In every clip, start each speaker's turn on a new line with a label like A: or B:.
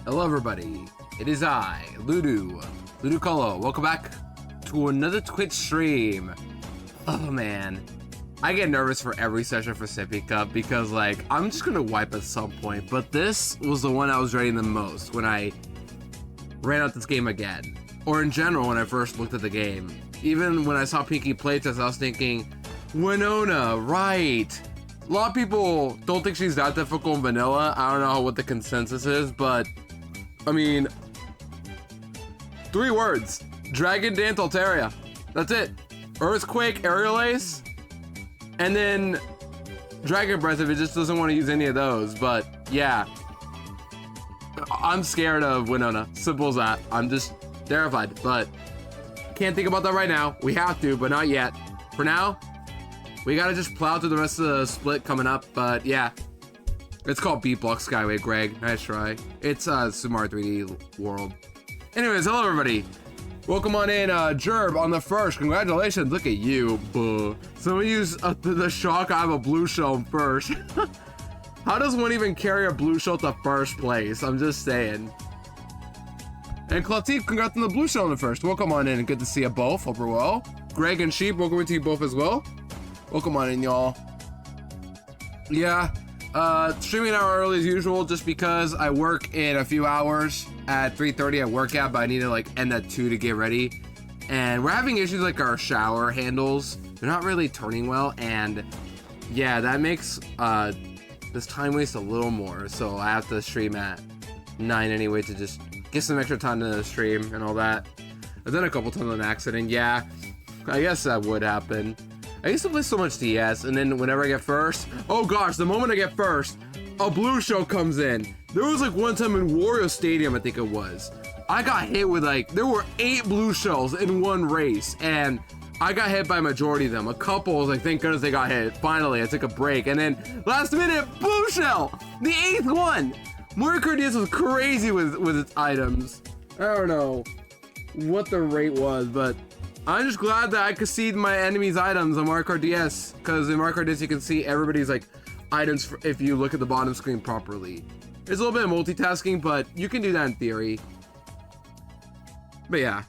A: Hello everybody, it is I, Ludicolo. Welcome back to another Twitch stream. Oh man, I get nervous for every session for Sippy Cup because like, I'm just gonna wipe at some point, but this was the one I was ready the most when I ran out this game again. Or in general, when I first looked at the game. Even when I saw Pinky playtest, I was thinking, Winona, right. A lot of people don't think she's that difficult in vanilla. I don't know what the consensus is, but I mean, 3 words: Dragon Dance Altaria. That's it. Earthquake, Aerial Ace, and then Dragon Breath if it just doesn't want to use any of those. But yeah, I'm scared of Winona. Simple as that. I'm just terrified, but can't think about that right now. We have to, but not yet. For now, we gotta just plow through the rest of the split coming up. But yeah, it's called Beat Block Skyway, Greg. Nice try. It's Sumar 3D World. Anyways, hello everybody. Welcome on in, Jerb on the first. Congratulations, look at you. Buh. Someone use the shock. I have a blue shell in first. How does one even carry a blue shell to first place? I'm just saying. And Klatif, congrats on the blue shell in the first. Welcome on in and good to see you both. Hope you're well. Greg and Sheep, welcome to you both as well. Welcome on in, y'all. Yeah. Streaming an hour early as usual, just because I work in a few hours at 3:30 at workout, but I need to like end at 2 to get ready. And we're having issues like our shower handles. They're not really turning well, and yeah, that makes this time waste a little more. So I have to stream at 9 anyway to just get some extra time to the stream and all that. I've done a couple times on accident. Yeah, I guess that would happen. I used to play so much DS, and then whenever I get first, oh gosh, the moment I get first, a blue shell comes in. There was like one time in Wario Stadium, I think it was. I got hit with like, there were 8 blue shells in one race, and I got hit by a majority of them. A couple, I was like, thank goodness they got hit. Finally, I took a break, and then last minute, blue shell, the 8th one. Mario Kart DS was crazy with its items. I don't know what the rate was, but I'm just glad that I could see my enemy's items on Mario Kart DS, because in Mario Kart DS you can see everybody's like items if you look at the bottom screen properly. There's a little bit of multitasking, but you can do that in theory. But yeah,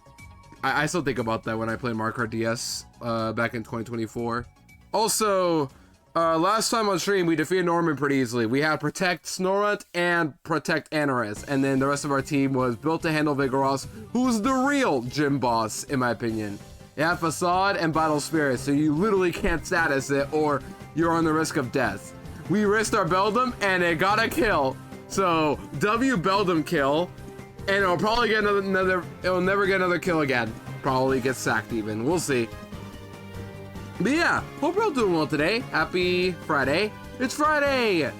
A: I still think about that when I played Mario Kart DS back in 2024. Also, last time on stream we defeated Norman pretty easily. We had Protect Snorunt and Protect Anaris, and then the rest of our team was built to handle Vigoroth, who's the real gym boss in my opinion. It had Facade and Battle Spirit, so you literally can't status it or you're on the risk of death. We risked our Beldum and it got a kill. So W Beldum kill, and it'll probably get it'll never get another kill again. Probably get sacked even. We'll see. But yeah, hope you're all doing well today. Happy Friday. It's Friday! I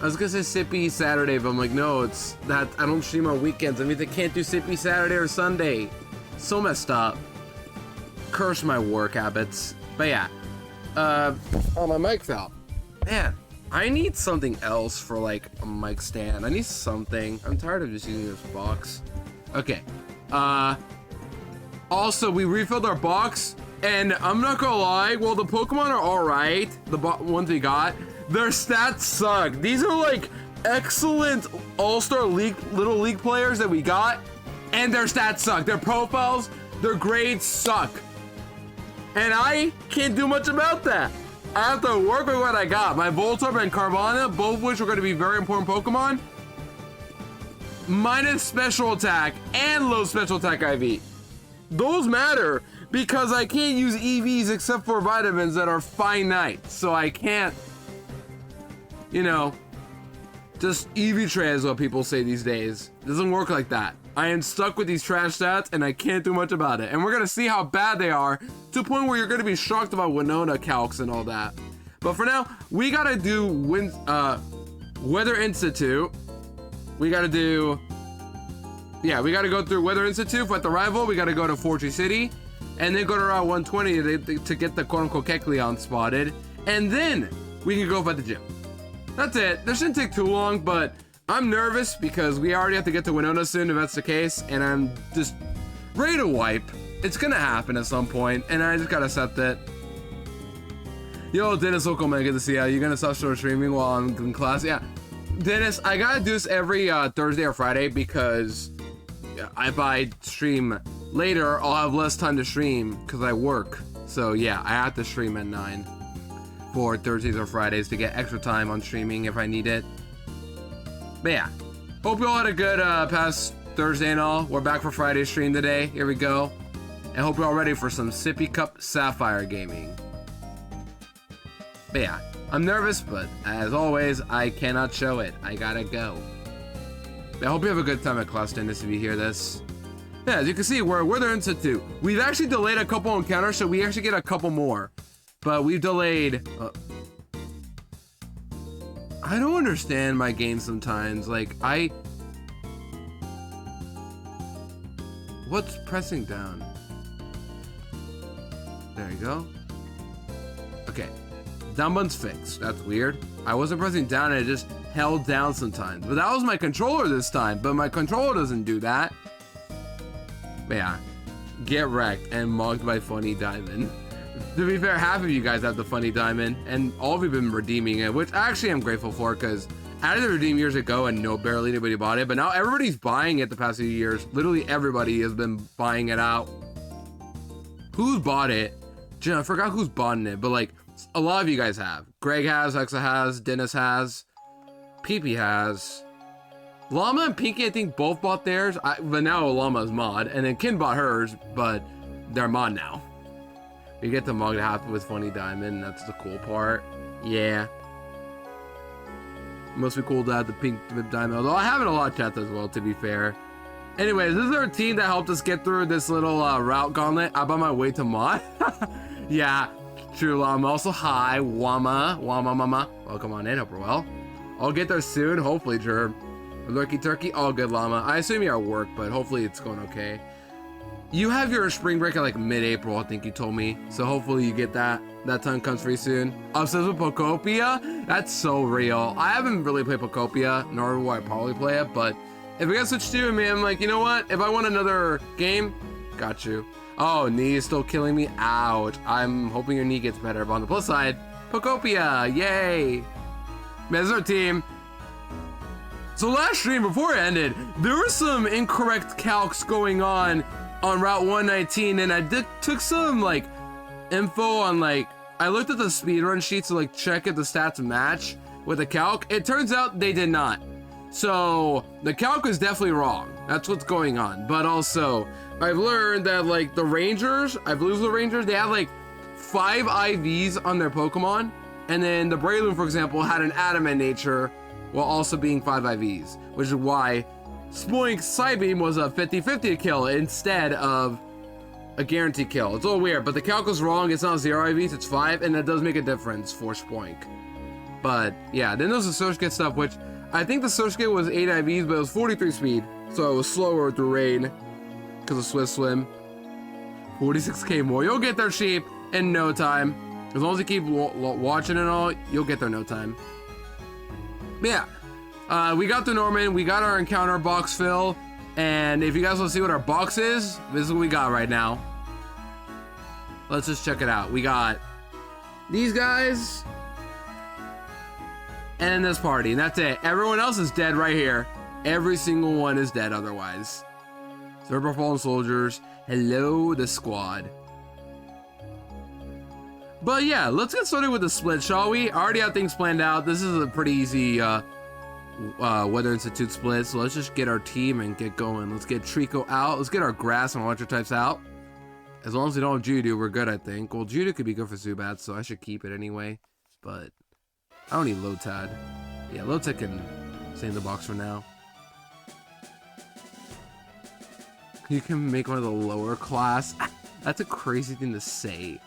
A: was gonna say Sippy Saturday, but I'm like, no, it's that I don't stream on weekends. I mean, they can't do Sippy Saturday or Sunday. So messed up. Curse my work habits. But yeah. Oh, my mic fell. Man, I need something else for like a mic stand. I need something. I'm tired of just using this box. Okay. Also, we refilled our box. And I'm not gonna lie, well, the Pokemon are alright, the ones we got, their stats suck. These are like excellent all-star league, little league players that we got, and their stats suck. Their profiles, their grades suck. And I can't do much about that. I have to work with what I got. My Voltorb and Carvanha, both of which are gonna be very important Pokemon, minus special attack and low special attack IV. Those matter. Because I can't use EVs except for vitamins that are finite. So I can't, you know, just EV trade is what people say these days. It doesn't work like that. I am stuck with these trash stats and I can't do much about it. And we're gonna see how bad they are to a point where you're gonna be shocked about Winona calcs and all that. But for now, we gotta do Weather Institute. We gotta do, yeah, we gotta go through Weather Institute with the rival. We gotta go to Fortree City. And then go to Route 120 to get the quote-unquote Kecleon spotted. And then we can go fight the gym. That's it. This shouldn't take too long, but I'm nervous because we already have to get to Winona soon if that's the case. And I'm just ready to wipe. It's gonna happen at some point, and I just gotta accept it. Yo, Dennis Okoman, good to see ya. You gonna stop short streaming while I'm in class? Yeah. Dennis, I gotta do this every Thursday or Friday because if I stream later, I'll have less time to stream because I work. So yeah, I have to stream at 9 for Thursdays or Fridays to get extra time on streaming if I need it. But yeah, hope you all had a good past Thursday and all. We're back for Friday's stream today. Here we go. And hope you're all ready for some Sippy Cup Sapphire gaming. But yeah, I'm nervous, but as always, I cannot show it. I gotta go. I hope you have a good time at class, Dennis, if you hear this. Yeah, as you can see, we're the Institute. We've actually delayed a couple encounters, so we actually get a couple more. But we've delayed... I don't understand my game sometimes. Like, What's pressing down? There you go. Okay. Down button's fixed. That's weird. I wasn't pressing down and it just held down sometimes. But that was my controller this time. But my controller doesn't do that. But yeah. Get wrecked and mugged by Funny Diamond. To be fair, half of you guys have the Funny Diamond. And all of you have been redeeming it. Which actually I'm grateful for because I had to redeem years ago and barely anybody bought it. But now everybody's buying it the past few years. Literally everybody has been buying it out. Who's bought it? I forgot who's bought it. But like... a lot of you guys have. Greg has, Hexa has, Dennis has, PP has. Llama and Pinky, I think, both bought theirs. But now Llama's mod. And then Kin bought hers, but they're mod now. You get the mug to have with Funny Diamond. That's the cool part. Yeah. Must be cool to have the pink diamond. Although I have it a lot of chats as well, to be fair. Anyways, this is our team that helped us get through this little route gauntlet. I'm on my way to mod. Yeah. True, Llama. Also, hi, Wama Mama. Welcome on in, hope we're well. I'll get there soon, hopefully, Gerb. Lurky Turkey, all good, Llama. I assume you're at work, but hopefully it's going okay. You have your spring break at like mid-April, I think you told me. So hopefully you get that. That time comes pretty soon. Obsessed with Pokopia? That's so real. I haven't really played Pokopia, nor will I probably play it, but if I got switched to it, man, I'm like, you know what? If I want another game, got you. Oh, knee is still killing me. Ouch. I'm hoping your knee gets better. But on the plus side, Pokopia. Yay. Man, this is our team. So last stream, before it ended, there were some incorrect calcs going on Route 119. And I took some, like, info on, like, I looked at the speedrun sheets to, like, check if the stats match with the calc. It turns out they did not. So the calc is definitely wrong. That's what's going on. But also... I've learned that, like, the Rangers, they have, like, 5 IVs on their Pokemon. And then the Breloom, for example, had an adamant nature while also being 5 IVs. Which is why Spoink Psybeam was a 50-50 kill instead of a guaranteed kill. It's a little weird, but the calc was wrong. It's not 0 IVs, it's 5. And that does make a difference for Spoink. But, yeah, then there's the Surge Kit stuff, which I think the Surge Kit was 8 IVs, but it was 43 speed. So it was slower through rain. Because of Swift Swim. 46k more. You'll get there, sheep, in no time. As long as you keep watching and all, you'll get there in no time. But yeah. We got the Norman. We got our encounter box fill. And if you guys want to see what our box is, this is what we got right now. Let's just check it out. We got these guys. And this party. And that's it. Everyone else is dead right here. Every single one is dead otherwise. Cerebral Fallen Soldiers, hello the squad. But yeah, let's get started with the split, shall we? I already have things planned out. This is a pretty easy Weather Institute split, so let's just get our team and get going. Let's get Trico out. Let's get our grass and electric types out. As long as we don't have Judo, we're good, I think. Well, Judo could be good for Zubat, so I should keep it anyway. But I don't need Lotad. Yeah, Lotad can stay in the box for now. You can make one of the lower class. That's a crazy thing to say.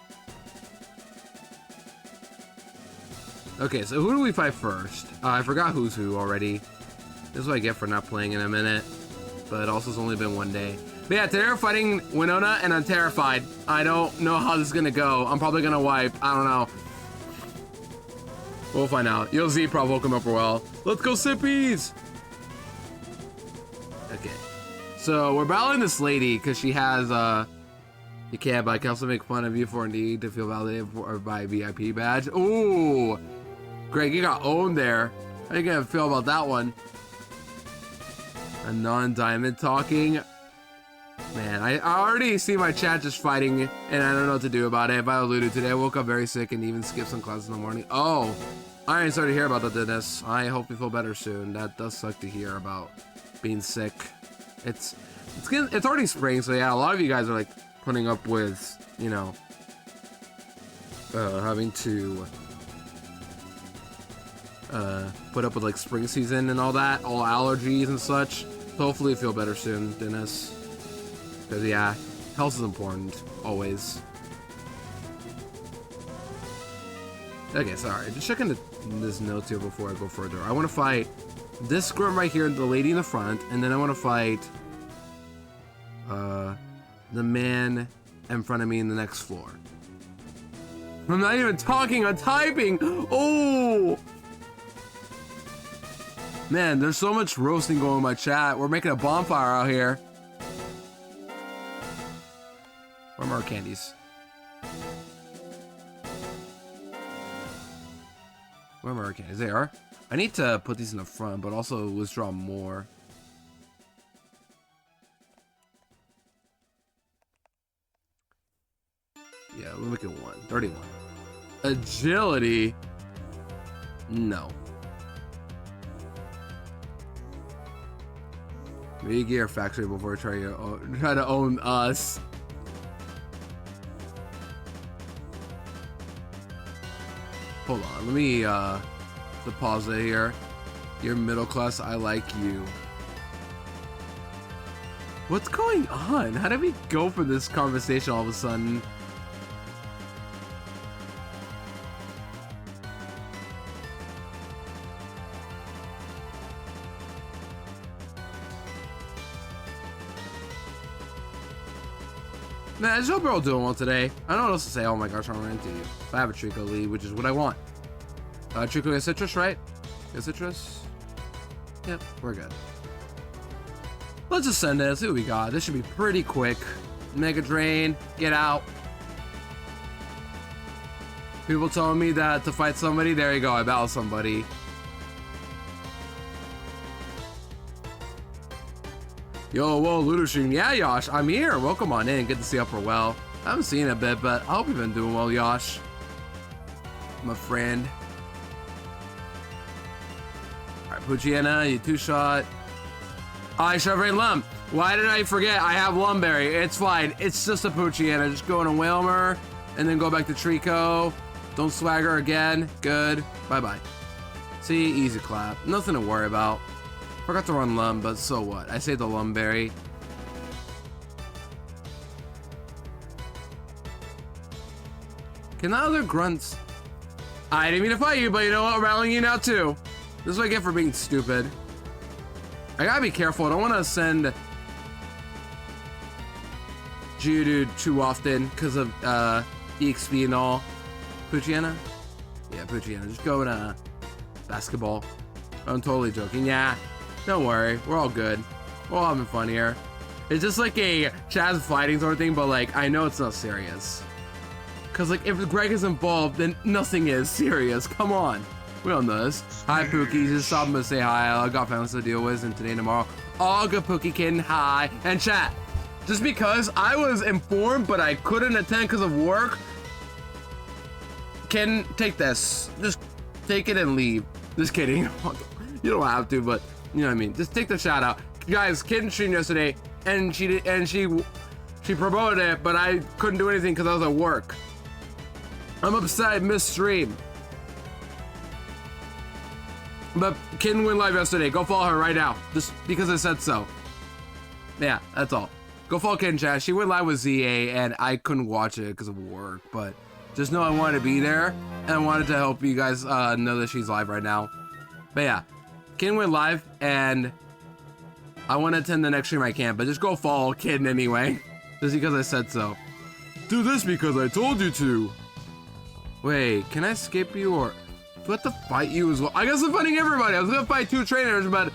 A: Okay, so who do we fight first? I forgot who's who already. This is what I get for not playing in a minute. But also it's only been one day. But yeah, today we're fighting Winona and I'm terrified. I don't know how this is gonna go. I'm probably gonna wipe. I don't know. We'll find out. Yo, Z probably woke him up well. Let's go, Sippies! Okay. So we're battling this lady because she has you can't, but I can also make fun of you for a need to feel validated by VIP badge. Ooh, Greg, you got owned there. How you gonna feel about that one? A non-diamond talking. Man, I already see my chat just fighting, and I don't know what to do about it. If I alluded today, I woke up very sick and even skipped some classes in the morning. Oh, I ain't sorry to hear about that, Dennis. I hope you feel better soon. That does suck to hear about being sick. It's already spring, so yeah, a lot of you guys are like putting up with, you know, having to put up with like spring season and all that, all allergies and such. So hopefully you feel better soon, Dennis. Because yeah, health is important, always. Okay, sorry, just checking this notes here before I go further. I want to fight this scrum right here, the lady in the front, and then I want to fight the man in front of me in the next floor. I'm not even talking, I'm typing. Oh man, there's so much roasting going in my chat. We're making a bonfire out here. Where are our candies? Where are our candies? They are. I need to put these in the front, but also withdraw more. Yeah, we'll make it 31. Agility? No. Maybe get our factory before try to own us. Hold on, let me deposit here. You're middle class, I like you. What's going on? How did we go for this conversation all of a sudden? Man, I just hope we're all doing well today. I don't know what else to say. Oh my gosh, I'm running into you. I have a Trico lead, which is what I want. Trico is citrus, right? Is citrus? Yep, we're good. Let's just send it. See what we got. This should be pretty quick. Mega Drain, get out. People telling me that to fight somebody. There you go. I battle somebody. Yo, whoa, Ludo stream. Yeah, Yosh, I'm here. Welcome on in. Good to see you up for well. I haven't seen it a bit, but I hope you've been doing well, Yosh. My friend. Alright, Puchiana, you two-shot. I should have rain Lum. Why did I forget? I have Lumberry. It's fine. It's just a Puchiana. Just go into Whalmer and then go back to Trico. Don't swagger again. Good. Bye-bye. See, easy clap. Nothing to worry about. Forgot to run Lum, but so what? I saved the Lumberry. Can the other grunts? I didn't mean to fight you, but you know what? I'm rallying you now too. This is what I get for being stupid. I gotta be careful. I don't want to send Geodude too often because of EXP and all. Puchiana? Yeah, Puchiana. Just go in basketball. I'm totally joking. Yeah. Don't worry, we're all good. We're all having fun here. It's just like a Chaz fighting sort of thing, but like, I know it's not serious. Cause like, if Greg is involved, then nothing is serious. Come on. We all know this. Hi, Pookie. Just stopping to say hi. I got families to deal with, and today and tomorrow. All good, Pookie Kitten. Hi. And chat. Just because I was informed, but I couldn't attend because of work. Ken, take this. Just take it and leave. Just kidding. You don't have to, but you know what I mean. Just take the shout out, guys. Kitten streamed yesterday, and she promoted it, but I couldn't do anything because I was at work. I'm upset I missed stream. But Kitten went live yesterday. Go follow her right now, just because I said so. Yeah, that's all. Go follow Kitten chat. She went live with ZA, and I couldn't watch it because of work. But just know I wanted to be there, and I wanted to help you guys know that she's live right now. But yeah. Kitten went live, and I want to attend the next stream I can, but just go follow Kitten anyway, just because I said so. Do this because I told you to. Wait, can I skip you, or do I have to fight you as well? I guess I'm fighting everybody. I was gonna fight 2 trainers, but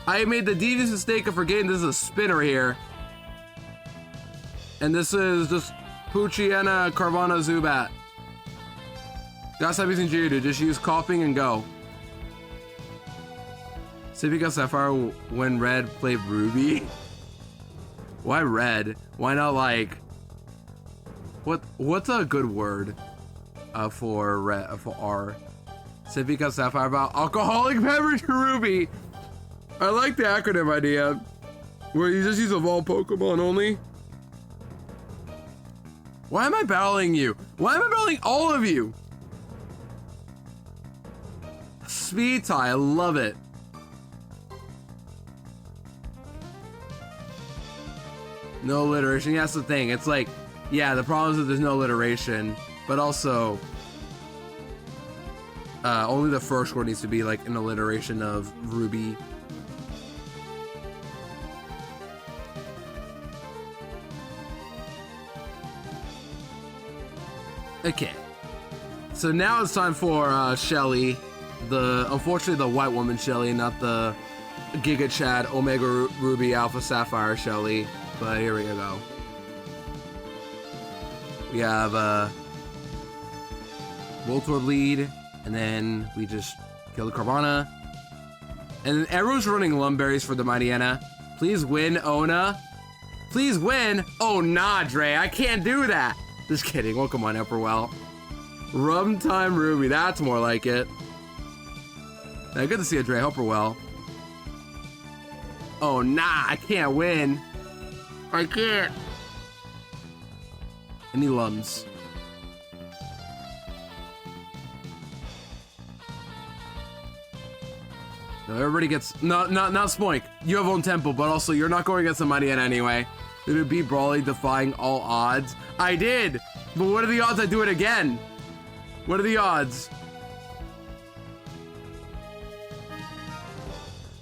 A: I made the devious mistake of forgetting this is a spinner here. And this is just Puchiana Carvana Zubat. Gotta stop using Geodude, just use coughing and go. Sippy got Sapphire when Red played Ruby. Why Red? Why not like... What's a good word for red, for R? Sippy got Sapphire about alcoholic beverage Ruby. I like the acronym idea. Where you just use evolved Pokemon only. Why am I battling you? Why am I battling all of you? Speed tie, I love it. No alliteration, yeah, that's the thing. It's like, yeah, the problem is that there's no alliteration, but also only the first word needs to be like an alliteration of Ruby. Okay, so now it's time for Shelly, unfortunately the white woman Shelly, not the Giga Chad Omega Ruby Alpha Sapphire Shelly, but here we go. We have Voltorb lead, and then we just kill the Carvana, and then everyone's running Lumberries for the Mightyena. Please win, Ona. Please win. Oh nah, Dre, I can't do that. Just kidding. Welcome on, Upperwell. Rum Time Ruby. That's more like it. Now, good to see you, Dre. Upperwell. Oh, nah. I can't win. I can't. Any lums? No, everybody gets... not Spoink. You have own tempo, but also you're not going against the Mightyena anyway. Did it beat Brawly defying all odds? I did! But what are the odds I do it again? What are the odds?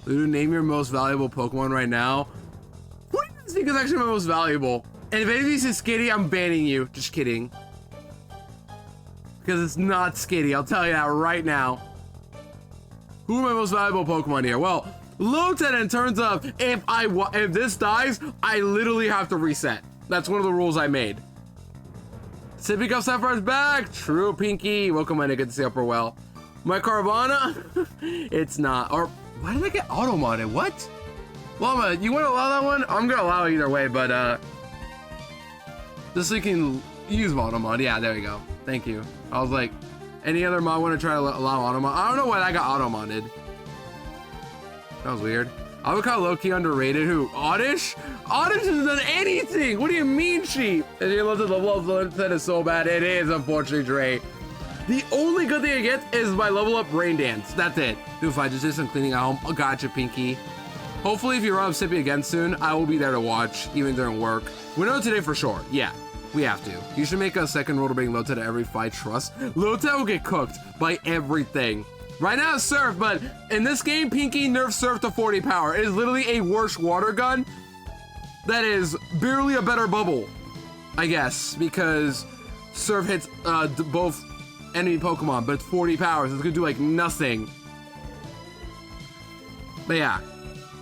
A: Lulu, name your most valuable Pokemon right now. What do you think is actually my most valuable? And if any of these is Skitty, I'm banning you. Just kidding. Because it's not Skitty, I'll tell you that right now. Who are my most valuable Pokemon here? Well, Lieutenant turns up. If this dies, I literally have to reset. That's one of the rules I made. Sippy Cup Sapphire's back. True, Pinky. Welcome, my nigga, to see Upperwell. My Carvana? It's not. Or why did I get auto-modded? What? Llama, you want to allow that one? I'm gonna allow it either way, but just so you can use auto-mod. Yeah, there you go. Thank you. I was like, any other mod want to try to allow auto-mod? I don't know why I got auto-modded. That was weird. I would call low-key underrated. Who? Oddish? Oddish hasn't done anything! What do you mean, sheep? And you love the level up that is so bad. It is, unfortunately, Dre. The only good thing I get is my level up Rain Dance. That's it. Dude, if I just did some cleaning at home, oh, gotcha, Pinky. Hopefully, if you run up Sippy again soon, I will be there to watch, even during work. We know today for sure. Yeah, we have to. You should make a second rule to bring Lota to every fight. Trust. Lota will get cooked by everything. Right now it's Surf, but in this game, Pinky nerfs Surf to 40 power. It is literally a worse water gun that is barely a better bubble, I guess, because Surf hits both enemy Pokemon, but it's 40 powers. It's gonna do like nothing. But yeah,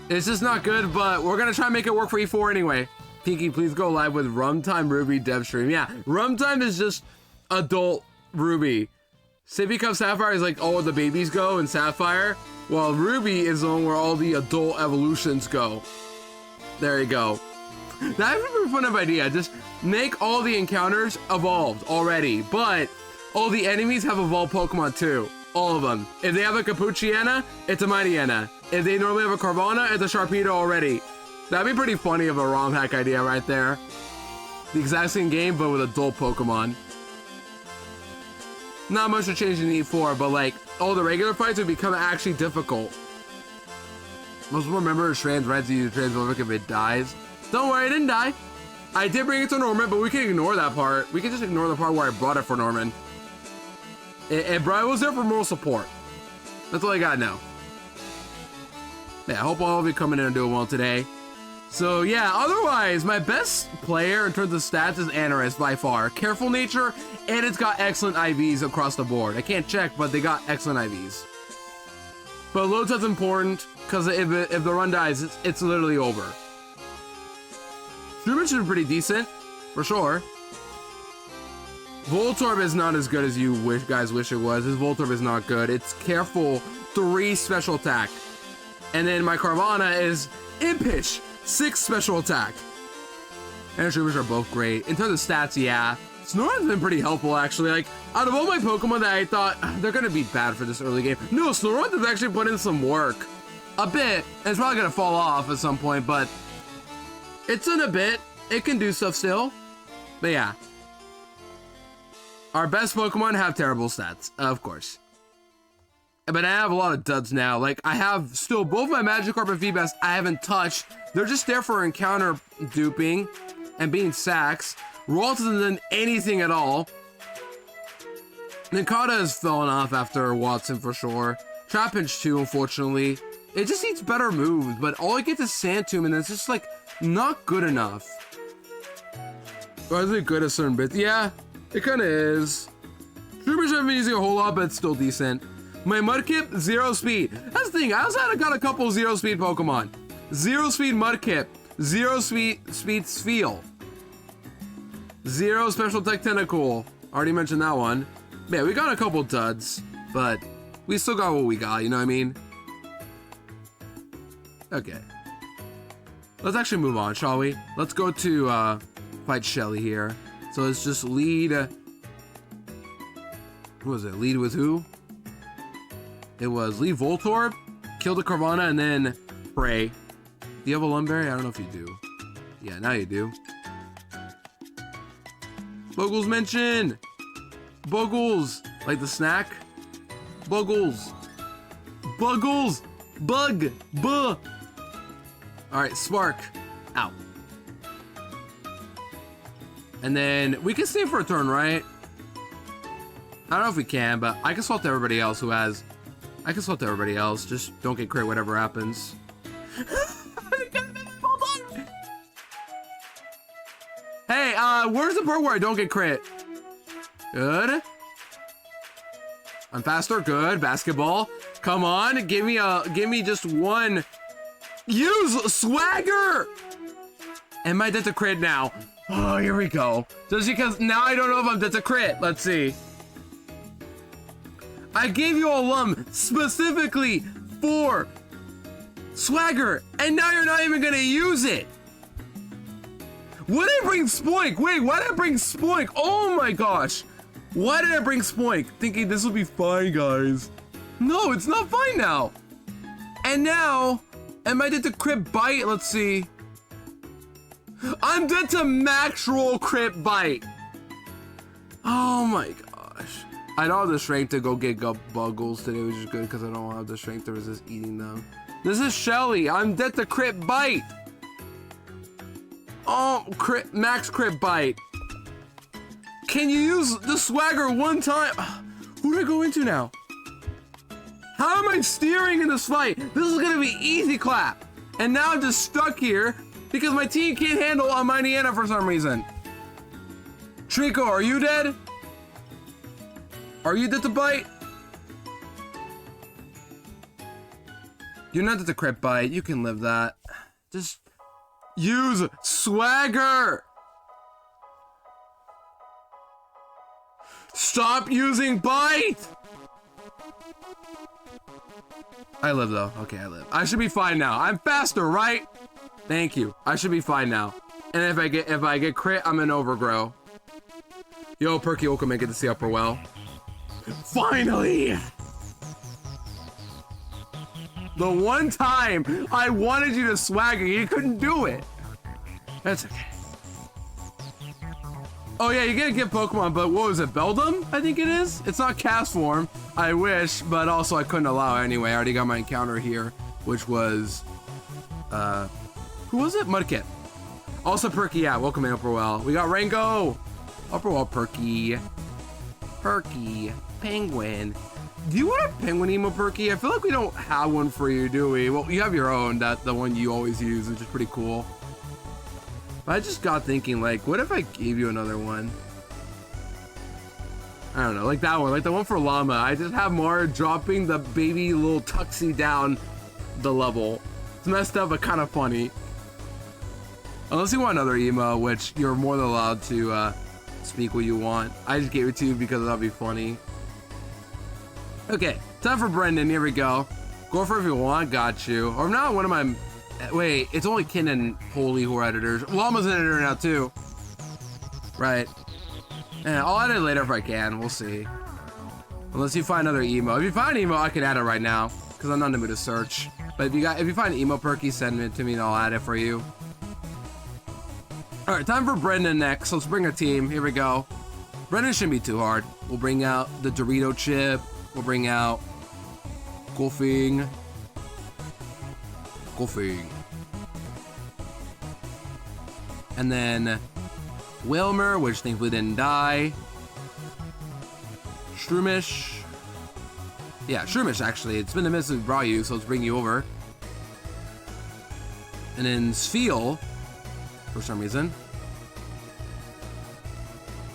A: it's just not good, but we're gonna try and make it work for E4 anyway. Pinky, please go live with Runtime Ruby dev stream. Yeah, Runtime is just adult Ruby. Sippy Cup Sapphire is like all where the babies go in Sapphire, while Ruby is the one where all the adult evolutions go. There you go. That would be a fun of idea. Just make all the encounters evolved already, but all the enemies have evolved Pokemon too. All of them. If they have a Capuchiana, it's a Mightyena. If they normally have a Carvana, it's a Sharpedo already. That'd be pretty funny of a ROM hack idea right there. The exact same game, but with adult Pokemon. Not much to change in E4, but like, all the regular fights would become actually difficult. Most people remember Strands Reds use Transmorphic if it dies. Don't worry, it didn't die. I did bring it to Norman, but we can ignore that part. We can just ignore the part where I brought it for Norman. And Brian was there for moral support. That's all I got now. Yeah, I hope all of you coming in and doing well today. So yeah, otherwise, my best player in terms of stats is Anaris by far. Careful nature, and it's got excellent IVs across the board. I can't check, but they got excellent IVs. But Lota's important, because if the run dies, it's literally over. Truman should be pretty decent, for sure. Voltorb is not as good as you guys wish it was. His Voltorb is not good. It's careful 3 special attack. And then my Carvana is Impish, 6 special attack. And Retrievers are both great. In terms of stats, yeah. Snorunt's been pretty helpful, actually. Like, out of all my Pokemon that I thought, they're gonna be bad for this early game. No, Snorunt has actually put in some work. A bit. And it's probably gonna fall off at some point, but it's in a bit. It can do stuff still. But yeah. Our best Pokemon have terrible stats, of course. But I have a lot of duds now. Like, I have still both my Magikarp and Feebas I haven't touched. They're just there for encounter duping and being sacks. Ralts hasn't done anything at all. Nincada has fallen off after Watson for sure. Trapinch too, unfortunately. It just needs better moves, but all I get is Sand Tomb, and it's just like not good enough. Or is it good at certain bits? Yeah, it kind of is. Troopers haven't been using a whole lot, but it's still decent. My Mudkip, 0 speed. That's the thing, I also got a couple 0 speed Pokemon. 0 speed Mudkip, 0 speed Spheal. 0 special tech Tentacool. Already mentioned that one. Yeah, we got a couple duds, but we still got what we got, you know what I mean? Okay. Let's actually move on, shall we? Let's go to fight Shelly here. So let's just lead. Who was it? Lead with who? It was lead Voltorb, kill the Carvana, and then pray. Do you have a Lumberry? I don't know if you do. Yeah, now you do. Buggles mention! Buggles! Like the snack? Buggles! Buggles! Bug! Buh! Alright, Spark. Ow. And then we can stay for a turn, right? I don't know if we can, but I can swap to everybody else who has. I can swap to everybody else. Just don't get crit whatever happens. Hey, where's the part where I don't get crit? Good. I'm faster. Good. Basketball. Come on. Give me just one. Use Swagger. Am I dead to crit now? Oh, here we go. Just because now I don't know if I'm dead to crit. Let's see. I gave you a Lum specifically for Swagger, and now you're not even gonna use it. Why did I bring Spoink? Wait, why did I bring Spoink? Oh my gosh. Why did I bring Spoink? Thinking this will be fine, guys. No, it's not fine now. And now, am I dead to crit bite? Let's see. I'm dead to max roll crit bite. Oh my gosh. I don't have the strength to go get Buggles today, which is good because I don't have the strength to resist eating them. This is Shelly. I'm dead to crit bite. Oh, max crit bite. Can you use the Swagger one time? Who do I go into now? How am I steering in this fight? This is gonna be easy clap. And now I'm just stuck here because my team can't handle a Mightyena for some reason. Trico, are you dead? Are you dead to bite? You're not dead to crit bite. You can live that. Just use Swagger. Stop using bite. I live though. Okay, I live. I should be fine now. I'm faster, right? Thank you. I should be fine now. And if I get crit, I'm an overgrow. Yo, Perky Oka make it to see upper well. Finally! The one time I wanted you to Swagger, you couldn't do it. That's okay. Oh yeah, you gotta get Pokemon, but what was it, Beldum? I think it is? It's not cast form. I wish, but also I couldn't allow it anyway. I already got my encounter here, which was, who was it? Mudkip. Also Perky, yeah, welcome in Upperwell. We got Rango. Upperwell Perky. Perky. Penguin. Do you want a penguin emo, Perky? I feel like we don't have one for you, do we? Well, you have your own, the one you always use, which is pretty cool. But I just got thinking, like, what if I gave you another one? I don't know, like that one, like the one for Llama. I just have more dropping the baby little tuxie down the level. It's messed up, but kind of funny. Unless you want another emo, which you're more than allowed to speak what you want. I just gave it to you because that'd be funny. Okay, time for Brendan, here we go. Go for it if you want, got you. Or not one of my, wait, it's only Kin and Holy who are editors. Llama's an editor now too. Right. Yeah, I'll edit it later if I can, we'll see. Unless you find another emo. If you find emo, I can add it right now, because I'm not in the mood to search. But if you find emo perky, send it to me and I'll add it for you. Alright, time for Brendan next. Let's bring a team. Here we go. Brendan shouldn't be too hard. We'll bring out the Dorito chip. We'll bring out Golfing. And then Wilmer, which thankfully didn't die. Shroomish. Yeah, Shroomish actually. It's been a minute since we brought you, so let's bring you over. And then Sfeel, for some reason.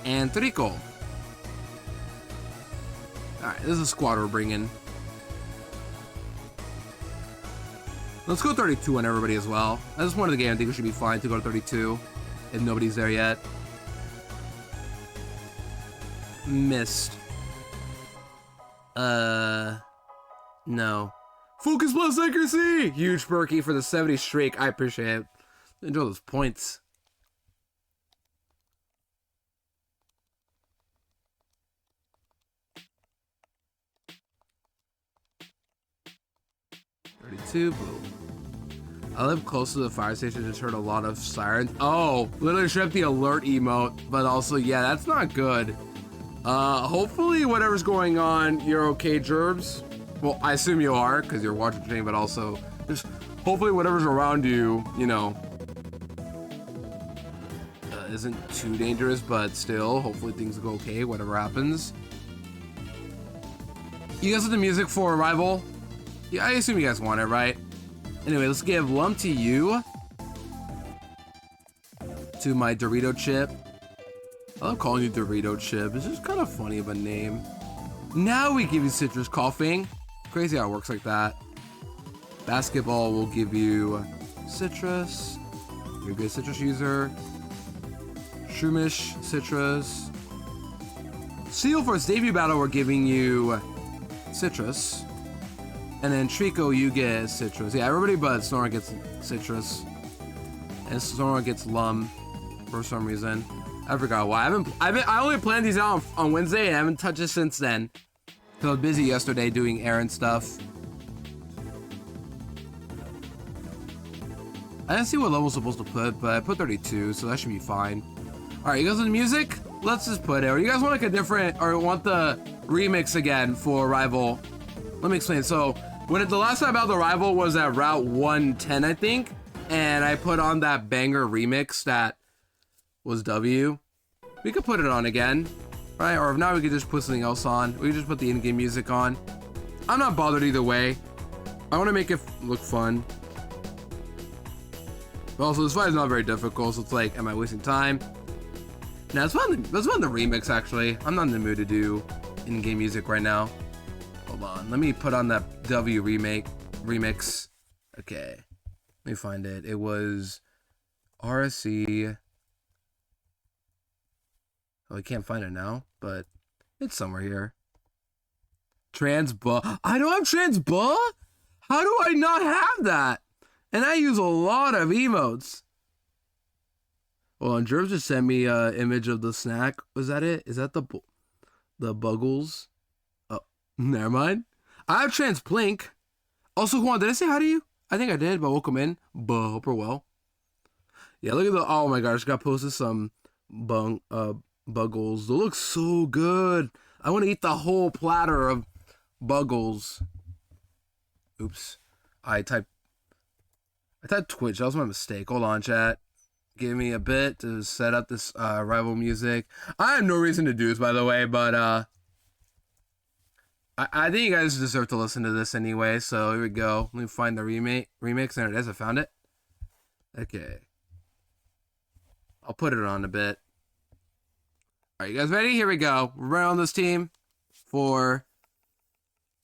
A: And Trico. Alright, this is a squad we're bringing. Let's go 32 on everybody as well. At this point of the game, I think we should be fine to go to 32 if nobody's there yet. Missed. No. Focus plus accuracy! Huge perky for the 70 streak. I appreciate it. Enjoy those points. Boom. I live close to the fire station, just heard a lot of sirens. Oh, literally strip the alert emote, but also, yeah, that's not good. Hopefully whatever's going on, you're okay, Gerbs. Well, I assume you are, because you're watching the stream, but also, just hopefully whatever's around you, you know, isn't too dangerous, but still, hopefully things go okay, whatever happens. You guys have the music for Arrival? Yeah, I assume you guys want it, right? Anyway, let's give Lump to you. To my Dorito chip. I love calling you Dorito chip. It's just kind of funny of a name. Now we give you Citrus Coughing. Crazy how it works like that. Basketball will give you Citrus. You're a good Citrus user. Shroomish, Citrus. Seal for its debut battle, we're giving you Citrus. And then Trico, you get Citrus. Yeah, everybody but Snora gets Citrus. And Snora gets Lum for some reason. I forgot why. I only planned these out on Wednesday and I haven't touched it since then. So I was busy yesterday doing errand stuff. I didn't see what level I'm supposed to put, but I put 32, so that should be fine. Alright, you guys want the music? Let's just put it. Or you guys want like a different, or want the remix again for Arrival? Let me explain. So, when the last time about the Arrival was at Route 110, I think, and I put on that banger remix that was W. We could put it on again, right? Or if not, we could just put something else on. We could just put the in-game music on. I'm not bothered either way. I want to make it look fun. But also, this fight is not very difficult, so it's like, am I wasting time? Nah, let's put on the remix, actually. I'm not in the mood to do in-game music right now. Hold on, let me put on that W remix. Okay, let me find it. It was RSC. Oh, I can't find it now, but it's somewhere here. Transbu. I don't have Transbu? How do I not have that? And I use a lot of emotes. Well, and Jerv just sent me an image of the snack. Was that it? Is that the Buggles? Never mind. I have Transplink. Also, Juan, did I say hi to you? I think I did, but welcome in. Hope we're well. Yeah, look at the. Oh my gosh, got posted some Buggles. They look so good. I want to eat the whole platter of Buggles. Oops. I typed Twitch. That was my mistake. Hold on, chat. Give me a bit to set up this Arrival music. I have no reason to do this, by the way, but I think you guys deserve to listen to this anyway, so here we go. Let me find the remix. There it is. I found it. Okay. I'll put it on a bit. Alright, you guys ready? Here we go. We're right on this team for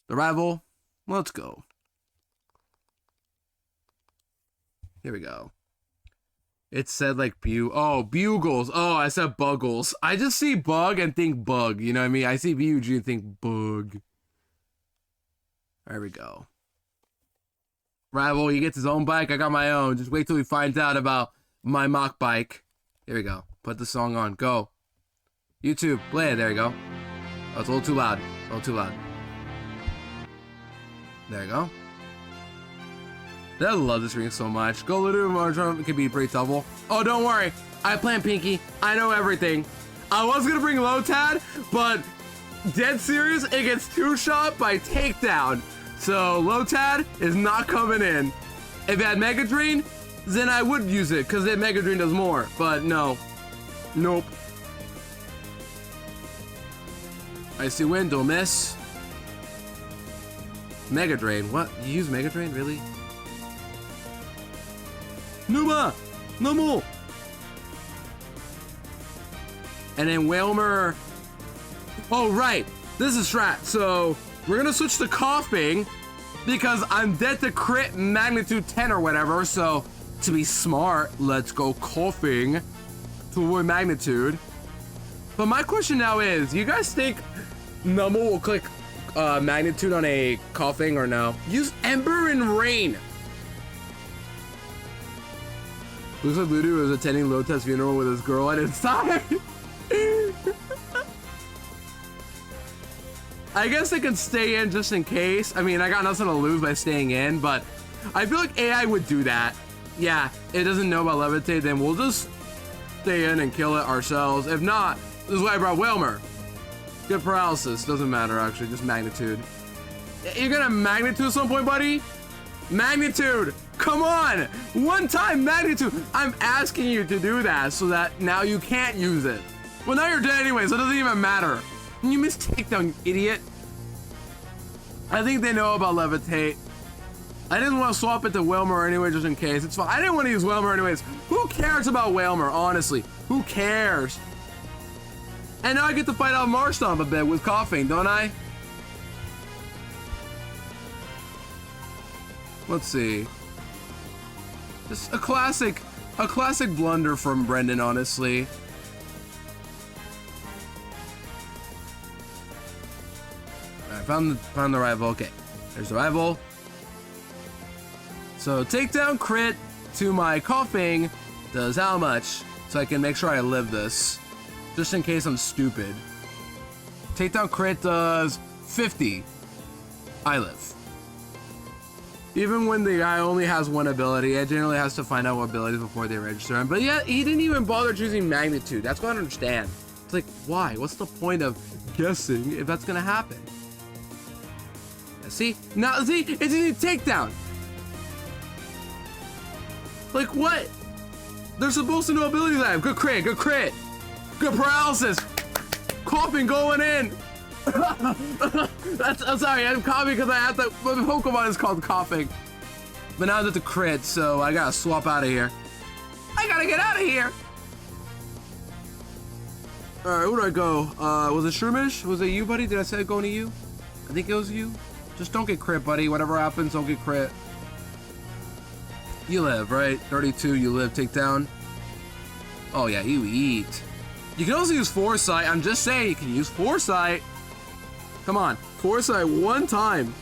A: the Arrival. Let's go. Here we go. It said like bugles. Oh, I said buggles. I just see bug and think bug. You know what I mean? I see BUG and think bug. There we go. Rival, he gets his own bike. I got my own. Just wait till he finds out about my mock bike. Here we go. Put the song on. Go. YouTube, play it. There you go. Oh, it's a little too loud. A little too loud. There you go. I love this ring so much. Go Ludo Marshall. It can be pretty double. Oh, don't worry. I plan Pinky. I know everything. I was gonna bring Lotad, but dead serious, it gets two-shot by takedown. So Lotad is not coming in. If it had Mega Drain, then I would use it, because Mega Drain does more. But no. Nope. Icy Wind, don't miss. Mega Drain. What? You use Mega Drain? Really? Numa! No more! And then Whalmer. Oh, right. This is strat. So we're going to switch to coughing because I'm dead to crit magnitude 10 or whatever. So to be smart, let's go coughing to avoid magnitude. But my question now is, you guys think Numble will click magnitude on a coughing or no? Use Ember and Rain. Looks like Ludo is attending Lotad's funeral with his girl at his side. I guess they could stay in just in case. I mean, I got nothing to lose by staying in, but I feel like AI would do that. Yeah, it doesn't know about Levitate, then we'll just stay in and kill it ourselves. If not, this is why I brought Whalmer. Good paralysis, doesn't matter actually, just magnitude. You're gonna magnitude at some point, buddy? Magnitude, come on! One time magnitude! I'm asking you to do that so that now you can't use it. Well, now you're dead anyway, so it doesn't even matter. You missed takedown, you idiot. I think they know about Levitate. I didn't want to swap it to Whalmer anyway, just in case. It's fine. I didn't want to use Whalmer anyways. Who cares about Whalmer, honestly? Who cares? And now I get to fight out Marstomp a bit with coughing, don't I? Let's see. Just a classic blunder from Brendan, honestly. Alright, found the rival. Okay, there's the rival. So takedown crit to my coughing does how much? So I can make sure I live this. Just in case I'm stupid. Takedown crit does 50. I live. Even when the guy only has one ability, it generally has to find out what abilities before they register him. But yeah, he didn't even bother choosing magnitude. That's what I don't understand. It's like, why? What's the point of guessing if that's gonna happen? See? Now, see? It's easy takedown. Like, what? They're supposed to know abilities I have. Good crit, good crit. Good paralysis. Coughing going in. I'm sorry, I'm coughing because I have to. My Pokemon is called coughing. But now it's a crit, so I gotta swap out of here. I gotta get out of here. Alright, where do I go? Was it Shroomish? Was it you, buddy? Did I say going to you? I think it was you. Just don't get crit, buddy. Whatever happens, don't get crit. You live, right? 32, you live. Takedown. Oh, yeah, you eat. You can also use Foresight. I'm just saying, you can use Foresight. Come on. Foresight one time.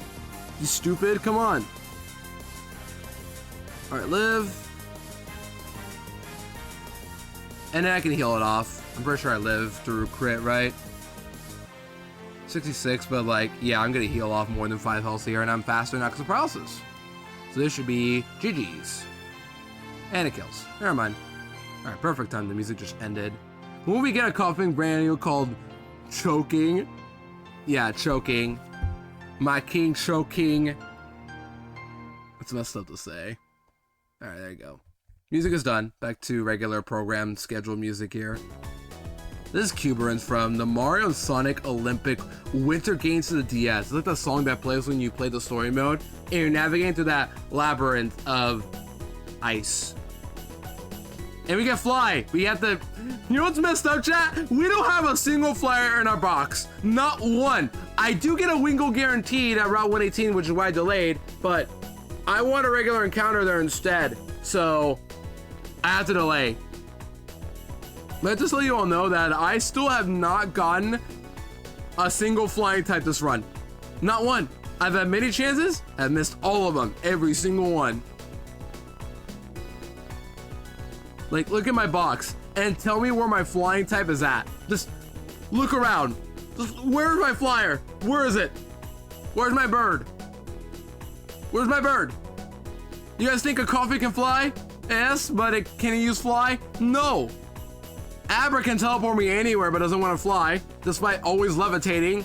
A: You stupid. Come on. Alright, live. And then I can heal it off. I'm pretty sure I live through crit, right? 66, but like, yeah, I'm gonna heal off more than 5 health here, and I'm faster now because of paralysis. So this should be GG's. And it kills. Never mind. Alright, perfect time. The music just ended. When we get a coughing brand new called Choking. Yeah, Choking. My king choking. It's messed up to say. Alright, there you go. Music is done. Back to regular programmed scheduled music here. This is Cuberans from the Mario and Sonic Olympic Winter Games to the DS. It's like the song that plays when you play the story mode and you're navigating through that labyrinth of ice. And we get Fly. We have to... You know what's messed up, chat? We don't have a single flyer in our box. Not one. I do get a Wingull guaranteed at Route 118, which is why I delayed, but I want a regular encounter there instead. So I have to delay. But just to let you all know that I still have not gotten a single flying type this run. Not one. I've had many chances. I've missed all of them. Every single one. Like, look at my box and tell me where my flying type is at. Just look around. Just, where's my flyer? Where is it? Where's my bird? Where's my bird? You guys think a coffee can fly? Yes, but can it use fly? No. Abra can teleport me anywhere but doesn't want to fly, despite always levitating.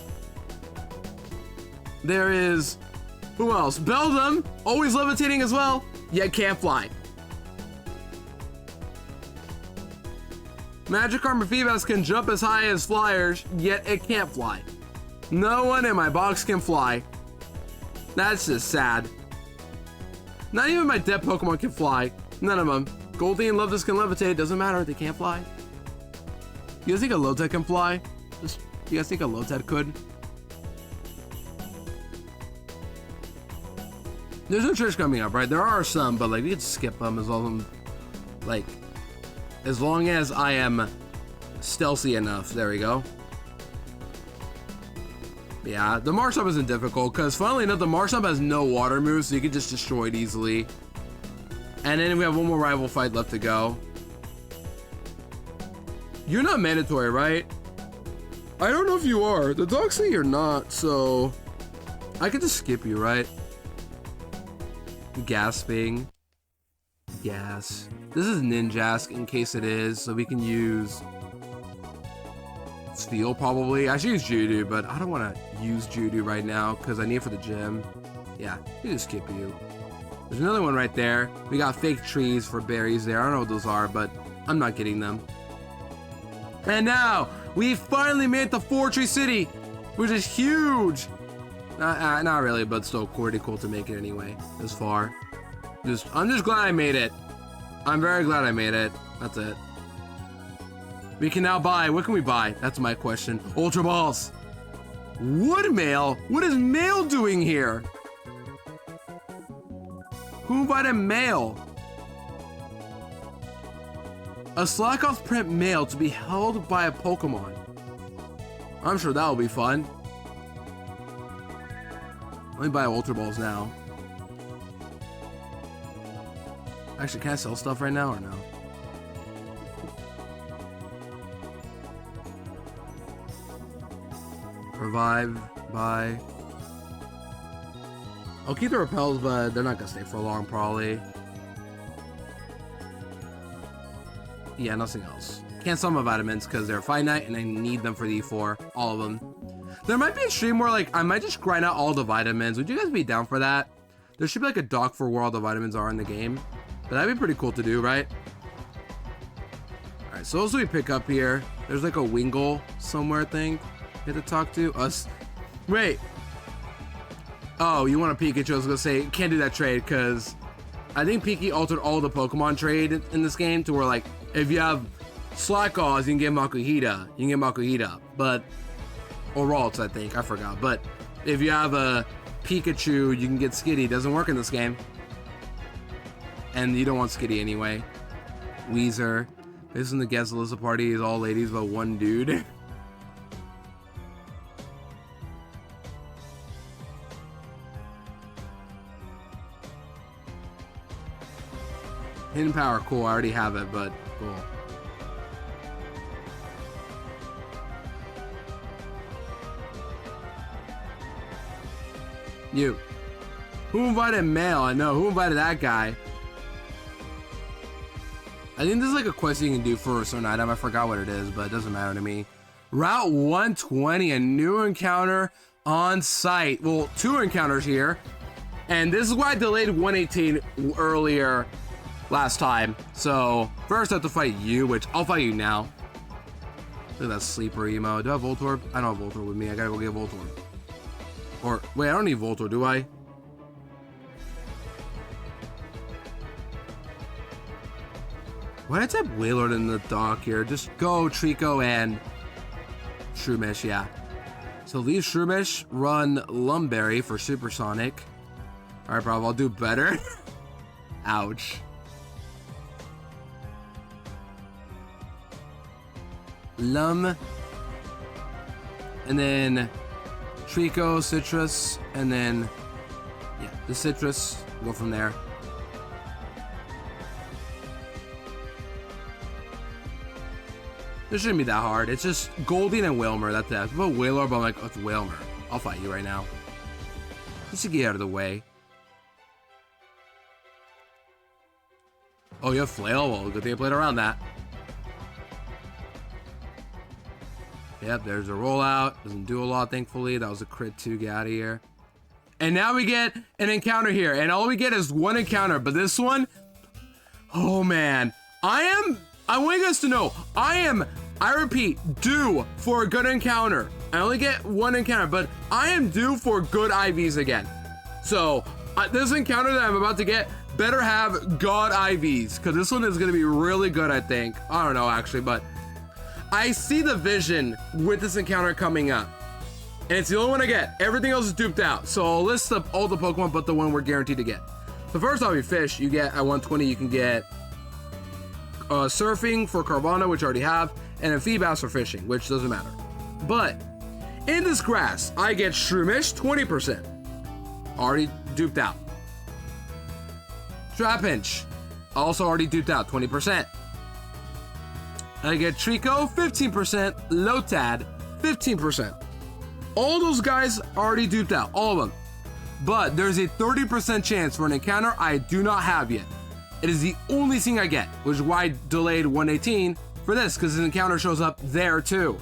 A: There is, who else? Beldum, always levitating as well, yet can't fly. Magikarp and Phoebus can jump as high as flyers, yet it can't fly. No one in my box can fly. That's just sad. Not even my dead Pokemon can fly. None of them. Goldie and Loveless can levitate, doesn't matter, they can't fly. You guys think a Lotad can fly? Just, you guys think a Lotad could? There's no trish coming up, right? There are some, but like we could skip them as long as like as long as I am stealthy enough. There we go. Yeah, the Marshtomp isn't difficult because funnily enough, the Marshtomp has no water moves, so you can just destroy it easily. And then we have one more rival fight left to go. You're not mandatory, right? I don't know if you are. The dogs say you're not, so I could just skip you, right? Gasping. Gas. This is Ninjask in case it is, so we can use Steel probably. I should use Judo, but I don't want to use Judo right now because I need it for the gym. Yeah, we just skip you. There's another one right there. We got fake trees for berries there. I don't know what those are, but I'm not getting them. And now we finally made the Fortree City, which is huge. Not really, but still pretty cool to make it anyway, this far. I'm just glad I made it. I'm very glad I made it. That's it. We can now buy, what can we buy? That's my question. Ultra Balls. Woodmail? What is Mail doing here? Who invited Mail? A Slackoff print mail to be held by a Pokemon. I'm sure that'll be fun. Let me buy Ultra Balls now. Actually, can I sell stuff right now or no? Revive, buy. I'll keep the repels, but they're not gonna stay for long, probably. Yeah, nothing else. Can't sell my vitamins because they're finite and I need them for the E4. All of them. There might be a stream where like I might just grind out all the vitamins. Would you guys be down for that? There should be like a doc for where all the vitamins are in the game. But that'd be pretty cool to do, right? Alright, so also we pick up here. There's like a Wingull somewhere, I think. You have to talk to us. Wait. Oh, you want a Pikachu? I was gonna say, can't do that trade because I think Piki altered all the Pokemon trade in this game to where like, if you have Slackaws, you can get Makuhita. You can get Makuhita. But, or Ralts, I think. I forgot. But if you have a Pikachu, you can get Skitty. Doesn't work in this game. And you don't want Skitty anyway. Weezer. This in the guest Alyssa party is all ladies but one dude. Hidden power, cool. I already have it, but cool. You. Who invited Mail? I know. Who invited that guy? I think this is like a quest you can do for a certain item. I forgot what it is, but it doesn't matter to me. Route 120, a new encounter on site. Well, 2 encounters here. And this is why I delayed 118 earlier last time. So, first I have to fight you, which I'll fight you now. Look at that sleeper emo. Do I have Voltorb? I don't have Voltorb with me. I gotta go get Voltorb. Or, wait, I don't need Voltorb, do I? Why did I type Wailord in the dock here? Just go Trico and Shroomish, yeah. So leave Shroomish, run Lumberry for Supersonic. Alright, bro, I'll do better. Ouch. And then Trico, Citrus, and then, yeah, the Citrus. Go from there. This shouldn't be that hard. It's just Goldeen and Wilmer. That's it. If I Whaler, but I'm like, oh, it's Wilmer. I'll fight you right now. Just to get out of the way. Oh, you have Flail? Well, good thing I played around that. Yep, there's a rollout. Doesn't do a lot, thankfully. That was a crit 2. Get out of here. And now we get an encounter here. And all we get is one encounter. But this one, oh man. I want you guys to know, I repeat, due for a good encounter. I only get one encounter, but I am due for good IVs again. So this encounter that I'm about to get better have God IVs, because this one is going to be really good, I think. I don't know, actually, but I see the vision with this encounter coming up. And it's the only one I get. Everything else is duped out. So I'll list up all the Pokemon, but the one we're guaranteed to get. So first off, your fish, you get at 120, you can get surfing for Carvana, which I already have, and a Feebas for fishing, which doesn't matter. But in this grass, I get Shroomish, 20%. Already duped out. Trapinch, also already duped out, 20%. I get Trico, 15%. Lotad, 15%. All those guys already duped out, all of them. But there's a 30% chance for an encounter I do not have yet. It is the only thing I get, which is why I delayed 118 for this, because this encounter shows up there too.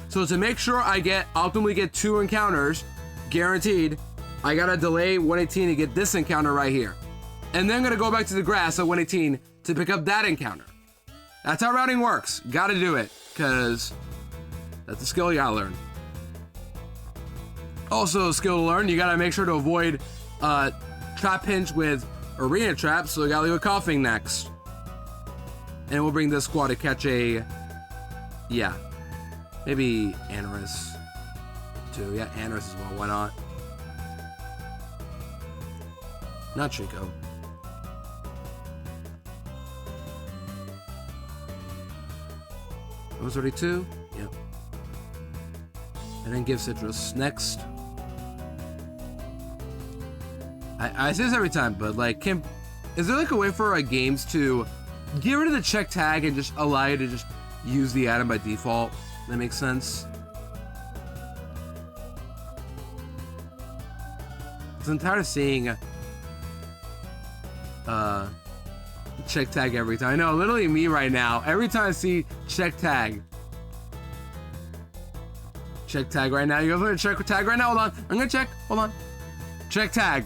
A: So to make sure I ultimately get 2 encounters, guaranteed, I gotta delay 118 to get this encounter right here. And then I'm gonna go back to the grass at 118 to pick up that encounter. That's how routing works. Gotta do it, because that's a skill you gotta learn. Also a skill to learn, you gotta make sure to avoid Trapinch with Arena Trap, so we gotta leave a Coughing next. And we'll bring this squad to catch a, yeah, maybe Anorus too. Yeah, Anorus as well, why not? Not Trico. That was already 2? Yep. And then give Citrus next. I say this every time, but like, is there like a way for games to get rid of the check tag and just allow you to just use the item by default? That makes sense. I'm tired of seeing check tag every time. I know, literally me right now. Every time I see check tag right now. You guys want to check tag right now? Hold on. I'm gonna check. Hold on. Check tag.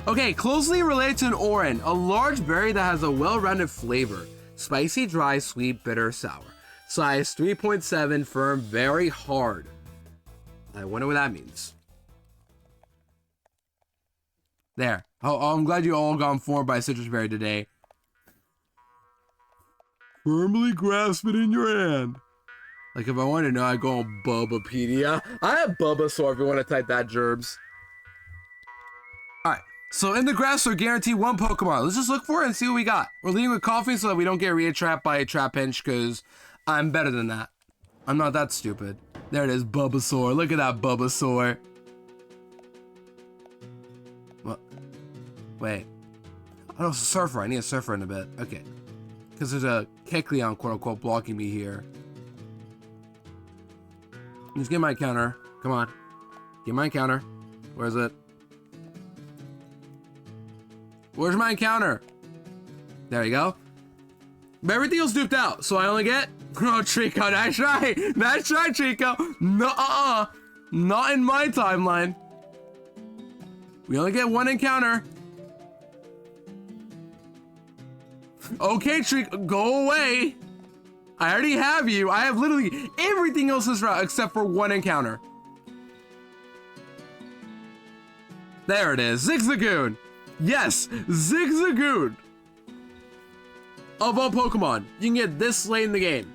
A: Okay, closely related to an Oran, a large berry that has a well-rounded flavor. Spicy, dry, sweet, bitter, sour. Size 3.7, firm, very hard. I wonder what that means. There. Oh, I'm glad you all got informed by citrus berry today. Firmly grasp it in your hand. Like, if I want to know, I go on Bubbapedia. I have Bulbasaur if you want to type that, Gerbs. Alright, so in the grass, we're guaranteed 1 Pokemon. Let's just look for it and see what we got. We're leading with Coffee so that we don't get re-trapped by a Trapinch, because I'm better than that. I'm not that stupid. There it is, Bulbasaur. Look at that Bulbasaur. What? Wait. Oh, Surfer. I need a Surfer in a bit. Okay. Because there's a Kecleon, quote-unquote, blocking me here. Just get my encounter. Come on. Get my encounter. Where is it? Where's my encounter? There you go. But everything else duped out, so I only get... Oh, Trico, nice try. Nice try, Trico. No, not in my timeline. We only get 1 encounter. Okay, Trico, go away. I already have you. I have literally everything else this route except for 1 encounter. There it is, Zigzagoon. Yes, Zigzagoon. Of all Pokemon, you can get this late in the game.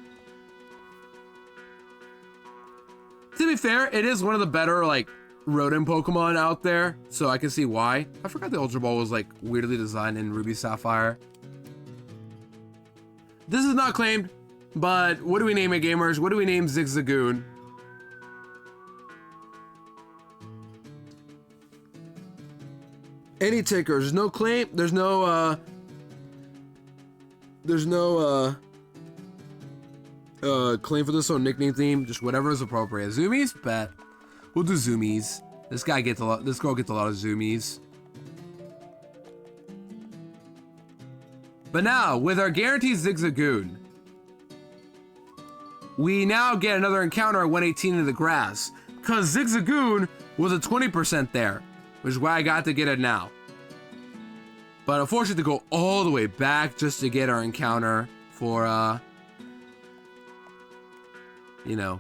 A: To be fair, it is one of the better, like, rodent Pokemon out there, so I can see why. I forgot the Ultra Ball was, like, weirdly designed in Ruby Sapphire. This is not claimed, but what do we name it, gamers? What do we name Zigzagoon? Any takers? There's no claim. There's no claim for this on nickname theme. Just whatever is appropriate. Zoomies? Bet. We'll do zoomies. This guy gets a lot. This girl gets a lot of zoomies. But now, with our guaranteed Zigzagoon, we now get another encounter at 118 in the grass. Because Zigzagoon was a 20% there, which is why I got to get it now. But unfortunately, to go all the way back just to get our encounter for, you know,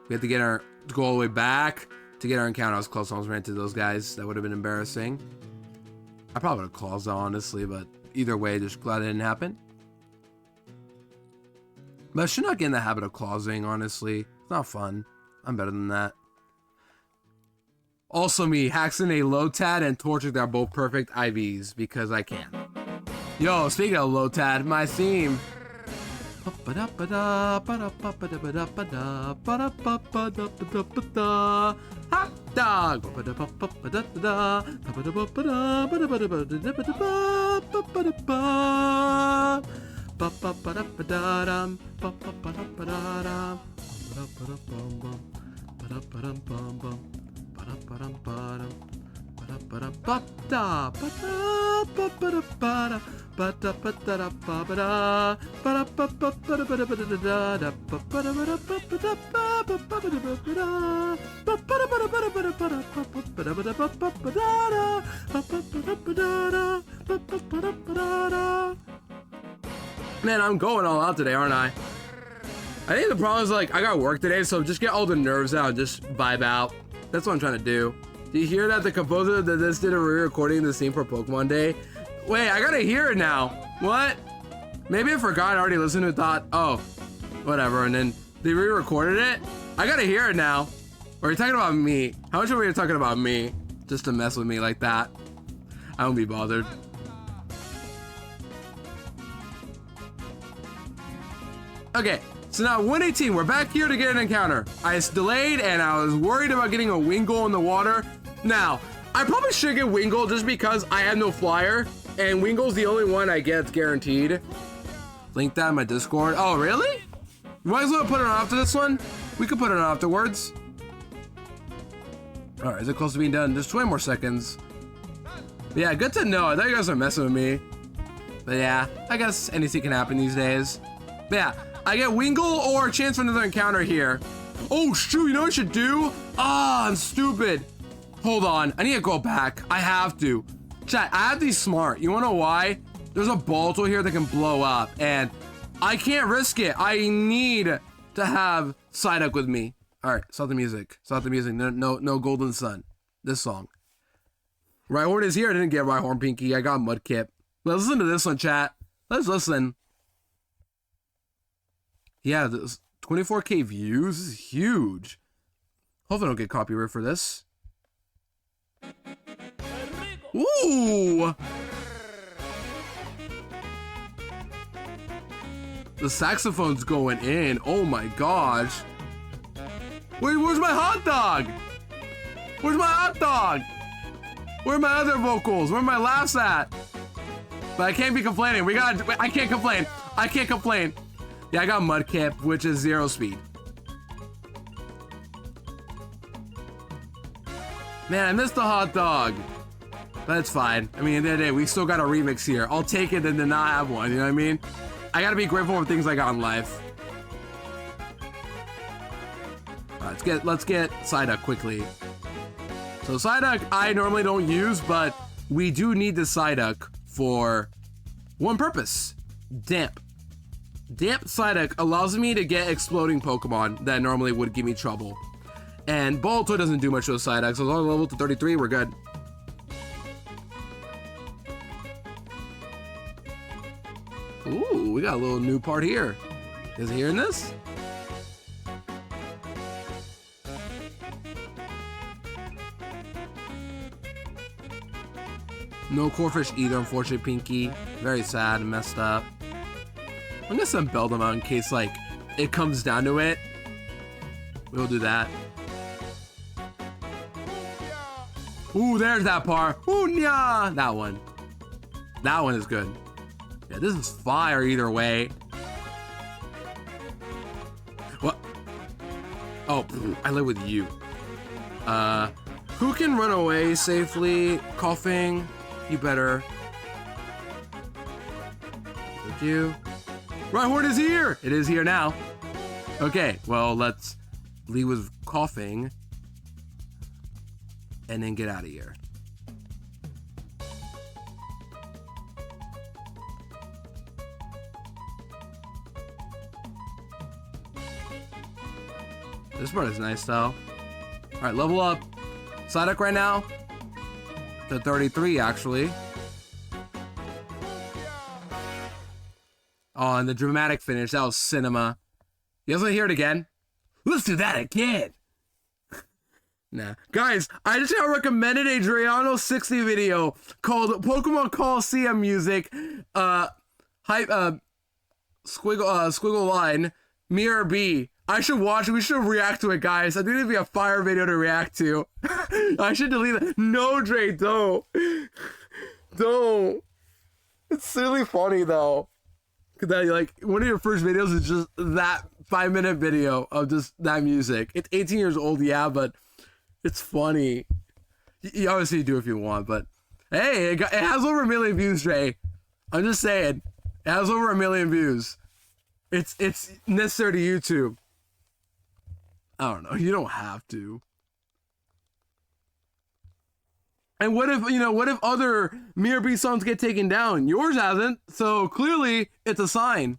A: we have to get to go all the way back to get our encounter. I was close. I almost ran into those guys. That would have been embarrassing. I probably would have closed though, honestly, but either way, just glad it didn't happen. But I should not get in the habit of clausing, honestly. It's not fun. I'm better than that. Also me, Haxon a Lotad and Torchic are both perfect IVs because I can. Yo, speaking of Lotad, my theme. Hot dog. Man, I'm going all out today, aren't I? I think the problem is, like, I got work today, so just get all the nerves out and just vibe out. That's what I'm trying to do. Do you hear that the composer that this did a re-recording of the scene for Pokemon Day? Wait, I gotta hear it now. What? Maybe I forgot, I already listened to it, thought, oh, whatever, and then they re-recorded it? I gotta hear it now. Or are you talking about me? How much are we talking about me? Just to mess with me like that. I won't be bothered. Okay, so now 118, we're back here to get an encounter. I was delayed and I was worried about getting a Wingull in the water. Now, I probably should get Wingull just because I have no flyer, and Wingull's the only one I get guaranteed. Link that in my Discord. Oh, really? You might as well put it on after this one. We could put it on afterwards. All right, is it close to being done? There's 20 more seconds. But yeah, good to know. I thought you guys were messing with me. But yeah, I guess anything can happen these days. But yeah, I get Wingull or a chance for another encounter here. Oh shoot, you know what I should do? Ah, I'm stupid. Hold on, I need to go back. I have to. Chat, I have to be smart. You wanna know why? There's a Balto here that can blow up, and I can't risk it. I need to have Psyduck with me. All right, stop the music. Stop the music. No Golden Sun. This song. Rhyhorn is here. I didn't get Rhyhorn, Pinky. I got Mudkip. Let's listen to this one, chat. Let's listen. Yeah, this 24K views this is huge. Hopefully I don't get copyright for this. Ooh! The saxophone's going in. Oh my gosh. Wait, where's my hot dog? Where's my hot dog? Where are my other vocals? Where are my laughs at? But I can't be complaining. I can't complain. I can't complain. Yeah, I got Mudkip, which is 0 speed. Man, I missed the hot dog. That's fine. I mean, at the end of the day, we still got a remix here. I'll take it and then not have one, you know what I mean? I gotta be grateful for things I got in life. Alright, let's get Psyduck quickly. So Psyduck, I normally don't use, but we do need the Psyduck for one purpose. Damp. Damp Psyduck allows me to get exploding Pokemon that normally would give me trouble. And Balto doesn't do much with Psyduck, so as long as level to 33, we're good. Ooh, we got a little new part here. Is he hearing this? No Corphish either, unfortunately, Pinky. Very sad and messed up. I'm gonna send Beldum out in case, like, it comes down to it. We'll do that. Ooh, there's that part. Ooh, yeah, that one. That one is good. Yeah, this is fire either way. What? Oh, I live with you. Who can run away safely? Coughing. You better. Thank you. Rhyhorn is here! It is here now. Okay, well, let's leave with coughing. And then get out of here. This part is nice though. Alright, level up. Psyduck right now. To 33 actually. Oh, and the dramatic finish. That was cinema. You guys want to hear it again? Let's do that again. Nah. Guys, I just got recommended a Drayano60 video called Pokemon Coliseum Music. Squiggle line. Mirror B. I should watch it. We should react to it, guys. I think it'd be a fire video to react to. I should delete it. No, Dre, don't. Don't. It's really funny, though. That, like, one of your first videos is just that 5-minute video of just that music. It's 18 years old, yeah, but it's funny. You obviously do if you want, but hey, it has over 1 million views, Dre. I'm just saying. It has over 1 million views. It's necessary to YouTube. I don't know. You don't have to. And what if, what if other Mirror B songs get taken down? Yours hasn't, so clearly it's a sign.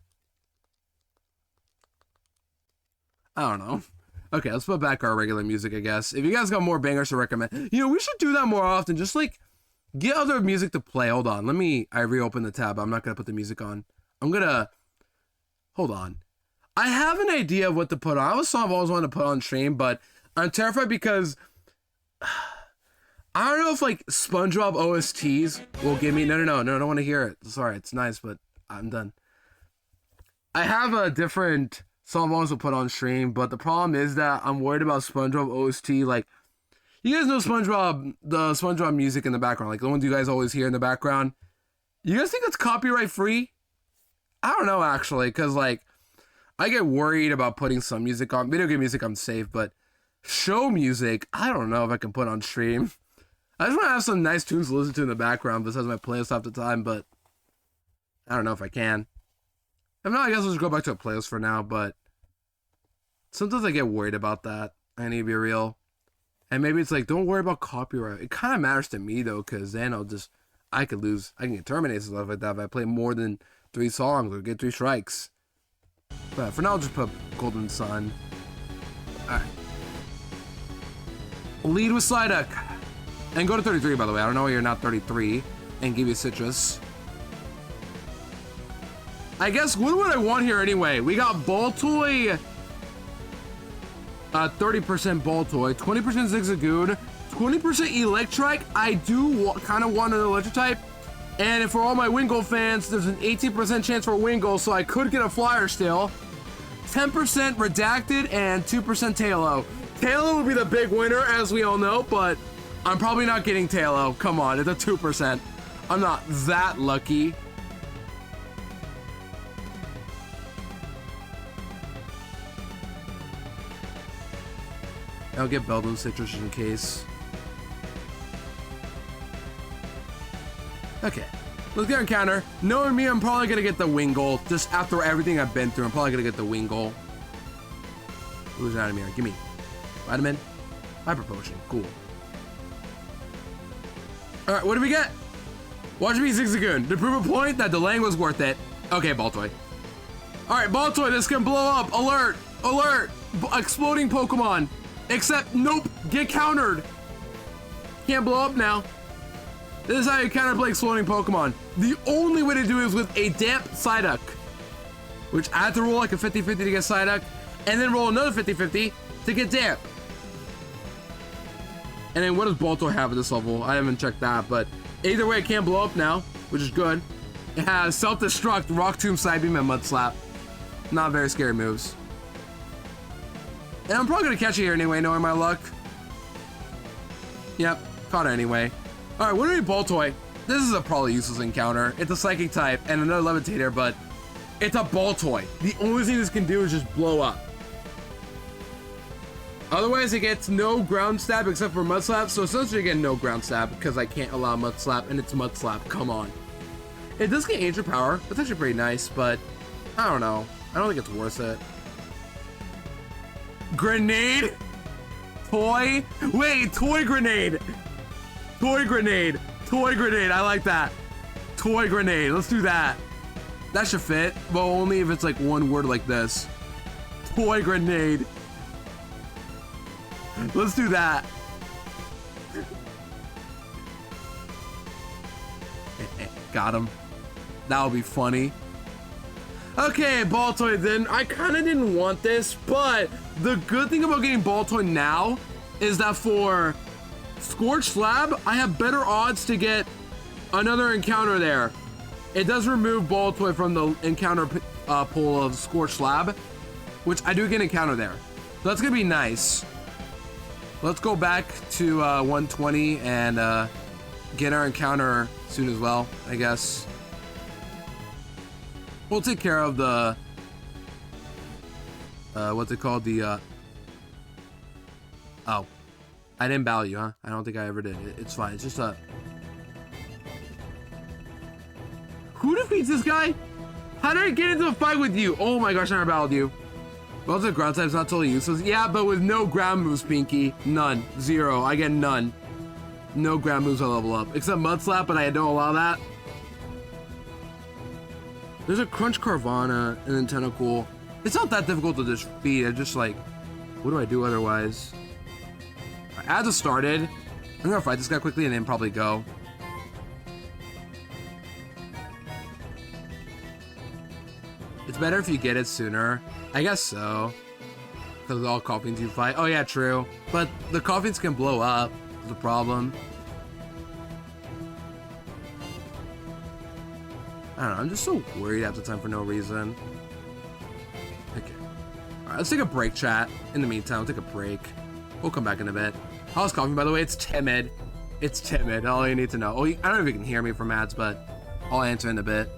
A: I don't know. Okay, let's put back our regular music, I guess. If you guys got more bangers to recommend, we should do that more often. Just like get other music to play. Hold on. I reopen the tab. I'm not going to put the music on. Hold on. I have an idea of what to put on. I have a song I've always wanted to put on stream, but I'm terrified because I don't know if like SpongeBob OSTs will give me. No, I don't want to hear it. Sorry, it's nice, but I'm done. I have a different song I want to put on stream, but the problem is that I'm worried about SpongeBob OST. Like, you guys know SpongeBob, the SpongeBob music in the background, like the ones you guys always hear in the background. You guys think it's copyright free? I don't know actually, because like I get worried about putting some music on. Video game music I'm safe, but show music, I don't know if I can put on stream. I just want to have some nice tunes to listen to in the background besides my playlist half the time, but I don't know if I can. If not, I guess I'll just go back to a playlist for now, but sometimes I get worried about that. I need to be real. And maybe it's like, don't worry about copyright. It kind of matters to me, though, because then I could get terminated and stuff like that if I play more than 3 songs or get 3 strikes. But for now, I'll just put Golden Sun. Alright. Lead with Psyduck. And go to 33, by the way. I don't know why you're not 33. And give you Citrus. I guess, what would I want here anyway? We got Baltoy. 30% Baltoy. 20% Zigzagoon. 20% Electrike. I do kind of want an Electric type. And for all my Wingull fans, there's an 18% chance for Wingull, so I could get a Flyer still. 10% Redacted and 2% Tailo. Tailo would be the big winner, as we all know, but I'm probably not getting Tailo. Come on, it's a 2%. I'm not that lucky. I'll get Beldum Citrus in case. Okay, let's get encounter. Knowing me, I'm probably gonna get the Wingull. Just after everything I've been through, I'm probably gonna get the Wingull. Who's out of here? Give me Vitamin, Hyper Potion. Cool. All right, what do we get? Watch me, Zigzagoon. To prove a point that delaying was worth it. Okay, Baltoy. All right, Baltoy, this can blow up. Alert! Alert! Exploding Pokemon. Except, nope, get countered. Can't blow up now. This is how you counterplay exploding Pokemon. The only way to do it is with a damp Psyduck. Which I had to roll like a 50-50 to get Psyduck. And then roll another 50-50 to get damp. And then what does Baltoy have at this level? I haven't checked that, but either way it can't blow up now, which is good. It has Self-Destruct, Rock Tomb, Psybeam, and Mud Slap. Not very scary moves. And I'm probably gonna catch it here anyway, knowing my luck. Yep. Caught it anyway. All right, what do we Boltoy? This is a probably useless encounter. It's a Psychic type and another Levitator, but it's a Boltoy. The only thing this can do is just blow up. Otherwise, it gets no ground stab except for Mud Slap. So essentially, again, no ground stab because I can't allow Mud Slap, and it's Mud Slap. Come on. It does get Ancient Power. That's actually pretty nice, but I don't know. I don't think it's worth it. Grenade? Toy? Wait, Toy Grenade. Toy Grenade. Toy Grenade. I like that. Toy Grenade. Let's do that. That should fit, but only if it's like one word like this. Toy Grenade. Let's do that. Got him. That would be funny. Okay, Baltoy then. I kind of didn't want this, but the good thing about getting Baltoy now is that for Scorched Slab, I have better odds to get another encounter there. It does remove Baltoy from the encounter pool of Scorched Slab, which I do get an encounter there. So that's going to be nice. Let's go back to 120 and get our encounter soon as well, I guess. We'll take care of the, what's it called? The, oh, I didn't battle you, huh? I don't think I ever did. It's fine. It's just a, who defeats this guy? How did I get into a fight with you? Oh my gosh, I never battled you. Well, the ground type's not totally useless. Yeah, but with no ground moves, Pinky. None. Zero. I get none. No ground moves I level up. Except Mud Slap, but I don't allow that. There's a Crunch Carvana and then Tentacool. It's not that difficult to defeat. I just like, what do I do otherwise? Right, as it started, I'm gonna fight this guy quickly and then probably go. It's better if you get it sooner. I guess so. Because all Coffins you fight. Oh yeah, true. But the Coffins can blow up. Is the problem. I don't know. I'm just so worried half the time for no reason. Okay. Alright, let's take a break, chat. In the meantime, we'll take a break. We'll come back in a bit. How's Coffin, by the way? It's timid. It's timid. All you need to know. Oh, I don't know if you can hear me from ads, but I'll answer in a bit.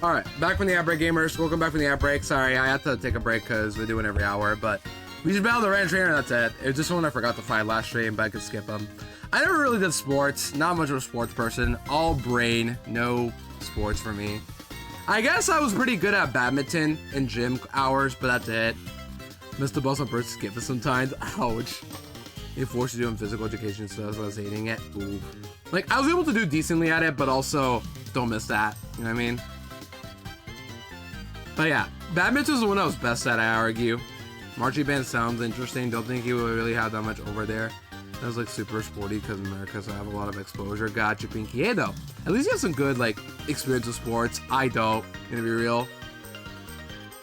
A: All right, back from the ad break, gamers. Welcome back from the ad break. Sorry, I had to take a break because we're doing every hour, but we just battled the random trainer, and that's it. It was just one I forgot to fight last stream, but I could skip them. I never really did sports. Not much of a sports person. All brain, no sports for me. I guess I was pretty good at badminton in gym hours, but that's it. Missed the bus on first skip it sometimes. Ouch. It forced you doing physical education stuff, so I was hating it. Ooh. Like, I was able to do decently at it, but also don't miss that. You know what I mean? But yeah, badminton's the one I was best at, I argue. Marching band sounds interesting. Don't think he would really have that much over there. That was like super sporty because America, so I have a lot of exposure. Gotcha, Pinky. Hey though, at least you have some good like experience with sports. I don't, gonna be real.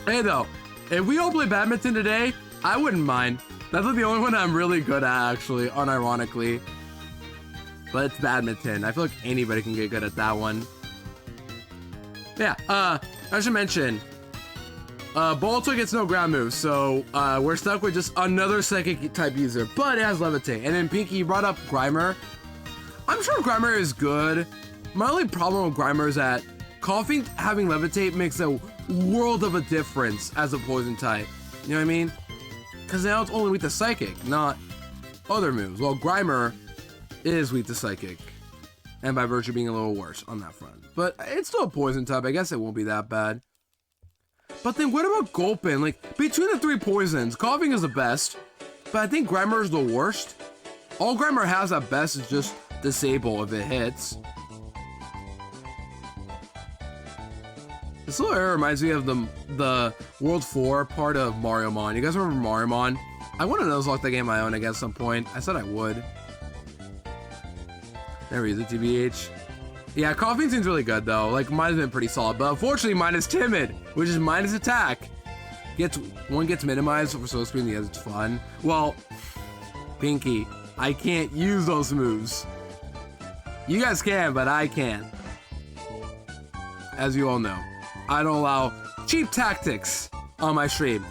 A: Hey though, if we all play badminton today, I wouldn't mind. That's like the only one I'm really good at, actually, unironically. But it's badminton. I feel like anybody can get good at that one. Yeah, I should mention, Balto gets no ground moves, so we're stuck with just another psychic type user, but it has levitate. And then Pinky, you brought up Grimer. I'm sure Grimer is good. My only problem with Grimer is that coughing having levitate makes a world of a difference as a poison type. You know what I mean? Because now it's only weak to psychic, not other moves. Well, Grimer is weak to psychic, and by virtue being a little worse on that front. But it's still a poison type. I guess it won't be that bad. But then what about Gulpin? Like, between the three poisons, coughing is the best, but I think Grimer is the worst. All Grimer has at best is just disable if it hits. This little area reminds me of the World 4 part of Mario Mon. You guys remember Mario Mon? I want to Nuzlocke that game on my own, I guess, at some point. I said I would. There he is, TBH. Yeah, coughing seems really good though. Like, mine has been pretty solid, but unfortunately mine is timid, which is minus attack. One gets minimized for slow screen, the other's fun. Well, Pinky, I can't use those moves. You guys can, but I can't. As you all know, I don't allow cheap tactics on my stream.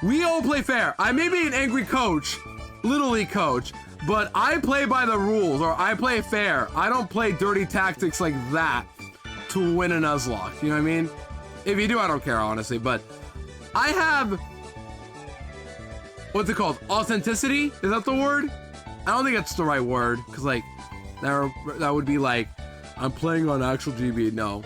A: We all play fair. I may be an angry coach, Little League coach, but I play by the rules, or I play fair. I don't play dirty tactics like that to win a Nuzlocke. You know what I mean? If you do, I don't care, honestly. But I have, what's it called? Authenticity? Is that the word? I don't think that's the right word, because like that would be like I'm playing on actual GB. No.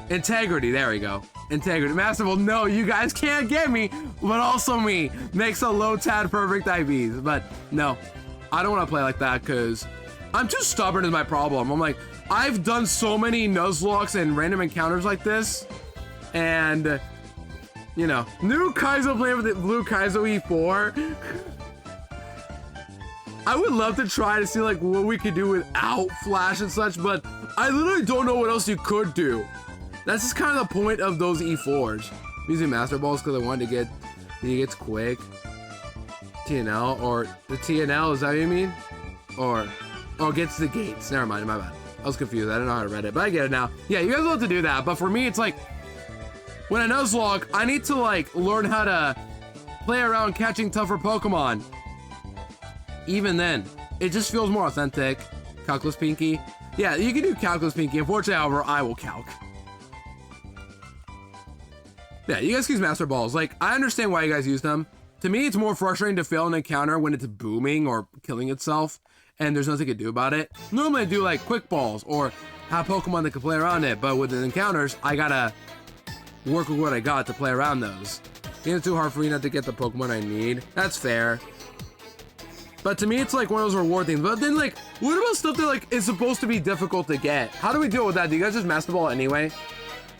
A: Integrity. There we go. Integrity. Masterful. No, you guys can't get me, but also me. Makes a low tad perfect IVs. But no, I don't want to play like that because I'm too stubborn is my problem. I'm like, I've done so many Nuzlocks and random encounters like this. And, you know, new Kaizo playing with the blue Kaizo E4. I would love to try to see like what we could do without Flash and such, but I literally don't know what else you could do. That's just kind of the point of those E4s. I'm using Master Balls because I wanted to get, he gets quick. TNL, or the TNL, is that what you mean? Or, oh, gets the gates. Never mind, my bad. I was confused, I don't know how to read it, but I get it now. Yeah, you guys love to do that, but for me, it's like, when I Nuzlocke, I need to like, learn how to play around catching tougher Pokemon. Even then, it just feels more authentic. Calculus Pinky. Yeah, you can do Calculus Pinky. Unfortunately, however, I will calc. Yeah, you guys use Master Balls. Like, I understand why you guys use them. To me, it's more frustrating to fail an encounter when it's booming or killing itself, and there's nothing to do about it. Normally, I do, like, Quick Balls or have Pokemon that can play around it, but with the encounters, I gotta work with what I got to play around those. It's too hard for me not to get the Pokemon I need. That's fair. But to me, it's like one of those reward things. But then, like, what about stuff that, like, is supposed to be difficult to get? How do we deal with that? Do you guys just Master Ball anyway?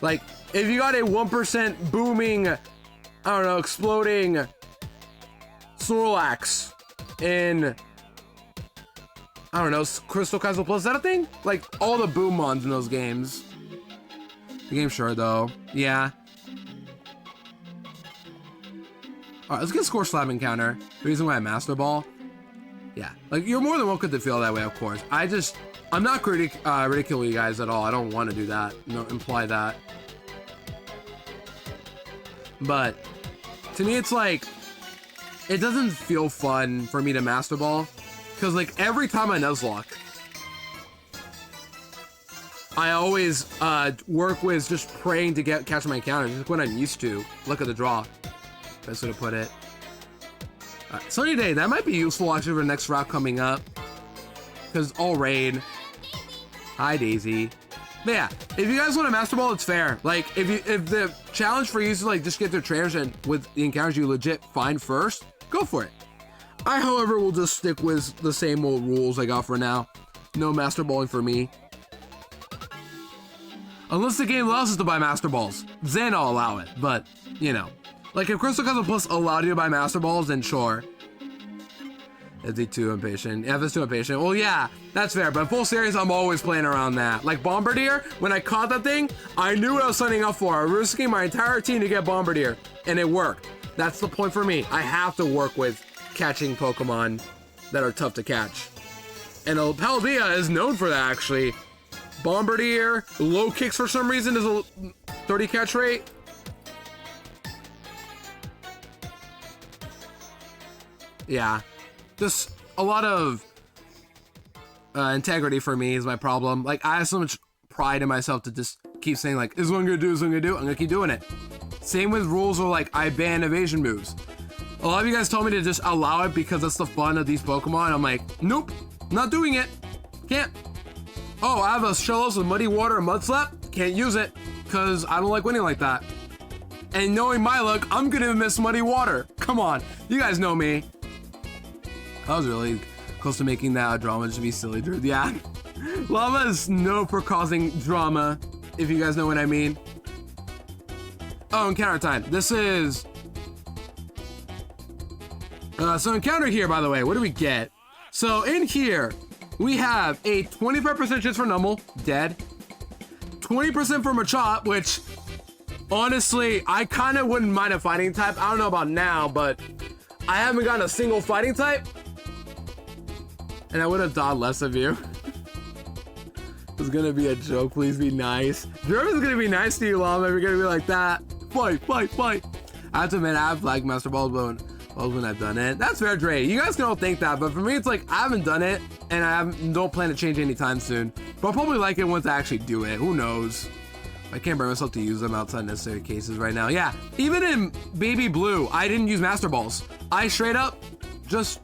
A: Like, if you got a 1% booming, I don't know, exploding Snorlax in, I don't know, Crystal Castle Plus, is that a thing? Like, all the boom mons in those games. The game's sure, though. Yeah. Alright, let's get a Score Slap encounter. The reason why I Master Ball. Yeah. Like, you're more than welcome to feel that way, of course. I'm not ridiculing you guys at all. I don't want to do that. No, imply that. But to me, it's like, it doesn't feel fun for me to Master Ball. Because, like, every time I Nuzlocke, I always work with just praying to catch my encounters. Just when I'm used to. Look at the draw. Best way to put it. Sunny day, that might be useful actually for the next route coming up. Because all rain. Hi Daisy. But yeah, if you guys want a Master Ball, it's fair. Like if the challenge for you is to like just get their trainers and with the encounters you legit find first, go for it. I, however, will just stick with the same old rules I got for now. No Master Balling for me. Unless the game allows us to buy Master Balls, then I'll allow it. But, you know, like if Crystal Castle Plus allowed you to buy Master Balls, then sure. Is he too impatient? Yeah, if it's too impatient. Well, yeah, that's fair. But full series, I'm always playing around that. Like Bombardier, when I caught that thing, I knew what I was signing up for. I was risking my entire team to get Bombardier, and it worked. That's the point for me. I have to work with catching Pokemon that are tough to catch. And Paldea is known for that, actually. Bombardier, low kicks for some reason is a 30 catch rate. Yeah, just a lot of integrity for me is my problem. Like, I have so much pride in myself to just keep saying like, this is what I'm gonna do, this is what I'm gonna do, I'm gonna keep doing it. Same with rules where like, I ban evasion moves. A lot of you guys told me to just allow it because that's the fun of these Pokemon. I'm like, nope, not doing it, can't. Oh, I have a Shellos with Muddy Water and Mud Slap, can't use it because I don't like winning like that. And knowing my luck, I'm gonna miss Muddy Water. Come on, you guys know me. I was really close to making that drama just be silly, dude. Yeah. Llama is known for causing drama, if you guys know what I mean. Oh, encounter time. This is... so encounter here, by the way, what do we get? So in here, we have a 25% chance for Numble, dead. 20% for Machop, which, honestly, I kind of wouldn't mind a fighting type. I don't know about now, but I haven't gotten a single fighting type. And I would have thought less of you. It's gonna be a joke, please be nice. Jeremy's gonna be nice to you, Llama, if you're gonna be like that. Fight, fight, fight. I have to admit, I have like Master Balls when I've done it. That's fair, Dre. You guys don't think that, but for me, it's like, I haven't done it, and I don't plan to change anytime soon. But I'll probably like it once I actually do it. Who knows? I can't bring myself to use them outside necessary cases right now. Yeah, even in Baby Blue, I didn't use Master Balls. I straight up just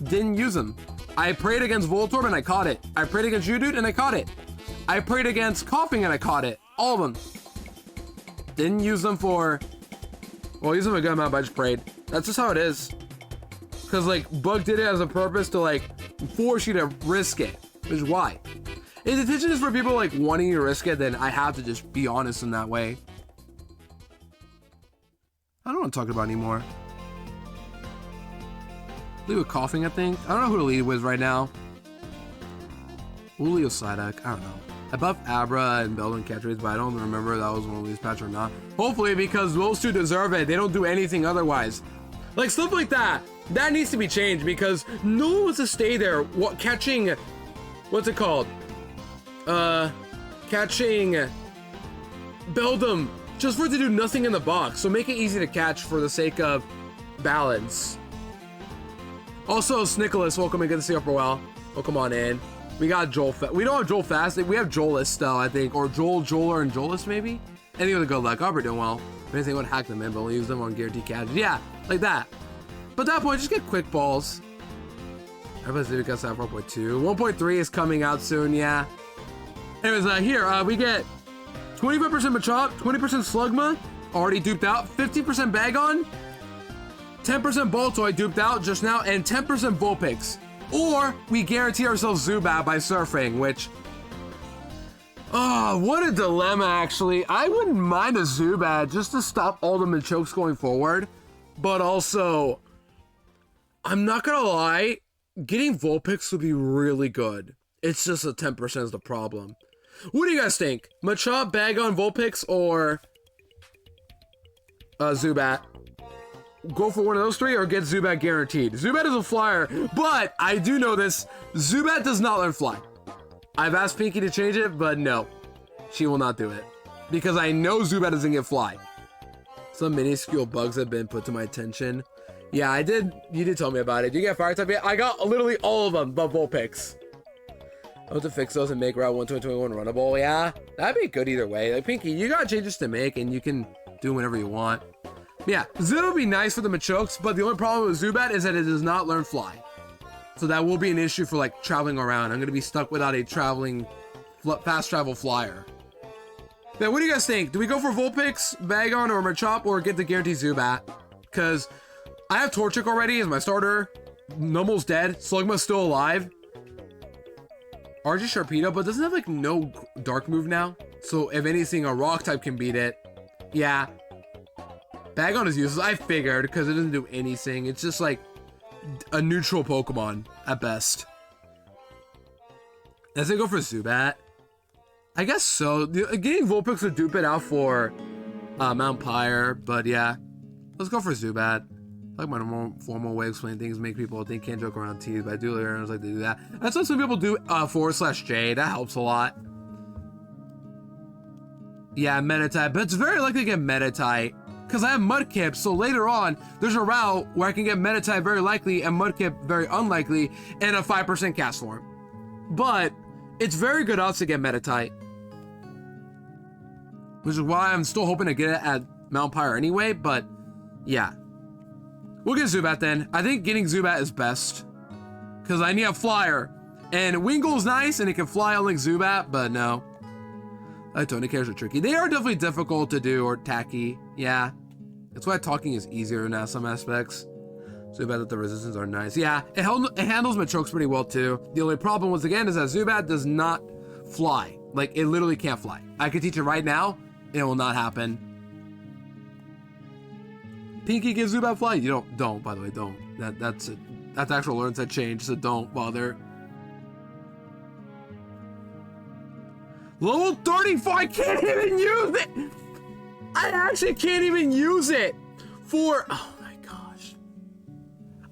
A: didn't use them. I prayed against Voltorb and I caught it. I prayed against Geodude and I caught it. I prayed against Coughing and I caught it. All of them. Didn't use them for... Well, I used them a good amount, but I just prayed. That's just how it is. Because, like, Bug did it as a purpose to, like, force you to risk it. Which is why. If the intention is for people, like, wanting you to risk it, then I have to just be honest in that way. I don't want to talk about anymore. Lead with Coughing, I think. I don't know who to lead with right now. We'll lead with Psyduck. I don't know. Above Abra and Beldum Catchers, but I don't remember if that was one of these patch or not. Hopefully, because those two deserve it. They don't do anything otherwise. Like, stuff like that. That needs to be changed because no one wants to stay there catching... What's it called? Catching Beldum just for it to do nothing in the box. So make it easy to catch for the sake of balance. Also, Snicholas, welcome and good to see you for a while. Welcome on in. We got Joel. We don't have Joel Fast. We have Joelus still, I think, or Joel, Joeler, and Joelus maybe. Anything with a good luck. I'll be doing well. If anything, would hack them in, but only use them on guaranteed catch. Yeah, like that. But at that point, just get quick balls. Everybody's leaving us at 4.2. 1.3 is coming out soon. Yeah. Anyways, here we get 25% Machop, 20% Slugma, already duped out, 15% Bagon, 10% Baltoy duped out just now, and 10% Vulpix. Or we guarantee ourselves Zubat by surfing, which... Oh, what a dilemma, actually. I wouldn't mind a Zubat just to stop all the Machokes going forward. But also, I'm not gonna lie, getting Vulpix would be really good. It's just a 10% is the problem. What do you guys think? Machop, Bagon, Vulpix, or Zubat? Go for one of those three or get Zubat guaranteed. Zubat is a flyer, but I do know this. Zubat does not learn fly. I've asked Pinky to change it, but no. She will not do it. Because I know Zubat doesn't get fly. Some minuscule bugs have been put to my attention. Yeah, I did. You did tell me about it. Did you get fire type yet? I got literally all of them, but Vulpix. I want to fix those and make Route 1 2021 runnable. Yeah, that'd be good either way. Like, Pinky, you got changes to make, and you can do whenever you want. Yeah, Zoo would be nice for the Machokes, but the only problem with Zubat is that it does not learn Fly. So that will be an issue for, like, traveling around. I'm going to be stuck without a traveling, fast travel flyer. Now, what do you guys think? Do we go for Vulpix, Bagon, or Machop, or get the guaranteed Zubat? Because I have Torchic already as my starter. Numble's dead. Slugma's still alive. RG Sharpedo, but doesn't have, like, no dark move now. So, if anything, a rock type can beat it. Yeah. Bagon is useless. I figured, because it doesn't do anything. It's just, like, a neutral Pokemon, at best. Let's go for Zubat. I guess so. Getting Vulpix would dupe it out for Mount Pyre, but yeah. Let's go for Zubat. I like my more formal way of explaining things, make people think can't joke around teeth, but I do learn like to do that. That's what some people do /J. That helps a lot. Yeah, Meditite, but it's very likely to get Meditite because I have Mudkip, so later on, there's a route where I can get Meditite very likely and Mudkip very unlikely and a 5% cast form. But it's very good odds to get Meditite, which is why I'm still hoping to get it at Mount Pyre anyway, but yeah. We'll get Zubat then. I think getting Zubat is best because I need a flyer. And Wingull's nice and it can fly unlike Zubat, but no. Tonicares are tricky. They are definitely difficult to do or tacky. Yeah. That's why talking is easier in some aspects. Zubat that the resistance are nice. Yeah, it handles Machokes pretty well too. The only problem once again is that Zubat does not fly. Like, it literally can't fly. I could teach it right now, and it will not happen. Pinky gives Zubat fly. You don't, by the way, don't. That's actual learns that change, so don't bother. Level 35, I can't even use it! I actually can't even use it for, oh my gosh.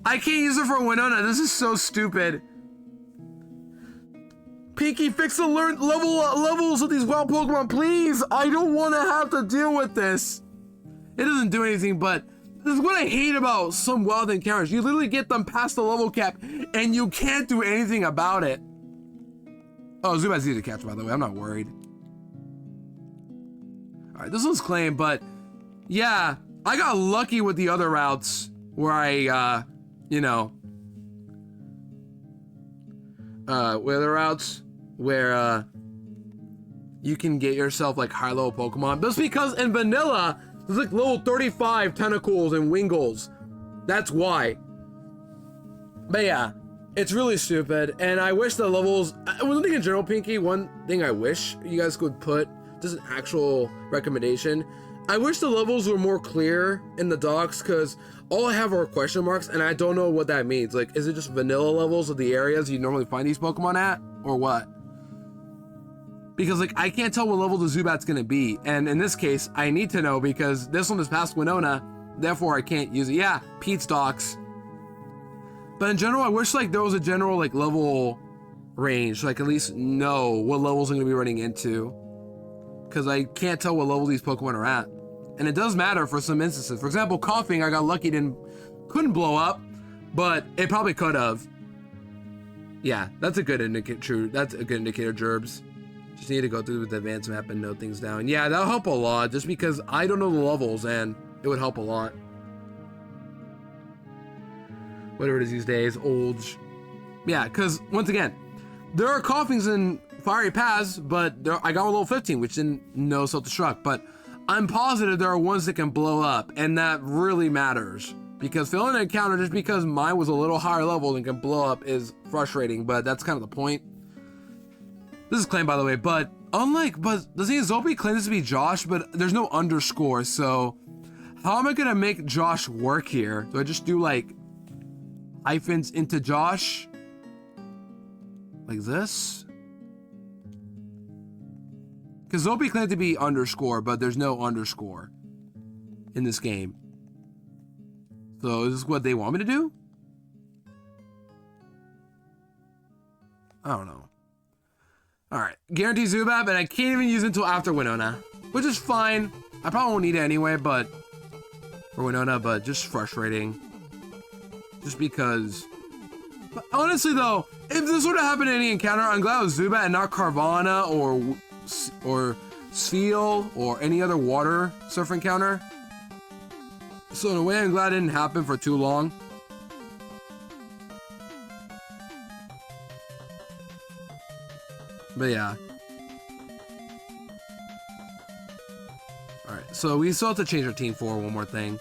A: I can't use it for Winona, this is so stupid. Pinky, fix the levels of these wild Pokemon, please! I don't want to have to deal with this. It doesn't do anything, but this is what I hate about some wild encounters. You literally get them past the level cap, and you can't do anything about it. Oh, Zubat's easy to catch, by the way. I'm not worried. Alright, this one's claimed, but yeah, I got lucky with the other routes where I, you know, where the routes where, you can get yourself, like, high-level Pokemon. Just because in vanilla, there's, like, level 35 Tentacles and Wingulls. That's why. But yeah, it's really stupid, and I wish the levels... One thing in general, Pinky, one thing I wish you guys could put, just an actual recommendation, I wish the levels were more clear in the docs, because all I have are question marks, and I don't know what that means. Like, is it just vanilla levels of the areas you normally find these Pokemon at, or what? Because, like, I can't tell what level the Zubat's gonna be, and in this case, I need to know, because this one is past Winona, therefore I can't use it. Yeah, Pete's docs. But in general, I wish, like, there was a general, like, level range, like, at least know what levels I'm gonna be running into. Because I can't tell what level these Pokemon are at. And it does matter for some instances. For example, Coughing, I got lucky, couldn't blow up, but it probably could have. Yeah, that's a good indicator. That's a good indicator, Gerbs. Just need to go through the advanced map and note things down. Yeah, that'll help a lot, just because I don't know the levels, and it would help a lot. Whatever it is these days, Olge. Yeah, because, once again, there are Coughings in Fiery Paths, but I got a level 15, which didn't know self-destruct, but I'm positive there are ones that can blow up, and that really matters. Because failing an encounter just because mine was a little higher level and can blow up is frustrating, but that's kind of the point. This is claimed, by the way, but does he Zopi claim this to be Josh? But there's no underscore, so how am I gonna make Josh work here? Do I just do like hyphens into Josh? Like this? Because Zopi claimed to be underscore, but there's no underscore in this game. So is this what they want me to do? I don't know. Alright, guarantee Zubat, but I can't even use it until after Winona. Which is fine. I probably won't need it anyway, but... For Winona, but just frustrating. Just because... But honestly though, if this would have happened in any encounter, I'm glad it was Zubat and not Carvana or Seal or any other water surf encounter. So in a way, I'm glad it didn't happen for too long. But yeah. Alright, so we still have to change our team for one more thing.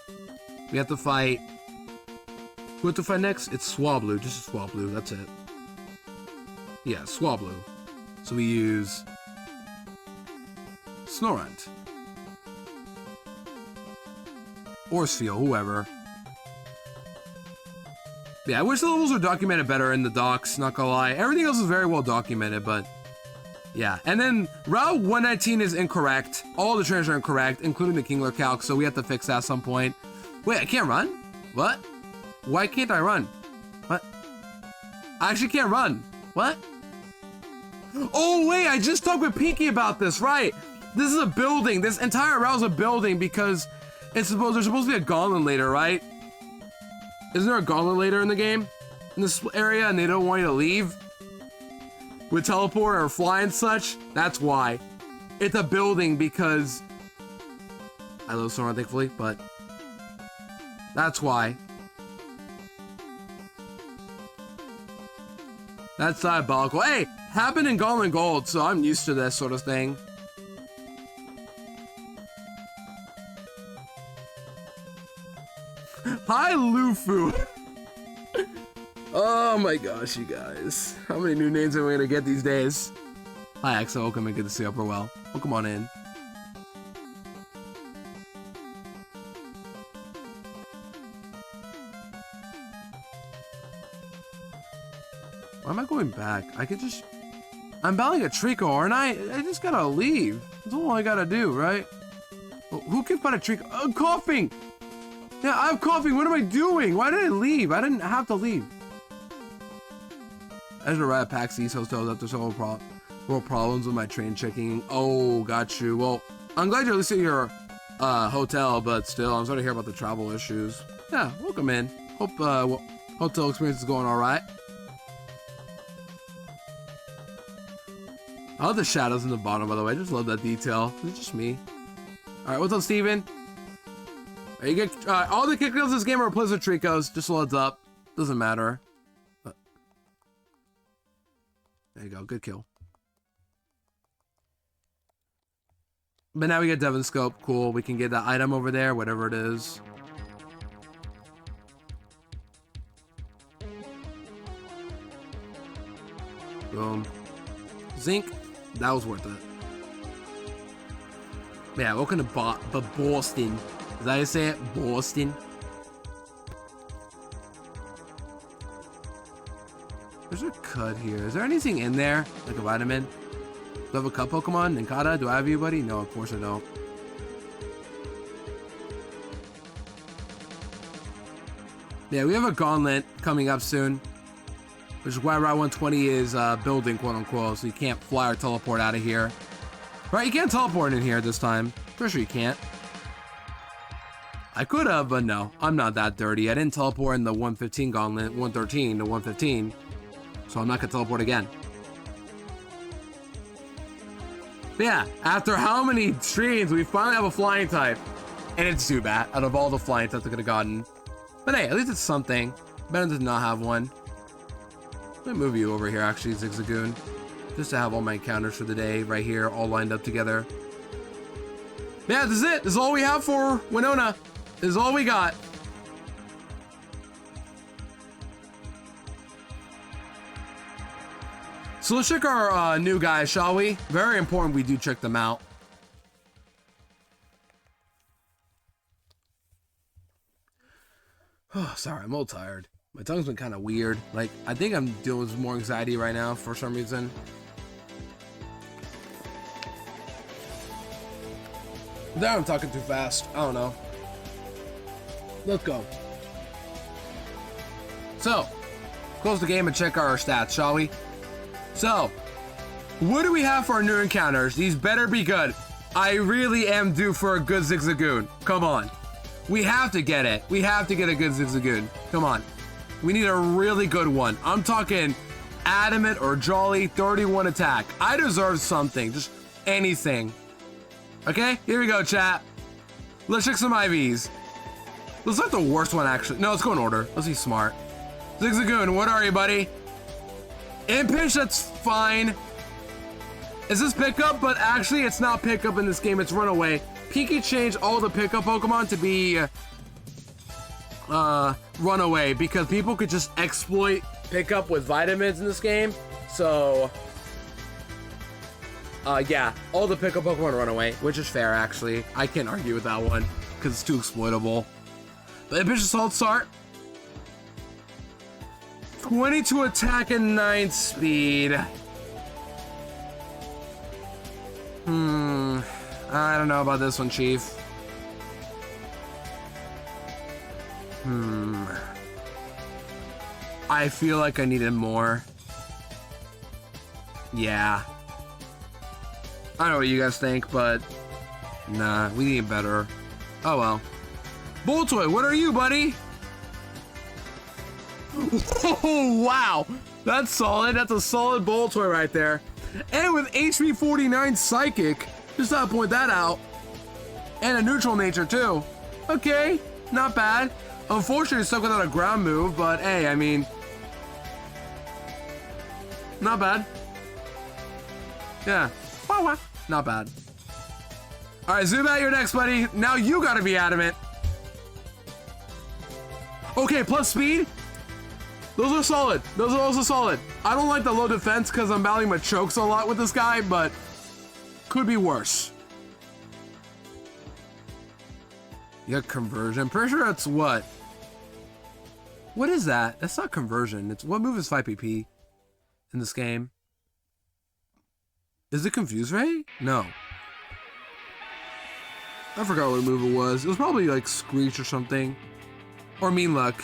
A: We have to fight... Who have to fight next? It's Swablu, just a Swablu, that's it. Yeah, Swablu. So we use... Snorunt. Or Seal, whoever. Yeah, I wish the levels were documented better in the docs, not gonna lie. Everything else is very well documented, but... Yeah, and then Route 119 is incorrect. All the trainers are incorrect, including the Kingler calc, so we have to fix that at some point. Wait, I can't run? What? Why can't I run? What? I actually can't run. What? Oh, wait, I just talked with Pinky about this, right? This is a building. This entire route is a building because there's supposed to be a gauntlet later, right? Isn't there a gauntlet later in the game? In this area, and they don't want you to leave? With teleport or fly and such? That's why. It's a building because... I love Sora, thankfully, but... That's why. That's diabolical. Hey! Happened in Gauntlet Gold, so I'm used to this sort of thing. Hi, Lufu! Oh my gosh, you guys. How many new names are we gonna get these days? Hi, Axel. Welcome and good to see you, Upper Well. Welcome on in. Why am I going back? I could just... I'm battling a Trico, aren't I? I just gotta leave. That's all I gotta do, right? Well, who can fight a Trico? I'm coughing! Yeah, I'm coughing. What am I doing? Why did I leave? I didn't have to leave. I just arrived at PAX East Hotels after several problems with my train checking. Oh, got you. Well, I'm glad you're at least at your hotel, but still, I'm sorry to hear about the travel issues. Yeah, welcome in. Hope hotel experience is going all right. I love the shadows in the bottom, by the way. I just love that detail. It's just me. All right, what's up, Steven? You get all the kick kills in this game are Blizzard Tricos. Just loads up. Doesn't matter. But there you go. Good kill. But now we get Devon Scope. Cool. We can get that item over there, whatever it is. Boom. Zinc. That was worth it. Yeah, welcome to Boston. Is that how you say it? Boston. There's a cut here. Is there anything in there? Like a vitamin? Do I have a cut Pokemon? Ninkata? Do I have you, buddy? No, of course I don't. Yeah, we have a gauntlet coming up soon. Which is why Route 120 is building, quote unquote, so you can't fly or teleport out of here. Right, you can't teleport in here this time. Pretty sure you can't. I could have, but no. I'm not that dirty. I didn't teleport in the 115 gauntlet, 113 to 115. So I'm not gonna teleport again. But yeah, after how many streams, we finally have a flying type. And it's Zubat, out of all the flying types I could have gotten. But hey, at least it's something. Better than not have one. Let me move you over here, actually, Zigzagoon. Just to have all my encounters for the day right here, all lined up together. Yeah, this is it. This is all we have for Winona. This is all we got. So let's check our new guys, shall we? Very important we do check them out. Oh, sorry, I'm a little tired. My tongue's been kind of weird. Like, I think I'm dealing with more anxiety right now for some reason. Now I'm talking too fast. I don't know. Let's go. So, close the game and check our stats, shall we? So, what do we have for our new encounters? These better be good. I really am due for a good Zigzagoon. Come on. We have to get it. We have to get a good Zigzagoon. Come on. We need a really good one. I'm talking adamant or jolly 31 attack. I deserve something, just anything. Okay, here we go, chat. Let's check some IVs. Let's not the worst one, actually. No, let's go in order. Let's be smart. Zigzagoon, what are you, buddy? Impish, that's fine. Is this pickup? But actually, it's not pickup in this game. It's runaway. Pinky changed all the pickup Pokemon to be runaway because people could just exploit pickup with vitamins in this game. So, yeah, all the pickup Pokemon run away, which is fair, actually. I can't argue with that one because it's too exploitable. But Impish Assault Start. 22 attack and 9 speed. I don't know about this one, Chief. I feel like I needed more. Yeah. I don't know what you guys think, but nah, we need better. Oh well. Boltoy, what are you, buddy? Oh, wow. That's solid. That's a solid Boltoy right there. And with HP 49 Psychic, just thought I'd point that out. And a neutral nature, too. Okay, not bad. Unfortunately, it's stuck without a ground move, but hey, I mean, not bad. Yeah, not bad. All right, Zubat, you're next, buddy. Now you gotta be adamant. Okay, plus speed. Those are solid. Those are also solid. I don't like the low defense because I'm battling my chokes a lot with this guy, but could be worse. You got conversion. I'm pretty sure that's what? What is that? That's not conversion. It's what move is 5 PP in this game? Is it Confuse Ray? No. I forgot what move it was. It was probably like Screech or something. Or Mean Luck.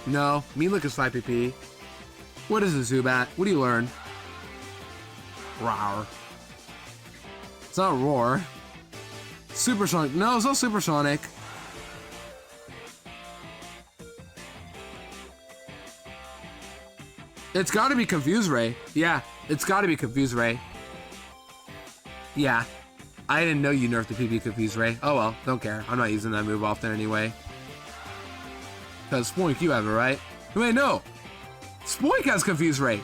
A: No, Mean Luck is 5 PP. What is a Zubat? What do you learn? Roar. It's not Roar. Supersonic. No, it's not Supersonic. It's gotta be Confuse Ray. Yeah, it's gotta be Confuse Ray. Yeah. I didn't know you nerfed the PP Confuse Ray. Oh well, don't care. I'm not using that move often anyway. Because Spoink, you have it, right? Wait, no. Spoink has Confuse Ray.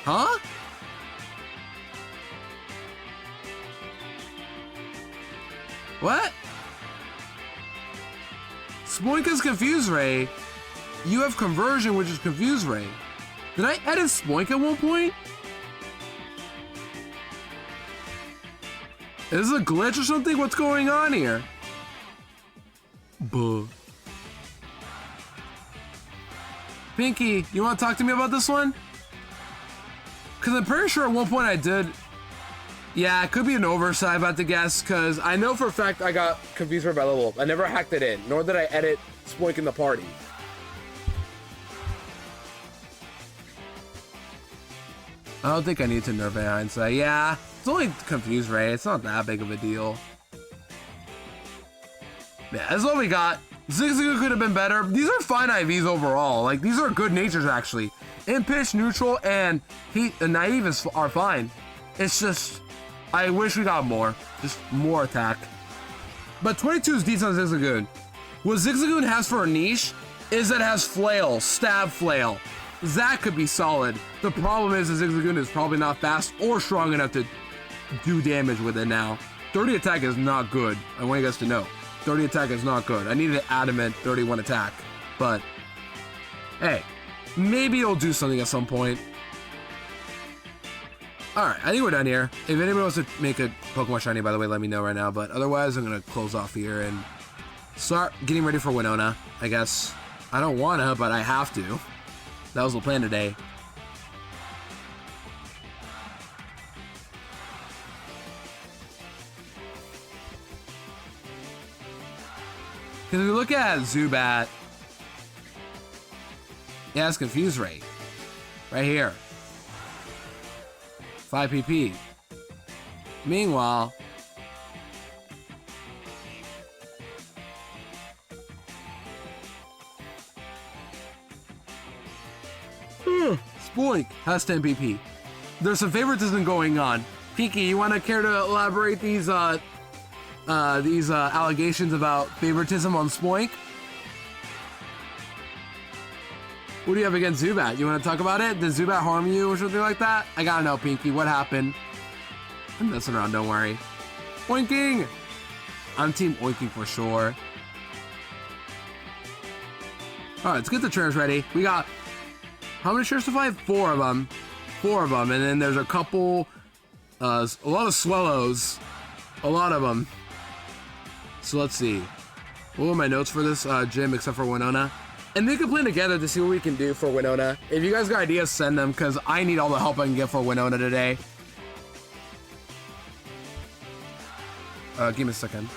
A: Huh? What? Spoink has Confuse Ray. You have Conversion, which is Confuse Ray. Did I edit Spoink at one point? Is this a glitch or something? What's going on here? Buh. Pinky, you want to talk to me about this one? Because I'm pretty sure at one point I did. Yeah, it could be an oversight, about to guess, because I know for a fact I got Confused by level up. I never hacked it in, nor did I edit Spoink in the party. I don't think I need to nerf it hindsight. Yeah, it's only Confused Ray. It's not that big of a deal. Yeah, that's what we got. Zigzagoon could have been better. These are fine IVs overall. Like, these are good natures, actually. Impish, neutral, and naive are fine. It's just, I wish we got more. Just more attack. But 22 is decent on Zigzagoon. What Zigzagoon has for a niche is that it has Flail, Stab Flail. That could be solid. The problem is that Zigzagoon is probably not fast or strong enough to do damage with it now. 30 attack is not good. I want you guys to know. 30 attack is not good. I needed an adamant 31 attack. But, hey, maybe it'll do something at some point. Alright, I think we're done here. If anybody wants to make a Pokemon Shiny, by the way, let me know right now. But otherwise, I'm going to close off here and start getting ready for Winona, I guess. I don't want to, but I have to. That was the plan today. Because if we look at Zubat, yeah, it's Confuse Ray. Right here. 5 PP. Meanwhile, Spoink has 10 PP. There's some favoritism going on. Pinky, you want to care to elaborate these allegations about favoritism on Spoink? What do you have against Zubat? You want to talk about it? Did Zubat harm you or something like that? I gotta know, Pinky. What happened? I'm messing around, don't worry. Oinking! I'm team oinking for sure. Alright, let's get the trainers ready. We got... How many trainers to fight? 4 of them. 4 of them. And then there's a couple... a lot of Swellows. A lot of them. So let's see. What were my notes for this gym except for Winona? And they can plan together to see what we can do for Winona. If you guys got ideas, send them, because I need all the help I can get for Winona today. Give me a second.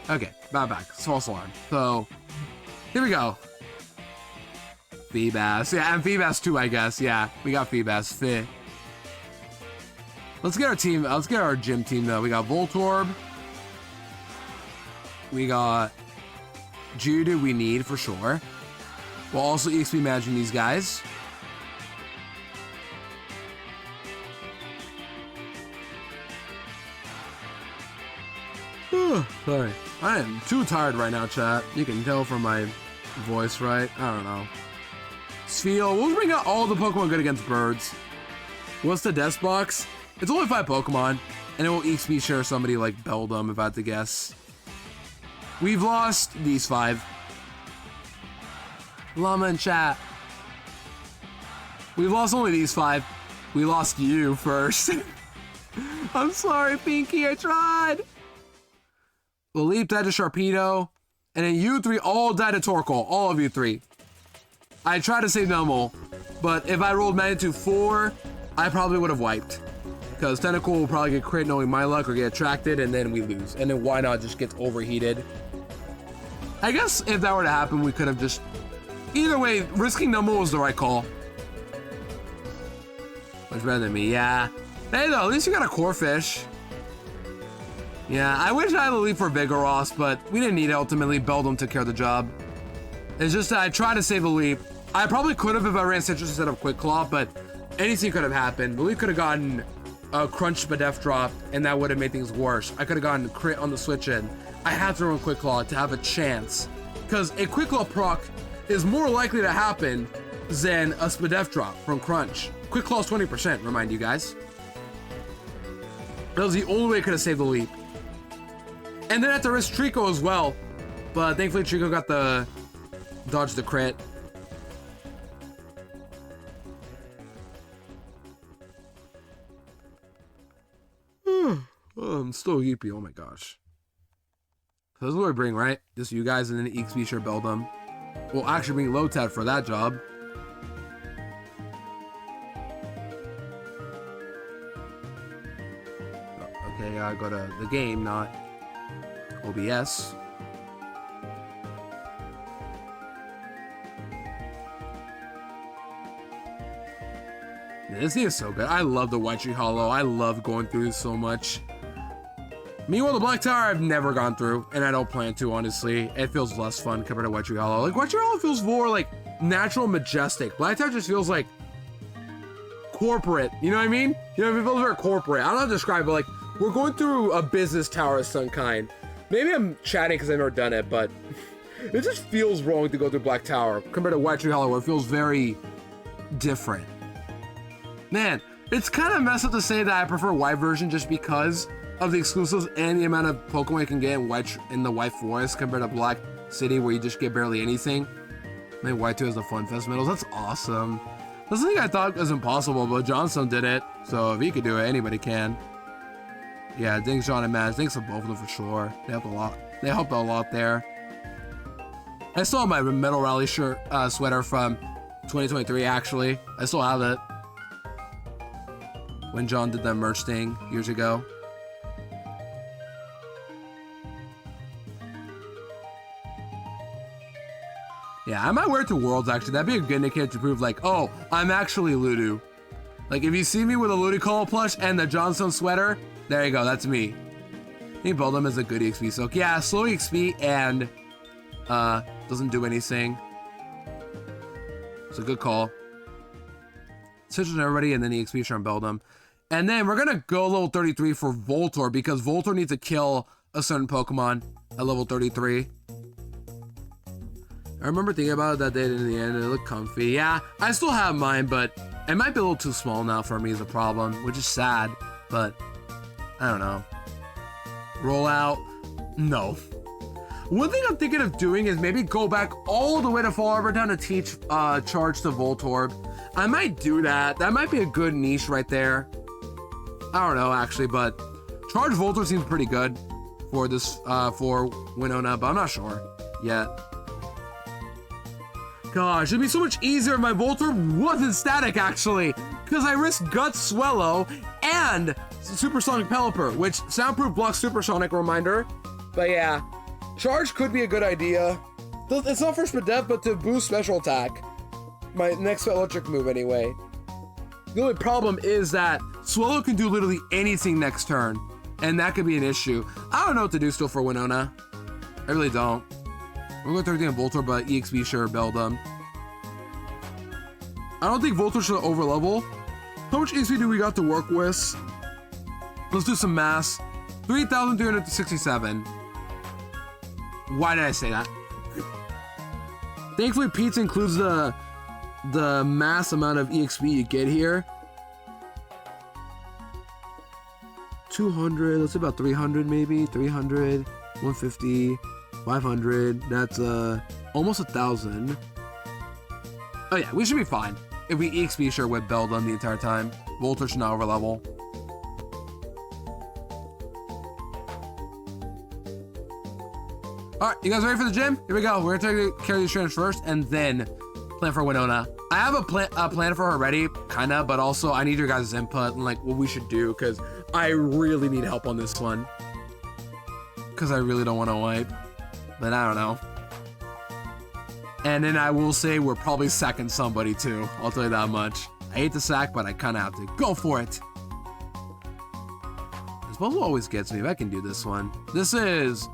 A: Okay, back. False alarm. So, here we go. Feebas. Yeah, and Feebas too, I guess. Yeah, we got Feebas. Fih. Let's get our team. Let's get our gym team though. We got Voltorb. We got Geodude. We need for sure. We'll also EXP managing these guys. Sorry. I am too tired right now, chat. You can tell from my voice, right? I don't know. Spheal. We'll bring out all the Pokemon good against birds. What's the death box? It's only 5 Pokemon, and it will EXP share somebody like Beldum, if I had to guess. We've lost these 5. Llama and chat. We've lost only these 5. We lost you first. I'm sorry, Pinky, I tried. Leap died to Sharpedo, and then you 3 all died to Torkoal. All of you 3. I tried to save Numel, but if I rolled Magnitude 4, I probably would have wiped. Because Tentacle will probably get crit knowing my luck or get attracted, and then we lose. And then WINONA just gets overheated. I guess if that were to happen, we could have just... Either way, risking Numel was the right call. Much better than me, yeah. Hey though, at least you got a Corphish. Yeah, I wish I had a leap for Vigoroth, but we didn't need it ultimately. Beldum took care of the job. It's just that I tried to save a leap. I probably could have if I ran Citrus instead of Quick Claw, but anything could have happened. The leap could have gotten a Crunch Spadef drop, and that would have made things worse. I could have gotten crit on the switch in. I had to run Quick Claw to have a chance. Because a Quick Claw proc is more likely to happen than a Spadef drop from Crunch. Quick Claw is 20%, remind you guys. That was the only way I could have saved the leap. And then I had to risk Trico as well. But thankfully Trico got the... dodge the crit. Oh, I'm still yippy, oh my gosh. So this is what we bring, right? Just you guys and then EXP share Beldum. We'll actually bring Lotad for that job. Okay, I go to the game, not OBS. This thing is so good. I love the White Tree Hollow. I love going through this so much. Meanwhile, the Black Tower I've never gone through, and I don't plan to, honestly. It feels less fun compared to White Tree Hollow. Like, White Tree Hollow feels more, like, natural and majestic. Black Tower just feels, like, corporate. You know what I mean? You know, it feels very corporate. I don't know how to describe it, but, like, we're going through a business tower of some kind. Maybe I'm chatting because I've never done it, but it just feels wrong to go through Black Tower compared to White Tree Hollow, where it feels very different. Man, it's kind of messed up to say that I prefer White version just because of the exclusives and the amount of Pokemon you can get in the White Forest compared to Black City, where you just get barely anything. Man, White 2 has the Fun Fest medals. That's awesome. That's something I thought was impossible, but Johnson did it. So if he could do it, anybody can. Yeah, thanks John and Matt. Thanks to both of them for sure. They helped a lot. They helped a lot there. I still have my Metal Rally shirt, sweater from 2023, actually. I still have it. When John did that merch thing years ago. Yeah, I might wear it to Worlds, actually. That'd be a good indicator to prove, like, oh, I'm actually Ludu. Like, if you see me with a Ludicolo plush and the Johnstone sweater, there you go, that's me. Maybe Beldum is a good EXP soak. Yeah, slow EXP and doesn't do anything. It's a good call. Switch on everybody and then EXP on Beldum. And then we're gonna go level 33 for Voltorb because Voltorb needs to kill a certain Pokemon at level 33. I remember thinking about it that day in the end, it looked comfy. Yeah, I still have mine, but it might be a little too small now for me is a problem, which is sad, but I don't know. Roll out, no. One thing I'm thinking of doing is maybe go back all the way to Fall Arbor Town to teach Charge to Voltorb. I might do that. That might be a good niche right there. I don't know actually, but Charge Voltorb seems pretty good for this for Winona, but I'm not sure yet. Gosh, it'd be so much easier if my Voltorb wasn't static actually, because I risk Gut Swallow and Supersonic Pelipper, which soundproof blocks Supersonic, reminder. But yeah, Charge could be a good idea. It's not for Spadef, but to boost special attack. My next electric move anyway. The only problem is that Swallow can do literally anything next turn, and that could be an issue. I don't know what to do still for Winona. I really don't. We're going to 13 on Voltorb, but EXP sure, Beldum. I don't think Voltorb should overlevel. How much EXP do we got to work with? Let's do some math. 3,367. Why did I say that? Thankfully, pizza includes the mass amount of EXP you get here. 200, let's say about 300 maybe. 300, 150, 500. That's almost 1,000. Oh yeah, we should be fine if we EXP sure with Beldum the entire time. Voltorb should not overlevel. All right, you guys ready for the gym? Here we go. We're gonna take care of these trainers first and then plan for Winona. I have a plan for her ready, kinda, but also I need your guys' input and like what we should do because I really need help on this one. Because I really don't want to wipe, but I don't know. And then I will say we're probably sacking somebody too. I'll tell you that much. I hate the sack, but I kind of have to go for it. This puzzle always gets me. If I can do this one. This is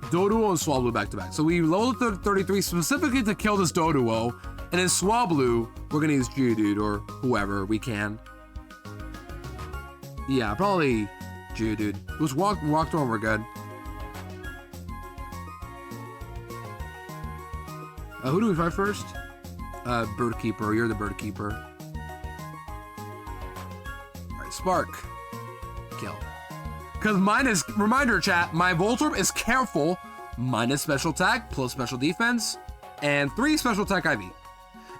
A: Doduo and Swablu back to back. So we leveled 33 specifically to kill this Doduo, and in Swablu, we're gonna use Geodude or whoever we can. Yeah, probably Geodude. Let's walk through and we're good. Who do we fight first? Bird Keeper. You're the Bird Keeper. Alright, Spark. Kill. Because mine is, reminder chat, my Voltorb is careful, minus special attack, plus special defense, and 3 special attack IV.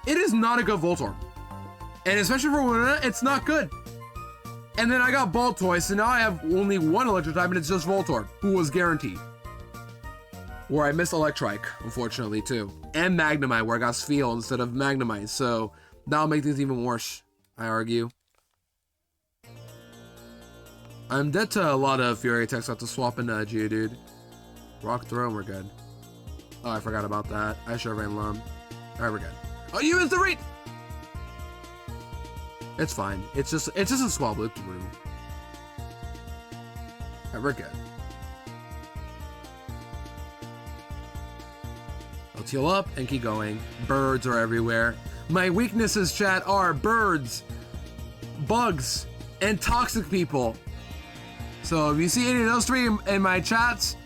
A: It is not a good Voltorb. And especially for Winona, it's not good. And then I got Ball Toy, so now I have only 1 electric type, and it's just Voltorb, who was guaranteed. Where I missed Electrike, unfortunately, too. And Magnemite, where I got Spheal instead of Magnemite, so that'll make things even worse, I argue. I'm dead to a lot of Fury attacks. I have to swap in Geodude. Rock Throw, and we're good. Oh, I forgot about that. I should have ran Lum. Alright, we're good. Oh, you missed the read! It's fine. It's just a Swablu through. Alright, we're good. Let's heal up and keep going. Birds are everywhere. My weaknesses, chat, are birds, bugs, and toxic people. So if you see any of those 3 in my chats,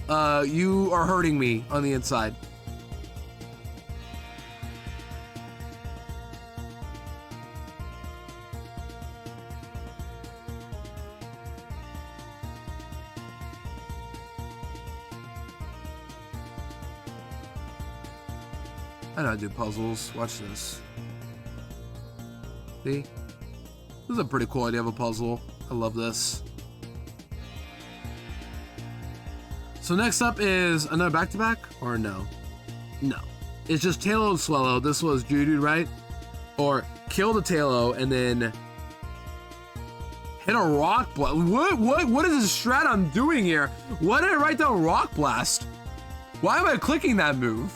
A: you are hurting me on the inside. I know how to do puzzles. Watch this. See? This is a pretty cool idea of a puzzle. I love this. So next up is another back-to-back? Or no? No. It's just Tailo and Swallow. This was Geodude, right? Or kill the Tailo and then hit a Rock Blast. What is this strat I'm doing here? Why did I write down Rock Blast? Why am I clicking that move?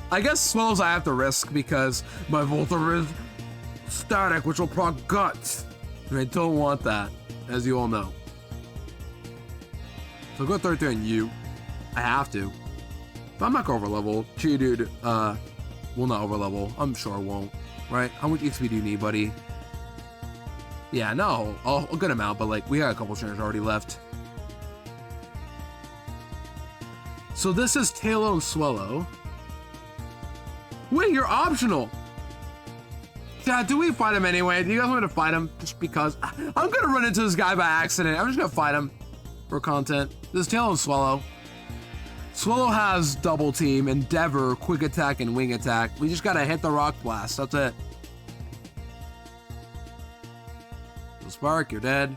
A: I guess Swallows I have to risk because my Voltorb is static, which will proc Guts. And I don't want that, as you all know. So go 33 on you. I have to. But I'm not gonna overlevel. Geodude, will not overlevel. I'm sure it won't. Right? How much XP do you need, buddy? Yeah, no, a good amount, but like we got a couple trainers already left. So this is Tailo and Swellow. Wait, you're optional. Yeah, do we fight him anyway? Do you guys want me to fight him? Just because I'm gonna run into this guy by accident. I'm just gonna fight him for content. This is Tailo and Swellow. Swellow has double team, Endeavor, quick attack, and wing attack. We just gotta hit the rock blast. That's it. Spark, you're dead.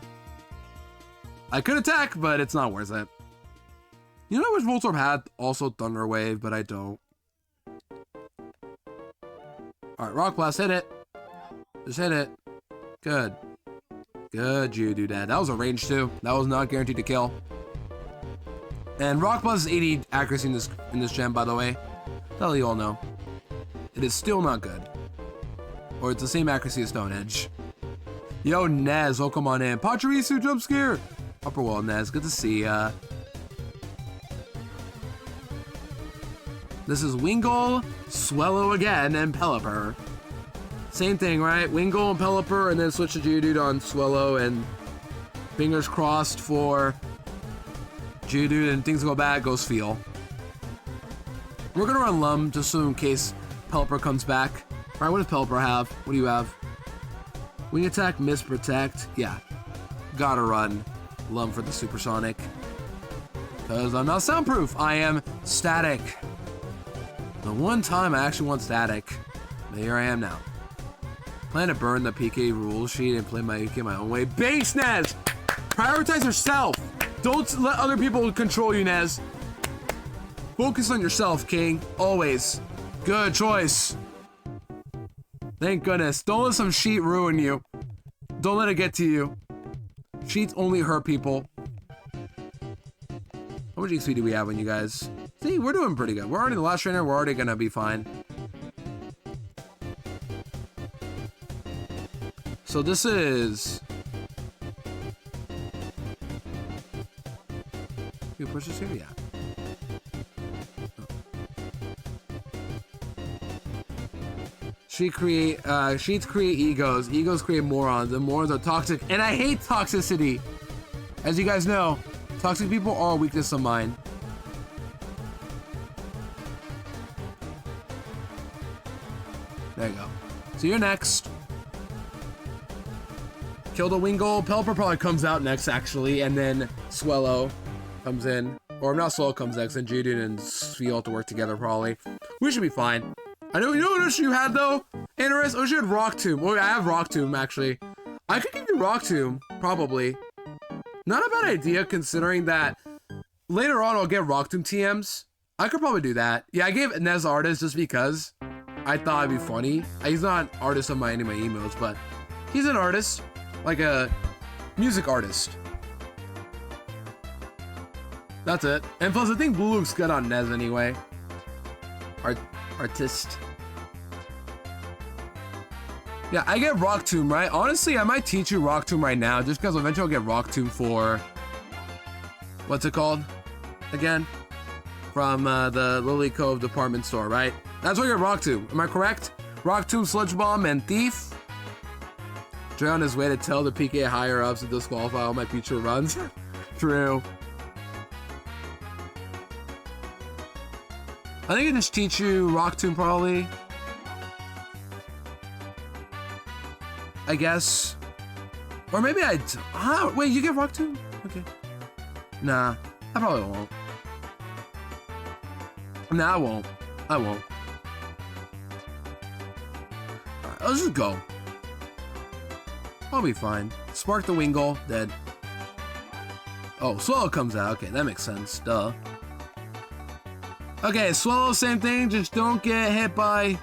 A: I could attack, but it's not worth it. You know, I wish Voltorb had also Thunder Wave, but I don't. Alright, Rock Blast, hit it. Just hit it. Good. Good, Geodude. That was a range too. That was not guaranteed to kill. And Rock Blast is 80 accuracy in this gem, by the way. That'll you all know. It is still not good. Or it's the same accuracy as Stone Edge. Yo, Nez, welcome on in. Pachirisu, jump scare. Upper wall, Nez. Good to see ya. This is Wingull, Swellow again, and Pelipper. Same thing, right? Wingull and Pelipper, and then switch to Geodude on Swellow, and fingers crossed for Geodude, and things go bad, goes Feel. We're gonna run Lum, just so in case Pelipper comes back. Alright, what does Pelipper have? What do you have? Wing attack, miss, protect. Yeah. Gotta run Lum for the supersonic. Because I'm not soundproof. I am static. The one time I actually want static. But here I am now. Plan to burn the PK rule sheet and play my PK my own way. Base, Nez! Prioritize yourself. Don't let other people control you, Nez. Focus on yourself, King. Always. Good choice. Thank goodness. Don't let some sheet ruin you. Don't let it get to you. Sheets only hurt people. How much XP do we have on you guys? See, we're doing pretty good. We're already the last trainer. We're already gonna be fine. So this is... Can we push this here? Yeah. Sheets create egos. Egos create morons, and morons are toxic. And I hate toxicity. As you guys know, toxic people are a weakness of mine. There you go. So you're next. Kill the Wingull. Pelipper probably comes out next, actually, and then Swellow comes in. Or not Swellow comes next, and Geodude and Spheal have to work together, probably. We should be fine. I know, you know what issue you had, though? Interest? Oh, you had Rock Tomb. Oh, I have Rock Tomb, actually. I could give you Rock Tomb, probably. Not a bad idea, considering that later on I'll get Rock Tomb TMs. I could probably do that. Yeah, I gave Nez Artist just because I thought it'd be funny. He's not an artist on any of my emotes, but he's an artist. Like a music artist. That's it. And plus, I think Blue looks good on Nez anyway. Artist. Yeah, I get Rock Tomb, right? Honestly, I might teach you Rock Tomb right now, just because eventually I'll get Rock Tomb for... What's it called? Again? From the Lily Cove department store, right? That's where you get Rock Tomb. Am I correct? Rock Tomb, Sludge Bomb, and Thief. Dre on his way to tell the PK higher-ups to disqualify all my future runs. True. I think I just teach you Rock Tomb, probably. I guess. Or maybe I... wait, you get Rock Tomb? Okay. Nah, I probably won't. Nah, I won't. I won't. Alright, let's just go. I'll be fine. Spark the Wingull, dead. Oh, Swellow comes out. Okay, that makes sense. Duh. Okay, Swellow, same thing. Just don't get hit by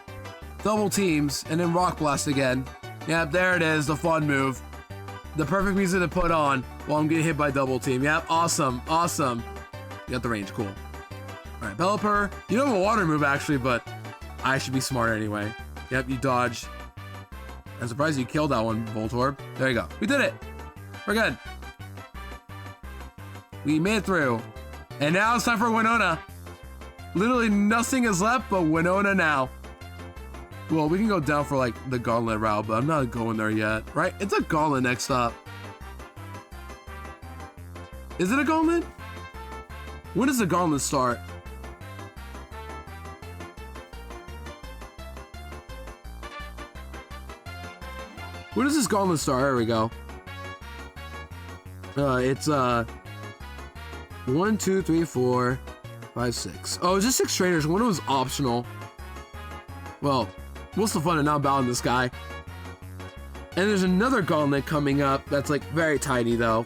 A: double teams and then Rock Blast again. Yep, there it is. The fun move. The perfect music to put on while I'm getting hit by double team. Yep, awesome. Awesome. You got the range. Cool. All right, Pelipper. You don't have a water move, actually, but I should be smarter anyway. Yep, you dodged. I'm surprised you killed that one, Voltorb. There you go. We did it. We're good. We made it through. And now it's time for Winona. Literally nothing is left but Winona now. Well, we can go down for like the gauntlet route, but I'm not going there yet, right? It's a gauntlet next up. Is it a gauntlet? When does the gauntlet start? When does this gauntlet start? There we go. It's 1, 2, 3, 4, 5, 6. Oh, it's just 6 trainers. One was optional. Well, what's the fun of not battling this guy? And there's another gauntlet coming up that's like very tiny though.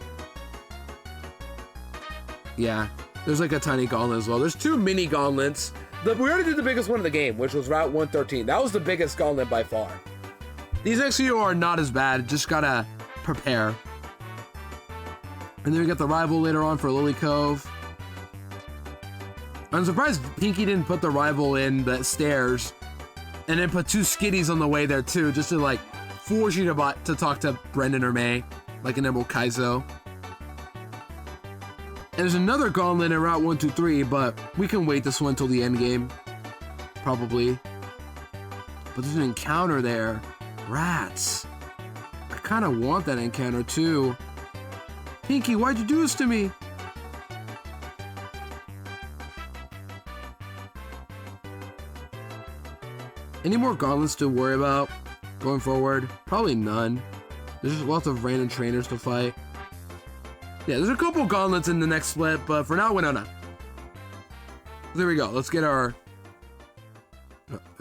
A: Yeah, there's like a tiny gauntlet as well. There's 2 mini gauntlets. We already did the biggest one of the game, which was Route 113. That was the biggest gauntlet by far. These next few are not as bad, just gotta prepare. And then we got the rival later on for Lily Cove. I'm surprised Pinky didn't put the rival in the stairs and then put 2 skitties on the way there too, just to like force you to talk to Brendan or May, like an Emerald Kaizo. And there's another gauntlet in Route 123, but we can wait this one till the end game, probably. But there's an encounter there. Rats. I kind of want that encounter too. Pinky, why'd you do this to me? Any more gauntlets to worry about going forward? Probably none. There's just lots of random trainers to fight. Yeah, there's a couple gauntlets in the next split, but for now, Winona. There we go. Let's get our...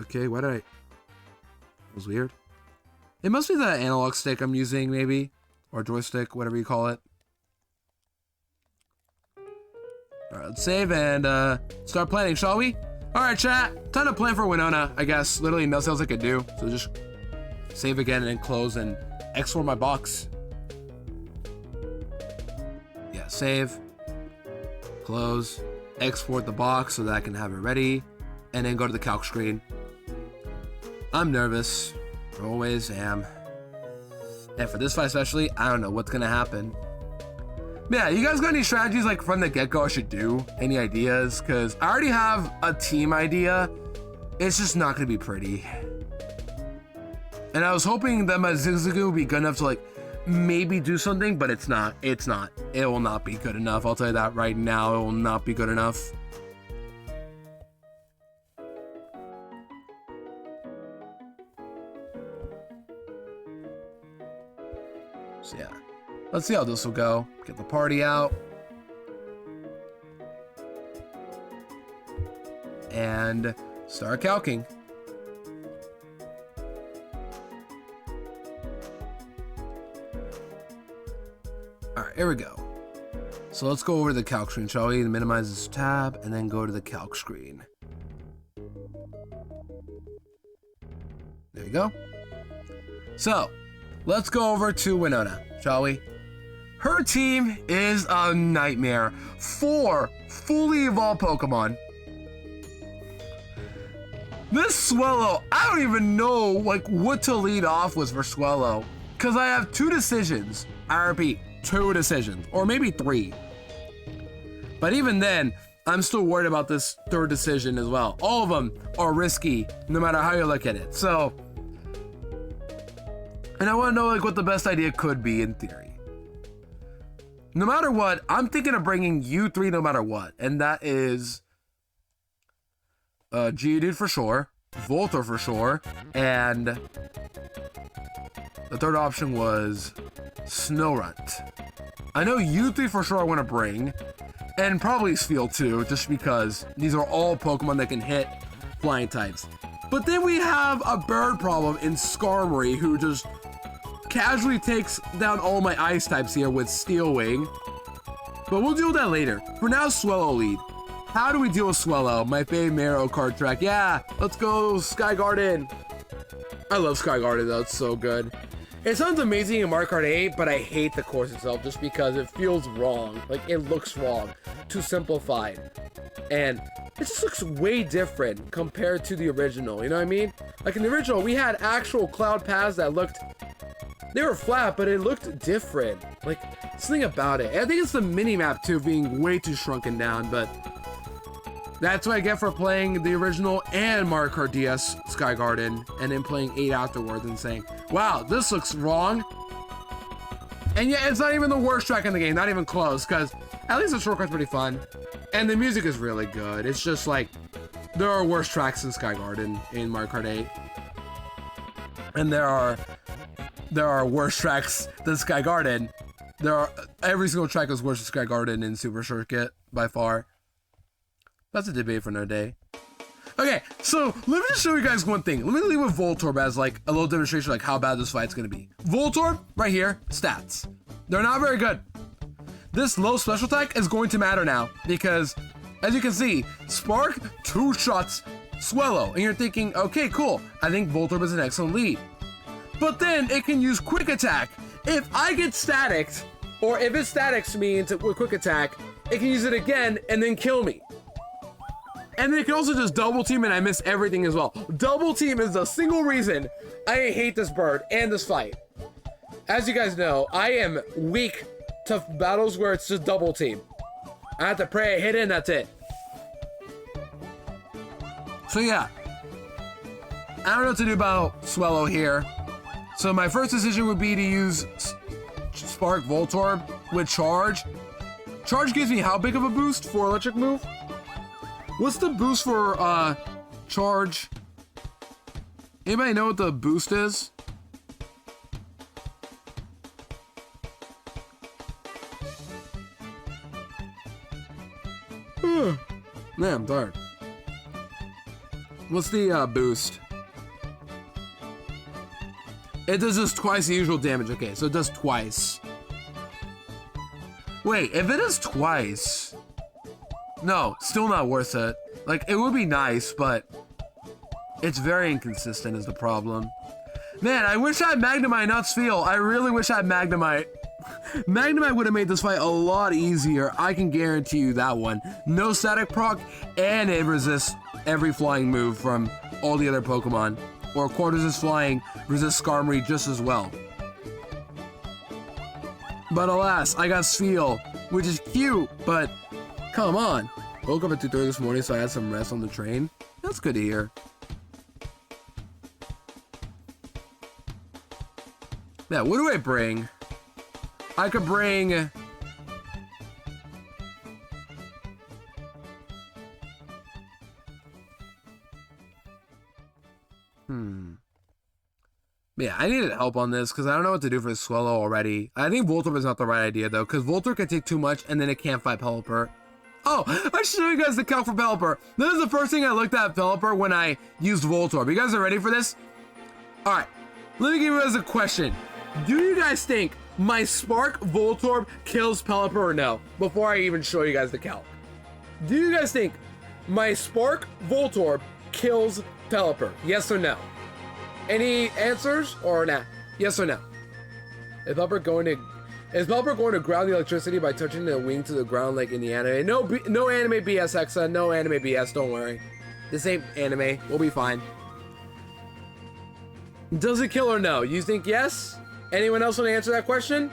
A: Okay, why did I... That was weird. It must be the analog stick I'm using, maybe. Or joystick, whatever you call it. Alright, let's save and start planning, shall we? Alright, chat. Time to plan for Winona, I guess. Literally nothing else I could do. So just save again and then close and export my box. Yeah, save. Close. Export the box so that I can have it ready. And then go to the calc screen. I'm nervous. Always am. And for this fight especially, I don't know what's gonna happen. Yeah, you guys got any strategies like from the get-go I should do? Any ideas? Because I already have a team idea. It's just not gonna be pretty. And I was hoping that my Zigzagoon would be good enough to like maybe do something, but it's not. It's not. It will not be good enough. I'll tell you that right now. It will not be good enough. So yeah, let's see how this will go. Get the party out. And start calcing. Alright, here we go. So let's go over to the calc screen, shall we? Minimize this tab and then go to the calc screen. There you go. So, let's go over to Winona, shall we? Her team is a nightmare. 4 fully evolved Pokemon. This Swellow, I don't even know like what to lead off with for Swellow. Because I have 2 decisions. I repeat, 2 decisions. Or maybe 3. But even then, I'm still worried about this 3rd decision as well. All of them are risky, no matter how you look at it. So... And I want to know like what the best idea could be in theory. No matter what, I'm thinking of bringing you 3 no matter what. And that is Geodude for sure, Voltor for sure, and the 3rd option was Snorunt. I know you 3 for sure I want to bring, and probably Spheal too, just because these are all Pokemon that can hit flying types. But then we have a bird problem in Skarmory, who just casually takes down all my ice types here with Steel Wing. But we'll deal with that later. For now, Swellow lead. How do we deal with Swellow? My favorite Mario Kart track. Yeah, let's go Sky Garden. I love Sky Garden though, it's so good.
B: It sounds amazing in Mario Kart 8, but I hate the course itself just because it feels wrong. Like, it looks wrong. Too simplified. And it just looks way different compared to the original, you know what I mean? Like, in the original, we had actual cloud paths that looked... They were flat, but it looked different. Like, something about it. I think it's the mini-map, too, being way too shrunken down, but... That's what I get for playing the original and Mario Kart DS Sky Garden, and then playing 8 afterwards and saying, wow, this looks wrong. And yet, it's not even the worst track in the game, not even close, because at least the shortcut's pretty fun. And the music is really good. It's just like, there are worse tracks than Sky Garden in Mario Kart 8. And there are worse tracks than Sky Garden. Every single track is worse than Sky Garden in Super Circuit, by far. That's a debate for another day. Okay, so let me just show you guys one thing. Let me leave with Voltorb as like a little demonstration like how bad this fight's gonna be. Voltorb, right here, stats. They're not very good. This low special attack is going to matter now because, as you can see, Spark, 2 shots, Swallow. And you're thinking, okay, cool. I think Voltorb is an excellent lead. But then it can use Quick Attack. If I get staticked, or if it statics me into Quick Attack, it can use it again and then kill me. And then it can also just double team and I miss everything as well. Double team is the single reason I hate this bird and this fight. As you guys know, I am weak to battles where it's just double team. I have to pray I hit it and that's it. So yeah. I don't know what to do about Swallow here. So my first decision would be to use Spark Voltorb with Charge. Charge gives me how big of a boost for electric move? What's the boost for Charge? Anybody know what the boost is? Man, I'm tired. What's the boost? It does just twice the usual damage. Okay, so it does twice. Wait, if it is twice... No, still not worth it. Like, it would be nice, but it's very inconsistent is the problem. Man, I wish I had Magnemite, not Spheal. I really wish I had Magnemite. Magnemite would have made this fight a lot easier. I can guarantee you that one. No static proc, and it resists every flying move from all the other Pokemon. Or Quartz Flying resists Skarmory just as well. But alas, I got Spheal, which is cute, but come on. Woke up at 2:30 this morning, so I had some rest on the train. That's good to hear. Yeah, what do I bring? I could bring... Yeah, I needed help on this because I don't know what to do for Swallow already. I think Voltorb is not the right idea though, because Voltorb can take too much and then it can't fight Pelipper. Oh, I should show you guys the calc for Pelipper. This is the first thing I looked at Pelipper when I used Voltorb. You guys are ready for this? Alright, let me give you guys a question. Do you guys think my Spark Voltorb kills Pelipper or no? Before I even show you guys the calc. Do you guys think my Spark Voltorb kills Pelipper? Yes or no? Any answers or nah? Yes or no? Is Pelipper going to ground the electricity by touching the wing to the ground like in the anime? No anime BS, Hexa. No anime BS. Don't worry. This ain't anime. We'll be fine. Does it kill or no? You think yes? Anyone else want to answer that question?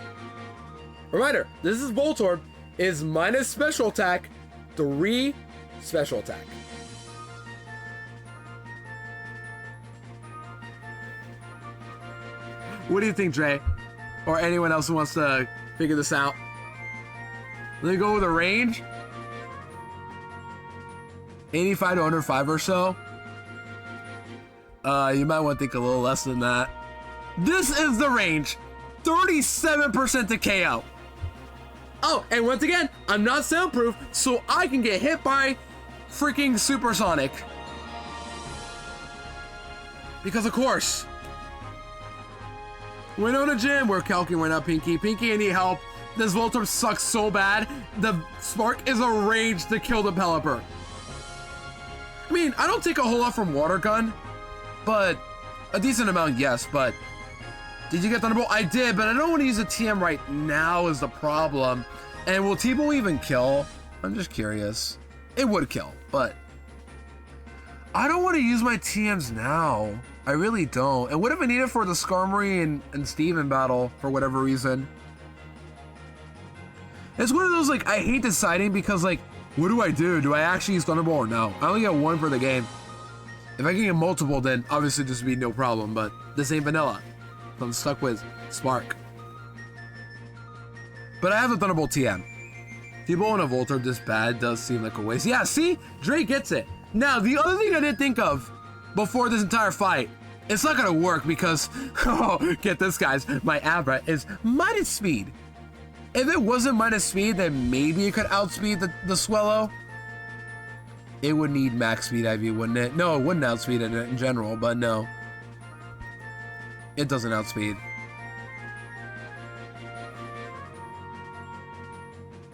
B: Reminder: this is Voltorb. Is minus special attack, 3 special attack. What do you think, Dre? Or anyone else who wants to figure this out? Let me go with a range. 85 to 105 or so. You might want to think a little less than that. This is the range. 37% to KO. Oh, and once again, I'm not soundproof, so I can get hit by freaking Supersonic. Because of course. WINONA Gym, we're calculating right now, Pinky. Pinky, I need help. This Voltorb sucks so bad. The Spark is a rage to kill the Pelipper. I mean, I don't take a whole lot from Water Gun, but a decent amount, yes, but
A: Did you get Thunderbolt? I did, but I don't want to use a TM right now is the problem. And will T-Bow even kill? I'm just curious. It would kill, but I don't want to use my TMs now. I really don't. And what if I need it for the Skarmory and Steven battle for whatever reason? It's one of those, like, I hate deciding because, like, what do I do? Do I actually use Thunderbolt or no? I only get one for the game. If I can get multiple, then obviously this would be no problem, but this ain't vanilla. I'm stuck with Spark. But I have a Thunderbolt TM. T-Bow and a Voltorb this bad does seem like a waste. Yeah, see? Drake gets it. Now, the other thing I didn't think of before this entire fight, it's not gonna work because, oh, get this, guys. My Abra is minus speed. If it wasn't minus speed, then maybe it could outspeed the Swellow. It would need max speed IV, wouldn't it? No, it wouldn't outspeed it in general, but no. It doesn't outspeed.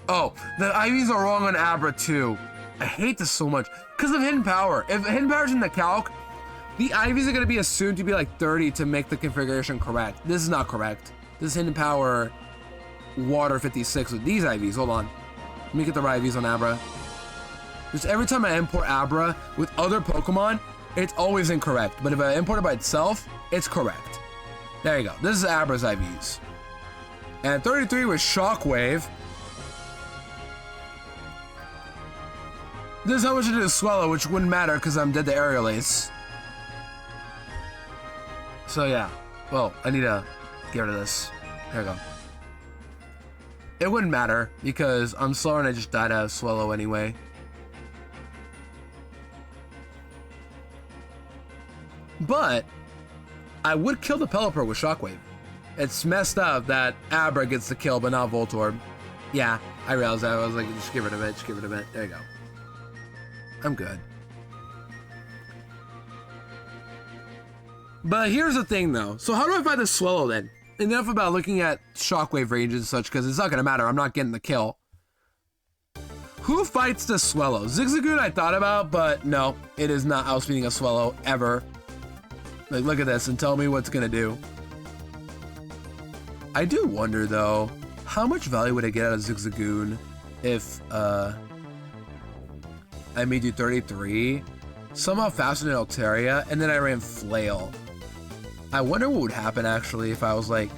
A: Oh, the IVs are wrong on Abra too. I hate this so much because of Hidden Power. If Hidden Power's in the calc, the IVs are going to be assumed to be like 30 to make the configuration correct. This is not correct. This is Hidden Power Water 56 with these IVs. Hold on. Let me get the right IVs on Abra. Just every time I import Abra with other Pokemon, it's always incorrect. But if I import it by itself, it's correct. There you go. This is Abra's IVs. And 33 was Shockwave. This is how much it is Swellow, which wouldn't matter because I'm dead to Aerial Ace. So yeah. Well, I need to get rid of this. There we go. It wouldn't matter because I'm slower and I just died out of Swellow anyway. But I would kill the Pelipper with Shockwave. It's messed up that Abra gets the kill, but not Voltorb. Yeah, I realized that. I was like, just get rid of it, just get rid of it. There you go. I'm good. But here's the thing, though. So how do I fight the Swellow, then? Enough about looking at Shockwave ranges and such, because it's not going to matter. I'm not getting the kill. Who fights the Swellow? Zigzagoon I thought about, but no. It is not outspeeding a Swellow, ever. Like, look at this and tell me what's gonna do. I do wonder, though, how much value would I get out of Zigzagoon if, I made you 33, somehow faster than Altaria, and then I ran Flail. I wonder what would happen, actually, if I was like...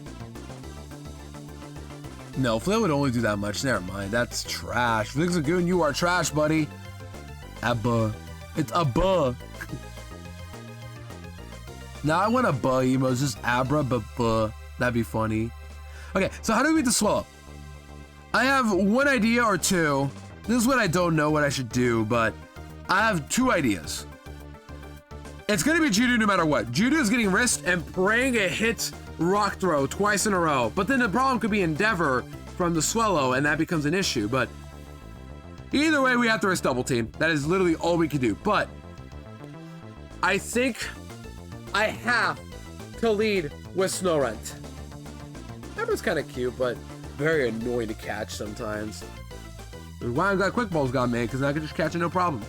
A: No, Flail would only do that much. Never mind, that's trash. Zigzagoon, you are trash, buddy. Abba. It's Abba. Now I want a buh emo, just Abra, but buh. That'd be funny. Okay, so how do we beat the Swellow? I have one idea or two. This is what I don't know what I should do, but I have two ideas. It's gonna be Judo no matter what. Judo is getting wrist and praying it hits Rock Throw twice in a row. But then the problem could be Endeavor from the Swellow, and that becomes an issue. But either way, we have to wrist double team. That is literally all we can do. But I think I have to lead with Snorunt. Abra's kind of cute, but very annoying to catch sometimes. Why I've got Quick Balls got made, because I can just catch it no problem.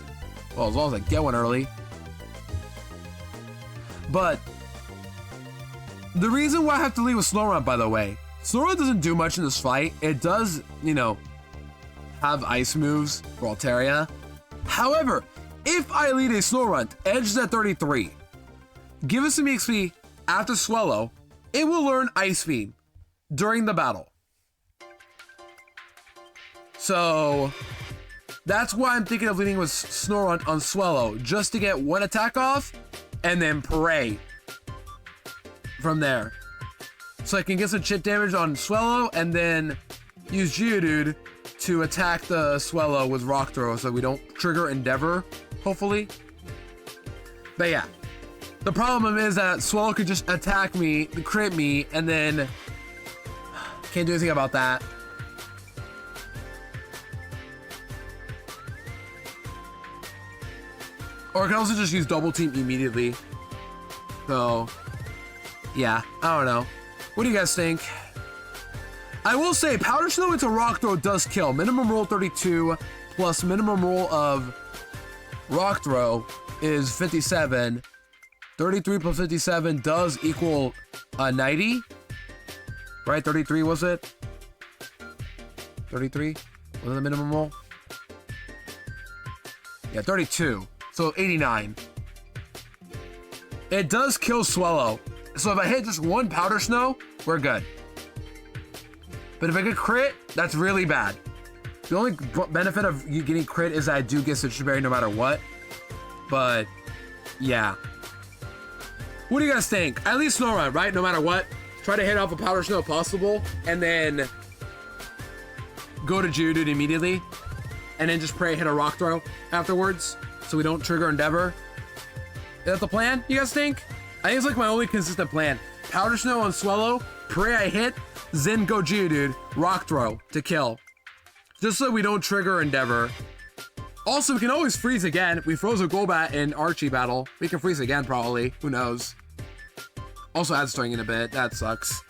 A: Well, as long as I get one early. But the reason why I have to lead with Snorunt, by the way, Snorunt doesn't do much in this fight. It does, you know, have ice moves for Altaria. However, if I lead a Snorunt, edge at 33, give us some EXP after Swellow, it will learn Ice Beam during the battle. So that's why I'm thinking of leading with Snorunt on Swellow, just to get one attack off and then pray from there. So I can get some chip damage on Swellow and then use Geodude to attack the Swellow with Rock Throw so we don't trigger Endeavor, hopefully. But yeah. The problem is that Swellow could just attack me, crit me, and then can't do anything about that. Or I can also just use double team immediately. So, yeah, I don't know. What do you guys think? I will say, Powder Snow into Rock Throw does kill. Minimum roll 32 plus minimum roll of Rock Throw is 57. 33 plus 57 does equal 90. right? 33 was it? 33 was the minimum roll. Yeah, 32. So 89. It does kill Swallow. So if I hit just one Powder Snow, we're good. But if I get crit, that's really bad. The only benefit of you getting crit is that I do get Citrus Berry no matter what. But, yeah. What do you guys think? At least Snow Run, right? No matter what. Try to hit off a Powder Snow if possible. And then go to Geodude immediately. And then just pray hit a Rock Throw afterwards. So we don't trigger Endeavor. Is that the plan, you guys think? I think it's like my only consistent plan. Powder Snow on Swallow. Pray I hit. Then go Geodude. Rock Throw to kill. Just so we don't trigger Endeavor. Also, we can always freeze again. We froze a Golbat in Archie battle. We can freeze again, probably. Who knows? Also adds Stung in a bit. That sucks.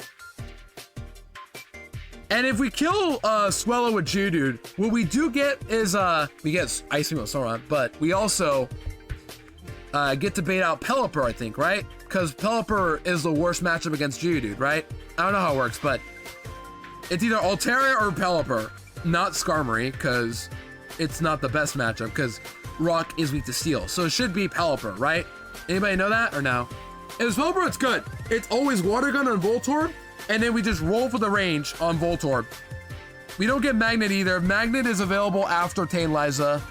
A: And if we kill Swallow with Geodude, what we do get is, we get Ice Beam with Sauron, but we also get to bait out Pelipper, I think, right? Because Pelipper is the worst matchup against Geodude, right? I don't know how it works, but it's either Altaria or Pelipper, not Skarmory, because it's not the best matchup, because Rock is weak to Steel. So it should be Pelipper, right? Anybody know that or no? If it's Pelipper, it's good. It's always Water Gun on Voltorb, and then we just roll for the range on Voltorb. We don't get Magnet either. Magnet is available after Tane-Liza.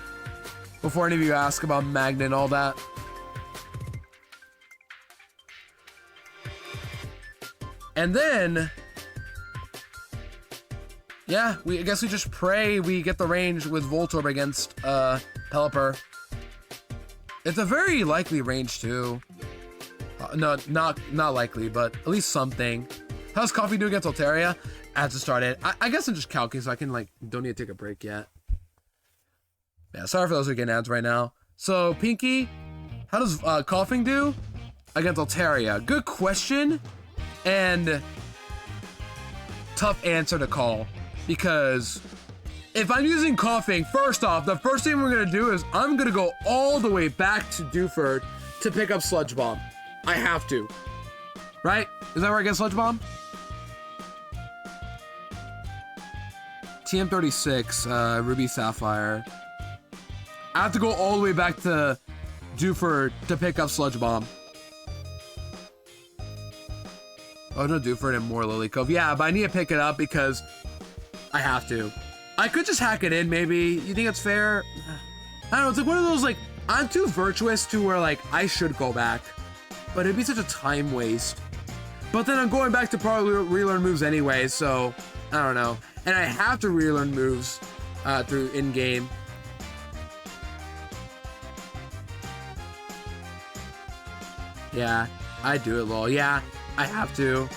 A: Before any of you ask about Magnet and all that. And then, yeah, I guess we just pray we get the range with Voltorb against Pelipper. It's a very likely range too. No, not likely, but at least something. How's Coffee do against Altaria? I have to start it. I guess I'm just calculating, so I can don't need to take a break yet. Yeah, sorry for those who are getting ads right now. So Pinky, how does Coughing do against Altaria? Good question. And tough answer to call, because if I'm using Coughing, first off, the first thing we're gonna do is I'm gonna go all the way back to Dewford to pick up Sludge Bomb. I have to, right? Is that where I get Sludge Bomb? TM36, Ruby Sapphire. I have to go all the way back to Dewford to pick up Sludge Bomb. Oh, no, Dewford and more Lily Cove. Yeah, but I need to pick it up because I have to. I could just hack it in, maybe. You think it's fair? I don't know. It's like one of those, I'm too virtuous to where, I should go back. But it'd be such a time waste. But then I'm going back to probably relearn moves anyway, so I don't know. And I have to relearn moves through in-game. Yeah, I do it, lol. Yeah. I have to.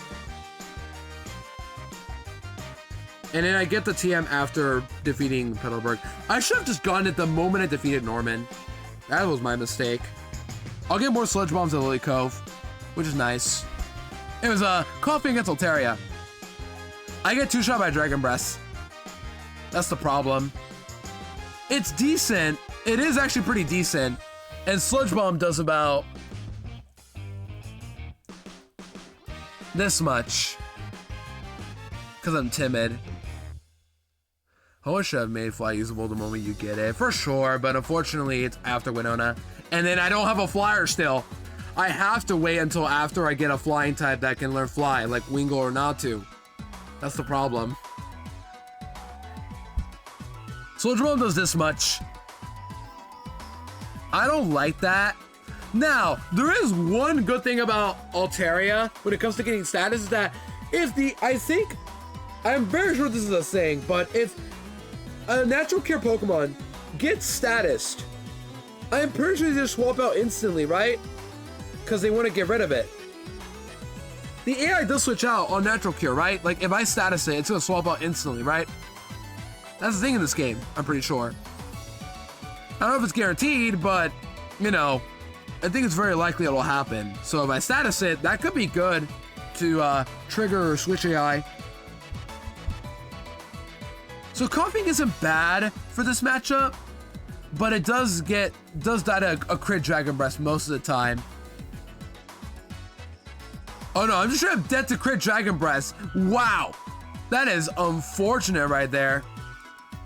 A: And then I get the TM after defeating Petalburg. I should have just gotten it the moment I defeated Norman. That was my mistake. I'll get more Sludge Bombs at Lily Cove, which is nice. It was Coughing against Altaria. I get 2-shot by Dragon Breath. That's the problem. It's decent. It is actually pretty decent. And Sludge Bomb does about this much, because I'm timid. I should have made Fly usable the moment you get it, for sure, but unfortunately it's after Winona. And then I don't have a Flyer still. I have to wait until after I get a flying type that can learn Fly, like Wingull or Natu. That's the problem. Sludge Bomb does this much. I don't like that. Now, there is one good thing about Altaria when it comes to getting status is that I'm very sure this is a saying, but if a natural cure Pokemon gets statused, I'm pretty sure they just swap out instantly, right? Because they want to get rid of it. The AI does switch out on natural cure, right? If I status it, it's going to swap out instantly, right? That's the thing in this game, I'm pretty sure. I don't know if it's guaranteed, but, I think it's very likely it'll happen. So if I status it, that could be good to trigger Switch AI. So Coughing isn't bad for this matchup, but it does die to a crit Dragon Breath most of the time. Oh no, I'm just straight up dead to crit Dragon Breath. Wow. That is unfortunate right there.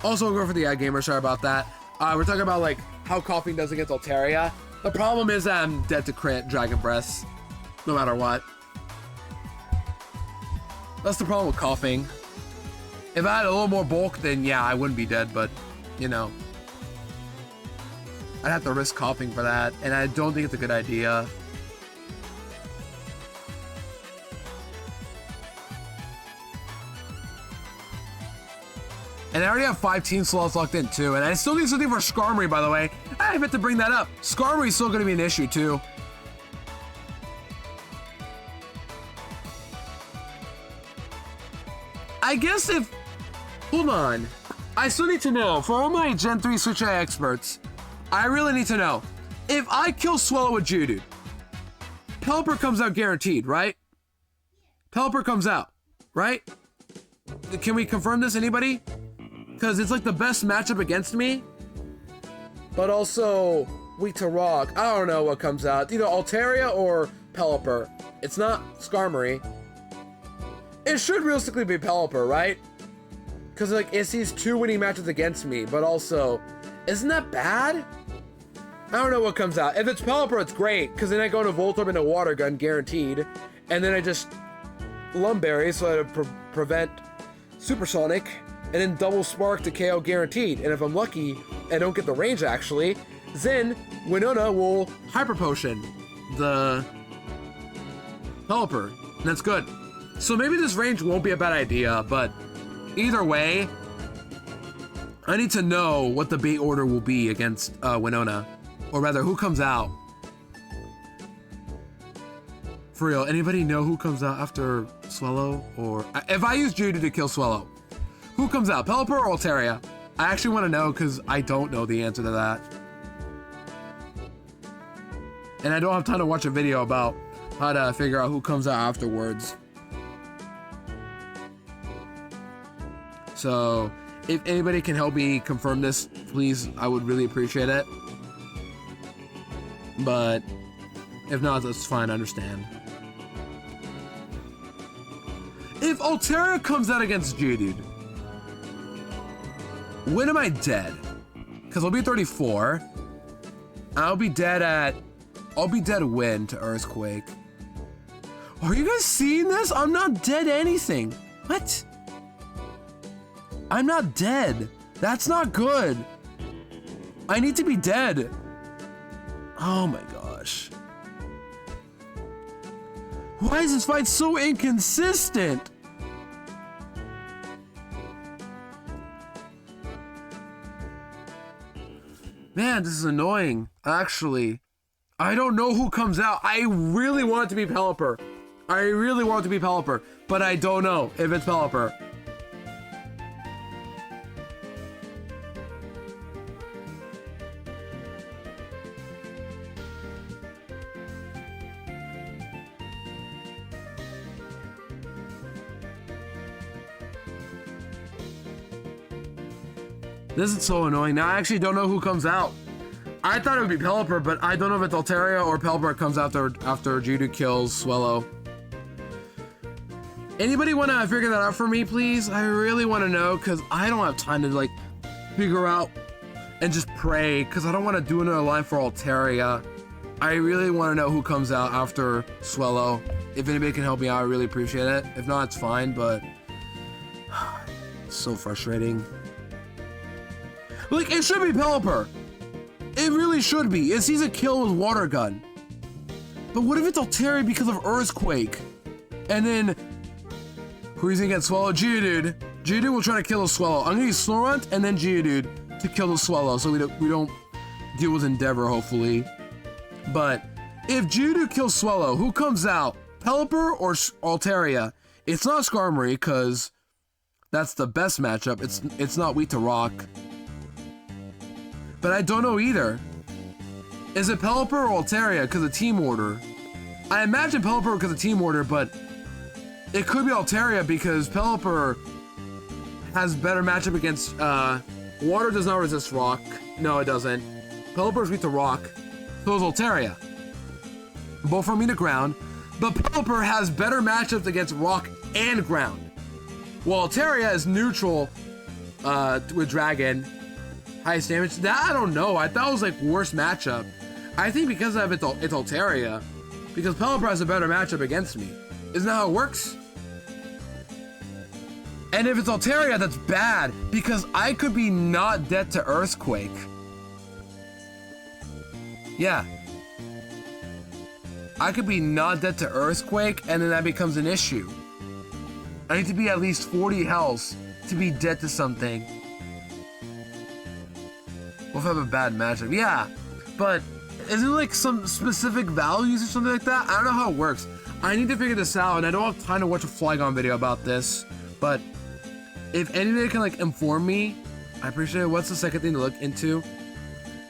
A: Also, we'll go for the gamer, sorry about that. We're talking about like how coughing does against Altaria. The problem is that I'm dead to crit Dragon Breath, no matter what. That's the problem with coughing. If I had a little more bulk, then yeah, I wouldn't be dead, but you know. I'd have to risk coughing for that, and I don't think it's a good idea. And I already have 5 team slots locked in too, and I still need something for Skarmory, by the way. I meant to bring that up. Skarmory is still going to be an issue too. I guess if... Hold on. I still need to know, for all my Gen 3 Switch AI experts, I really need to know. If I kill Swellow with Geodude, Pelipper comes out guaranteed, right? Pelipper comes out, right? Can we confirm this, anybody? Because it's like the best matchup against me.
B: But also, weak to rock. I don't know what comes out. Either Altaria or Pelipper. It's not Skarmory. It should realistically be Pelipper, right? Because like it sees 2 winning matches against me, but also, isn't that bad? I don't know what comes out. If it's Pelipper, it's great, because then I go into Voltorb and a Water Gun, guaranteed. And then I just Lumberry, so I prevent Supersonic, and then double Spark to KO guaranteed. And if I'm lucky and don't get the range actually, then WINONA will
A: Hyper Potion the Pelipper, and that's good. So maybe this range won't be a bad idea, but either way, I need to know what the bait order will be against WINONA. Or rather, who comes out? For real, anybody know who comes out after Swellow? Or if I use Geodude to kill Swellow, who comes out, Pelipper or Altaria? I actually want to know because I don't know the answer to that. And I don't have time to watch a video about how to figure out who comes out afterwards. So, if anybody can help me confirm this, please, I would really appreciate it. But if not, that's fine, I understand. If Altaria comes out against Geodude, when am I dead? Because I'll be 34. I'll be dead when to Earthquake. Are you guys seeing this? I'm not dead anything. What? I'm not dead. That's not good. I need to be dead. Oh my gosh. Why is this fight so inconsistent? Man, this is annoying, actually. I don't know who comes out. I really want it to be Pelipper. I really want it to be Pelipper, but I don't know if it's Pelipper. This is so annoying. Now I actually don't know who comes out. I thought it would be Pelipper, but I don't know if it's Altaria or Pelipper comes after Geodude kills Swellow. Anybody want to figure that out for me, please? I really want to know, because I don't have time to like figure out and just pray, because I don't want to do another line for Altaria. I really want to know who comes out after Swellow. If anybody can help me out, I really appreciate it. If not, it's fine, but it's so frustrating. Like, it should be Pelipper. It really should be. It sees a kill with Water Gun. But what if it's Altaria because of Earthquake? And then, who's gonna get Swellow? Geodude. Geodude will try to kill a Swellow. I'm gonna use Snorunt and then Geodude to kill the Swellow, so we don't deal with Endeavor, hopefully. But if Geodude kills Swellow, who comes out? Pelipper or Altaria? It's not Skarmory, because that's the best matchup. It's not weak to rock. But I don't know either. Is it Pelipper or Altaria because of team order? I imagine Pelipper because of team order, but it could be Altaria because Pelipper has better matchup against water. Does not resist rock. No, it doesn't. Pelipper is weak to rock. So is Altaria. Both are mean to ground. but Pelipper has better matchups against rock and ground. While Altaria is neutral with Dragon, highest damage. That I don't know. I thought it was like worst matchup. I think because of it's Altaria, because Pelipper has a better matchup against me. Isn't that how it works? And if it's Altaria, that's bad because I could be not dead to Earthquake. Yeah. I could be not dead to Earthquake, and then that becomes an issue. I need to be at least 40 health to be dead to something. We'll have a bad matchup. Yeah, but isn't it like some specific values or something like that? I don't know how it works. I need to figure this out, and I don't have time to watch a Flygon video about this, but if anybody can like inform me, I appreciate it. What's the second thing to look into?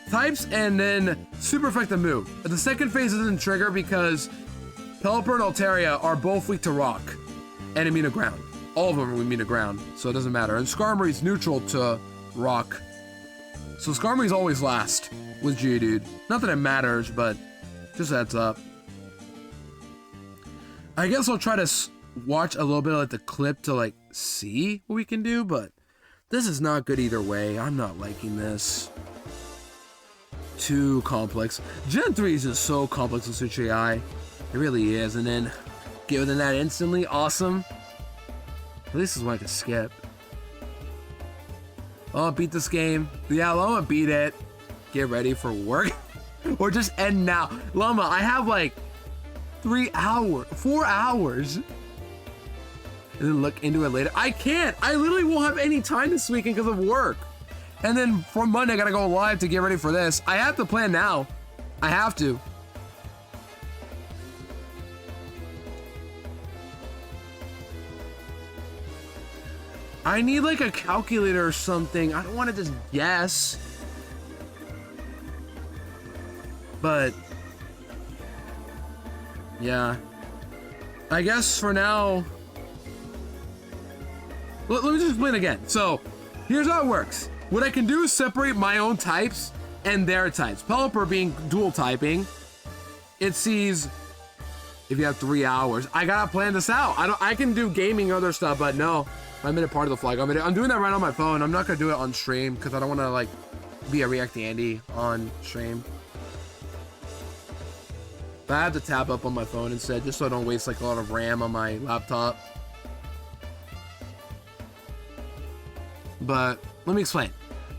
A: Types and then super effective move. The second phase doesn't trigger because Pelipper and Altaria are both weak to rock and immune to ground. All of them are immune to ground, so it doesn't matter. And Skarmory's neutral to rock. So Skarmory's always last with Geodude. Not that it matters, but just a heads up. I guess I'll try to watch a little bit of like the clip to like see what we can do, but this is not good either way. I'm not liking this. Too complex. Gen 3 is just so complex with Switch AI. It really is. And then get within that instantly. Awesome. At least this is one I can skip. Oh, beat this game. Yeah, Llama beat it. Get ready for work. Or just end now. Llama, I have like 4 hours. And then look into it later. I can't. I literally won't have any time this weekend because of work. And then for Monday, I gotta go live to get ready for this. I have to plan now. I have to. I need like a calculator or something. I don't want to just guess. But yeah. I guess for now. Let me just explain again. So here's how it works. What I can do is separate my own types and their types. Pelipper being dual typing, it sees if you have 3 hours. I gotta plan this out. I can do gaming and other stuff, but no, I'm in a part of the Flygon video. I'm doing that right on my phone. I'm not gonna do it on stream because I don't want to like be a React Andy on stream. But I have to tab up on my phone instead, just so I don't waste like a lot of RAM on my laptop. But let me explain.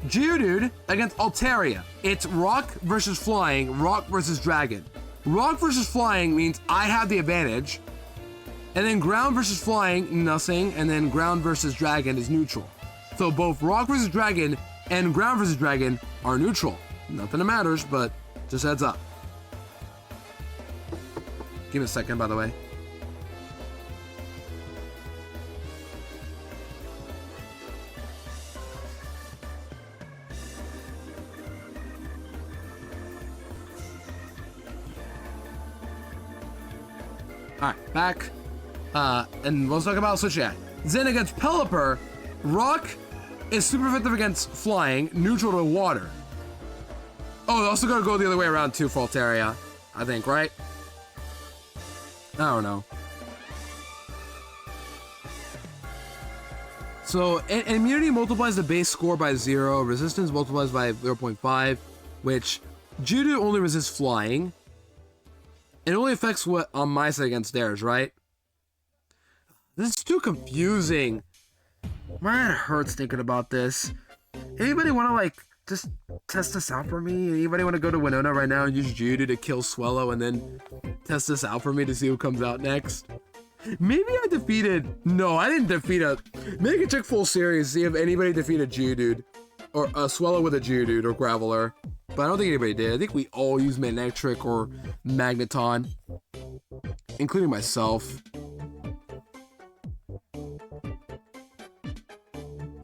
A: Geodude against Altaria. It's rock versus flying, rock versus dragon. Rock versus flying means I have the advantage. And then ground versus flying, nothing. And then ground versus dragon is neutral. So both rock versus dragon and ground versus dragon are neutral. Nothing that matters, but just heads up. Give me a second, by the way. Alright, back. And let's talk about Switch AI. Zen against Pelipper. Rock is super effective against flying, neutral to water. Oh, also gotta go the other way around too for Altaria, I think, right? I don't know. So, immunity multiplies the base score by 0, resistance multiplies by 0.5, which Geodude only resists flying. It only affects what on my side against theirs, right? This is too confusing. My head hurts thinking about this. Anybody want to like just test this out for me? Anybody want to go to Winona right now and use Geodude to kill Swellow and then test this out for me to see who comes out next? Maybe I defeated... No, I didn't defeat a... Make a check full series, see if anybody defeated Geodude. Or a Swellow with a Geodude or Graveler. But I don't think anybody did. I think we all used Manectric or Magneton. Including myself.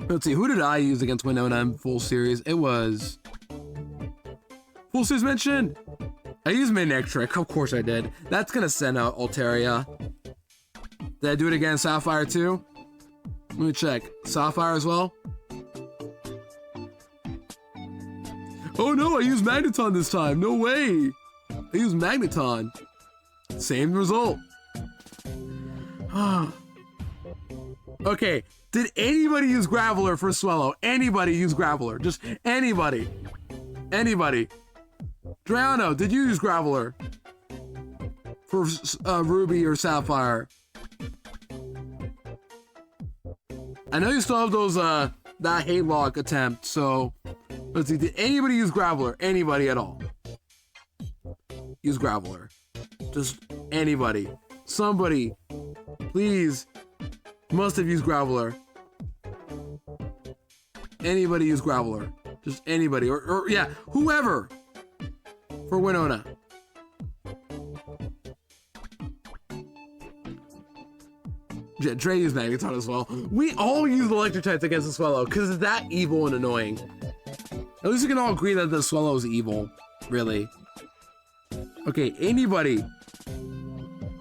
A: Let's see, who did I use against Winona in full series? It was... Full series mentioned! I used Manectric, of course I did. That's gonna send out Altaria. Did I do it against Sapphire too? Let me check. Sapphire as well? Oh no, I used Magneton this time. No way. I used Magneton. Same result.
B: Okay, did anybody use Graveler for Swallow? Anybody use Graveler? Just anybody. Anybody. Drano, did you use Graveler for Ruby or Sapphire? I know you still have those, that hate lock attempt, so let's see. Did anybody use Graveler? Anybody at all? Use Graveler. Just anybody. Somebody, please, must have used Graveler. Anybody use Graveler? Just anybody, or yeah, whoever for Winona. Yeah, Dre used Magneton as well. We all use electric types against the Swallow because it's that evil and annoying. At least we can all agree that the Swallow is evil, really. Okay, anybody.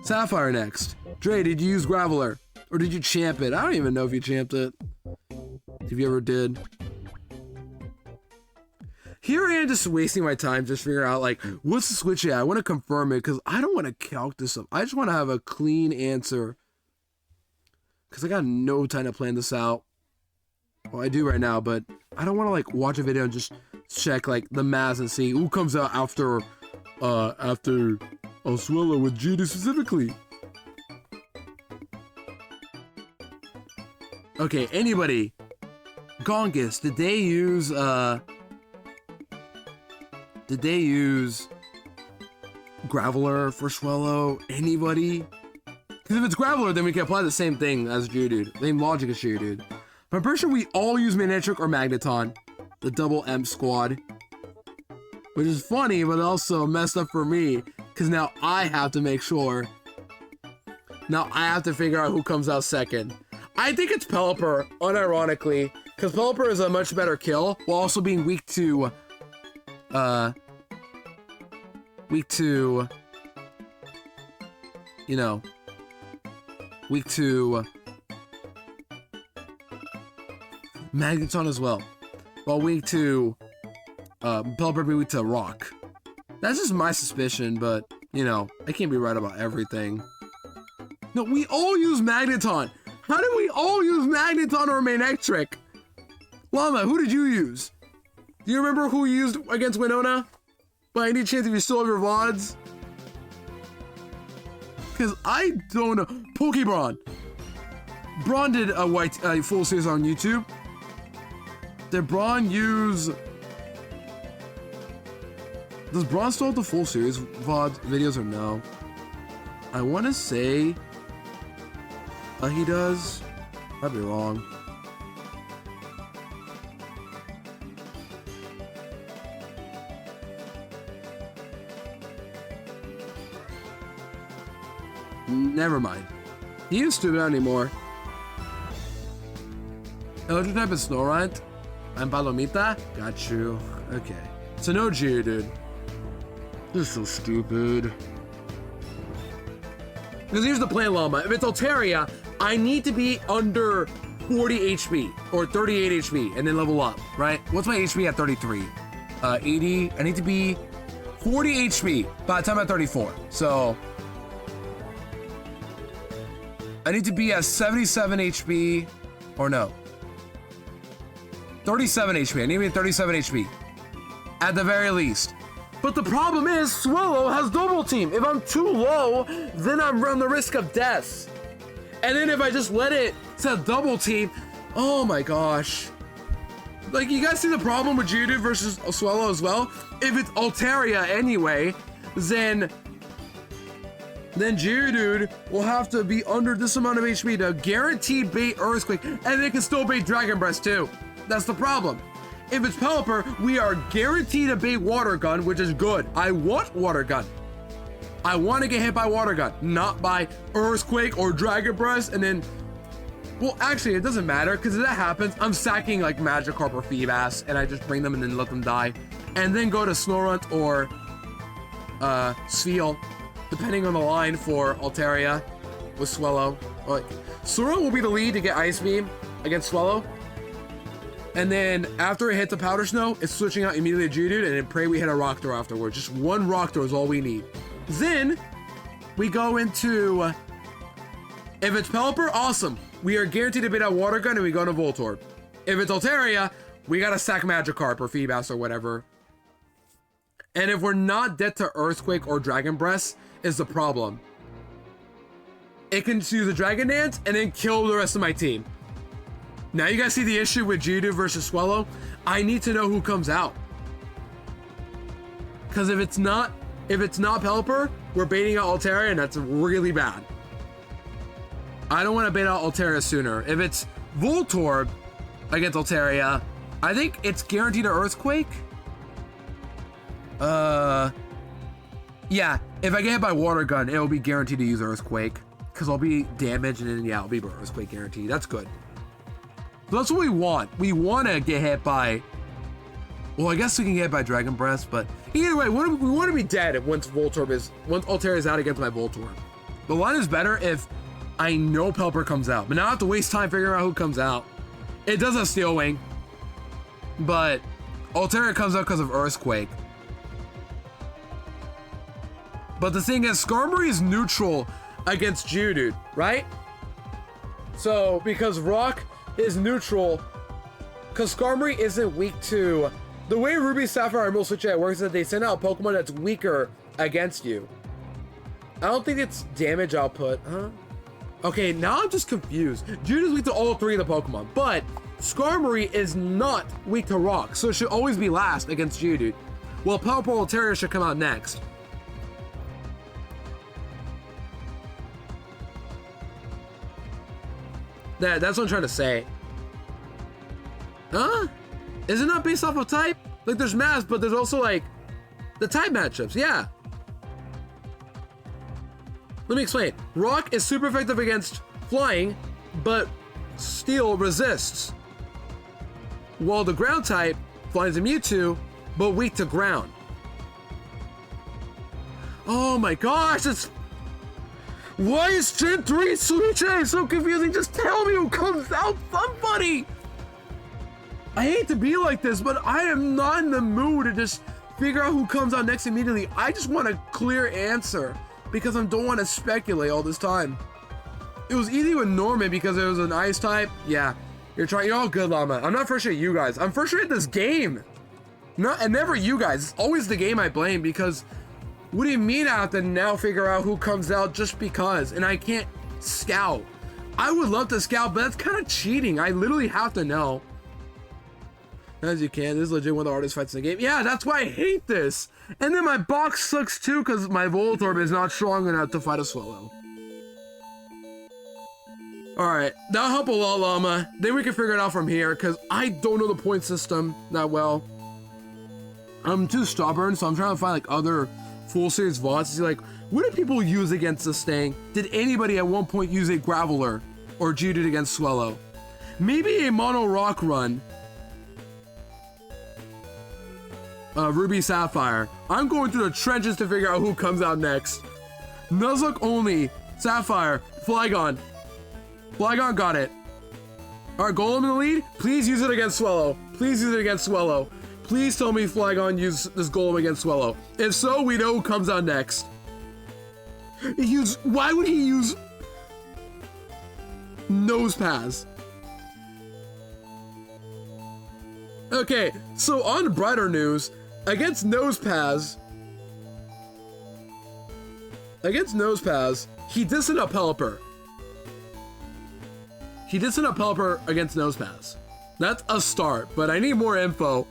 B: Sapphire next. Dre, did you use Graveler? Or did you champ it? I don't even know if you champed it. If you ever did. Here I am just wasting my time just figuring out, like, what's the switch at? I want to confirm it because I don't want to calc this up. I just want to have a clean answer. Because I got no time to plan this out. Well, I do right now, but I don't want to, like, watch a video and just check, like, the maths and see who comes out after Swallow with Judy specifically. Okay, anybody. Gongus, did they use Graveler for Swallow? Anybody? Because if it's Graveler, then we can apply the same thing as Geodude. Same logic as Geodude. But I'm pretty sure we all use Manectric or Magneton. The double M squad. Which is funny, but also messed up for me. Because now I have to make sure. Now I have to figure out who comes out second. I think it's Pelipper, unironically. Because Pelipper is a much better kill, while also being weak to, you know, weak to Magneton as well. While weak to, Pelipper being weak to Rock. That's just my suspicion, but, you know, I can't be right about everything. No, we all use Magneton. How did we all use Magneton or Manectric? Llama, who did you use? Do you remember who you used against Winona? By any chance if you still have your VODs? Because I don't know. Pokebron. Braun did a full series on YouTube. Did Braun use... Does Braun still have the full series VOD videos or no? I want to say... he does. I'd be wrong. Never mind. He used to, but not anymore. Electric type is Snorunt. I'm Palomita. Got you. Okay. So no Geodude. This is so stupid. Because here's the plan, Llama. If it's Altaria, I need to be under 40 HP or 38 HP and then level up, right? What's my HP at 33? 80. I need to be 40 HP by the time I'm 34. So I need to be at 77 HP or no. 37 HP. I need to be at 37 HP at the very least. But the problem is, Swallow has double team. If I'm too low, then I run the risk of death. And then if I just let it to double team, oh my gosh. Like, you guys see the problem with Geodude versus Swallow as well? If it's Altaria anyway, then Geodude will have to be under this amount of HP to guaranteed bait Earthquake, and they can still bait Dragon Breath too. That's the problem. If it's Pelipper, we are guaranteed to bait Water Gun, which is good. I want Water Gun. I want to get hit by Water Gun, not by Earthquake or Dragon Breath, and then... Well, actually, it doesn't matter, because if that happens, I'm sacking, like, Magikarp or Feebas, and I just bring them and then let them die. And then go to Snorunt or, Sfeel, depending on the line for Altaria with Swallow. Like, Snorunt will be the lead to get Ice Beam against Swallow. And then after it hits the Powder Snow, it's switching out immediately to Geodude, and then pray we hit a Rock Throw afterwards. Just one Rock Throw is all we need. Then we go into If it's Pelipper, awesome. We are guaranteed to beat out Water Gun and we go to Voltorb. If it's Altaria, we gotta sack Magikarp or Feebas or whatever. And if we're not dead to Earthquake or Dragon Breath is the problem. It can use a Dragon Dance and then kill the rest of my team. Now you guys see the issue with Geodude versus Swallow? I need to know who comes out. Because if it's not Pelipper, we're baiting out Altaria and that's really bad. I don't want to bait out Altaria sooner. If it's Voltorb against Altaria, I think it's guaranteed an Earthquake. Yeah, if I get hit by Water Gun, it'll be guaranteed to use Earthquake. Because I'll be damaged and then, yeah, I'll be Earthquake guaranteed. That's good. So that's what we want. We want to get hit by... Well, I guess we can get hit by Dragon Breath, but either way, we want to be dead once Altaria is out against my Voltorb. The line is better if I know Pelipper comes out, but now I have to waste time figuring out who comes out. It does have Steel Wing, but Altaria comes out because of Earthquake. But the thing is, Skarmory is neutral against Geodude, right? So, because Rock is neutral, because Skarmory isn't weak to... The way Ruby, Sapphire, and Emerald Switch works is that they send out a Pokemon that's weaker against you. I don't think it's damage output, huh? Okay, now I'm just confused. Geodude is weak to all three of the Pokemon, but Skarmory is not weak to Rock, so it should always be last against Geodude. Well, Pelipper Altaria should come out next. That's what I'm trying to say. Huh? Is it not based off of type? Like, there's mass, but there's also, like, the type matchups. Yeah. Let me explain. Rock is super effective against flying, but Steel resists. While the ground type, flying's immune to, but weak to ground. Oh my gosh, it's... Why is Gen 3 Switch so confusing? Just tell me who comes out, somebody! I hate to be like this, but I am not in the mood to just figure out who comes out next immediately. I just want a clear answer because I don't want to speculate all this time. It was easy with Norman because it was an ice type. Yeah, you're all good, Llama. I'm not frustrated at you guys. I'm frustrated at this game. And never you guys. It's always the game I blame because what do you mean I have to now figure out who comes out just because? And I can't scout. I would love to scout, but that's kind of cheating. I literally have to know. As you can, this is legit one of the hardest fights in the game. Yeah, that's why I hate this. And then my box sucks too because my Voltorb is not strong enough to fight a Swallow. Alright, that'll help a lot, Llama. Then we can figure it out from here because I don't know the point system that well. I'm too stubborn, so I'm trying to find like other full series VODs to see like, what do people use against this thing? Did anybody at one point use a Graveler or Geodude against Swallow? Maybe a Mono Rock run. Ruby Sapphire. I'm going through the trenches to figure out who comes out next. Nuzlocke only. Sapphire. Flygon. Flygon got it. Alright, Golem in the lead. Please use it against Swallow. Please use it against Swallow. Please tell me Flygon used this Golem against Swallow. If so, we know who comes out next. Why would he use Nose Pass? Okay, so on brighter news, against Nose Pass, he did send up Pelipper. He did send up Pelipper against Nose Pass. That's a start, but I need more info.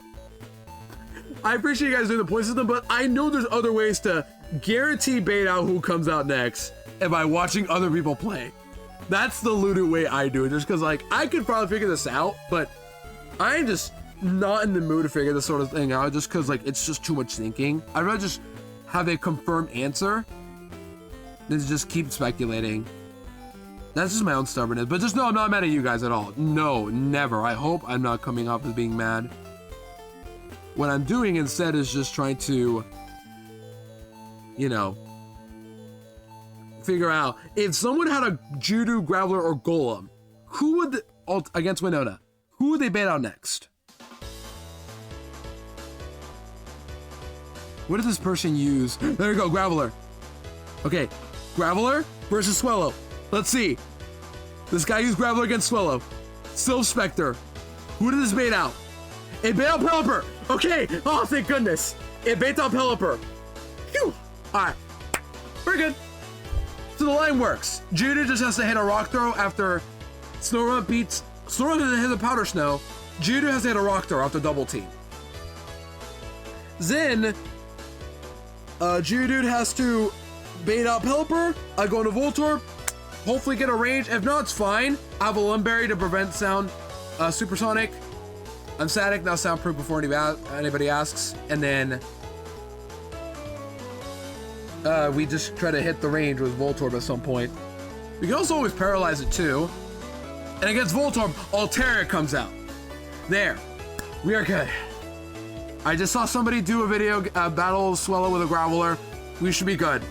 B: I appreciate you guys doing the point system, but I know there's other ways to guarantee bait out who comes out next and by watching other people play. That's the Ludo way I do it, just because like I could probably figure this out, but I'm just not in the mood to figure this sort of thing out just because like it's just too much thinking. I'd rather just have a confirmed answer than to just keep speculating. That's just my own stubbornness, but just know I'm not mad at you guys at all. No, never. I hope I'm not coming off as being mad. What I'm doing instead is just trying to, you know, figure out if someone had a Geodude, Graveler, or Golem, who would against WINONA, who would they bait out next? What does this person use? There we go, Graveler. Okay, Graveler versus Swallow. Let's see. This guy used Graveler against Swallow. Still Spectre. Who did this bait out? It bait out Pelipper. Okay. Oh, thank goodness. It bait out Pelipper. Phew. All right. We're good. So the line works. Judo just has to hit a rock throw after Snorunt beats... Snorunt doesn't hit a Powder Snow. Judo has to hit a rock throw after double team. Then, Geodude has to bait out Pelipper. I go into Voltorb. Hopefully get a range. If not, it's fine. I have a Lumberry to prevent sound supersonic. I'm static, now soundproof before anybody asks. And then we just try to hit the range with Voltorb at some point. We can also always paralyze it too. And against Voltorb, Altaria comes out. There. We are good. I just saw somebody do a video, battle Swellow with a Graveler. We should be good.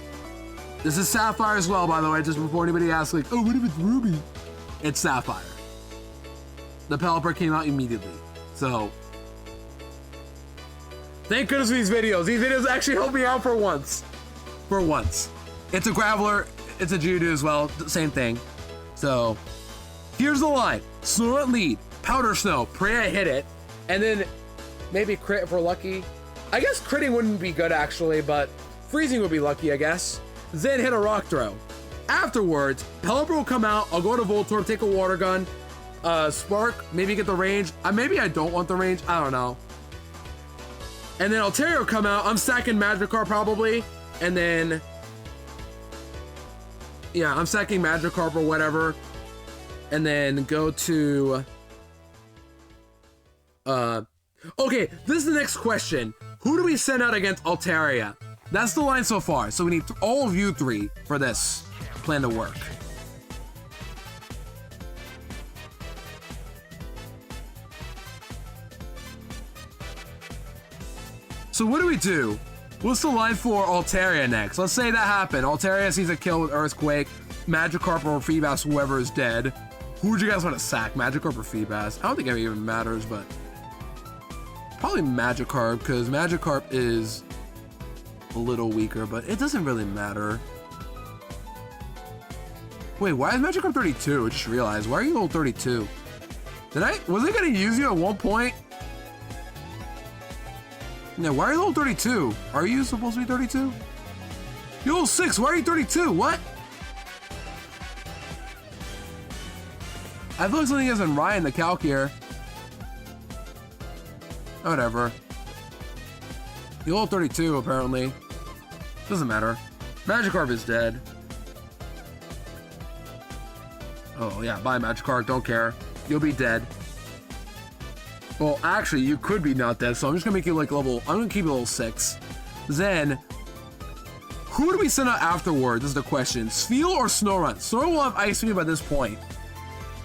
B: This is Sapphire as well, by the way, just before anybody asks, like, oh, what if it's Ruby? It's Sapphire. The Pelipper came out immediately. So, thank goodness for these videos. These videos actually help me out for once. For once. It's a Graveler, it's a Geodude as well, same thing. So, here's the line. Snorunt lead, Powder Snow, pray I hit it, and then maybe crit if we're lucky. I guess critting wouldn't be good actually, but freezing would be lucky, I guess. Then hit a rock throw. Afterwards, Pelipper will come out, I'll go to Voltorb, take a water gun, Spark, maybe get the range. Maybe I don't want the range, I don't know. And then Altaria will come out, I'm stacking Magikarp probably, and then, yeah, I'm stacking Magikarp or whatever, and then go to, okay, this is the next question. Who do we send out against Altaria? That's the line so far. So we need all of you three for this plan to work. So what do we do? What's the line for Altaria next? Let's say that happened. Altaria sees a kill with Earthquake, Magikarp or Feebas, whoever is dead. Who would you guys want to sack? Magikarp or Feebas? I don't think it even matters, but probably Magikarp, because Magikarp is a little weaker, but it doesn't really matter. Wait, why is Magikarp 32? I just realized. Why are you level 32? Was I gonna use you at one point? Yeah, why are you level 32? Are you supposed to be 32? You're level 6, why are you 32? What? I feel like something isn't right in the calc here. Whatever. You're level 32, apparently. Doesn't matter. Magikarp is dead. Oh, yeah, bye, Magikarp. Don't care. You'll be dead. Well, actually, you could be not dead, so I'm just gonna make you like level... I'm gonna keep you level 6. Then, who do we send out afterward? This is the question. Spheal or Snorunt? Snorunt will have Ice Beam by this point.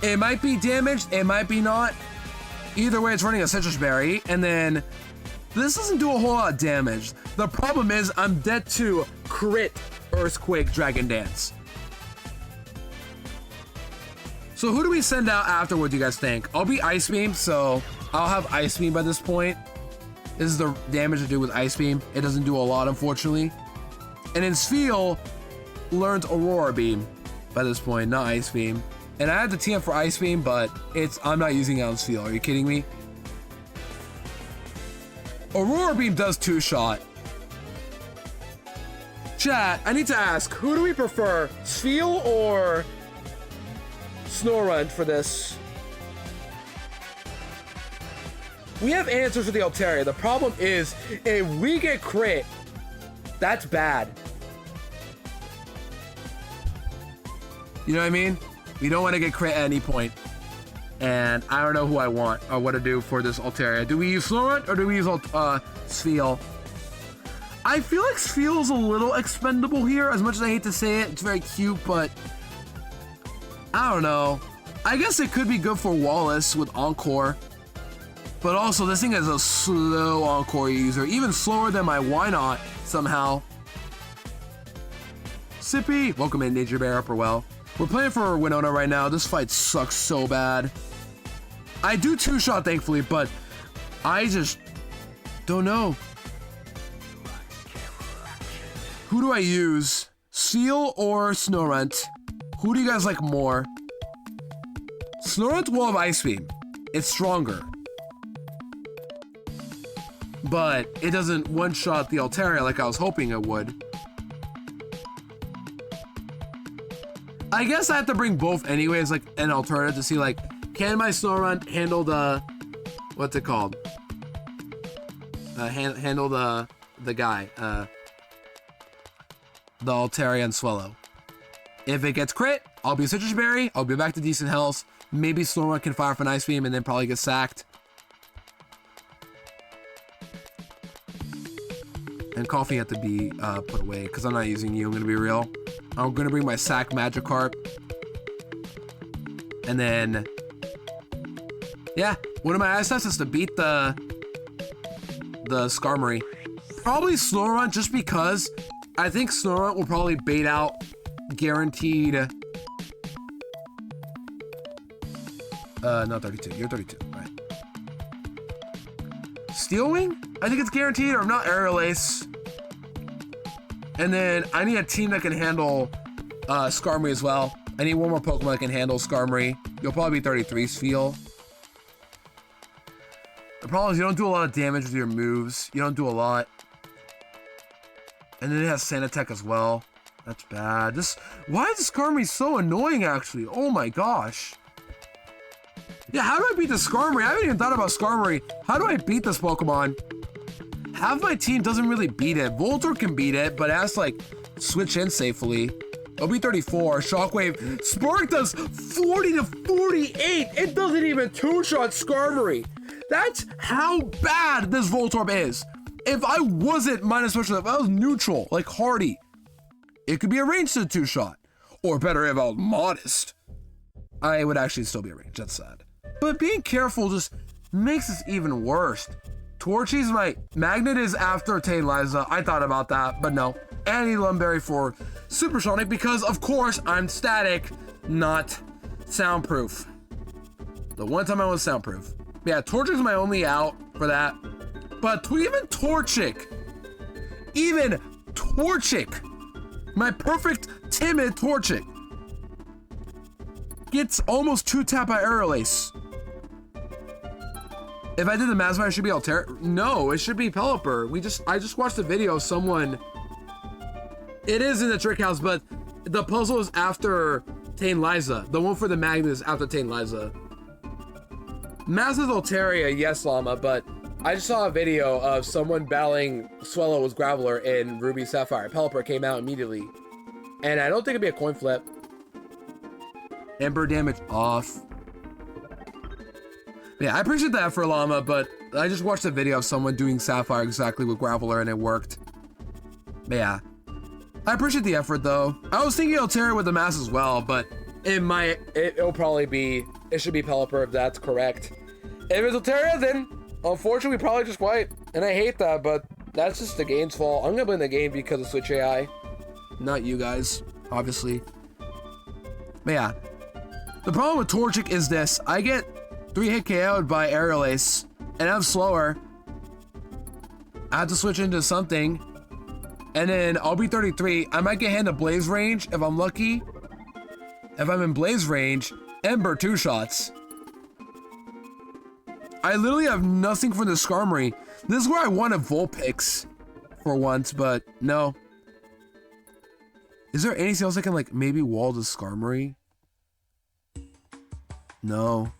B: It might be damaged, it might be not. Either way, it's running a Citrus Berry, and then this doesn't do a whole lot of damage. The problem is I'm dead to crit Earthquake Dragon Dance. So who do we send out afterward, do you guys think? I'll be Ice Beam, so I'll have Ice Beam by this point. This is the damage to do with Ice Beam. It doesn't do a lot, unfortunately. And then Spheal learns Aurora Beam by this point, not Ice Beam. And I had the TM for Ice Beam, but I'm not using it on Spheal. Are you kidding me? Aurora Beam does 2-shot. Chat, I need to ask, who do we prefer? Spheal or Snorunt for this? We have answers for the Altaria. The problem is, if we get crit, that's bad. You know what I mean? We don't want to get crit at any point. And I don't know who I want or what to do for this Altaria. Do we use Snorunt or do we use Spheal? I feel like Spheal is a little expendable here. As much as I hate to say it, it's very cute, but I don't know. I guess it could be good for Wallace with Encore. But also, this thing is a slow Encore user. Even slower than my WINONA somehow. Sippy! Welcome in, Nature Bear Upper Well. We're playing for WINONA right now. This fight sucks so bad. I do 2-shot, thankfully, but I just don't know. Who do I use? Seal or Snorunt? Who do you guys like more?
A: Snorunt will have Ice Beam. It's stronger. But it doesn't one-shot the Altaria like I was hoping it would. I guess I have to bring both anyways, like an alternative to see like, can my Snorunt handle the, what's it called? Handle the guy, the Altaria and Swellow. If it gets crit, I'll be Citrus Berry, I'll be back to decent health. Maybe Snorunt can fire for an Ice Beam and then probably get sacked. And Coffee had to be put away because I'm not using you, I'm gonna be real. I'm gonna bring my Sack Magikarp. And then, yeah, one of my assets is to beat the Skarmory. Probably Snorunt just because I think Snorunt will probably bait out guaranteed. Not 32, you're 32, right. Steel Wing? I think it's guaranteed, or I'm not Aerial Ace. And then I need a team that can handle Skarmory as well. I need one more Pokemon that can handle Skarmory. You'll probably be 33's feel. The problem is you don't do a lot of damage with your moves. You don't do a lot. And then it has Sand Attack as well. That's bad. Why is Skarmory so annoying actually? Oh my gosh. Yeah, how do I beat the Skarmory? I haven't even thought about Skarmory. How do I beat this Pokemon? Half my team doesn't really beat it. Voltorb can beat it, but it has to like switch in safely. It'll be 34. Shockwave. Spark does 40 to 48. It doesn't even two-shot Skarmory. That's how bad this Voltorb is. If I wasn't minus special, if I was neutral, like Hardy, it could be a ranged to two-shot. Or better, if I was modest, I would actually still be a range. That's sad. But being careful just makes this even worse. Torchies, my Magnet is after Tayliza. I thought about that, but no. And I need Lumberry for Supersonic because, of course, I'm static, not soundproof. The one time I was soundproof. Yeah, Torchic's my only out for that. But even Torchic, my perfect timid Torchic, gets almost 2-tap by Aerial Ace. If I did the Massify, it should be Altaria. No, it should be Pelipper. I just watched a video of someone. It is in the Trick House, but the puzzle is after Tayliza. The one for the Magnet is after Tayliza. Massive Altaria, yes, Llama, but I just saw a video of someone battling Swellow with Graveler in Ruby Sapphire. Pelipper came out immediately. And I don't think it'd be a coin flip. Ember damage off. Yeah, I appreciate that for Llama, but I just watched a video of someone doing Sapphire exactly with Graveler and it worked. But yeah. I appreciate the effort though. I was thinking Altaria with the mass as well, but it'll probably be, it should be Pelipper if that's correct. If it's Altaria, then unfortunately we probably just wipe. And I hate that, but that's just the game's fault. I'm gonna blame the game because of Switch AI. Not you guys, obviously. But yeah. The problem with Torchic is this. I get 3-hit KO'd by Aerial Ace, and I'm slower. I have to switch into something, and then I'll be 33. I might get handed Blaze Range if I'm lucky. If I'm in Blaze Range, Ember 2 shots. I literally have nothing for the Skarmory. This is where I wanted Vulpix for once, but no. Is there anything else I can like maybe wall the Skarmory? No.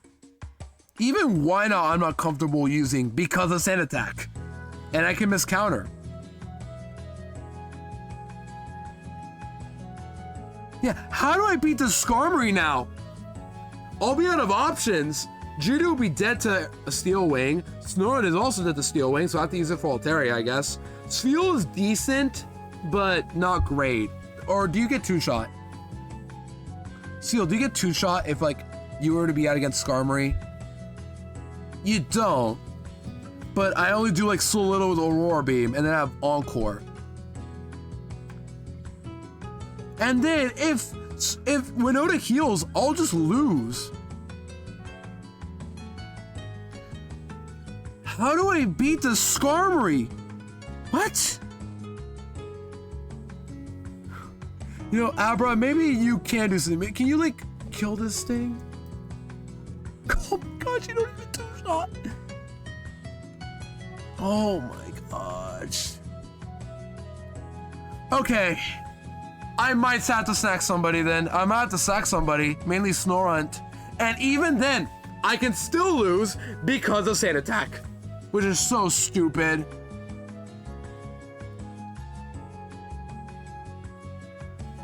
A: Even WINONA I'm not comfortable using because of Sand Attack. And I can miss counter. Yeah, how do I beat the Skarmory now? I'll be out of options. Judo will be dead to a Steel Wing. Snorunt is also dead to Steel Wing, so I have to use it for Altaria, I guess. Spheal is decent, but not great. Or do you get 2-shot? Seal, do you get 2-shot if like you were to be out against Skarmory? You don't. But I only do like so little with Aurora Beam, and then I have Encore. And then if Winona heals, I'll just lose. How do I beat the Skarmory? What? You know, Abra, maybe you can do something. Can you like kill this thing? Oh my gosh, you don't even two-shot. Oh my gosh. Okay. I might have to sack somebody then. I might have to sack somebody, mainly Snorunt. And even then, I can still lose because of Sand Attack, which is so stupid.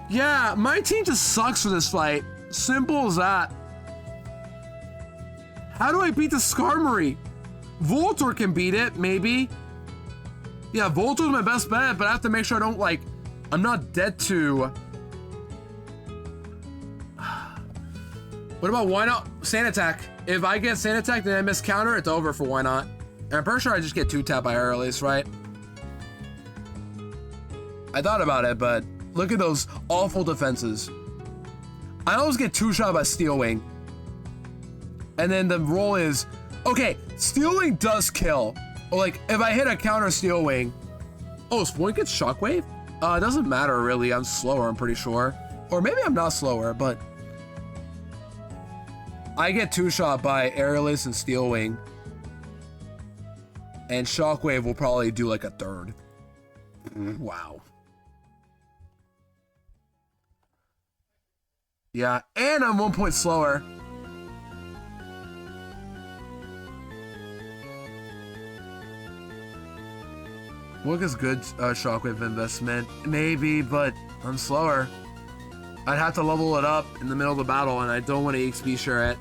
A: Yeah, my team just sucks for this fight. Simple as that. How do I beat the Skarmory? Voltor can beat it, maybe. Yeah, Voltor's my best bet, but I have to make sure I don't, like, I'm not dead to... What about why not Sand Attack? If I get Sand Attack, then I miss counter, it's over for why not. And I'm pretty sure I just get 2-tap by Air Release, right? I thought about it, but look at those awful defenses. I always get 2-shot by Steel Wing. And then the roll is, okay, Steel Wing does kill. Or like, if I hit a counter Steel Wing. Oh, Spoink gets Shockwave? It doesn't matter really, I'm slower, I'm pretty sure. Or maybe I'm not slower, but I get 2-shot by Airless and Steel Wing. And Shockwave will probably do like a third. Wow. Yeah, and I'm 1 point slower. What is good Shockwave investment? Maybe, but I'm slower. I'd have to level it up in the middle of the battle, and I don't want to EXP share it.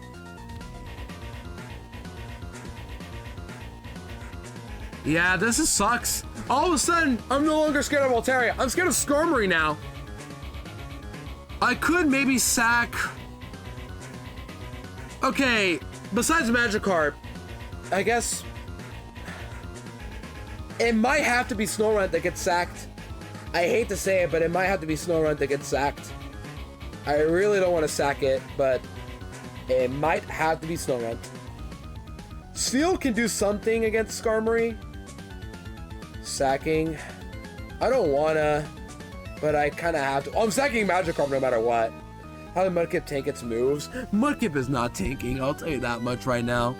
A: Yeah, this is sucks. All of a sudden, I'm no longer scared of Altaria. I'm scared of Skarmory now. I could maybe sack... Okay, besides Magikarp, I guess... It might have to be Snorunt that gets sacked. I hate to say it, but it might have to be Snorunt that gets sacked. I really don't want to sack it, but it might have to be Snorunt. Steel can do something against Skarmory. Sacking. I don't wanna, but I kind of have to. Oh, I'm sacking Magikarp no matter what. How did Mudkip tank its moves? Mudkip is not tanking, I'll tell you that much right now.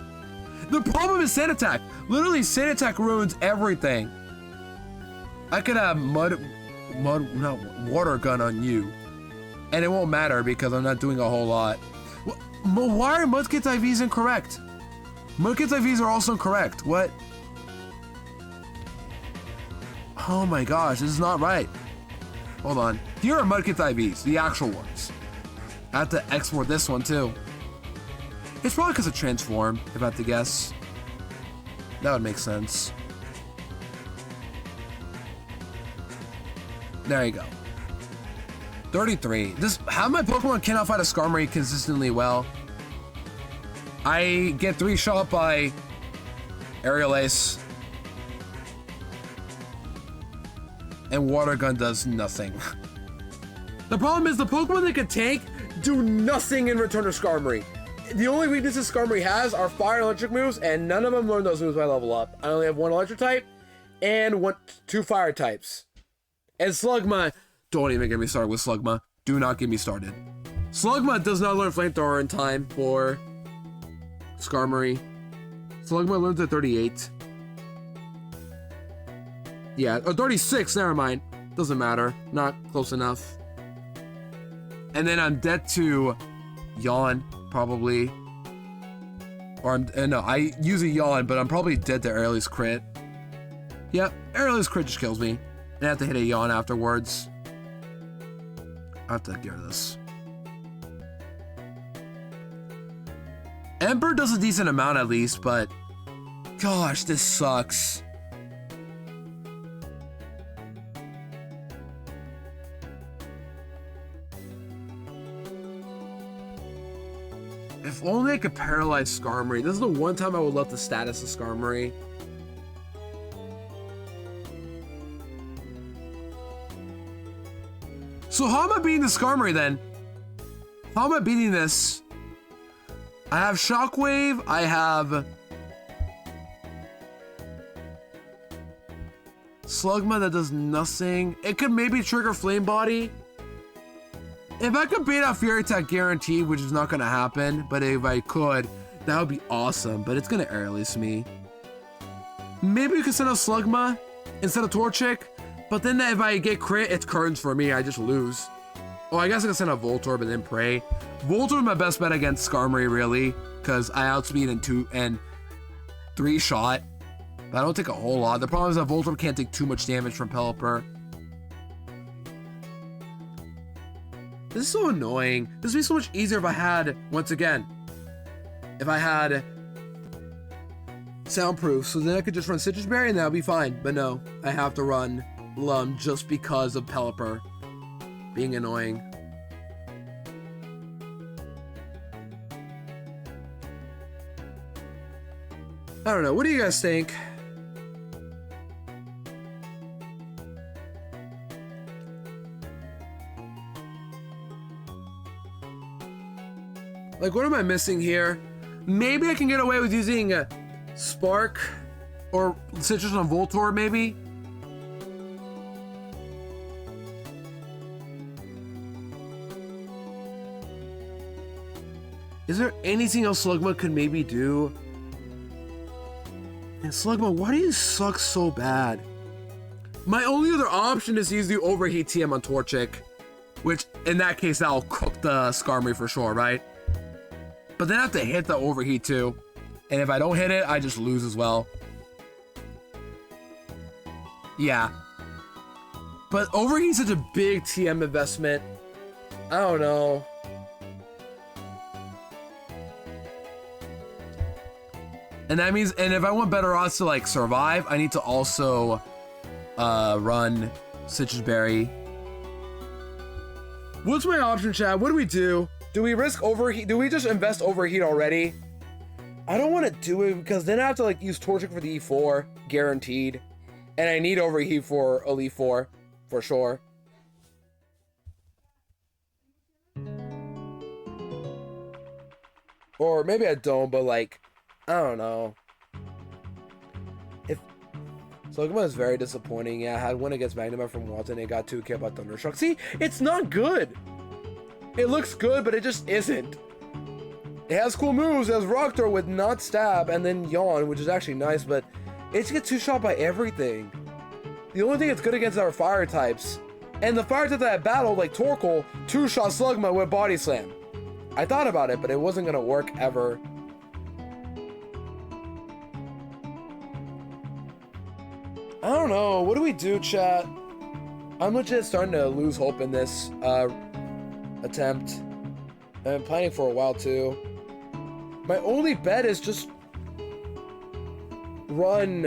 A: The problem is Sand Attack. Literally, Sand Attack ruins everything. I could have Water Gun on you. And it won't matter because I'm not doing a whole lot. Why are Mudkip's IVs incorrect? Mudkip's IVs are also incorrect. What? Oh my gosh, this is not right. Hold on. Here are Mudkip's IVs, the actual ones. I have to export this one too. It's probably because of Transform, if I have to guess. That would make sense. There you go. 33. How my Pokemon cannot fight a Skarmory consistently well. I get 3-shot by Aerial Ace. And Water Gun does nothing. The problem is the Pokemon that can tank do nothing in return to Skarmory. The only weaknesses Skarmory has are fire and electric moves, and none of them learn those moves by level up. I only have 1 electric type and 2 fire types. And Slugma, don't even get me started with Slugma. Do not get me started. Slugma does not learn Flamethrower in time for Skarmory. Slugma learns at 38. Yeah, or 36, never mind. Doesn't matter, not close enough. And then I'm dead to Yawn, probably. Or no, I use a Yawn, but I'm probably dead to Airless crit. Yep, Airless crit just kills me. And I have to hit a Yawn afterwards. I have to get rid of this. Ember does a decent amount at least, but gosh, this sucks. If only I could paralyze Skarmory. This is the one time I would love the status of Skarmory. So how am I beating the Skarmory then? How am I beating this? I have Shockwave, I have Slugma that does nothing. It could maybe trigger Flame Body. If I could beat out Fury Attack guaranteed, which is not gonna happen, but if I could,
B: That would be awesome, but it's gonna airless me. Maybe we could send out Slugma instead of Torchic, but then if I get crit, it's curtains for me. I just lose. Oh, I guess I can send out Voltorb and then Prey. Voltorb is my best bet against Skarmory, really, because I outspeed in 2 and 3 shot. But I don't take a whole lot. The problem is that Voltorb can't take too much damage from Pelipper. This is so annoying. This would be so much easier if I had, once again, if I had Soundproof, so then I could just run Citrus Berry and that would be fine. But no, I have to run Lum just because of Pelipper being annoying. I don't know. What do you guys think? Like, what am I missing here? Maybe I can get away with using Spark or Citrus on Voltorb, maybe? Is there anything else Slugma could maybe do? And Slugma, why do you suck so bad? My only other option is to use the Overheat TM on Torchic, which in that case, that'll cook the Skarmory for sure, right? But then I have to hit the Overheat too. And if I don't hit it, I just lose as well. Yeah. But Overheat's such a big TM investment. I don't know. And that means, and if I want better odds to like survive, I need to also run Citrus Berry. What's my option, chat? What do we do? Do we risk Overheat? Do we just invest Overheat already? I don't want to do it because then I have to like use Torchic for the E4, guaranteed. And I need Overheat for Elite 4, for sure. Or maybe I don't, but like, I don't know. If Slugma is very disappointing. Yeah, I had one against Magnemite from Walton. It got 2K by Thundershock. See, it's not good. It looks good, but it just isn't. It has cool moves. It has Rock Throw with not Stab and then Yawn, which is actually nice, but it just gets 2-shot by everything. The only thing it's good against are fire types. And the fire type that I battled, like Torkoal, 2-shot Slugma with Body Slam. I thought about it, but it wasn't gonna work ever. I don't know. What do we do, chat? I'm legit starting to lose hope in this attempt. I've been planning for a while too. My only bet is just run.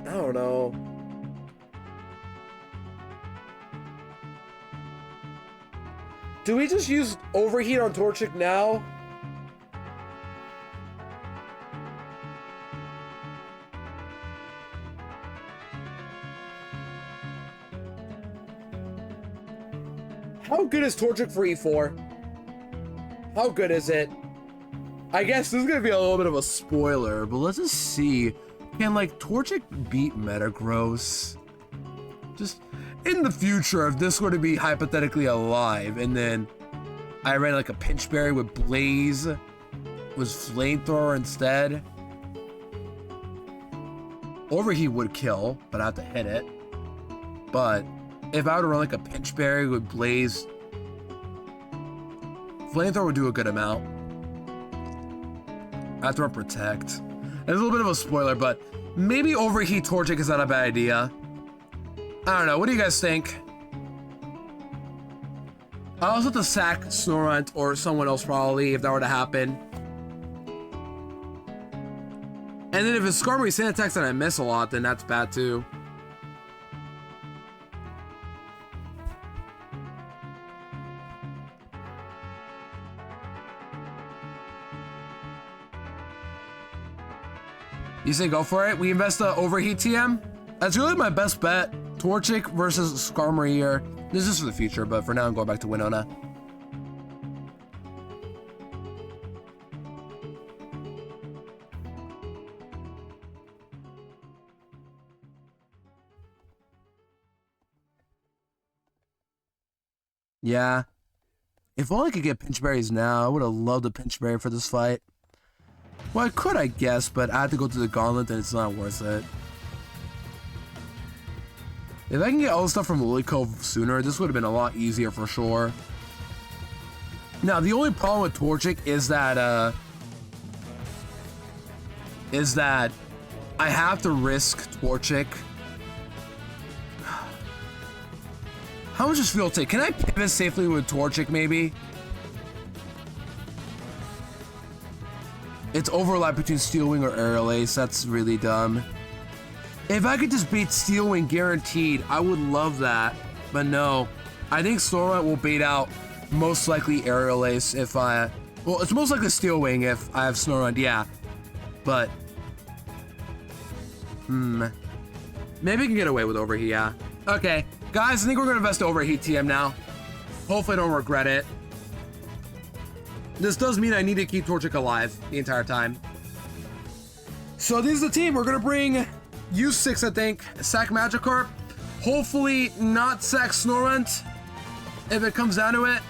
B: I don't know. Do we just use Overheat on Torchic now? How good is Torchic for E4? How good is it? I guess this is gonna be a little bit of a spoiler, but let's just see. Can like Torchic beat Metagross? Just in the future, if this were to be hypothetically alive, and then I ran like a Pinch Berry with Blaze, was Flamethrower instead. Overheat would kill, but I have to hit it. But if I were to run like a Pinch Berry with Blaze, Flamethrower would do a good amount. I have to run Protect. It's a little bit of a spoiler, but maybe Overheat Torchic is not a bad idea. I don't know. What do you guys think? I also have to sack Snorunt or someone else probably if that were to happen. And then if it's Skarmory Sand attacks and I miss a lot, then that's bad too. You say go for it? We invest the Overheat TM? That's really my best bet. Torchic versus Skarmory here. This is for the future, but for now I'm going back to Winona.
C: Yeah. If only I could get pinch berries now. I would have loved a pinch berry for this fight. Well, I could, I guess, but I have to go through the gauntlet and it's not worth it. If I can get all the stuff from Lily Cove sooner, this would have been a lot easier for sure. Now, the only problem with Torchic is that I have to risk Torchic. How much does fuel take? Can I pivot safely with Torchic, maybe? It's overlap between Steel Wing or Aerial Ace. That's really dumb. If I could just beat Steel Wing guaranteed, I would love that. But no. I think Snorunt will bait out most likely Aerial Ace if I... Well, it's most likely Steel Wing if I have Snorunt, yeah. But... Maybe I can get away with Overheat, yeah. Okay. Guys, I think we're going to invest Overheat TM now. Hopefully I don't regret it. This does mean I need to keep Torchic alive the entire time. So this is the team. We're going to bring U6, I think. Sack Magikarp. Hopefully not sack Snorunt if it comes down to it.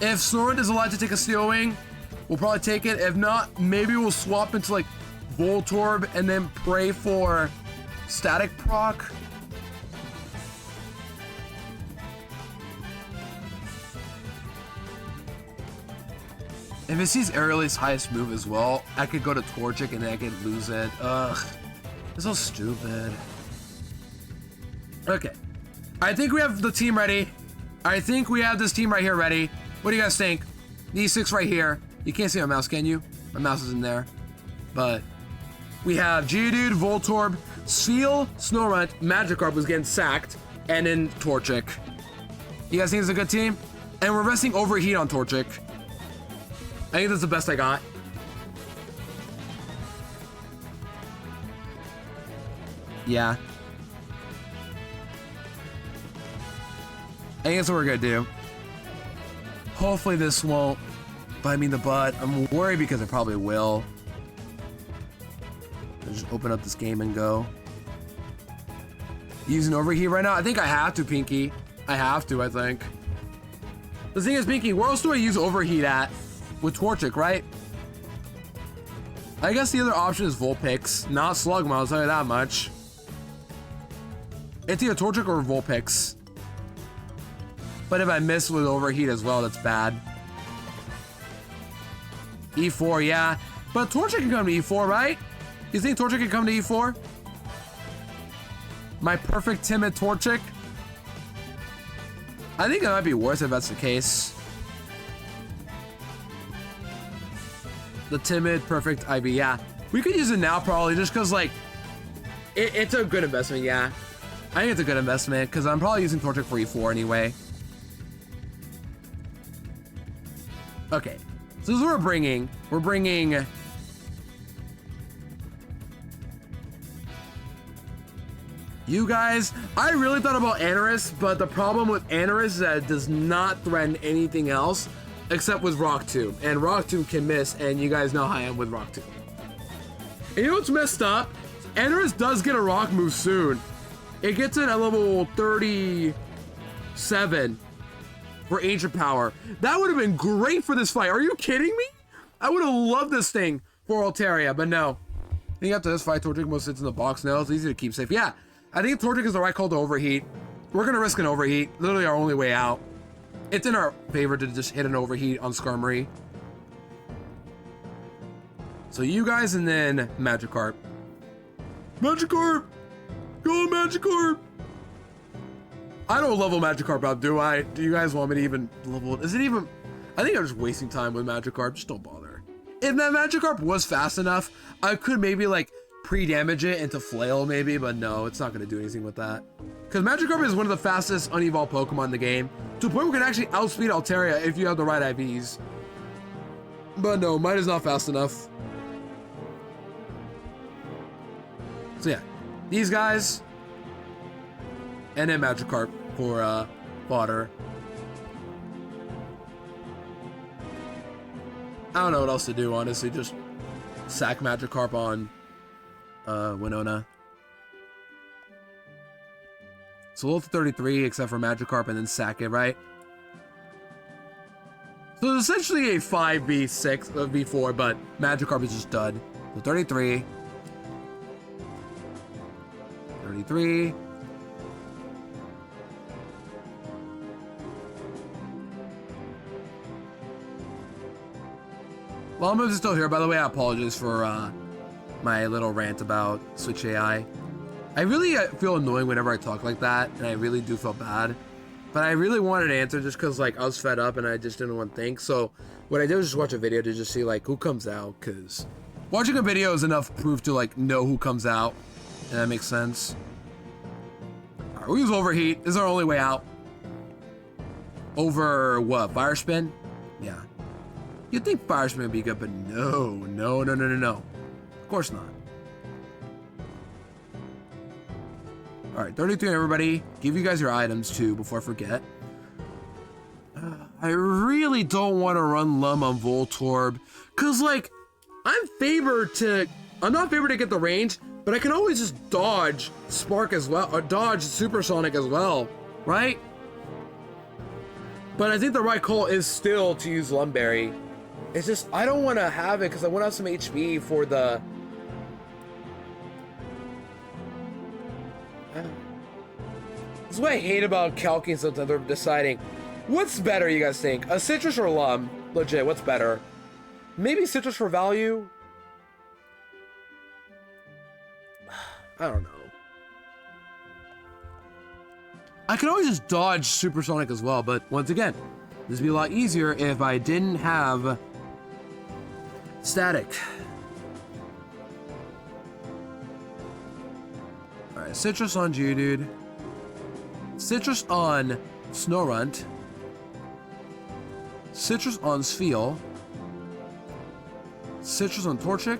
C: If Snorunt is allowed to take a Steel Wing, we'll probably take it. If not, maybe we'll swap into like Voltorb and then pray for Static Proc. If it sees Aerial Ace's highest move as well, I could go to Torchic and then I could lose it. Ugh. It's so stupid. Okay. I think we have the team ready. I think we have this team right here ready. What do you guys think? These 6 right here. You can't see my mouse, can you? My mouse is in there. But we have Geodude, Voltorb, Seal, Snorunt, Magikarp was getting sacked, and then Torchic. You guys think it's a good team? And we're resting Overheat on Torchic. I think that's the best I got. Yeah. I think that's what we're gonna do. Hopefully this won't bite me in the butt. I'm worried because it probably will. I'll just open up this game and go. Using Overheat right now? I think I have to, Pinky. I have to, I think. The thing is, Pinky, where else do I use Overheat at? With Torchic, right? I guess the other option is Vulpix, not Slugma, I'll tell you that much. It's either Torchic or Vulpix. But if I miss with Overheat as well, that's bad. E4, yeah. But Torchic can come to E4, right? You think Torchic can come to E4? My perfect timid Torchic? I think it might be worse if that's the case. The timid, perfect IV, yeah. We could use it now probably just because, like, it's a good investment, yeah. I think it's a good investment because I'm probably using Torchic for E4 anyway. Okay, so this is what we're bringing. We're bringing... You guys, I really thought about Anorus, but the problem with Anorus is that it does not threaten anything else except with Rock Tomb. And Rock Tomb can miss, and you guys know how I am with Rock Tomb. And you know what's messed up? Anorus does get a rock move soon. It gets it at level 37 for Ancient Power. That would have been great for this fight. Are you kidding me? I would have loved this thing for Altaria, but no. I think after this fight, Torchic most sits in the box now. It's easy to keep safe. Yeah, I think Torchic is the right call to Overheat. We're going to risk an Overheat. Literally our only way out. It's in our favor to just hit an Overheat on Skarmory. So you guys and then Magikarp. Magikarp! Go Magikarp! I don't level Magikarp up, do I? Do you guys want me to even level it? Is it even... I think I'm just wasting time with Magikarp. Just don't bother. If that Magikarp was fast enough, I could maybe like pre-damage it into Flail maybe, but no, it's not going to do anything with that. Because Magikarp is one of the fastest unevolved Pokemon in the game, to a point where we can actually outspeed Altaria if you have the right IVs. But no, mine is not fast enough. So yeah, these guys, and then Magikarp for fodder. I don't know what else to do, honestly. Just sack Magikarp on Winona. So low to 33, except for Magikarp and then Sake, right? So it's essentially a 5v6, v4, but Magikarp is just dud. So 33. 33. Lawmoves is still here, by the way. I apologize for my little rant about Switch AI. I really feel annoying whenever I talk like that, and I really do feel bad. But I really wanted an answer just because like I was fed up and I just didn't want to think. So what I did was just watch a video to just see like who comes out, because watching a video is enough proof to like know who comes out, and that makes sense. All right, we use Overheat. This is our only way out. Over what? Fire Spin? Yeah. You'd think Fire Spin would be good, but no. Of course not. All right, 33, everybody. Give you guys your items too before I forget. I really don't want to run Lum on Voltorb, cause like I'm not favored to get the range, but I can always just dodge Spark as well, or dodge Supersonic as well, right? But I think the right call is still to use Lumberry. It's just I don't want to have it because I want to have some HP for the. This is what I hate about calculating sometimes. They're deciding what's better. You guys think a Citrus or Lum? Legit, what's better? Maybe Citrus for value. I don't know. I can always just dodge Supersonic as well, but once again, this would be a lot easier if I didn't have Static. Alright, Citrus on Geodude. Citrus on Snorunt. Citrus on Spheal. Citrus on Torchic.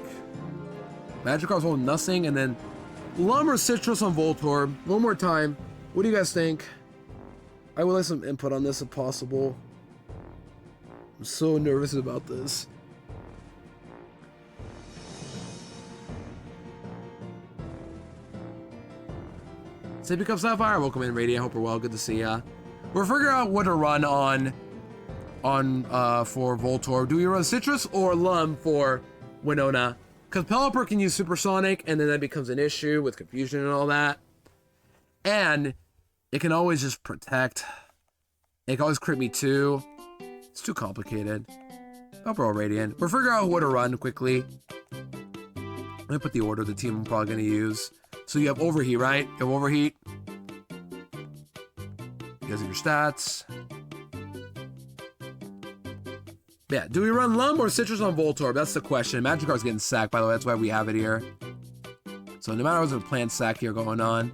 C: Magikarp's holding nothing, and then Lum or Citrus on Voltorb. One more time. What do you guys think? I would like some input on this if possible. I'm so nervous about this. Sippy Cup Sapphire, welcome in, Radiant. Hope we're well. Good to see ya. We're figuring out what to run on for Voltorb. Do we run Citrus or Lum for Winona? Because Pelipper can use Supersonic, and then that becomes an issue with confusion and all that. And it can always just protect. It can always crit me too. It's too complicated. Overall Radiant. We're figuring out what to run quickly. Let me put the order of the team I'm probably going to use. So you have Overheat, right? You have Overheat. You guys have your stats. Yeah, do we run Lum or Citrus on Voltorb? That's the question. Magikarp's getting sacked, by the way. That's why we have it here. So no matter what, there's a planned sack here going on.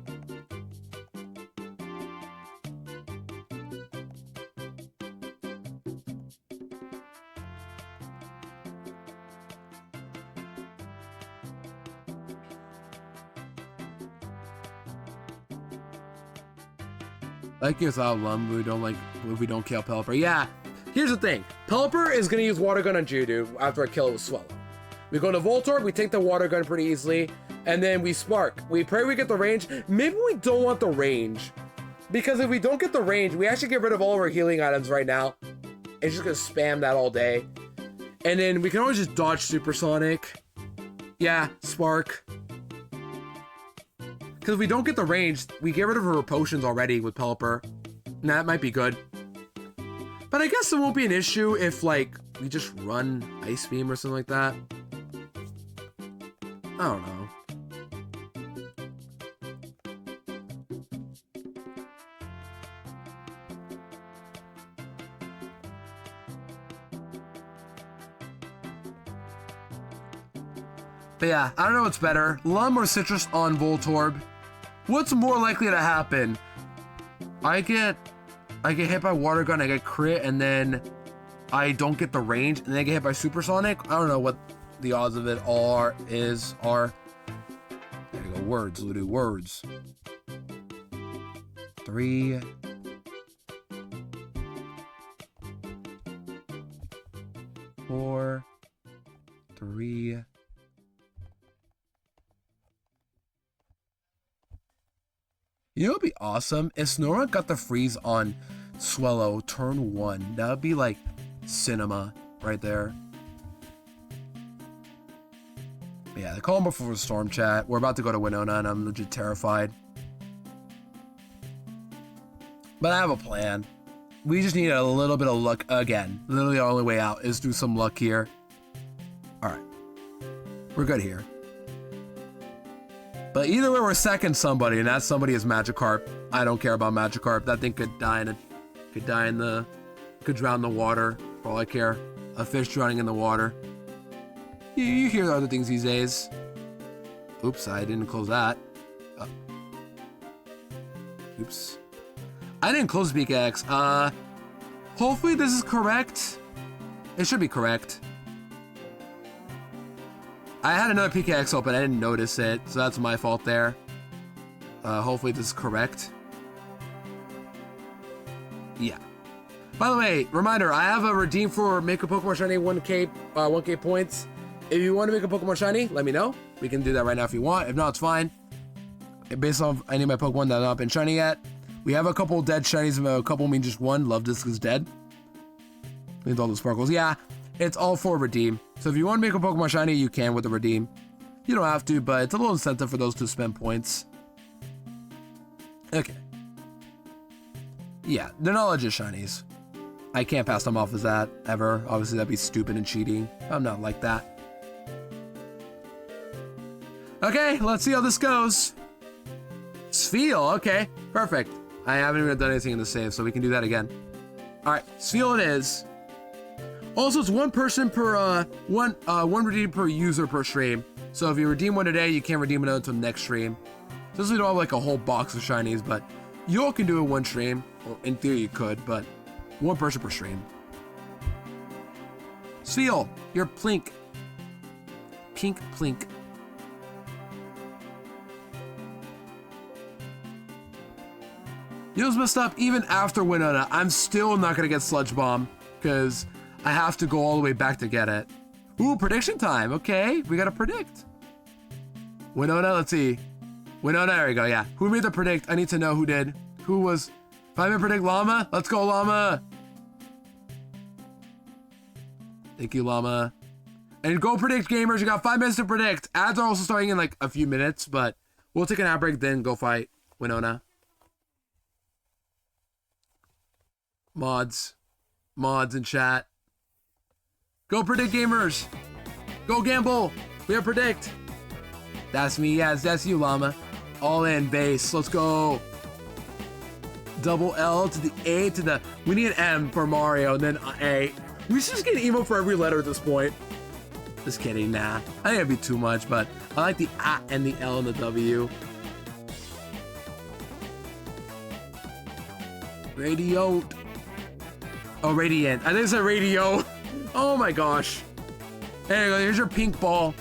C: Like without Lum, if we don't kill Pelipper. Yeah, here's the thing. Pelipper is gonna use Water Gun on Geodude after I kill it with Swallow. We go to Voltorb, we take the Water Gun pretty easily, and then we Spark. We pray we get the range. Maybe we don't want the range, because if we don't get the range, we actually get rid of all of our healing items right now. It's just gonna spam that all day. And then we can always just dodge Supersonic. Yeah, Spark. Because if we don't get the range, we get rid of her potions already with Pelipper. And that might be good. But I guess it won't be an issue if, like, we just run Ice Beam or something like that. I don't know. But yeah, I don't know what's better. Lum or Citrus on Voltorb? What's more likely to happen? I get hit by Water Gun, I get crit, and then I don't get the range, and then I get hit by Supersonic. I don't know what the odds of it are. There you go, words, Ludo, words. 3. 4. 3. You know, it'd be awesome if Snorunt got the freeze on Swellow turn 1. That would be like cinema right there. Yeah, they're calling before Storm Chat. We're about to go to Winona, and I'm legit terrified. But I have a plan. We just need a little bit of luck again. Literally, our only way out is through some luck here. All right, we're good here. But either way, we're sacking somebody, and that somebody is Magikarp. I don't care about Magikarp. That thing could die could drown in the water. For all I care, a fish drowning in the water. You hear other things these days. Oops, I didn't close that. Oops. I didn't close BKX. Hopefully this is correct. It should be correct. I had another PKX open, I didn't notice it, so that's my fault there. Hopefully this is correct. Yeah. By the way, reminder, I have a redeem for make a Pokemon Shiny 1K points. If you want to make a Pokemon Shiny, let me know. We can do that right now if you want. If not, it's fine. Based on any of my Pokemon that have not been shiny yet. We have a couple dead shinies, a couple mean just one. Love-Disc is dead. Means all the sparkles. Yeah, it's all for redeem. So if you want to make a Pokemon shiny, you can with the redeem. You don't have to, but it's a little incentive for those to spend points. Okay. Yeah, they're not legit shinies. I can't pass them off as that, ever. Obviously, that'd be stupid and cheating. I'm not like that. Okay, let's see how this goes. Spheal, okay, perfect. I haven't even done anything in the save, so we can do that again. All right, Spheal it is. Also, it's one person per, one redeem per user per stream. So if you redeem one today, you can't redeem another until next stream. Since we don't have like a whole box of shinies, but you all can do it one stream. Well, in theory you could, but one person per stream. Spheal, you're Plink. Pink Plink. You know what's messed up? Even after Winona, I'm still not gonna get Sludge Bomb because I have to go all the way back to get it. Ooh, prediction time. Okay, we gotta predict. Winona, let's see. Winona, there we go, yeah. Who made the predict? I need to know who did. Who was... If I'm gonna predict Llama, let's go Llama. Thank you, Llama. And go predict, gamers. You got 5 minutes to predict. Ads are also starting in like a few minutes, but we'll take an ad break, then go fight Winona. Mods in chat. Go predict, gamers. Go gamble. We have predict. That's me. Yes, that's you, Llama. All in base. Let's go. Double L to the A to the... We need an M for Mario, and then A. We should just get an emo for every letter at this point. Just kidding, nah. I think it'd be too much, but I like the A and the L and the W. Radiant. Oh, Radiant. I think it's a radio. Oh my gosh. There you go. Here's your pink ball.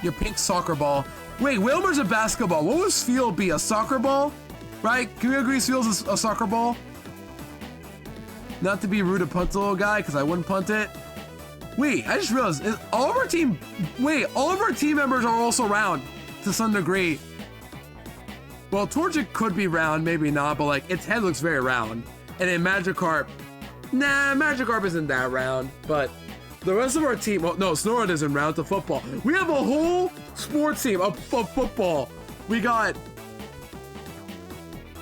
C: Your pink soccer ball. Wait, Wilmer's a basketball. What would Spheal be? A soccer ball? Right? Can we agree Spheal's a soccer ball? Not to be rude to punt the little guy, because I wouldn't punt it. Wait, I just realized, all of our team members are also round to some degree. Well, Torchic could be round, maybe not, but like, its head looks very round. And then Magikarp, nah, Magikarp isn't that round, but the rest of our team, well, no, Snorunt isn't round to football. We have a whole sports team of football. We got,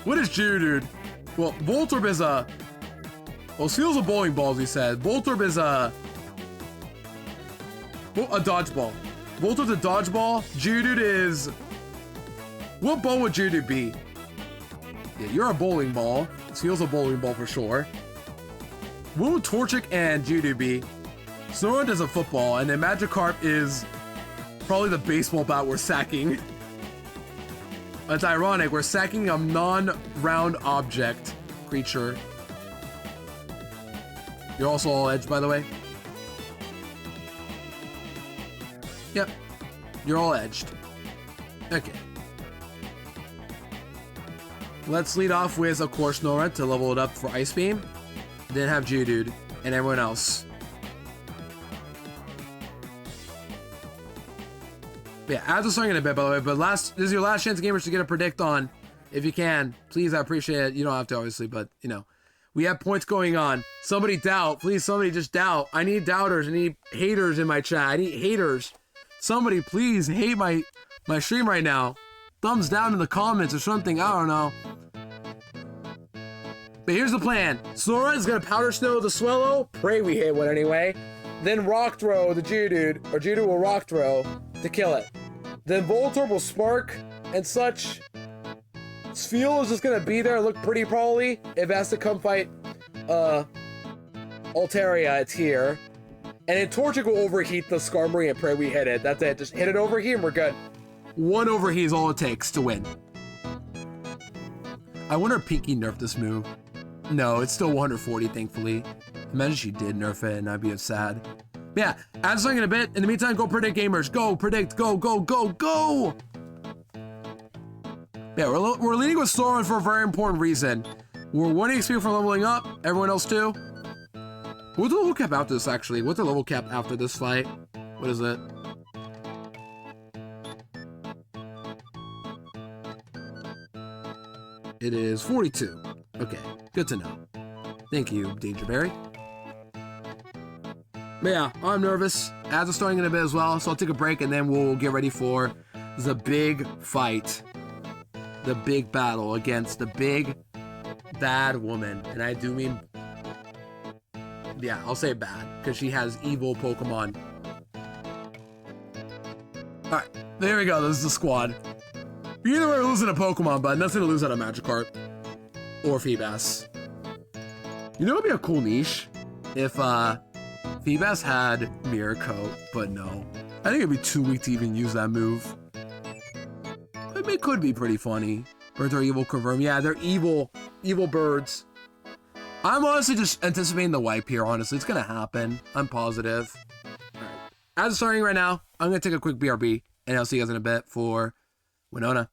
C: what is Geodude? Well, Voltorb is a, well, Spheal's a bowling ball, as he said. Voltorb is a dodgeball. Voltorb's a dodgeball. Geodude is, what ball would Geodude be? Yeah, you're a bowling ball. Spheal's a bowling ball for sure. What would Torchic and Geodude be? Snorunt is a football, and then Magikarp is probably the baseball bat we're sacking. It's ironic, we're sacking a non-round object creature. You're also all edged, by the way. Yep, you're all edged. Okay. Let's lead off with, of course, Snorunt to level it up for Ice Beam. Then have Geodude and everyone else. Yeah, ads are starting in a bit, by the way, but this is your last chance, gamers, to get a predict on If you can, please, I appreciate it. You don't have to, obviously, but, you know. We have points going on. Somebody doubt. Please, somebody just doubt. I need doubters. I need haters in my chat. I need haters. Somebody, please, hate my stream right now. Thumbs down in the comments or something. I don't know. But here's the plan. Sora is going to Powder Snow the Swallow. Pray we hit one anyway. Then Rock Throw the Geodude. Or Geodude will Rock Throw to kill it. Then Voltorb will Spark and such. Spheal is just gonna be there, look pretty probably. If it has to come fight Altaria, it's here. And then Torchic will overheat the Skarmory and pray we hit it. That's it. Just hit it overheat and we're good. One overheat is all it takes to win. I wonder if Pinky nerfed this move. No, it's still 140, thankfully. Imagine she did nerf it and I'd be sad. But yeah, add something in a bit. In the meantime, go predict, gamers. Go predict. Go, go, go, go! Yeah, we're leading with Sora for a very important reason. We're 1 XP for leveling up. Everyone else too. What's the level cap after this, actually? What's the level cap after this fight? What is it? It is 42. Okay, good to know. Thank you, Dangerberry. But yeah, I'm nervous. Ads are starting in a bit as well, so I'll take a break and then we'll get ready for the big fight. The big battle against the big bad woman. And I do mean, yeah, I'll say bad because she has evil Pokemon. All right, there we go. This is the squad. Either way, we're losing a Pokemon, but nothing to lose out of Magikarp or Feebas. You know, it'd be a cool niche if Feebas had Mirror Coat, but no. I think it'd be too weak to even use that move. It could be pretty funny. Birds are evil, confirm. Yeah, they're evil birds. I'm honestly just anticipating the wipe here, honestly. It's gonna happen. I'm positive. All right. As it's starting right now, I'm gonna take a quick BRB, and I'll see you guys in a bit for Winona.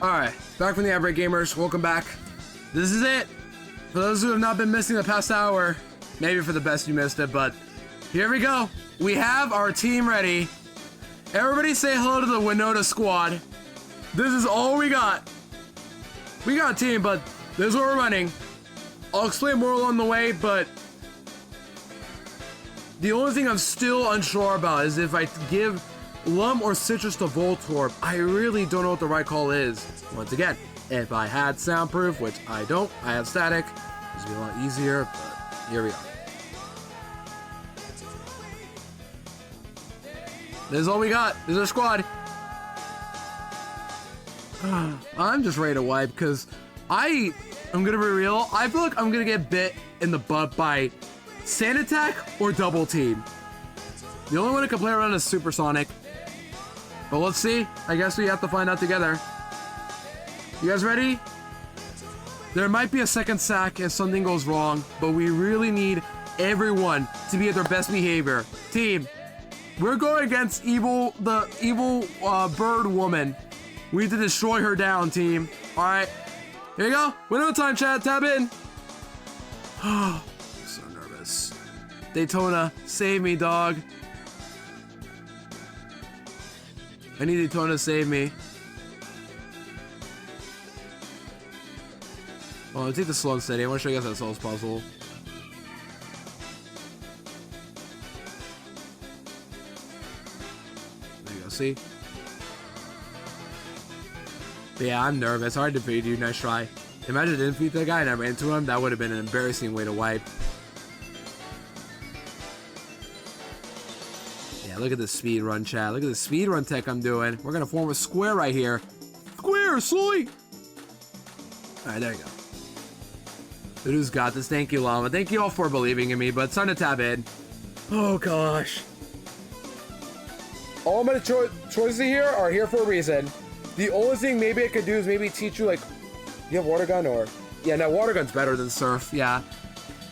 C: Alright, back from the ad break, gamers. Welcome back. This is it. For those who have not been missing the past hour, maybe for the best you missed it, but here we go. We have our team ready. Everybody say hello to the WINONA squad. This is all we got. We got a team, but this is what we're running. I'll explain more along the way, but the only thing I'm still unsure about is if I give Lum or Citrus to Voltorb. I really don't know what the right call is. Once again, if I had soundproof, which I don't, I have static. This would be a lot easier, but here we are. This is all we got. This is our squad. I'm just ready to wipe because I'm gonna be real. I feel like I'm gonna get bit in the butt by Sand Attack or Double Team. The only one that can play around is Supersonic. But let's see. I guess we have to find out together. You guys ready? There might be a second sack if something goes wrong, but we really need everyone to be at their best behavior. Team, we're going against the evil bird woman. We need to destroy her down, team. All right, here you go. WINONA time, chat. Tab in. Oh, so nervous. Daytona, save me, dog. I need Daytona to save me. Well, I'll take the slow and steady. I want to show you guys how to solve this puzzle. There you go, see? But yeah, I'm nervous. Hard to defeat you. Nice try. Imagine I didn't defeat that guy and I ran into him. That would have been an embarrassing way to wipe. Yeah, look at the speed run, chat. Look at the speed run tech I'm doing. We're going to form a square right here. Square, slowly. All right, there you go. Ludo's got this. Thank you, Llama. Thank you all for believing in me, but it's time to tab in. Oh, gosh.
B: All my choices here are here for a reason. The only thing maybe I could do is maybe teach you, like, you have water gun or...
C: Yeah, no, water gun's better than surf. Yeah.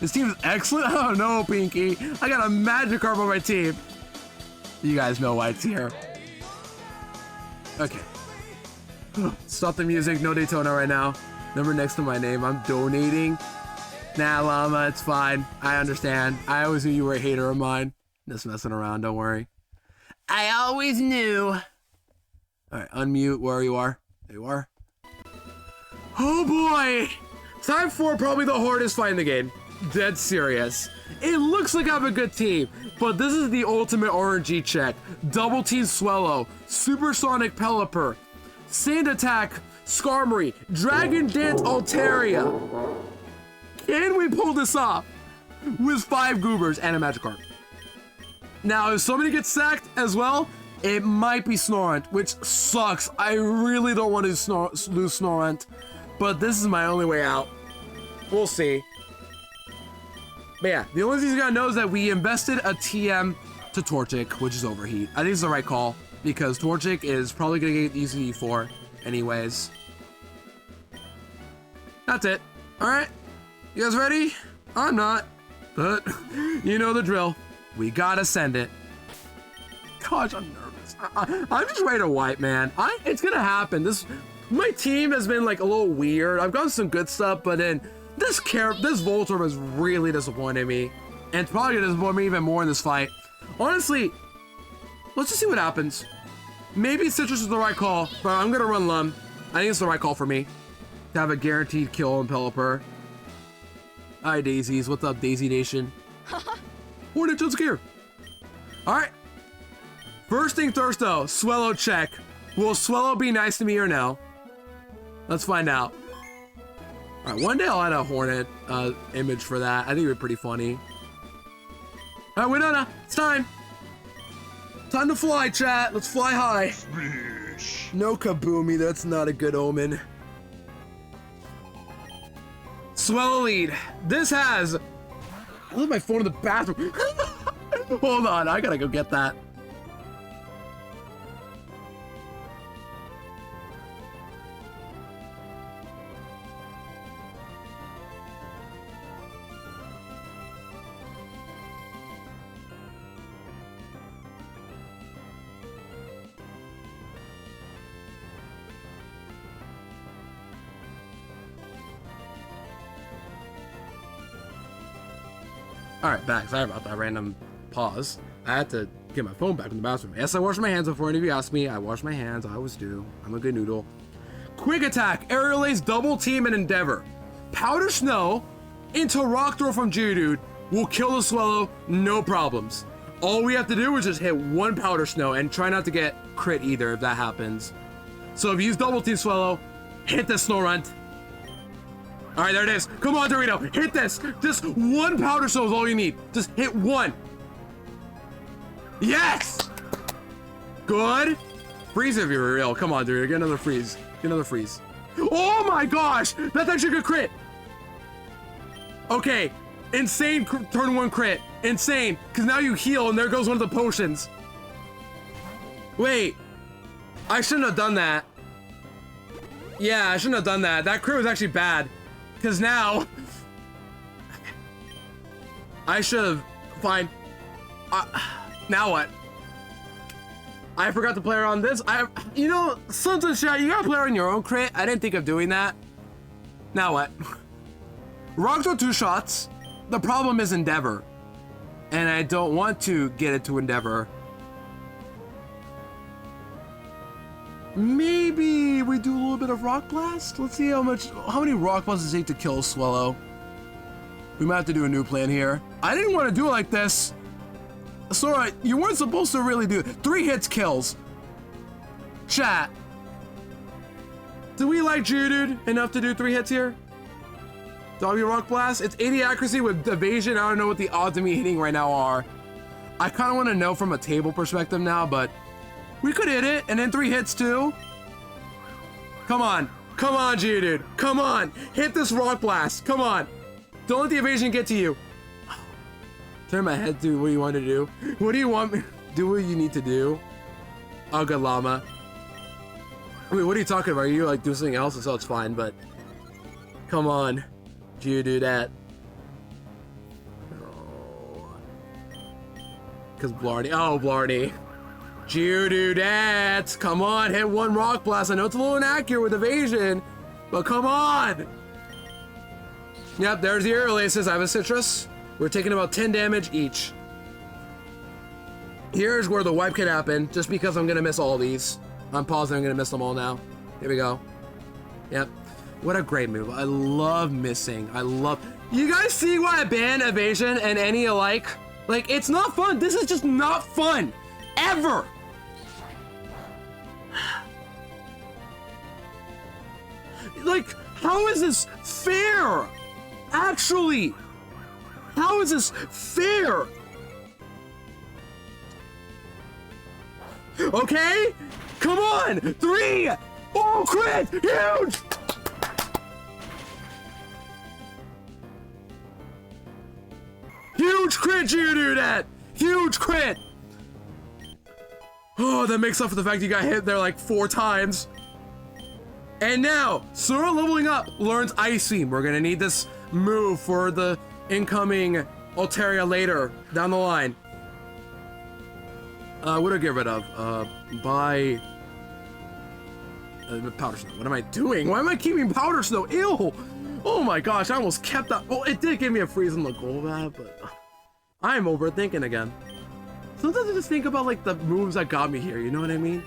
C: This team is excellent. Oh, no, Pinky. I got a Magikarp on my team. You guys know why it's here. Okay. Stop the music. No Daytona right now. Number next to my name. I'm donating. Nah, Llama, it's fine. I understand. I always knew you were a hater of mine. Just messing around, don't worry. I always knew. Alright, unmute where you are. There you are. Oh boy! Time for probably the hardest fight in the game. Dead serious. It looks like I have a good team, but this is the ultimate RNG check. Double Team Swellow, Supersonic Pelipper, Sand Attack Skarmory, Dragon Dance Altaria. Can we pull this off? With 5 Goobers and a Magikarp. Now, if somebody gets sacked as well, it might be Snorunt, which sucks. I really don't want to lose Snorunt, but this is my only way out. We'll see. But yeah, the only thing you gotta know is that we invested a TM to Torchic, which is Overheat. I think it's the right call, because Torchic is probably gonna get easy E4 anyways. That's it. Alright. You guys ready? I'm not. But you know the drill. We gotta send it. Gosh, I'm nervous. I'm just ready to wipe, man. It's gonna happen. My team has been like a little weird. I've gotten some good stuff, but then this Voltorb has really disappointed me. And it's probably gonna disappoint me even more in this fight. Honestly, let's just see what happens. Maybe Citrus is the right call, but I'm gonna run Lum. I think it's the right call for me to have a guaranteed kill on Pelipper. Hi, Daisies. What's up, Daisy Nation? Hornet jump scare. Alright. First thing first, though. Swellow check. Will Swellow be nice to me or no? Let's find out. Alright, one day I'll add a Hornet image for that. I think it'd be pretty funny. Alright, WINONA. It's time. Time to fly, chat. Let's fly high.
D: Smash.
C: No Kaboomy. That's not a good omen. Swellow lead. This has... I left my phone in the bathroom. Hold on, I gotta go get that. All right, back. Sorry about that random pause. I had to get my phone back in the bathroom. Yes, I washed my hands before any of you asked me. I wash my hands. I always do. I'm a good noodle. Quick attack. Aerial Ace, double team, and Endeavor. Powder Snow into Rock Throw from Geodude will kill the Swallow, no problems. All we have to do is just hit one Powder Snow and try not to get crit either if that happens. So if you use double team Swallow, hit the Snorunt. All right, there it is. Come on, Dorito, hit this. Just one Powder Snow is all you need. Just hit one. Yes! Good. Freeze if you're real. Come on, Dorito, get another freeze. Get another freeze. Oh my gosh, that's actually a good crit. Okay, insane turn one crit. Insane, because now you heal and there goes one of the potions. Wait, I shouldn't have done that. Yeah, I shouldn't have done that. That crit was actually bad. Because now, I should have, fine. Now what? I forgot to play around this. You know, sometimes chat, you gotta play around your own crit. I didn't think of doing that. Now what? Rock Throw 2 shots. The problem is Endeavor. And I don't want to get it to Endeavor. Maybe we do a little bit of Rock Blast? Let's see how many Rock Blasts does it take to kill a Swallow. We might have to do a new plan here. I didn't want to do it like this. Sora, you weren't supposed to really do it. 3 hits kills. Chat. Do we like Geodude enough to do 3 hits here? Doggy Rock Blast? It's 80 accuracy with evasion. I don't know what the odds of me hitting right now are. I kind of want to know from a table perspective now, but we could hit it, and then 3 hits too. Come on. Come on, Geodude. Come on. Hit this Rock Blast. Come on. Don't let the evasion get to you. Turn my head to what you want to do. What do you want me? Do what you need to do. Oh, good llama. I mean, what are you talking about? Are you like doing something else? So it's fine, but come on. Geodude that. Because Blarney. Oh, Blarney. Geodude that. Come on, hit one Rock Blast. I know it's a little inaccurate with evasion, but come on. Yep, there's the Aerial Aces. I have a Citrus. We're taking about 10 damage each. Here's where the wipe can happen, just because I'm gonna miss all these. I'm pausing, I'm gonna miss them all now. Here we go. Yep. What a great move. I love missing. You guys see why I ban evasion and any alike? Like, it's not fun. This is just not fun. Ever. Like, how is this fair? Actually. How is this fair? Okay? Come on! 3! Oh, crit! Huge! Huge crit, Geodude that! Huge crit! Oh, that makes up for the fact you got hit there like 4 times. And now, Sora leveling up learns Ice Beam. We're gonna need this move for the incoming Altaria later down the line. What do I get rid of? Buy Powder Snow. What am I doing? Why am I keeping Powder Snow? Ew! Oh my gosh, I almost kept that. Well, it did give me a freeze on the Golbat, but I'm overthinking again. Sometimes I just think about like the moves that got me here, you know what I mean?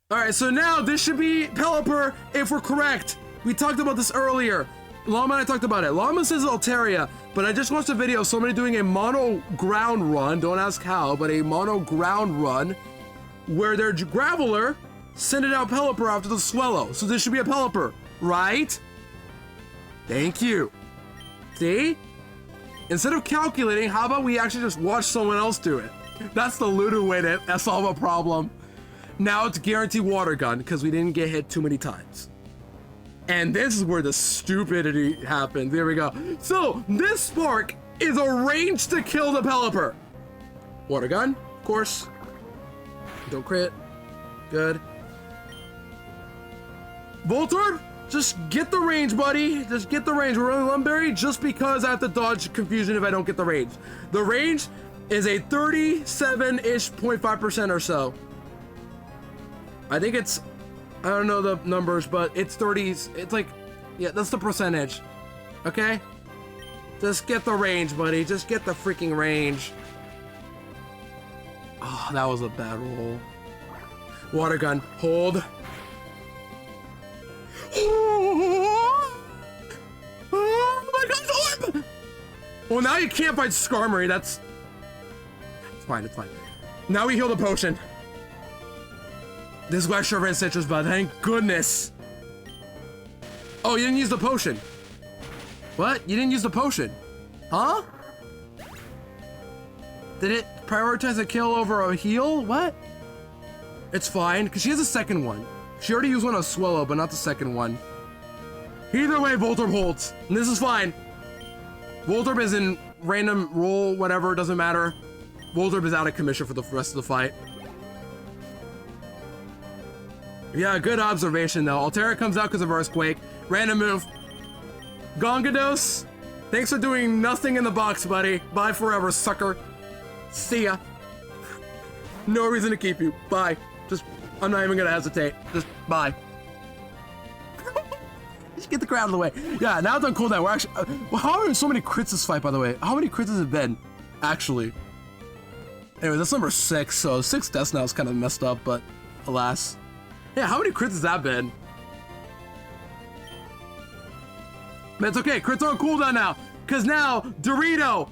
C: Alright, so now this should be Pelipper if we're correct. We talked about this earlier. Llama and I talked about it. Llama says Altaria, but I just watched a video of somebody doing a mono ground run, don't ask how, but a mono ground run, where their Graveler sent it out Pelipper after the Swallow. So this should be a Pelipper, right? Thank you. See? Instead of calculating, how about we actually just watch someone else do it? That's the Ludo way to solve a problem. Now it's guaranteed water gun, because we didn't get hit too many times. And this is where the stupidity happens. There we go. So, this Spark is arranged to kill the Pelipper. Water gun, of course. Don't crit. Good. Voltorb, just get the range, buddy. Just get the range. We're running Lumberry just because I have to dodge confusion if I don't get the range. The range is a 37-ish 0.5% or so. I think it's, I don't know the numbers, but it's 30s. It's like, yeah, that's the percentage. Okay? Just get the range, buddy. Just get the freaking range. Oh, that was a bad roll. Water gun. Hold. Oh my god, orb! Well, now you can't fight Skarmory. It's fine, it's fine. Now we heal the potion. This is why I should have ran citrus, but thank goodness. Oh, you didn't use the potion. What? You didn't use the potion? Huh? Did it prioritize a kill over a heal? What? It's fine, because she has a second one. She already used one on Swallow, but not the second one. Either way, Voltorb holds. And this is fine. Voltorb is in random roll, whatever, doesn't matter. Voltorb is out of commission for the rest of the fight. Yeah, good observation, though. Altera comes out because of Earthquake. Random move. Gongados, thanks for doing nothing in the box, buddy. Bye forever, sucker. See ya. No reason to keep you. Bye. Just, I'm not even gonna hesitate. Just, bye. Just get the crowd out of the way. Yeah, now it's on cooldown. We're actually, well, how are there so many crits this fight, by the way? How many crits has it been, actually? Anyway, that's number 6, so 6 deaths now is kind of messed up, but alas. Yeah, how many crits has that been? Man, it's okay, crits are on cooldown now, because now, Dorito!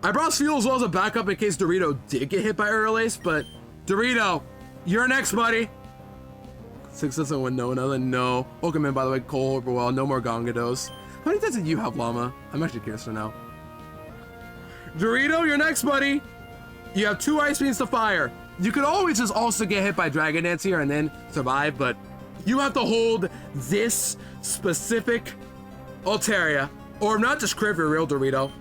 C: I brought Fuel as well as a backup in case Dorito did get hit by Aerolace, but Dorito, you're next, buddy. 6 doesn't win Winona, then no. Welcome in, by the way, Cole, well, no more Gongados. How many times did you have, Llama? I'm actually curious to know. Dorito, you're next, buddy. You have 2 Ice Beams to fire. You could always just also get hit by Dragon Dance here and then survive, but you have to hold this specific Altaria, or not just crit for real, Dorito.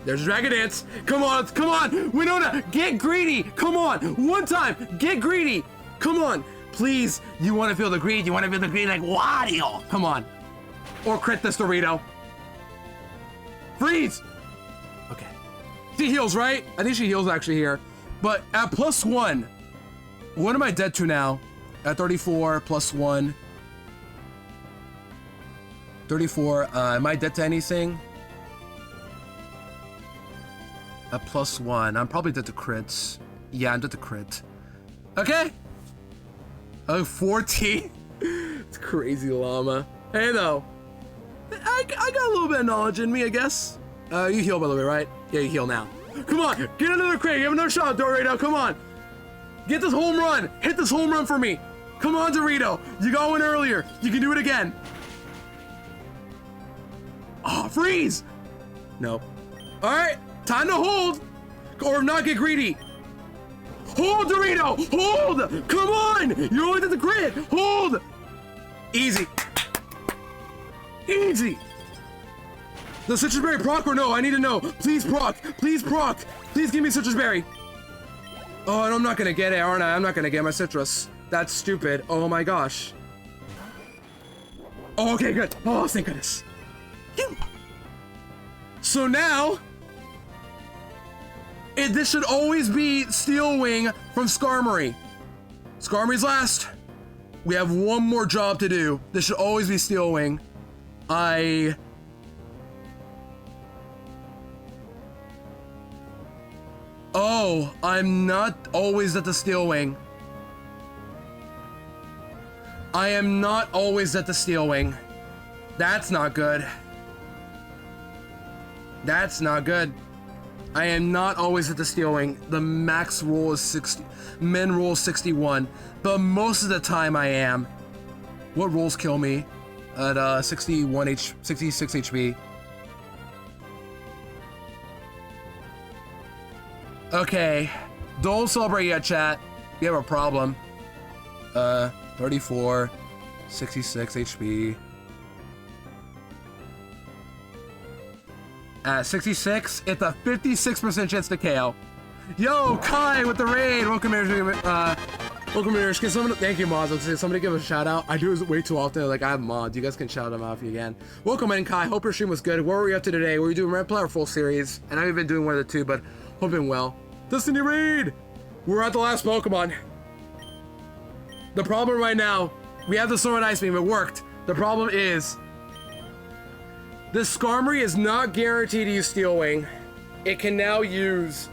C: There's Dragon Dance. Come on, Winona, get greedy. Come on, one time, get greedy. Come on, please. You want to feel the greed? You want to feel the greed like Wario? Come on, or crit this Dorito. Freeze. Okay, she heals, right? I think she heals actually here, but at +1, what am I dead to now? At 34 +1. 34, am I dead to anything? At +1, I'm probably dead to crits. Yeah, I'm dead to crit. Okay. Oh, 14. It's crazy, Llama. Hey, though. I got a little bit of knowledge in me, I guess. You heal, by the way, right? Yeah, you heal now. Come on, get another crit. You have another shot, Dorito. Come on. Get this home run. Hit this home run for me. Come on, Dorito. You got one earlier. You can do it again. Oh, freeze. No. All right. Time to hold, or not get greedy. Hold, Dorito, hold! Come on! You're only at the grid. Hold! Easy. Easy. The citrus berry proc or no? I need to know. Please proc. Please proc. Please give me citrus berry. Oh, and I'm not gonna get it, aren't I? I'm not gonna get my citrus. That's stupid. Oh my gosh. Oh, okay, good. Oh, thank goodness. So now, this should always be Steel Wing from Skarmory. Skarmory's last. We have one more job to do. This should always be Steel Wing. Oh, I'm not always at the Steel Wing. I am not always at the Steel Wing. That's not good. That's not good. I am not always at the Steel Wing. The max roll is 60. Min roll is 61. But most of the time I am. What rolls kill me? At 66 HP. Okay. Don't celebrate yet, chat. We have a problem. 34. 66 HP. At 66, it's a 56% chance to KO. Yo, Kai with the raid. Welcome here. Welcome here. Can someone, thank you, mods. Let's somebody give a shout out. I do it way too often. Like, I have mods. You guys can shout them out if you can. Welcome in, Kai. Hope your stream was good. What were we up to today? Were we doing Red Player full series? And I've been doing one of the two, but hoping well. Destiny raid. We're at the last Pokemon. The problem right now, we have the Sword Ice Beam. It worked. The problem is,
B: This Skarmory is not guaranteed to use Steel Wing. It can now use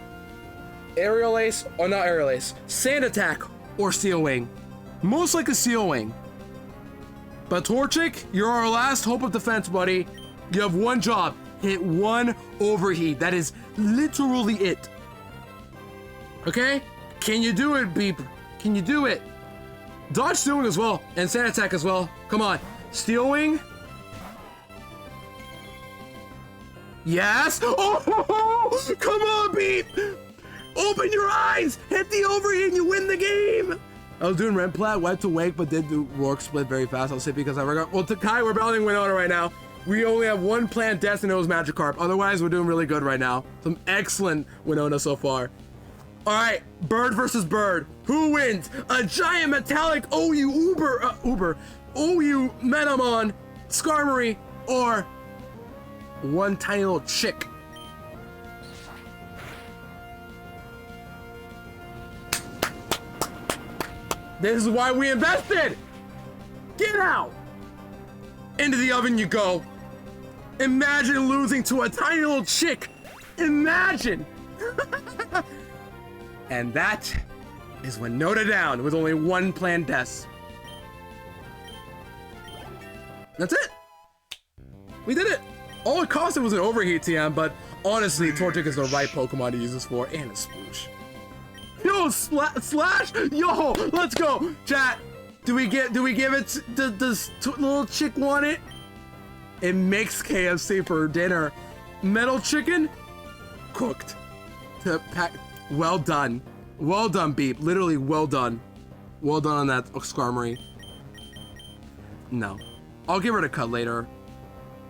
B: Aerial Ace, or not Aerial Ace, Sand Attack or Steel Wing. Most like a Steel Wing. But Torchic, you're our last hope of defense, buddy. You have one job. Hit one overheat. That is literally it. Okay? Can you do it, Beep? Can you do it? Dodge Steel Wing as well, and Sand Attack as well. Come on. Steel Wing. Yes. Oh, come on, Beep. Open your eyes. Hit the overheat and you win the game. I was doing Remplat, went to Wake, but did do Rourke Split very fast. I'll say because I forgot. Well, Takai, we're battling Winona right now. We only have one planned death, and it was Magikarp. Otherwise, we're doing really good right now. Some excellent Winona so far. All right, bird versus bird. Who wins? A giant metallic OU OU Metamon, Skarmory, or one tiny little chick? This is why we invested. Get out. Into the oven you go. Imagine losing to a tiny little chick. Imagine. And that is Winona down with only one planned death. That's it. We did it. All it cost was an overheat TM, but honestly, Torchic is the right Pokemon to use this for, and a Sploosh. Yo, Slash! Yo, let's go! Chat, do we give it, does little chick want it? It makes KFC for dinner. Metal chicken? Cooked. To pack. Well done. Well done, Beep. Literally, well done. Well done on that Skarmory. No. I'll give her a cut later.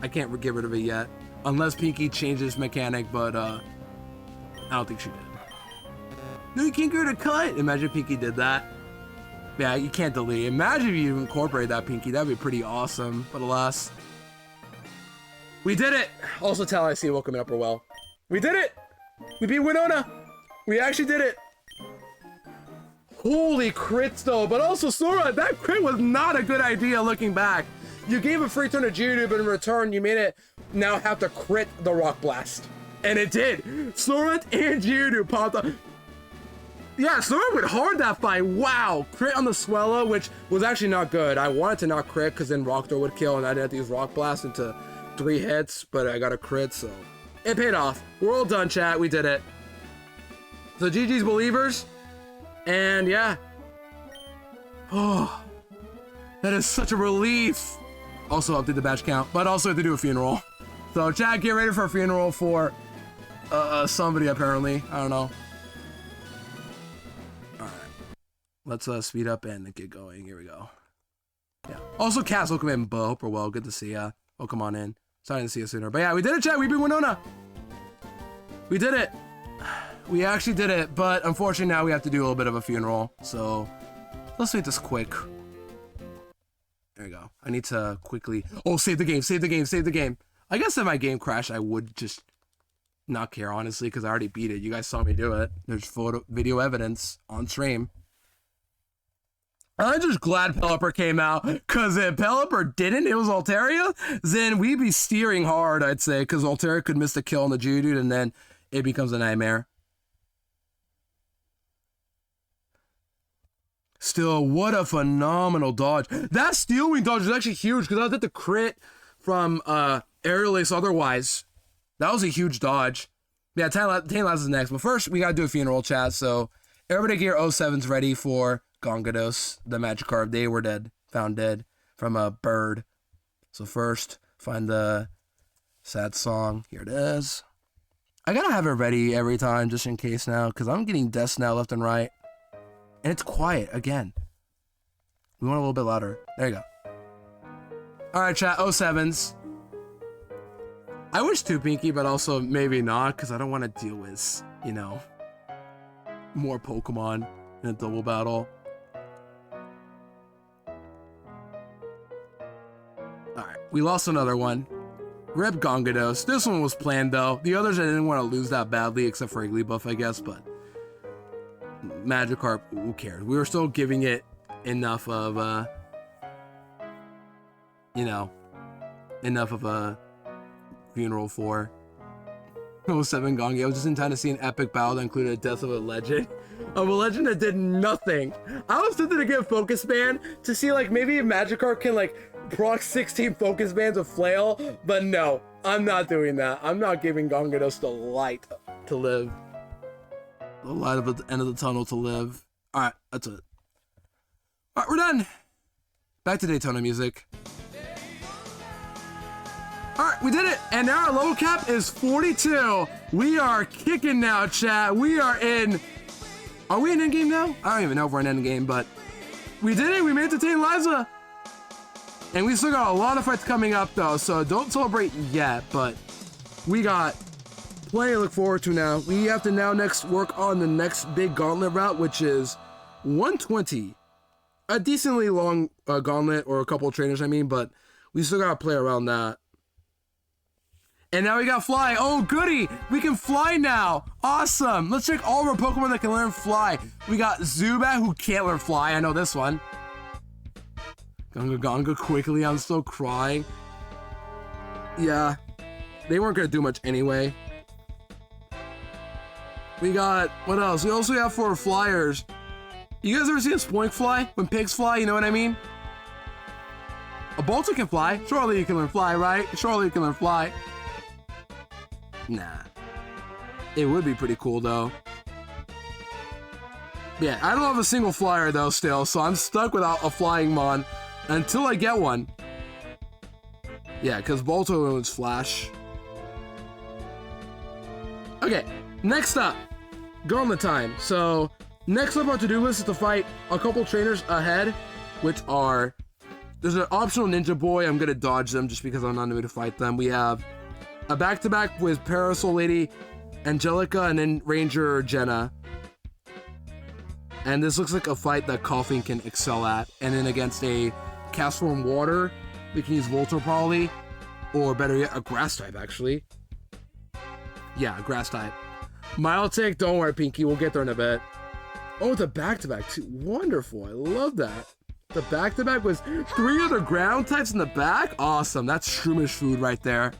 B: I can't get rid of it yet. Unless Pinky changes mechanic, but I don't think she did. No, you can't get rid of cut. Imagine Pinky did that. Yeah, you can't delete. Imagine if you incorporate that, Pinky. That'd be pretty awesome. But alas. We did it! Also tell I see welcome up her well. We did it! We beat Winona! We actually did it! Holy crits though, but also Sora, that crit was not a good idea looking back. You gave a free turn to Geodude, but in return, you made it now have to crit the Rock Blast. And it did! Sora and Geodude popped up. Yeah, Sora went hard that fight. Wow! Crit on the Swellow, which was actually not good. I wanted to not crit because then Rock Throw would kill and I didn't have to use Rock Blast into 3 hits, but I got a crit, so it paid off. We're all done, chat. We did it. So GG's believers. And yeah. Oh, that is such a relief. Also update the batch count, but also have to do a funeral. So chat, get ready for a funeral for somebody apparently. I don't know. All right, let's speed up and get going. Here we go. Yeah. Also, Cass, welcome in. Bo, hope we're well. Good to see ya. Welcome on in. Sorry to see you sooner, but yeah, we did it, chat. We beat Winona. We did it. We actually did it, but unfortunately now we have to do a little bit of a funeral. So let's make this quick. There we go. I need to quickly. Oh, save the game, save the game, save the game. I guess if my game crashed, I would just not care, honestly, because I already beat it. You guys saw me do it. There's video evidence on stream. I'm just glad Pelipper came out, because if Pelipper didn't, it was Altaria, then we'd be steering hard, I'd say, because Altaria could miss the kill on the Geodude, and then it becomes a nightmare. Still, what a phenomenal dodge. That Steel Wing dodge was actually huge, because I was at the crit from Aerial Ace otherwise. That was a huge dodge. Yeah, Taintlaz is next, but first, we gotta do a funeral, chat, so everybody get your 07s ready for Gongados, the Magikarp. They were dead, found dead from a bird. So first, find the sad song. Here it is. I gotta have it ready every time just in case now, because I'm getting deaths now left and right. And it's quiet again. We want a little bit louder. There you go. Alright, chat, 07s. I wish to Pinky, but also maybe not, because I don't want to deal with, you know, more Pokemon in a double battle. Alright, we lost another one. Rip Gongados. This one was planned though. The others I didn't want to lose that badly, except for Igglybuff, I guess, but Magikarp, who cares? We were still giving it enough of you know, enough of a
C: funeral for. 07 Gongi. I was just in time to see an epic battle that included a death of a legend. Of a legend that did nothing. I was tempted to get Focus Band to see like maybe if Magikarp can like proc 16 Focus Bands with Flail, but no, I'm not doing that. I'm not giving Gongados the light to live. The light of the end of the tunnel to live. Alright, that's it. Alright, we're done. Back to Daytona music. Alright, we did it! And now our level cap is 42. We are kicking now, chat. We are in... Are we in endgame now? I don't even know if we're in endgame, but... We did it! We made it to Tain Liza! And we still got a lot of fights coming up, though, so don't celebrate yet, but... We got plenty to look forward to now. We have to now next work on the next big gauntlet route, which is 120. A decently long gauntlet, or a couple of trainers, I mean, but we still gotta play around that. And now we got fly. Oh, goody! We can fly now! Awesome! Let's check all of our Pokemon that can learn fly. We got Zubat, who can't learn fly. I know this one. Gonga quickly. I'm still crying. Yeah. They weren't gonna do much anyway. We got... What else? We also have for flyers. You guys ever seen a Spoink fly? When pigs fly, you know what I mean? A Bolter can fly. Surely you can learn fly, right? Surely you can learn fly. Nah. It would be pretty cool, though. Yeah, I don't have a single flyer, though, still, so I'm stuck without a flying mon until I get one. Yeah, because Bolter was Flash. Okay, next up. Gauntlet time. So, next up on our to-do list is to fight a couple trainers ahead, which are... There's an optional Ninja Boy. I'm going to dodge them just because I'm not in the mood to fight them. We have a back-to-back with Parasol Lady, Angelica, and then Ranger Jenna. And this looks like a fight that Coughing can excel at. And then against a Castform Water, we can use Voltor probably. Or better yet, a Grass type, actually. Yeah, a Grass type. Milotic, don't worry, Pinky. We'll get there in a bit. Oh, the back-to-back, too. Wonderful. I love that. The back-to-back was 3 other ground types in the back? Awesome. That's Shroomish food right there.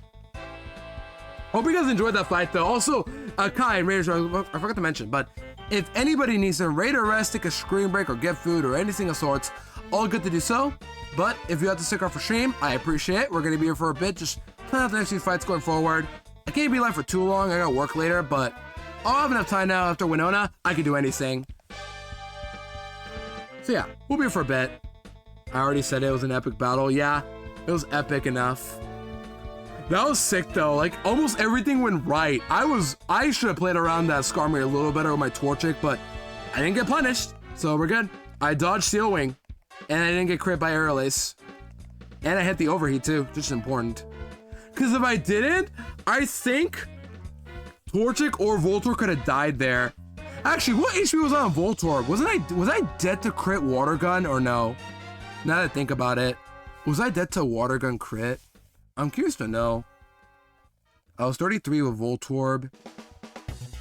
C: Hope you guys enjoyed that fight, though. Also, Kai and Raiders, I forgot to mention, but if anybody needs to raid or rest, take a screen break, or get food, or anything of sorts, all good to do so. But if you have to stick around for stream, I appreciate it. We're going to be here for a bit, just plan out the next few fights going forward. I can't be live for too long. I got work later, but I'll have enough time now after Winona. I can do anything. So yeah, we'll be here for a bit. I already said it was an epic battle. Yeah, it was epic enough. That was sick though, like almost everything went right. I should have played around that Skarmory a little better with my Torchic, but I didn't get punished, so we're good. I dodged Steel Wing, and I didn't get crit by Aerial Ace. And I hit the Overheat too, which is important. Because if I didn't, I think Torchic or Voltorb could have died there. Actually, what HP was on Voltorb? Was I dead to crit Water Gun or no? Now that I think about it, was I dead to Water Gun crit? I'm curious to know. I was 33 with Voltorb.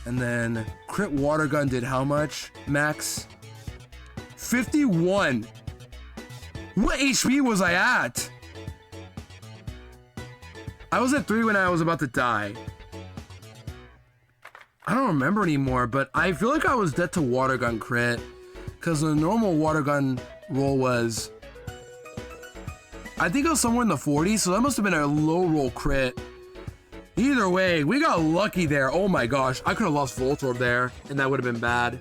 C: And then crit Water Gun did how much, max? 51. What HP was I at? I was at 3 when I was about to die. I don't remember anymore, but I feel like I was dead to Water Gun crit. Because the normal Water Gun roll was... I think it was somewhere in the 40s, so that must have been a low roll crit. Either way, we got lucky there. Oh my gosh, I could have lost Voltorb there, and that would have been bad.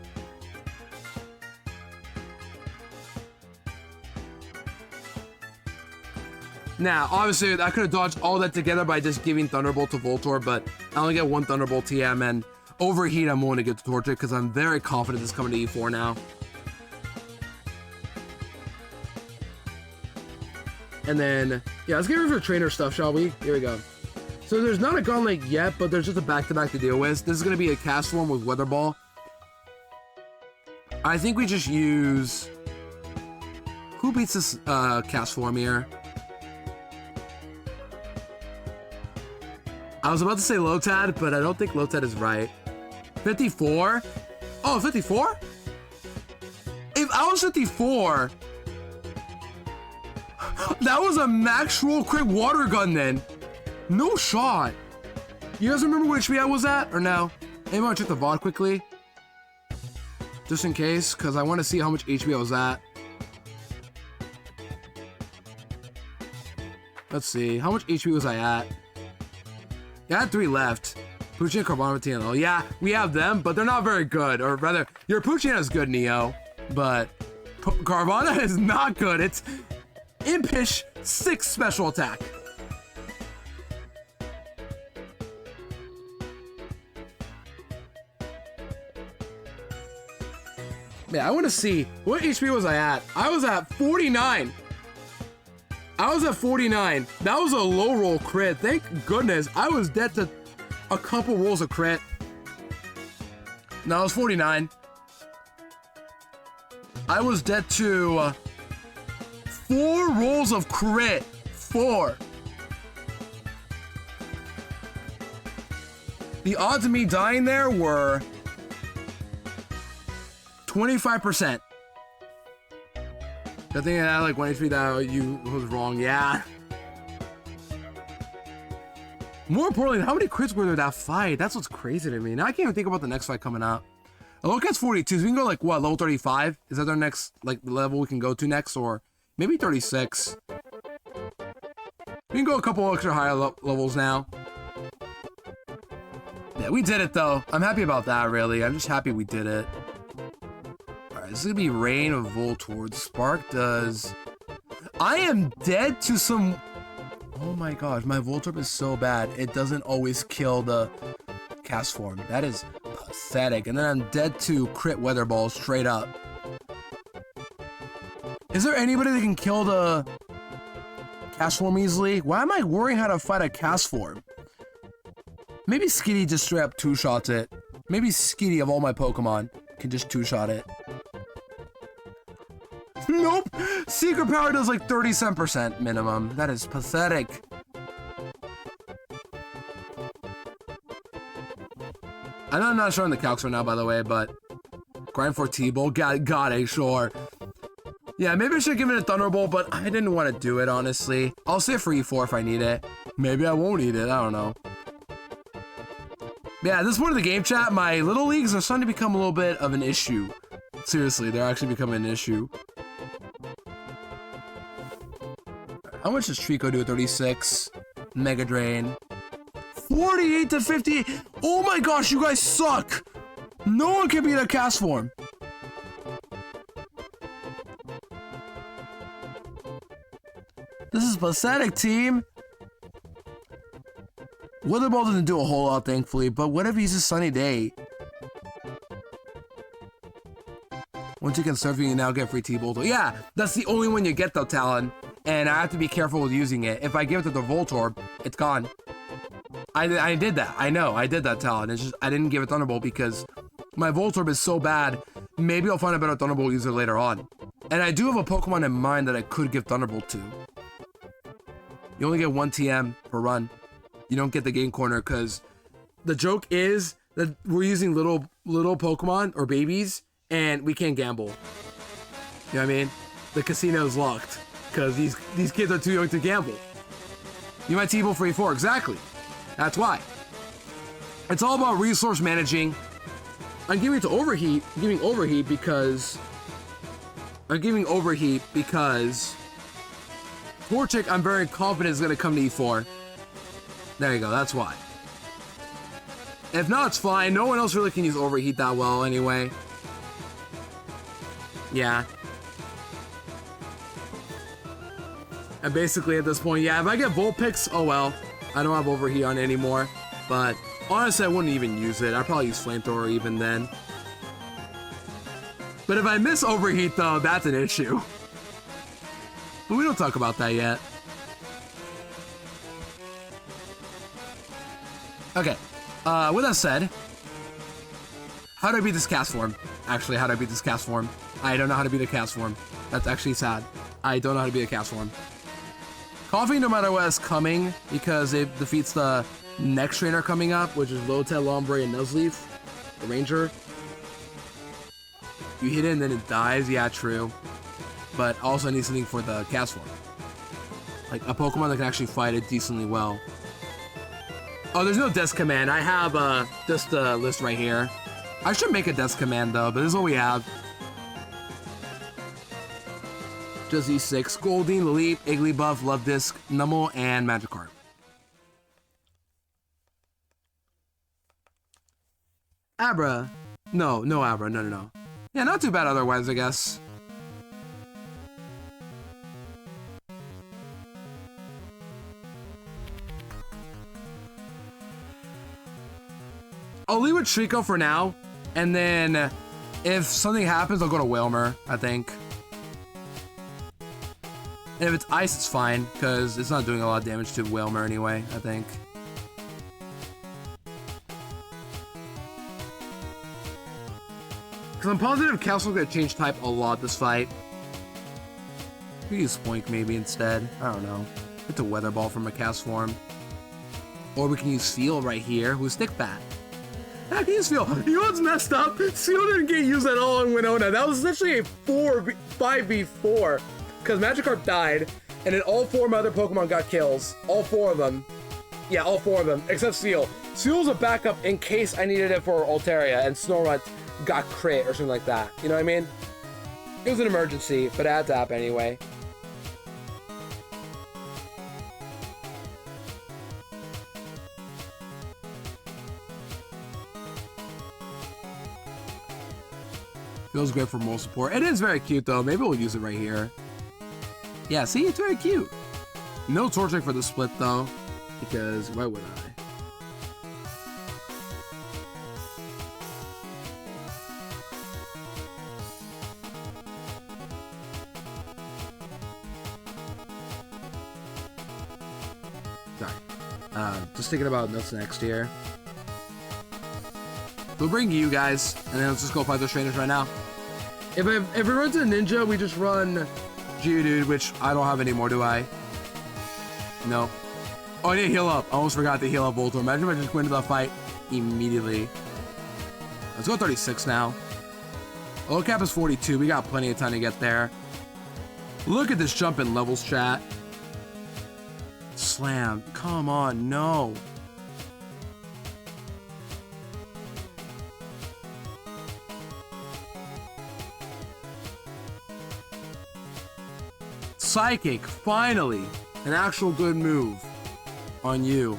C: Now, obviously, I could have dodged all that together by just giving Thunderbolt to Voltorb, but I only get one Thunderbolt TM, and Overheat I'm willing to get to Torchic, because I'm very confident it's coming to E4 now. And then, yeah, let's get ready for trainer stuff, shall we? Here we go. So there's not a Gauntlet yet, but there's just a back-to-back to deal with. This is going to be a Castform with Weather Ball. I think we just use... Who beats this Castform here? I was about to say Lotad, but I don't think Lotad is right. 54? Oh, 54? If I was 54... That was a max roll crit Water Gun then. No shot. You guys remember what HP I was at, or no? Maybe I'll check the VOD quickly. Just in case, because I want to see how much HP I was at. Let's see, how much HP was I at? Yeah, I had 3 left. Poochy and Carbonavatino. Yeah, we have them, but they're not very good. Or rather, your Poochy is good, Neo. But Carvana is not good. It's Impish 6 special attack. Yeah, I want to see, what HP was I at? I was at 49. I was at 49. That was a low roll crit. Thank goodness. I was dead to a couple rolls of crit. No, I was 49. I was dead to 4 rolls of crit. 4. The odds of me dying there were 25%. The thing that I had like 1 HP that you was wrong, yeah. More importantly, how many crits were there that fight? That's what's crazy to me. Now I can't even think about the next fight coming out. Locat's 42, so we can go like what, level 35? Is that our next like level we can go to next, or maybe 36? We can go a couple extra higher levels now. Yeah, we did it though. I'm happy about that, really. I'm just happy we did it. This is gonna be Rain of Voltorb. Spark does. I am dead to some. Oh my gosh, my Voltorb is so bad. It doesn't always kill the cast form. That is pathetic. And then I'm dead to crit Weather Ball straight up. Is there anybody that can kill the cast form easily? Why am I worrying how to fight a cast form? Maybe Skitty just straight up 2-shots it. Maybe Skitty of all my Pokemon can just 2-shot it. Nope! Secret Power does like 37% minimum. That is pathetic. I know I'm not showing the calcs right now, by the way, but grind for T-Bolt. Got it, sure. Yeah, maybe I should give it a Thunderbolt, but I didn't want to do it, honestly. I'll save for E4 if I need it. Maybe I won't need it. I don't know. Yeah, at this point of the game chat, my little leagues are starting to become a little bit of an issue. Seriously, they're actually becoming an issue. How much does Trico do at 36? Mega Drain. 48 to 50. Oh my gosh, you guys suck. No one can beat a cast form. This is pathetic, team. Weather Ball doesn't do a whole lot, thankfully, but what if he's a sunny day? Once you can surf, you can now get free T-Bolt. Yeah, that's the only one you get though, Talon. And I have to be careful with using it. If I give it to the Voltorb, it's gone. I did that. I know, I did that, Talon. It's just, I didn't give it Thunderbolt because my Voltorb is so bad. Maybe I'll find a better Thunderbolt user later on. And I do have a Pokemon in mind that I could give Thunderbolt to. You only get 1 TM per run. You don't get the game corner because the joke is that we're using little Pokemon or babies and we can't gamble. You know what I mean? The casino's locked because these kids are too young to gamble. You might T-Bolt for E4, exactly. That's why. It's all about resource managing. I'm giving it to Overheat. I'm giving Overheat because Torchic, I'm very confident is going to come to E4. There you go, that's why. If not, it's fine. No one else really can use Overheat that well anyway. Yeah. And basically at this point, yeah, if I get Vulpix, oh well. I don't have Overheat on anymore. But honestly, I wouldn't even use it. I'd probably use Flamethrower even then. But if I miss Overheat though, that's an issue. But we don't talk about that yet. Okay, with that said, how do I beat this cast form? Actually, how do I beat this cast form? I don't know how to beat a cast form. That's actually sad. I don't know how to beat a cast form. Coffee, no matter what, is coming because it defeats the next trainer coming up, which is Lotad, Lombre, and Nuzleaf, the Ranger. You hit it and then it dies, yeah, true. But also I need something for the cast form. Like a Pokemon that can actually fight it decently well. Oh, there's no desk command. I have just the list right here. I should make a desk command though, but this is what we have. Just these 6. Goldeen, Leap, Igglybuff, Love Disc, Numel, and Magikarp. Abra. No Abra. No. Yeah, not too bad otherwise, I guess. I'll leave with Trico for now, and then if something happens, I'll go to Wailmer, I think. And if it's ice, it's fine, because it's not doing a lot of damage to Wailmer anyway, I think. Because I'm positive Castle's going to change type a lot this fight. We use Spoink maybe instead. I don't know. It's a Weather Ball from a cast form. Or we can use Seal right here, who's Stick Bat. I can use Seal. You know what's messed up? Seal didn't get used at all in Winona. That was essentially a 5v4. Because Magikarp died, and then all 4 of my other Pokemon got kills. All 4 of them. Yeah, all 4 of them, except Seal. Seal's a backup in case I needed it for Altaria, and Snorunt got crit or something like that. You know what I mean? It was an emergency, but it had to happen anyway. Feels great for moral support. It is very cute though. Maybe we'll use it right here. Yeah, see, it's very cute. No Torchic for the split though, because why would I? Sorry. Just thinking about what's next year. We'll bring you guys, and then let's just go fight those trainers right now. If we run to Ninja, we just run Geodude, which I don't have anymore, do I? No. Oh, I need to heal up. I almost forgot to heal up Voltorb. Imagine if I just went into that fight immediately. Let's go 36 now. Low cap is 42. We got plenty of time to get there. Look at this jump in levels, chat. Slam. Come on, no. Psychic, finally, an actual good move on you.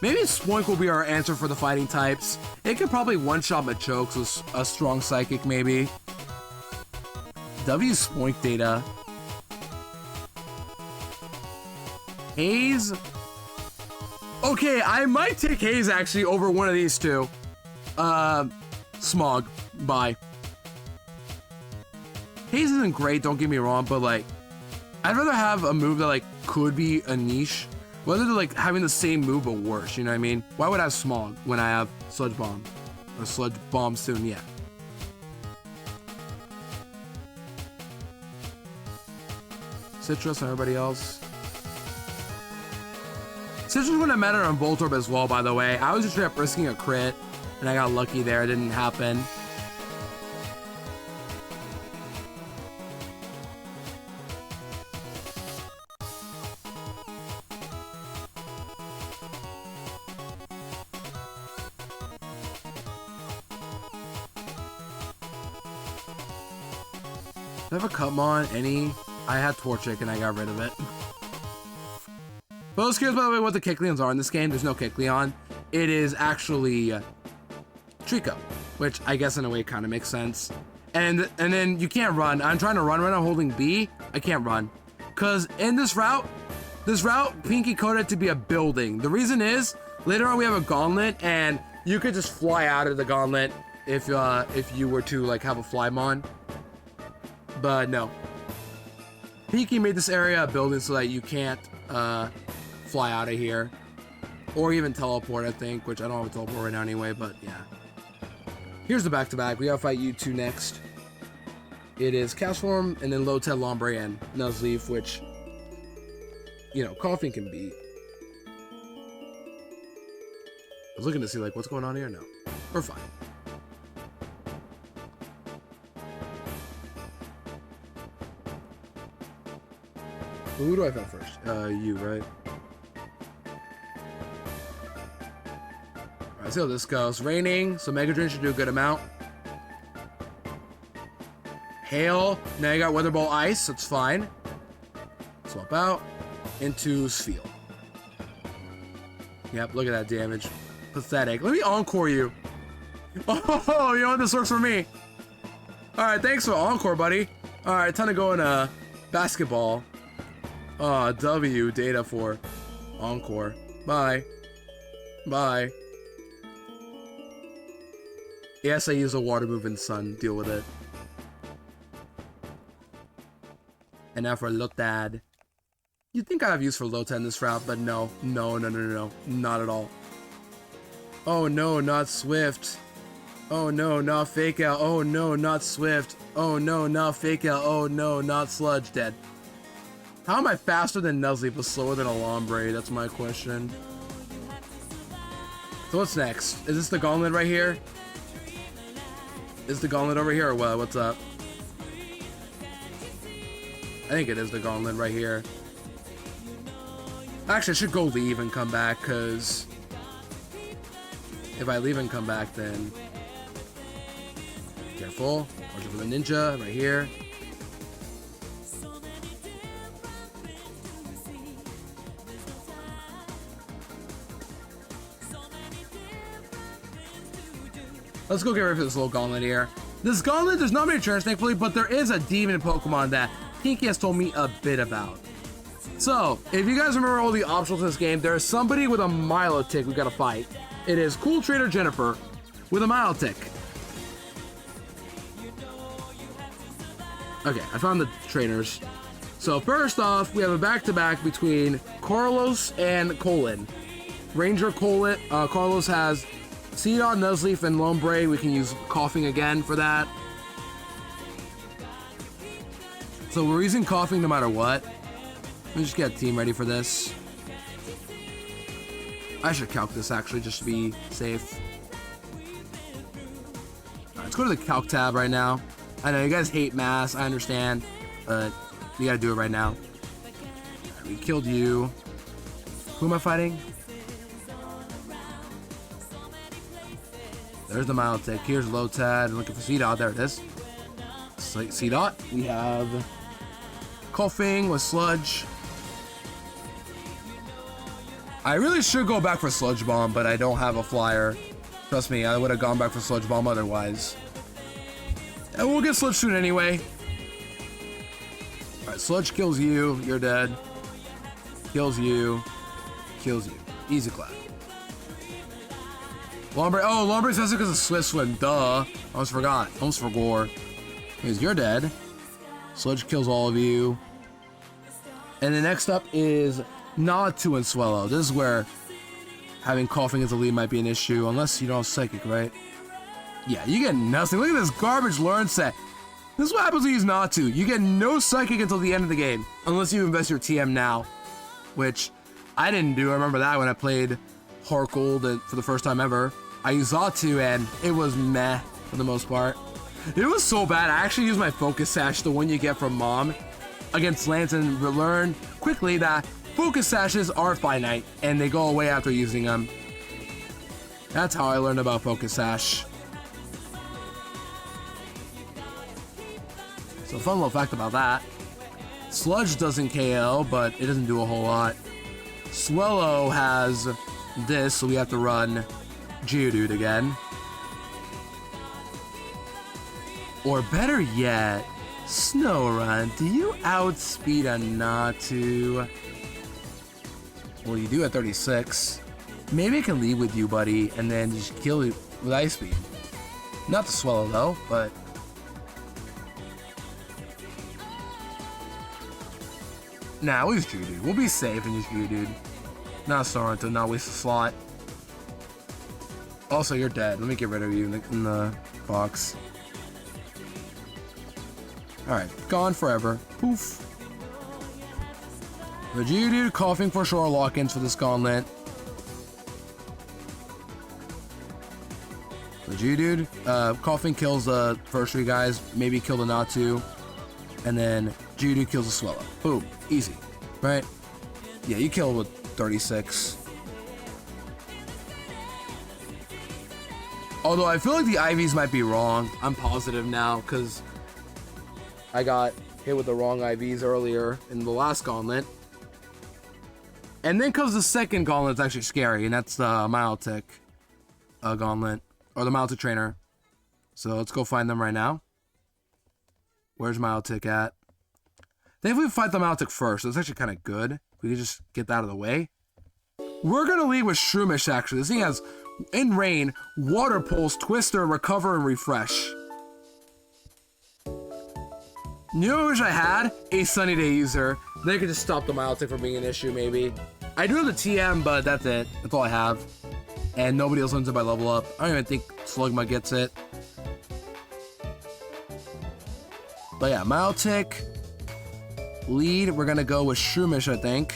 C: Maybe Spoink will be our answer for the fighting types. It could probably one-shot Machoke with a strong Psychic, maybe. W Spoink data. Haze? Okay, I might take Haze actually over one of these two. Smog, bye. Haze isn't great, don't get me wrong, but like, I'd rather have a move that like could be a niche, rather than like having the same move but worse, you know what I mean? Why would I have Smog when I have Sludge Bomb? Or Sludge Bomb soon, yeah. Citrus and everybody else. Citrus wouldn't matter on Voltorb as well, by the way. I was just risking a crit, and I got lucky there, it didn't happen. Do I have a Cutmon? Any? I had Torchic and I got rid of it. For those curious, by the way, what the Kecleons are in this game, there's no Kecleon. It is actually Trico, which I guess in a way kind of makes sense. And then you can't run. I'm trying to run right now holding B. I can't run. Because in this route, Pinky coded to be a building. The reason is, later on we have a gauntlet and you could just fly out of the gauntlet if you were to like have a Flymon. But no. Pinky made this area a building so that you can't fly out of here. Or even teleport, I think, which I don't have a teleport right now anyway, but yeah. Here's the back-to-back. We gotta fight you two next. It is Castform, and then Low-Ted, Lombre, and Nuzleaf, which, you know, Coughing can beat. I was looking to see, like, what's going on here? No. We're fine. Who do I fight first? You, right? Let's see how this goes. Raining, so Mega Drain should do a good amount. Hail. Now you got Weather Ball Ice. That's fine. Swap out into Sphere. Yep, look at that damage. Pathetic. Let me Encore you. Oh, you know what? This works for me. Alright, thanks for Encore, buddy. Alright, time to go in basketball. W data for Encore. Bye. Bye. Yes, I use a water move in Sun. Deal with it. And now for Lotad. You'd think I'd have use for Lotad in this route, but no. No. Not at all. Oh no, not Swift. Oh no, not Fake Out. Oh no, not Swift. Oh no, not Fake Out. Oh no, not Sludge. Dead. How am I faster than Nuzlocke but slower than a Lombre? That's my question. So what's next? Is this the Gauntlet right here? Is the Gauntlet over here or what? What's up? I think it is the Gauntlet right here. Actually, I should go leave and come back, because if I leave and come back, then careful. Origin for the Ninja right here. Let's go get rid of this little Gauntlet here. This Gauntlet, there's not many turns, thankfully, but there is a demon Pokemon that Pinky has told me a bit about. So, if you guys remember all the options in this game, there is somebody with a Milotic we gotta fight. It is Cool Trader Jennifer with a Milotic. Okay, I found the trainers. So first off, we have a back-to-back between Carlos and Colin. Ranger Colin, Carlos has Seedot, Nuzleaf, and Lombre. We can use Coughing again for that. So we're using Coughing no matter what. Let me just get a team ready for this. I should calc this actually just to be safe. Alright, let's go to the calc tab right now. I know you guys hate mass, I understand, but you gotta do it right now. Right, we killed you. Who am I fighting? There's the Milotic. Here's Lotad. I'm looking for Seedot. There it is. Seedot. We have Coughing with Sludge. I really should go back for Sludge Bomb, but I don't have a flyer. Trust me, I would have gone back for Sludge Bomb otherwise. And we'll get Sludge soon anyway. Alright, Sludge kills you. You're dead. Kills you. Kills you. Easy clap. Lombre. Oh, Lombre's does it because of Swift Swim. Duh. Almost forgot. Almost forgot. Because you're dead. Sludge kills all of you. And then next up is Natu and Swellow. This is where having Coughing as a lead might be an issue, unless you don't have Psychic, right? Yeah, you get nothing. Look at this garbage learn set. This is what happens when you use Natu. You get no Psychic until the end of the game, unless you invest your TM now, which I didn't do. I remember that when I played Heart Gold for the first time ever. I used Natu and it was meh for the most part. It was so bad. I actually used my Focus Sash, the one you get from Mom, against Lance, and learned quickly that Focus Sashes are finite and they go away after using them. That's how I learned about Focus Sash. So fun little fact about that. Sludge doesn't KO, but it doesn't do a whole lot. Swellow has this, so we have to run Geodude again. Or better yet, Snorunt, do you outspeed a Natu? Well, you do at 36. Maybe I can lead with you, buddy, and then just kill you with Ice Beam. Not the Swellow, though, but... Nah, we'll use Geodude. We'll be safe and use Geodude. Not Snorunt, to not waste a slot. Also, you're dead. Let me get rid of you in the box. Alright, gone forever. Poof. The Geodude, Coughing for sure, lock-ins for this Gauntlet. The Geodude, Coughing kills the first three guys, maybe kill the Natu, and then Geodude kills the Swellow. Boom, easy, right? Yeah, you kill with 36. Although I feel like the IVs might be wrong. I'm positive now because
B: I got hit with the wrong IVs earlier in the last gauntlet.
C: And then comes the second gauntlet that's actually scary, and that's the Milotic gauntlet, or the Milotic trainer. So let's go find them right now. Where's Milotic at? I think if we fight the Milotic first, that's actually kind of good. If we could just get that out of the way. We're going to lead with Shroomish, actually. This thing has, in rain, Water Pulse, Twister, Recover, and Refresh. You know what I wish I had? A Sunny Day user.
B: They could just stop the Milotic from being an issue, maybe.
C: I do have the TM, but that's it. That's all I have. And nobody else wins it by level up. I don't even think Slugma gets it. But yeah, Milotic. Lead, we're going to go with Shroomish, I think.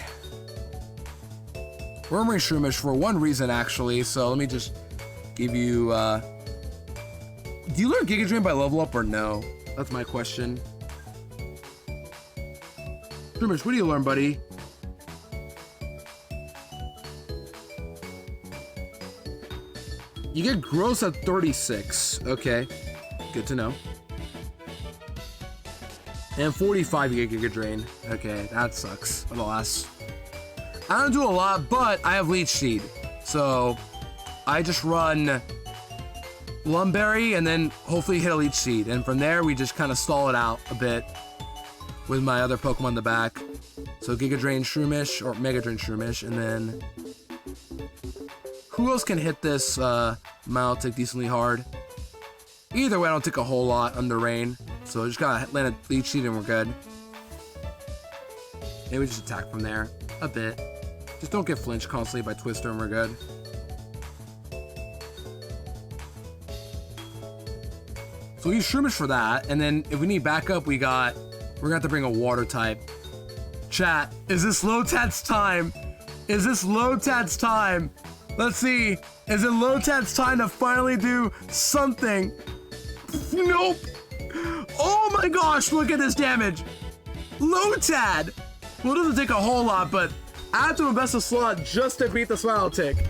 C: We're going to bring Shroomish for one reason, actually. So let me just give you... Do you learn Giga Drain by level up or no? That's my question. Shroomish, what do you learn, buddy? You get gross at 36. Okay. Good to know. And 45 you get Giga Drain. Okay, that sucks. Alas. I don't do a lot, but I have Leech Seed. So I just run Lumberry and then hopefully hit a Leech Seed. And from there, we just kind of stall it out a bit with my other Pokemon in the back. So Giga Drain Shroomish or Mega Drain Shroomish, and then who else can hit this Milotic decently hard? Either way, I don't take a whole lot under rain, so just gotta land a Leech Seed and we're good. Maybe just attack from there a bit. Just don't get flinched constantly by Twister and we're good. So we use Shroomish for that, and then if we need backup, we're gonna have to bring a water type. Chat, is this Lotad's time? Is this Lotad's time? Let's see. Is it Lotad's time to finally do something? Nope. Oh my gosh, look at this damage. Lotad. Well, it doesn't take a whole lot, but I have to invest a slot just to beat the Milotic.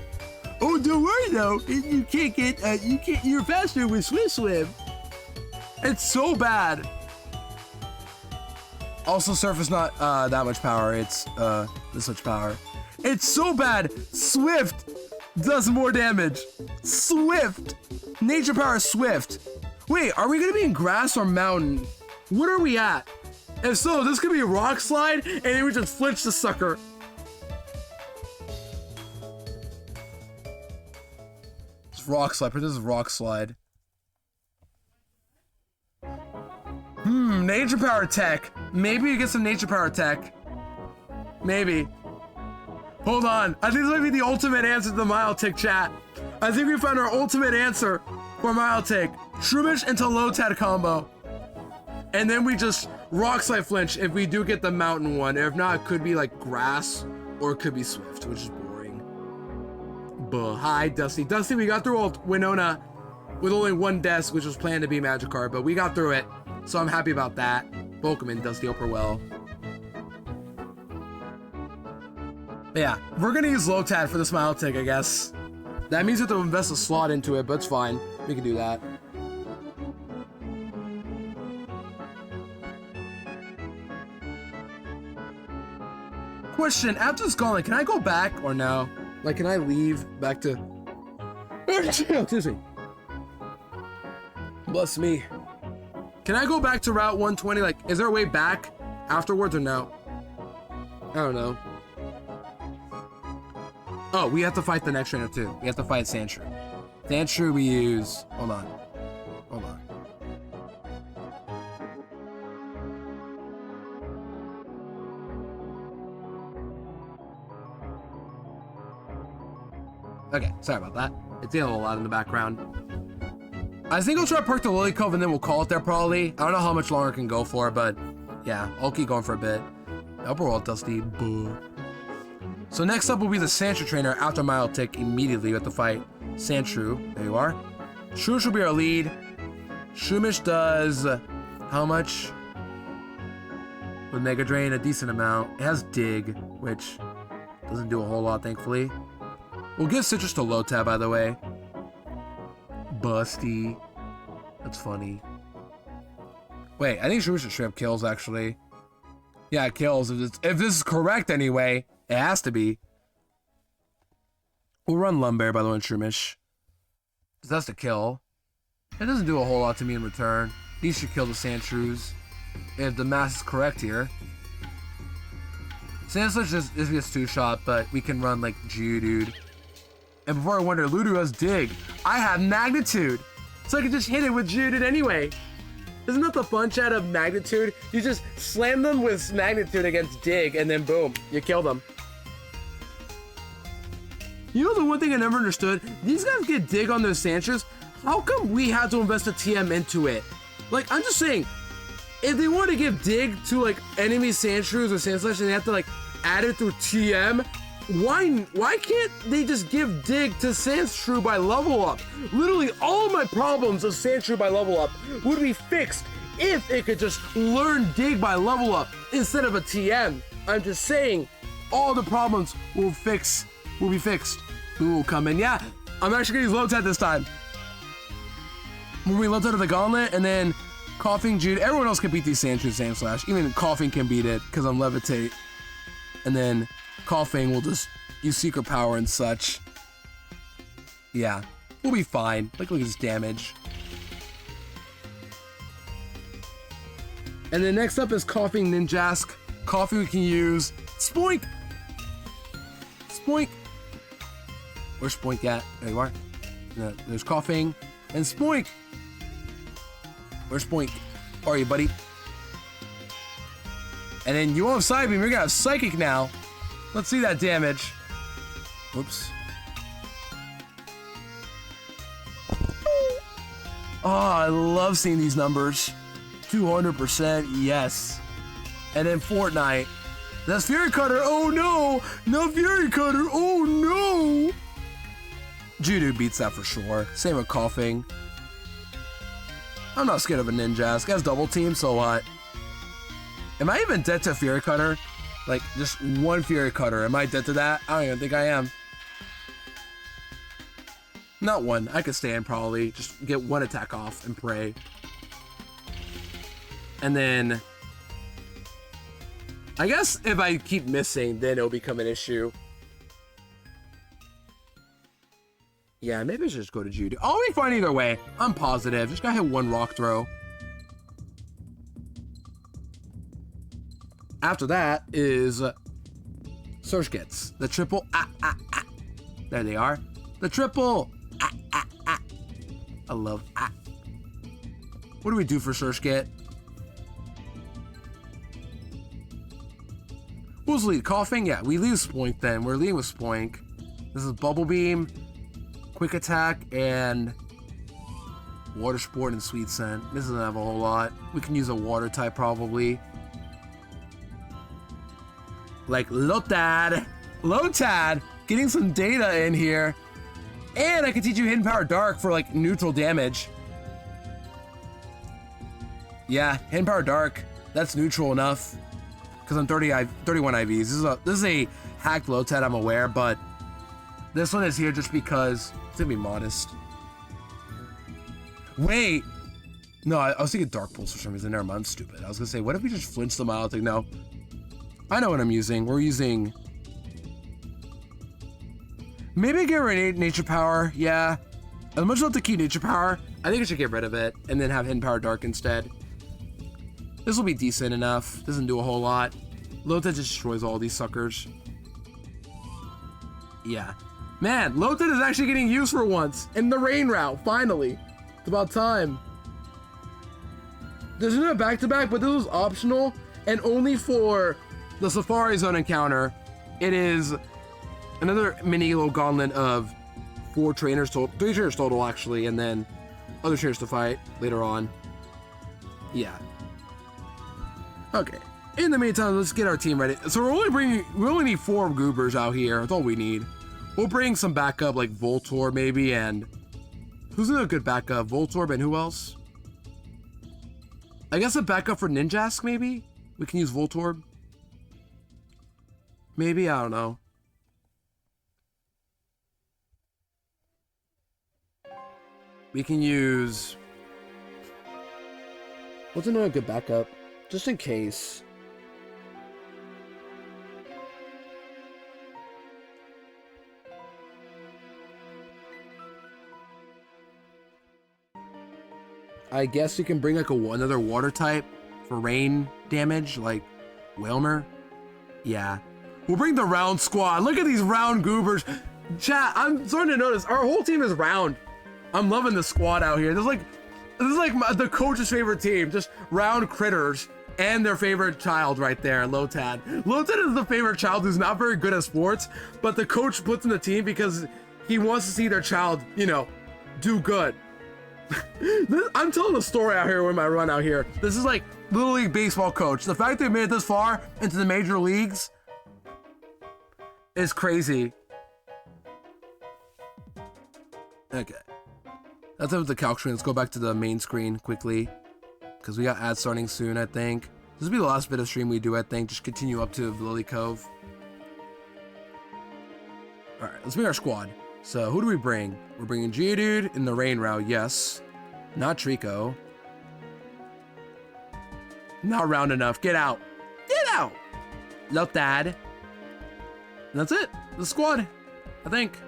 C: Oh, don't worry though. You can't get, you're faster with Swim. It's so bad. Also, Surf is not that much power. It's this much power. It's so bad. Swift does more damage. Swift. Nature power Swift. Wait, are we gonna be in grass or mountain? What are we at? If so, this could be a rock slide, and then we just flinch the sucker. It's rock slide. This is rock slide. Nature power tech. Maybe you get some nature power tech. Maybe. Hold on. I think this might be the ultimate answer to the Milotic, chat. I think we found our ultimate answer for Milotic. Shroomish into Lotad combo. And then we just rock slide flinch if we do get the mountain one. If not, it could be like grass or it could be Swift, which is boring. But hi, Dusty. Dusty, we got through Winona with only one death, which was planned to be Magikarp, but we got through it. So I'm happy about that. Pokemon does the upper well. But yeah, we're gonna use Lotad for this Milotic, I guess. That means we have to invest a slot into it, but it's fine. We can do that. Question, after this gauntlet, can I go back or no? Like, can I leave back to... Excuse me. Bless me. Can I go back to Route 120? Like, is there a way back afterwards or no? I don't know. Oh, we have to fight the next trainer too. We have to fight Sandshrew. Sandshrew we use... Hold on. Hold on. Okay, sorry about that. It's yelling a lot in the background. I think I'll try to perk the Lily Cove and then we'll call it there probably. I don't know how much longer it can go for, but yeah, I'll keep going for a bit. Upper World Dusty. Boo. So next up will be the Sandshrew trainer after Milotic. Immediately we have to fight Sandshrew. There you are. Shroomish will be our lead. Shroomish does how much? With Mega Drain, a decent amount. It has Dig, which doesn't do a whole lot, thankfully. We'll give Citrus to Lotad, by the way. Busty. That's funny. Wait, I think Shroomish's Shrimp kills, actually. Yeah, it kills. If this is correct anyway, it has to be. We'll run Lumbear, by the way, in Shroomish. That's the kill. It doesn't do a whole lot to me in return. These should kill the Sandshrews. If the math is correct here. Sandslash just gets 2-shot, but we can run like Geodude. And before I wonder, Ludo has Dig. I have Magnitude. So I can just hit it with Geodude anyway. Isn't that the fun chat of Magnitude? You just slam them with Magnitude against Dig, and then boom, you kill them. You know the one thing I never understood? These guys get Dig on those Sandshrews. How come we had to invest a TM into it? Like, I'm just saying, if they want to give Dig to like enemy Sandshrews or Sandslash and they have to like add it through TM, why can't they just give Dig to Sandshrew by level up? Literally all of my problems of Sandshrew by level up would be fixed if it could just learn Dig by level up instead of a TM. I'm just saying all the problems will be fixed. Who will come in? Yeah, I'm actually gonna use Lotat this time. When we Lotat of the Gauntlet and then Coughing Jude, everyone else can beat these Sandshrews, Sandslash. Even Coughing can beat it because I'm Levitate. And then Coughing will just use Secret Power and such. Yeah, we'll be fine. Look at his damage. And then next up is Coughing Ninjask. Coughing we can use. Spoink! Spoink! Where's Spoink at? There you are. There's Coughing and Spoink. Where's Spoink? Where are you, buddy? And then you won't have Psybeam, you're gonna have Psychic now. Let's see that damage. Whoops. Oh, I love seeing these numbers. 200%, yes. And then Fortnite. That's Fury Cutter, oh no! No Fury Cutter, oh no! Geodude beats that for sure. Same with Coughing. I'm not scared of a Ninjask. It has double team, so what? Am I even dead to Fury Cutter? Like, just one Fury Cutter. Am I dead to that? I don't even think I am. Not one. I could stand probably. Just get one attack off and pray. And then... I guess if I keep missing, then it'll become an issue. Yeah, maybe I should just go to Judy. I'll be fine either way. I'm positive. Just gotta hit one rock throw. After that is Surskits. The triple. There they are. The triple. I love. What do we do for Surskit? Who's lead? Coughing? Yeah, we leave Spoink then. We're leading with Spoink. This is Bubble Beam, Quick Attack, and Water Sport and Sweet Scent. This doesn't have a whole lot. We can use a water type probably. Like Lotad. Lotad! Getting some data in here. And I can teach you Hidden Power Dark for like neutral damage. Yeah, Hidden Power Dark. That's neutral enough. Because I'm 31 IVs. This is a hacked Lotad, I'm aware, but this one is here just because it's gonna be modest. Wait! No, I was thinking Dark Pulse for some reason. Never mind, I'm stupid. I was gonna say, what if we just flinch them out? Like, no. I know what I'm using. We're using... Maybe get rid of Nature Power, yeah. As much as I love to keep Nature Power, I think I should get rid of it and then have Hidden Power Dark instead. This will be decent enough. Doesn't do a whole lot. Lotad just destroys all these suckers. Yeah. Man, Lotad is actually getting used for once. In the rain route, finally. It's about time. There's no back-to-back, but this was optional. And only for the Safari Zone encounter. It is another mini little gauntlet of 3 trainers total actually, and then other trainers to fight later on. Yeah. Okay. In the meantime, let's get our team ready. So we only need 4 Goobers out here. That's all we need. We'll bring some backup like Voltorb maybe, and who's another good backup? Voltorb and who else? I guess a backup for Ninjask maybe? We can use Voltorb. Maybe, I don't know. We can use...
B: What's another good backup? Just in case.
C: I guess you can bring like another water type for rain damage, like Whalmer. Yeah. We'll bring the round squad. Look at these round goobers. Chat, I'm starting to notice our whole team is round. I'm loving the squad out here. This is like the coach's favorite team. Just round critters and their favorite child right there, Lotad. Lotad is the favorite child who's not very good at sports, but the coach puts in the team because he wants to see their child, you know, do good. I'm telling a story out here with my run out here. This is like Little League baseball coach. The fact they made it this far into the major leagues is crazy. Okay. That's it with the calc screen. Let's go back to the main screen quickly, because we got ads starting soon, I think. This will be the last bit of stream we do, I think. Just continue up to Lily Cove. Alright, let's bring our squad. So, who do we bring? We're bringing Geodude in the rain route, yes. Not Trico. Not round enough. Get out. Get out! Lotad. And that's it. The squad, I think.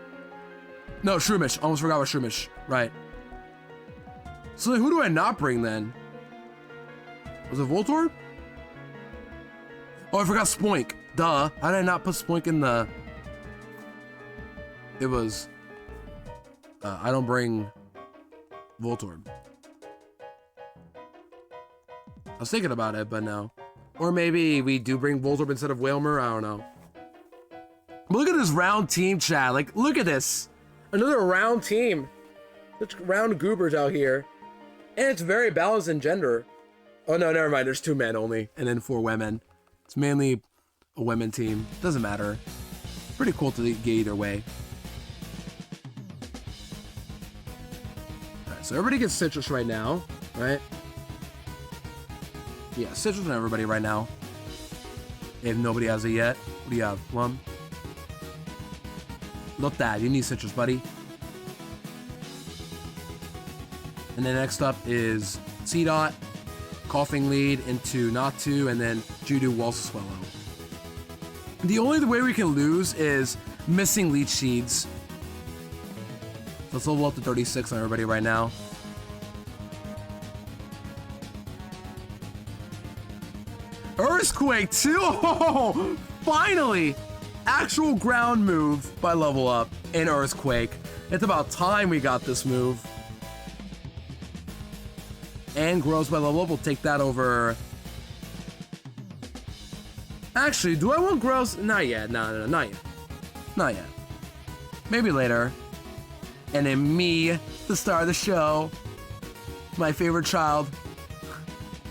C: No, Shroomish. Almost forgot about Shroomish. Right. So who do I not bring then? Was it Voltorb? Oh, I forgot Spoink. Duh. How did I not put Spoink in the... It was... I don't bring Voltorb. I was thinking about it, but no. Or maybe we do bring Voltorb instead of Whalmer. I don't know. But look at this round team, chat. Like, look at this.
B: Another round team. Such round goobers out here. And it's very balanced in gender.
C: Oh, no, never mind. There's 2 men only, and then 4 women. It's mainly a women team. Doesn't matter. Pretty cool to get either way. Alright, so everybody gets Citrus right now, right? Yeah, Citrus on everybody right now. If nobody has it yet. What do you have? Plum? Look that. You need Citrus, buddy. And then next up is C-Dot, Coughing Lead into Natu, and then Judo Waltz Swallow. The only way we can lose is missing Leech Seeds. Let's level up to 36 on everybody right now. Earthquake too! Oh, finally! Actual ground move by level up in Earthquake. It's about time we got this move. And Grows by level up. We'll take that over. Actually, do I want Grows? Not yet. No, not yet. Not yet. Maybe later. And then me, the star of the show, my favorite child,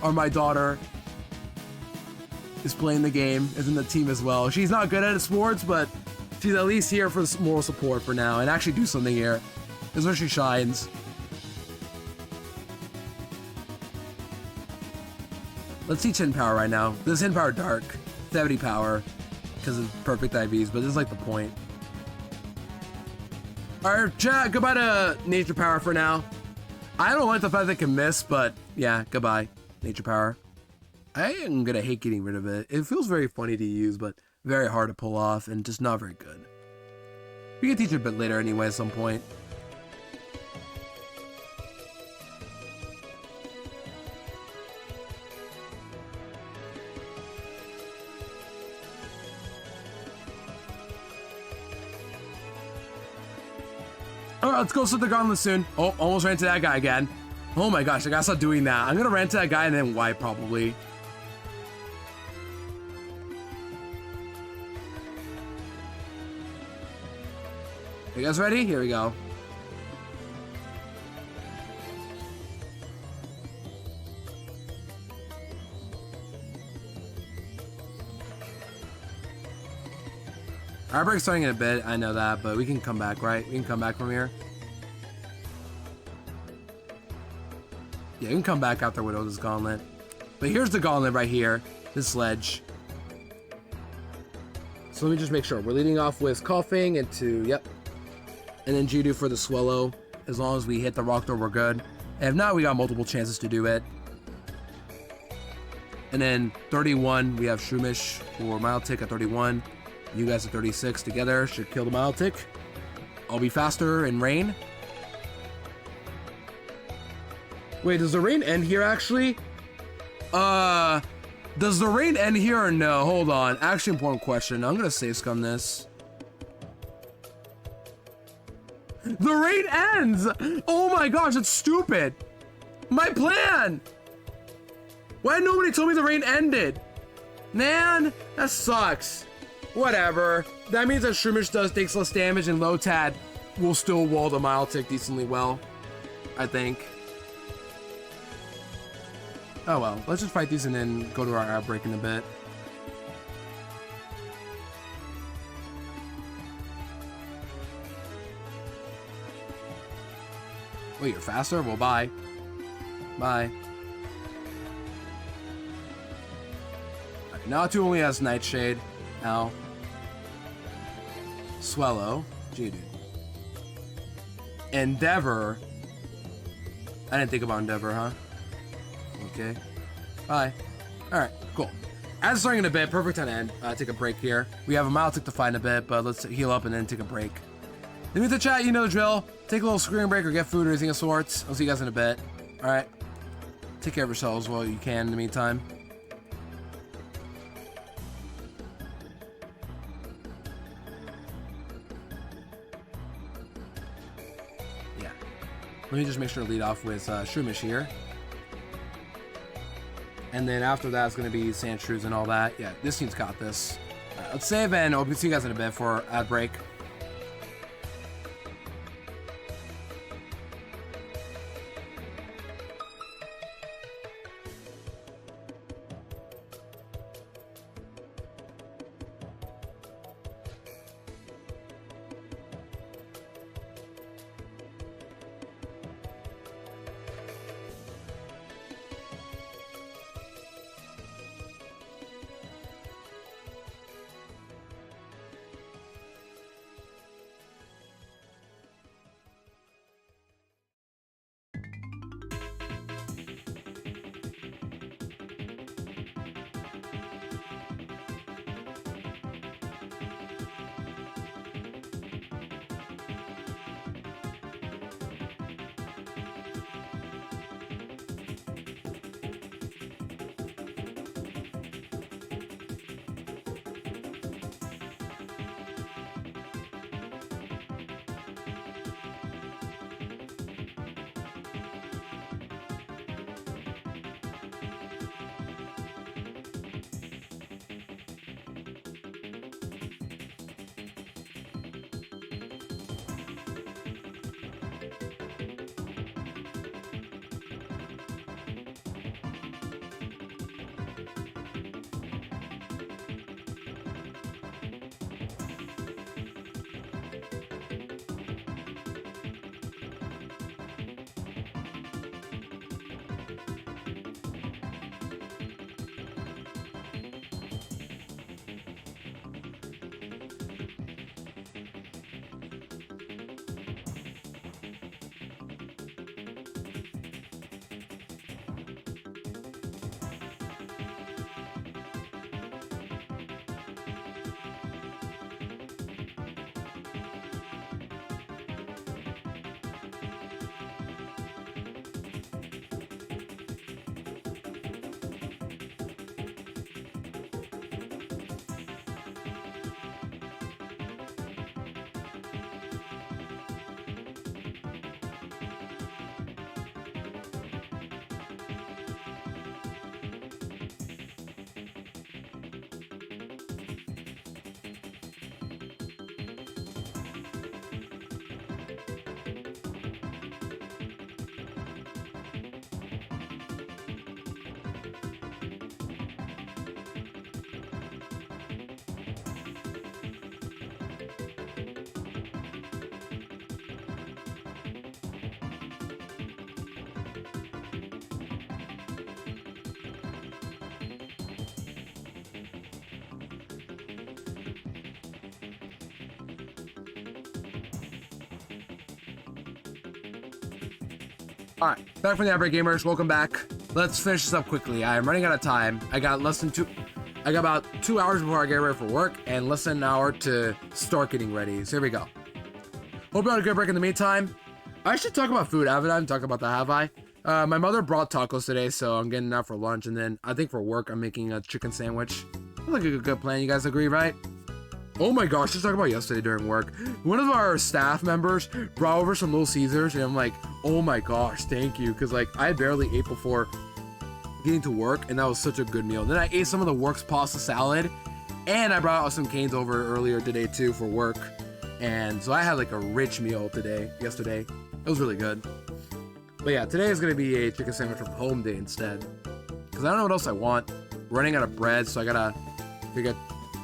C: or my daughter, is playing the game, is in the team as well. She's not good at sports, but she's at least here for moral support for now and actually do something here. This is where she shines. Let's see Chin Power right now. This is Chin Power Dark. 70 power because of perfect IVs, but this is like the point. Alright, chat, goodbye to Nature Power for now. I don't like the fact that it can miss, but yeah, goodbye, Nature Power. I am gonna hate getting rid of it. It feels very funny to use, but very hard to pull off and just not very good. We can teach it a bit later anyway at some point. Alright, let's go set the gauntlet soon. Oh, almost ran to that guy again. Oh my gosh, I gotta stop doing that. I'm gonna run to that guy and then wipe probably. You guys ready? Here we go. Our break's starting in a bit, I know that, but we can come back, right? We can come back from here. Yeah, we can come back after Widow's Gauntlet. But here's the gauntlet right here. This sledge. So let me just make sure. We're leading off with Coughing into, yep. And then Judo for the Swallow. As long as we hit the rock door, we're good. And if not, we got multiple chances to do it. And then 31, we have Shroomish for Mile Tick at 31. You guys at 36 together should kill the Mile Tick. I'll be faster in rain. Wait, does the rain end here actually? Does the rain end here or no? Hold on. Actually, important question. I'm gonna save scum this. The rain ends! Oh my gosh, that's stupid! My plan! Why nobody told me the rain ended? Man, that sucks. Whatever. That means that Shroomish takes less damage and Lotad will still wall the Mile Tick decently well. I think. Oh well, let's just fight these and then go to our outbreak in a bit. Wait, you're faster? Well, bye. Bye. Now two only has Nightshade. Now. Swallow. Gee, dude. Endeavor. I didn't think about Endeavor, huh? Okay. Bye. Alright, cool. As it's starting in a bit, perfect time to end. Take a break here. We have a Mile Tick to fight in a bit, but let's heal up and then take a break. Leave me the chat, you know the drill. Take a little screen break or get food or anything of sorts. I'll see you guys in a bit. Alright. Take care of yourselves while you can in the meantime. Yeah. Let me just make sure to lead off with Shroomish here. And then after that, it's going to be Sandshrews and all that. Yeah, this team's got this. Alright, let's save and I'll see you guys in a bit for ad break. Alright, back from the outbreak, gamers. Welcome back. Let's finish this up quickly. I'm running out of time. I got about 2 hours before I get ready for work and less than an hour to start getting ready. So here we go. Hope you had a good break in the meantime. I should talk about food, haven't I? Talk about that, have I? My mother brought tacos today, so I'm getting that for lunch, and then I think for work I'm making a chicken sandwich. That's like a good plan. You guys agree, right? Oh my gosh, just talking about yesterday during work. One of our staff members brought over some Little Caesars, and I'm like, oh my gosh, thank you. Because, like, I barely ate before getting to work, and that was such a good meal. Then I ate some of the works pasta salad, and I brought out some canes over earlier today, too, for work. And so I had, like, a rich meal yesterday. It was really good. But yeah, today is going to be a chicken sandwich from home day instead. Because I don't know what else I want. Running out of bread, so I gotta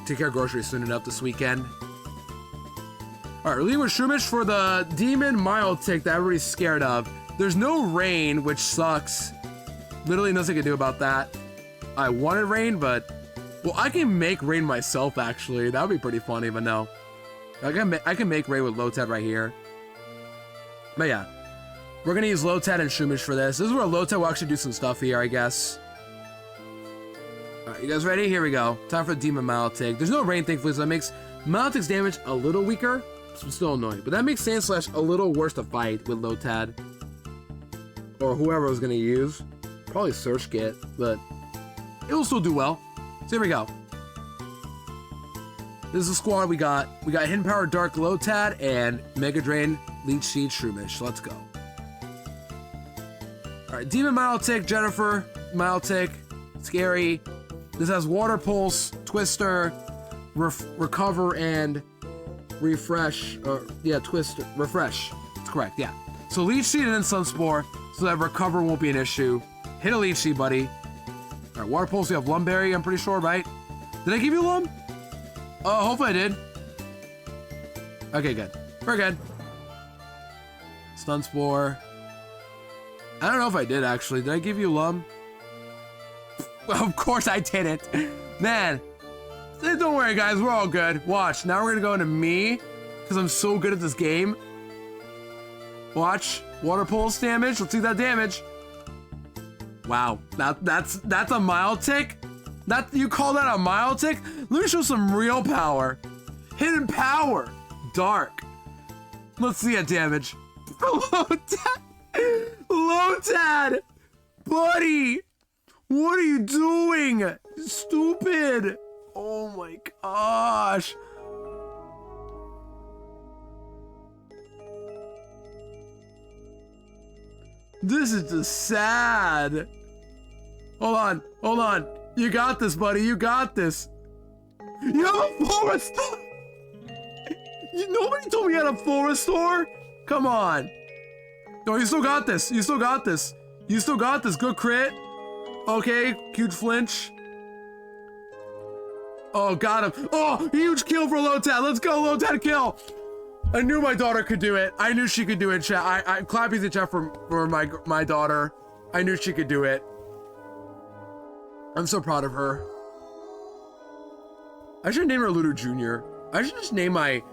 C: take care of groceries soon enough this weekend. Alright, we're leaving with Shumish for the demon mild tick that everybody's scared of. There's no rain, which sucks. Literally nothing I can do about that. I wanted rain, but... Well, I can make rain myself, actually. That would be pretty funny, but no. I can make rain with Lotad right here. But yeah. We're gonna use Lotad and Shumish for this. This is where Lotad will actually do some stuff here, I guess. Alright, you guys ready? Here we go. Time for the Demon Maltic. There's no rain, thankfully, so that makes Maltic's damage a little weaker. So still annoying. But that makes Sandslash a little worse to fight with Lotad. Or whoever I was gonna use. Probably Surskit, but it will still do well. So here we go. This is the squad we got. We got Hidden Power Dark Lotad and Mega Drain Leech Seed Shumish. Let's go. Alright, Demon Maltic, Jennifer, Maltic, Scary. This has Water Pulse, Twister, Recover, and Refresh. Refresh. That's correct, yeah. So Leech Seed and then Sunspore, so that Recover won't be an issue. Hit a Leech Seed, buddy. Alright, Water Pulse, we have Lumberry, I'm pretty sure, right? Did I give you Lum? Hopefully I did. Okay, good. We're good. Sunspore. I don't know if I did, actually. Did I give you Lum? Well, of course I didn't. Man. Don't worry, guys. We're all good. Watch. Now we're going to go into me. Because I'm so good at this game. Watch. Water Pulse damage. Let's see that damage. Wow. That's a mild tick? You call that a mild tick? Let me show some real power. Hidden Power. Dark. Let's see that damage. Lotad! Buddy! What are you doing? Stupid! Oh my gosh! This is just sad. Hold on. You got this, buddy. You got this. You have a full restore! Nobody told me you had a full restore? Come on. No, you still got this. You still got this. Good crit. Okay, huge flinch. Oh, got him. Oh, huge kill for Lotad. Let's go, Lotad kill. I knew my daughter could do it. I knew she could do it, chat. I clapping the chat for my daughter. I knew she could do it. I'm so proud of her. I should name her Ludo Jr. I should just name my...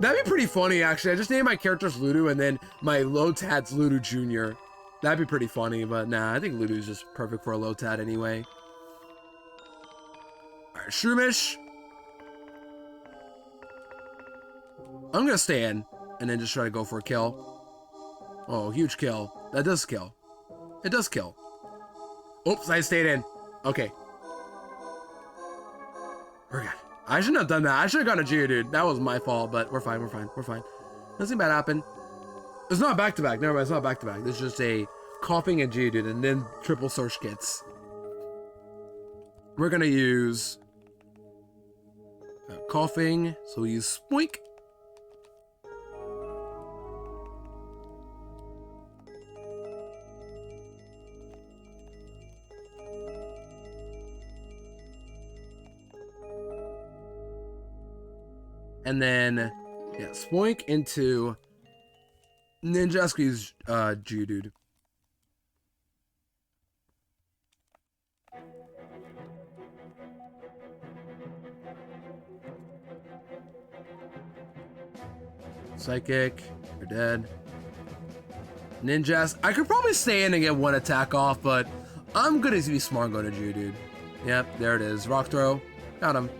C: That'd be pretty funny, actually. I just named my characters Ludo and then my Lotad's Ludo Jr. That'd be pretty funny, but nah, I think Ludo's just perfect for a Lotad anyway. Alright, Shumish. I'm gonna stay in and then just try to go for a kill. Oh, huge kill. That does kill. It does kill. Oops, I stayed in. Okay. We're good. I shouldn't have done that. I should have gotten a Geodude. That was my fault, but we're fine. Nothing bad happened. It's not back-to-back. Never mind, it's not back-to-back. This is just a coughing and Geodude and then triple Surge Kits. We're gonna use coughing, so we use Spoink. And then, yeah, Spoink into Ninjaski's Geodude. Psychic, you're dead. Ninjas. I could probably stay in and get one attack off, but I'm gonna be smart and go to Jew, dude. Yep, there it is. Rock throw. Got him.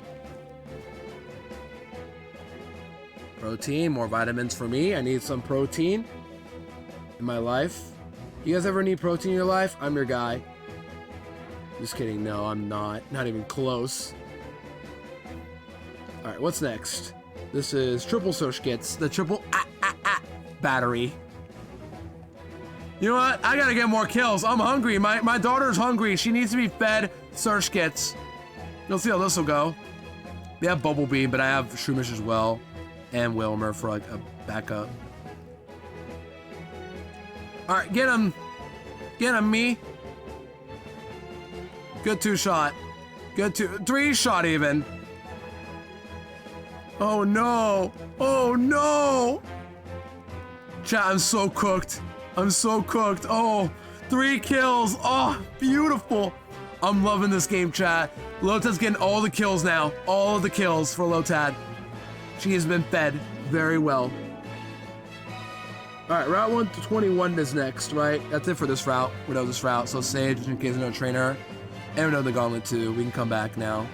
C: Protein, more vitamins for me. I need some protein in my life. You guys ever need protein in your life? I'm your guy. Just kidding. No, I'm not. Not even close. All right, what's next? This is triple search kits. The triple battery. You know what? I gotta get more kills. I'm hungry. My daughter's hungry. She needs to be fed search kits. Let's see how this will go. They have Bumblebee, but I have Shroomish as well. And Wilmer for like a backup. All right, get him. Get him, me. Good 2-shot. Good 3-shot even. Oh no. Oh no. Chat, I'm so cooked. I'm so cooked. Oh, 3 kills. Oh, beautiful. I'm loving this game, chat. Lotad's getting all the kills now. All of the kills for Lotad. She has been fed very well. All right, Route 121 is next, right? That's it for this route. We know this route. So Sage, in case we know Trainer. And we know the Gauntlet too. We can come back now.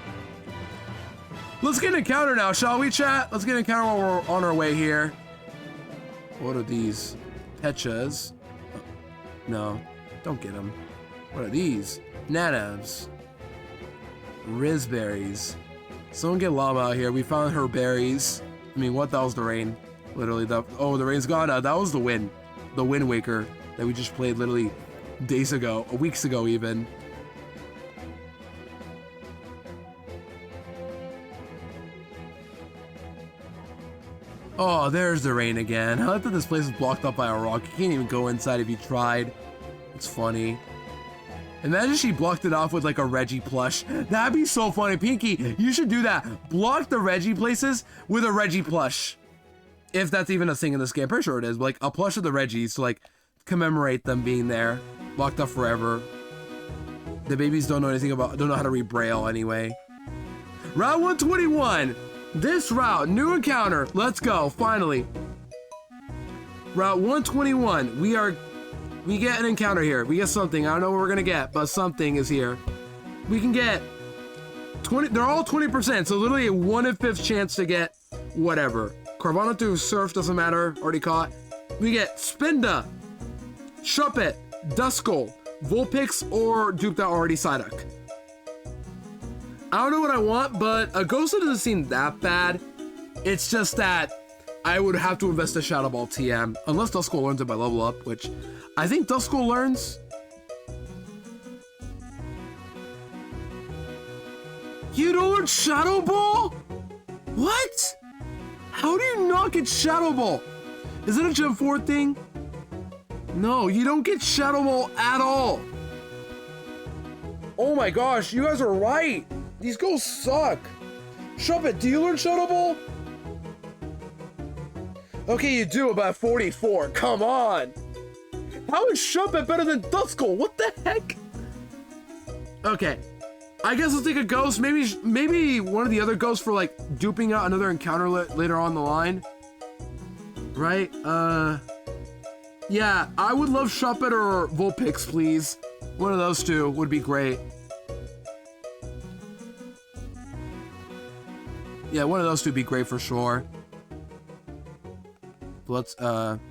C: Let's get an encounter now, shall we, chat? Let's get an encounter while we're on our way here. What are these? Petchas. No, don't get them. What are these? Nanavs. Rizberries. Someone get Llama out here. We found her berries. I mean, what? That was the rain. Literally, the rain's gone. That was the wind. The Wind Waker that we just played literally days ago, weeks ago even. Oh, there's the rain again. I like that this place is blocked up by a rock. You can't even go inside if you tried. It's funny. Imagine she blocked it off with like a Reggie plush. That'd be so funny. Pinky, you should do that. Block the Reggie places with a Reggie plush. If that's even a thing in this game. Pretty sure it is. But like a plush of the Reggies to like commemorate them being there. Locked up forever. The babies don't know how to read Braille anyway. Route 121. This route, new encounter. Let's go, finally. Route 121. We get an encounter here. We get something. I don't know what we're gonna get, but something is here. We can get 20. They're all 20%, so literally a 1 in 5th chance to get whatever. Carvana through Surf doesn't matter. Already caught. We get Spinda, Shuppet, Duskull, Vulpix, or Duped Out already Psyduck. I don't know what I want, but a Ghostly doesn't seem that bad. It's just that I would have to invest a Shadow Ball TM, unless Duskull learns it by level up, which I think Duskull learns. You don't learn Shadow Ball? What? How do you not get Shadow Ball? Is it a Gen 4 thing? No, you don't get Shadow Ball at all. Oh my gosh, you guys are right. These ghosts suck. Shuppet, do you learn Shadow Ball? Okay, you do, about 44. Come on. How is Shuppet better than Duskull? What the heck? Okay. I guess let's take a ghost. Maybe one of the other ghosts for like duping out another encounter later on the line. Right? Yeah, I would love Shuppet or Vulpix, please. One of those two would be great. Yeah, one of those two would be great for sure. Let's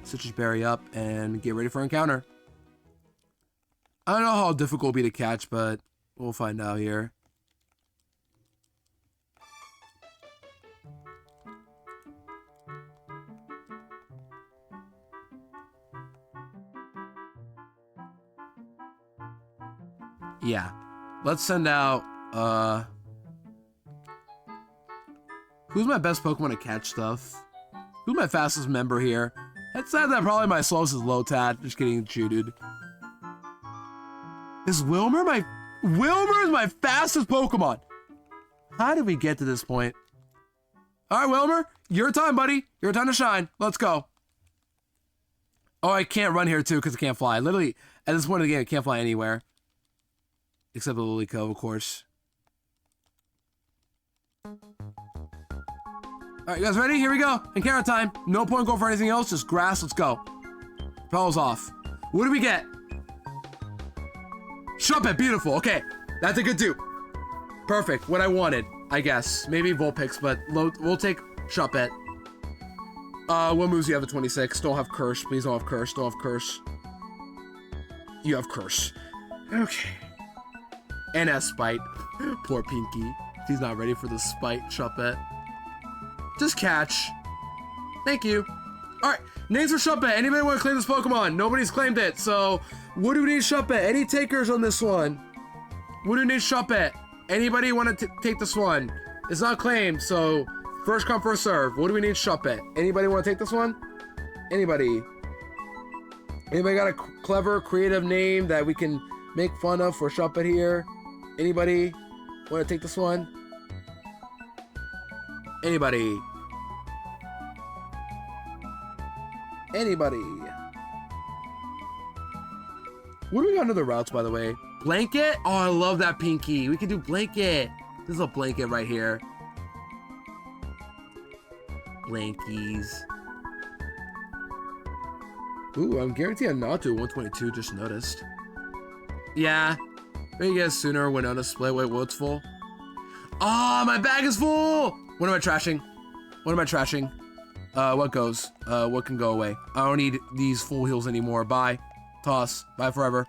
C: Citrus Berry up and get ready for encounter. I don't know how difficult it'll be to catch, but we'll find out here. Yeah. Let's send out, who's my best Pokemon to catch stuff? Who's my fastest member here? It's sad that probably my slowest is Lotad. Just getting shooted. Is Wilmer Wilmer is my fastest Pokemon. How did we get to this point? All right, Wilmer, your time, buddy. Your time to shine. Let's go. Oh, I can't run here too because I can't fly. Literally, at this point of the game, I can't fly anywhere. Except the Lily Cove, of course. Alright, you guys ready? Here we go. Encounter time. No point going for anything else, just grass. Let's go. Propels off. What do we get? Shuppet, beautiful. Okay, that's a good dupe. Perfect, what I wanted, I guess. Maybe Vulpix, but we'll take Shuppet. What moves do you have at 26? Don't have Curse, please don't have Curse, don't have Curse. You have Curse. Okay. And has Spite. Poor Pinky. He's not ready for the Spite, Shuppet. Just catch. Thank you. Alright, names for Shuppet. Anybody want to claim this Pokemon? Nobody's claimed it, so what do we need Shuppet? Any takers on this one? What do we need Shuppet? Anybody want to take this one? It's not claimed, so first come, first serve. What do we need Shuppet? Anybody want to take this one? Anybody? Anybody got a clever, creative name that we can make fun of for Shuppet here? Anybody want to take this one? Anybody? Anybody? What do we got under the routes, by the way? Blanket? Oh, I love that, Pinky. We can do Blanket. This is a Blanket right here. Blankies. Ooh, I'm guaranteed I'm not doing 122, just noticed. Yeah. Maybe you guys sooner WINONA split. Wait, what's full? Ah, my bag is full! What am I trashing? What am I trashing? What goes? What can go away? I don't need these full heals anymore. Bye. Toss. Bye forever.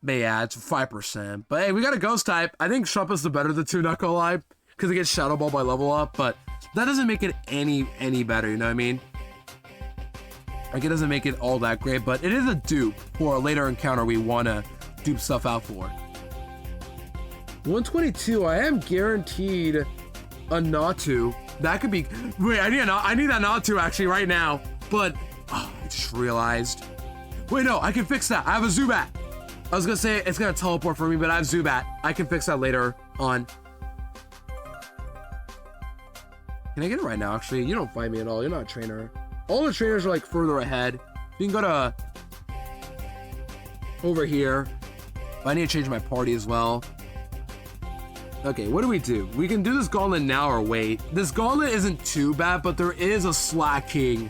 C: But yeah, it's 5%. But hey, we got a ghost type. I think Shuppet's the better of the two, not gonna lie. Because it gets Shadow Ball by level up, but that doesn't make it any better, you know what I mean? Like, it doesn't make it all that great, but it is a dupe for a later encounter we wanna dupe stuff out for. 122, I am guaranteed a Natu. That could be, wait, I need that Natu actually right now, but oh, I just realized. Wait, no, I can fix that. I have a Zubat. I was gonna say it's gonna teleport for me, but I have Zubat. I can fix that later on. Can I get it right now, actually? You don't fight me at all. You're not a trainer. All the trainers are, like, further ahead. You can go to over here. But I need to change my party as well. Okay, what do? We can do this gauntlet now or wait. This gauntlet isn't too bad, but there is a Slacking.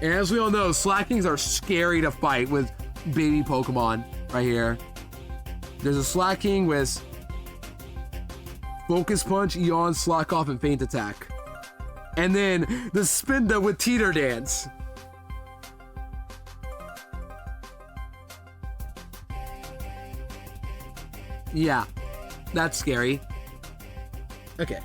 C: And as we all know, Slackings are scary to fight with baby Pokemon right here. There's a Slacking with Focus Punch, Yawn, Slack Off, and Faint Attack. And then the Spinda with Teeter Dance. Yeah, that's scary. Okay.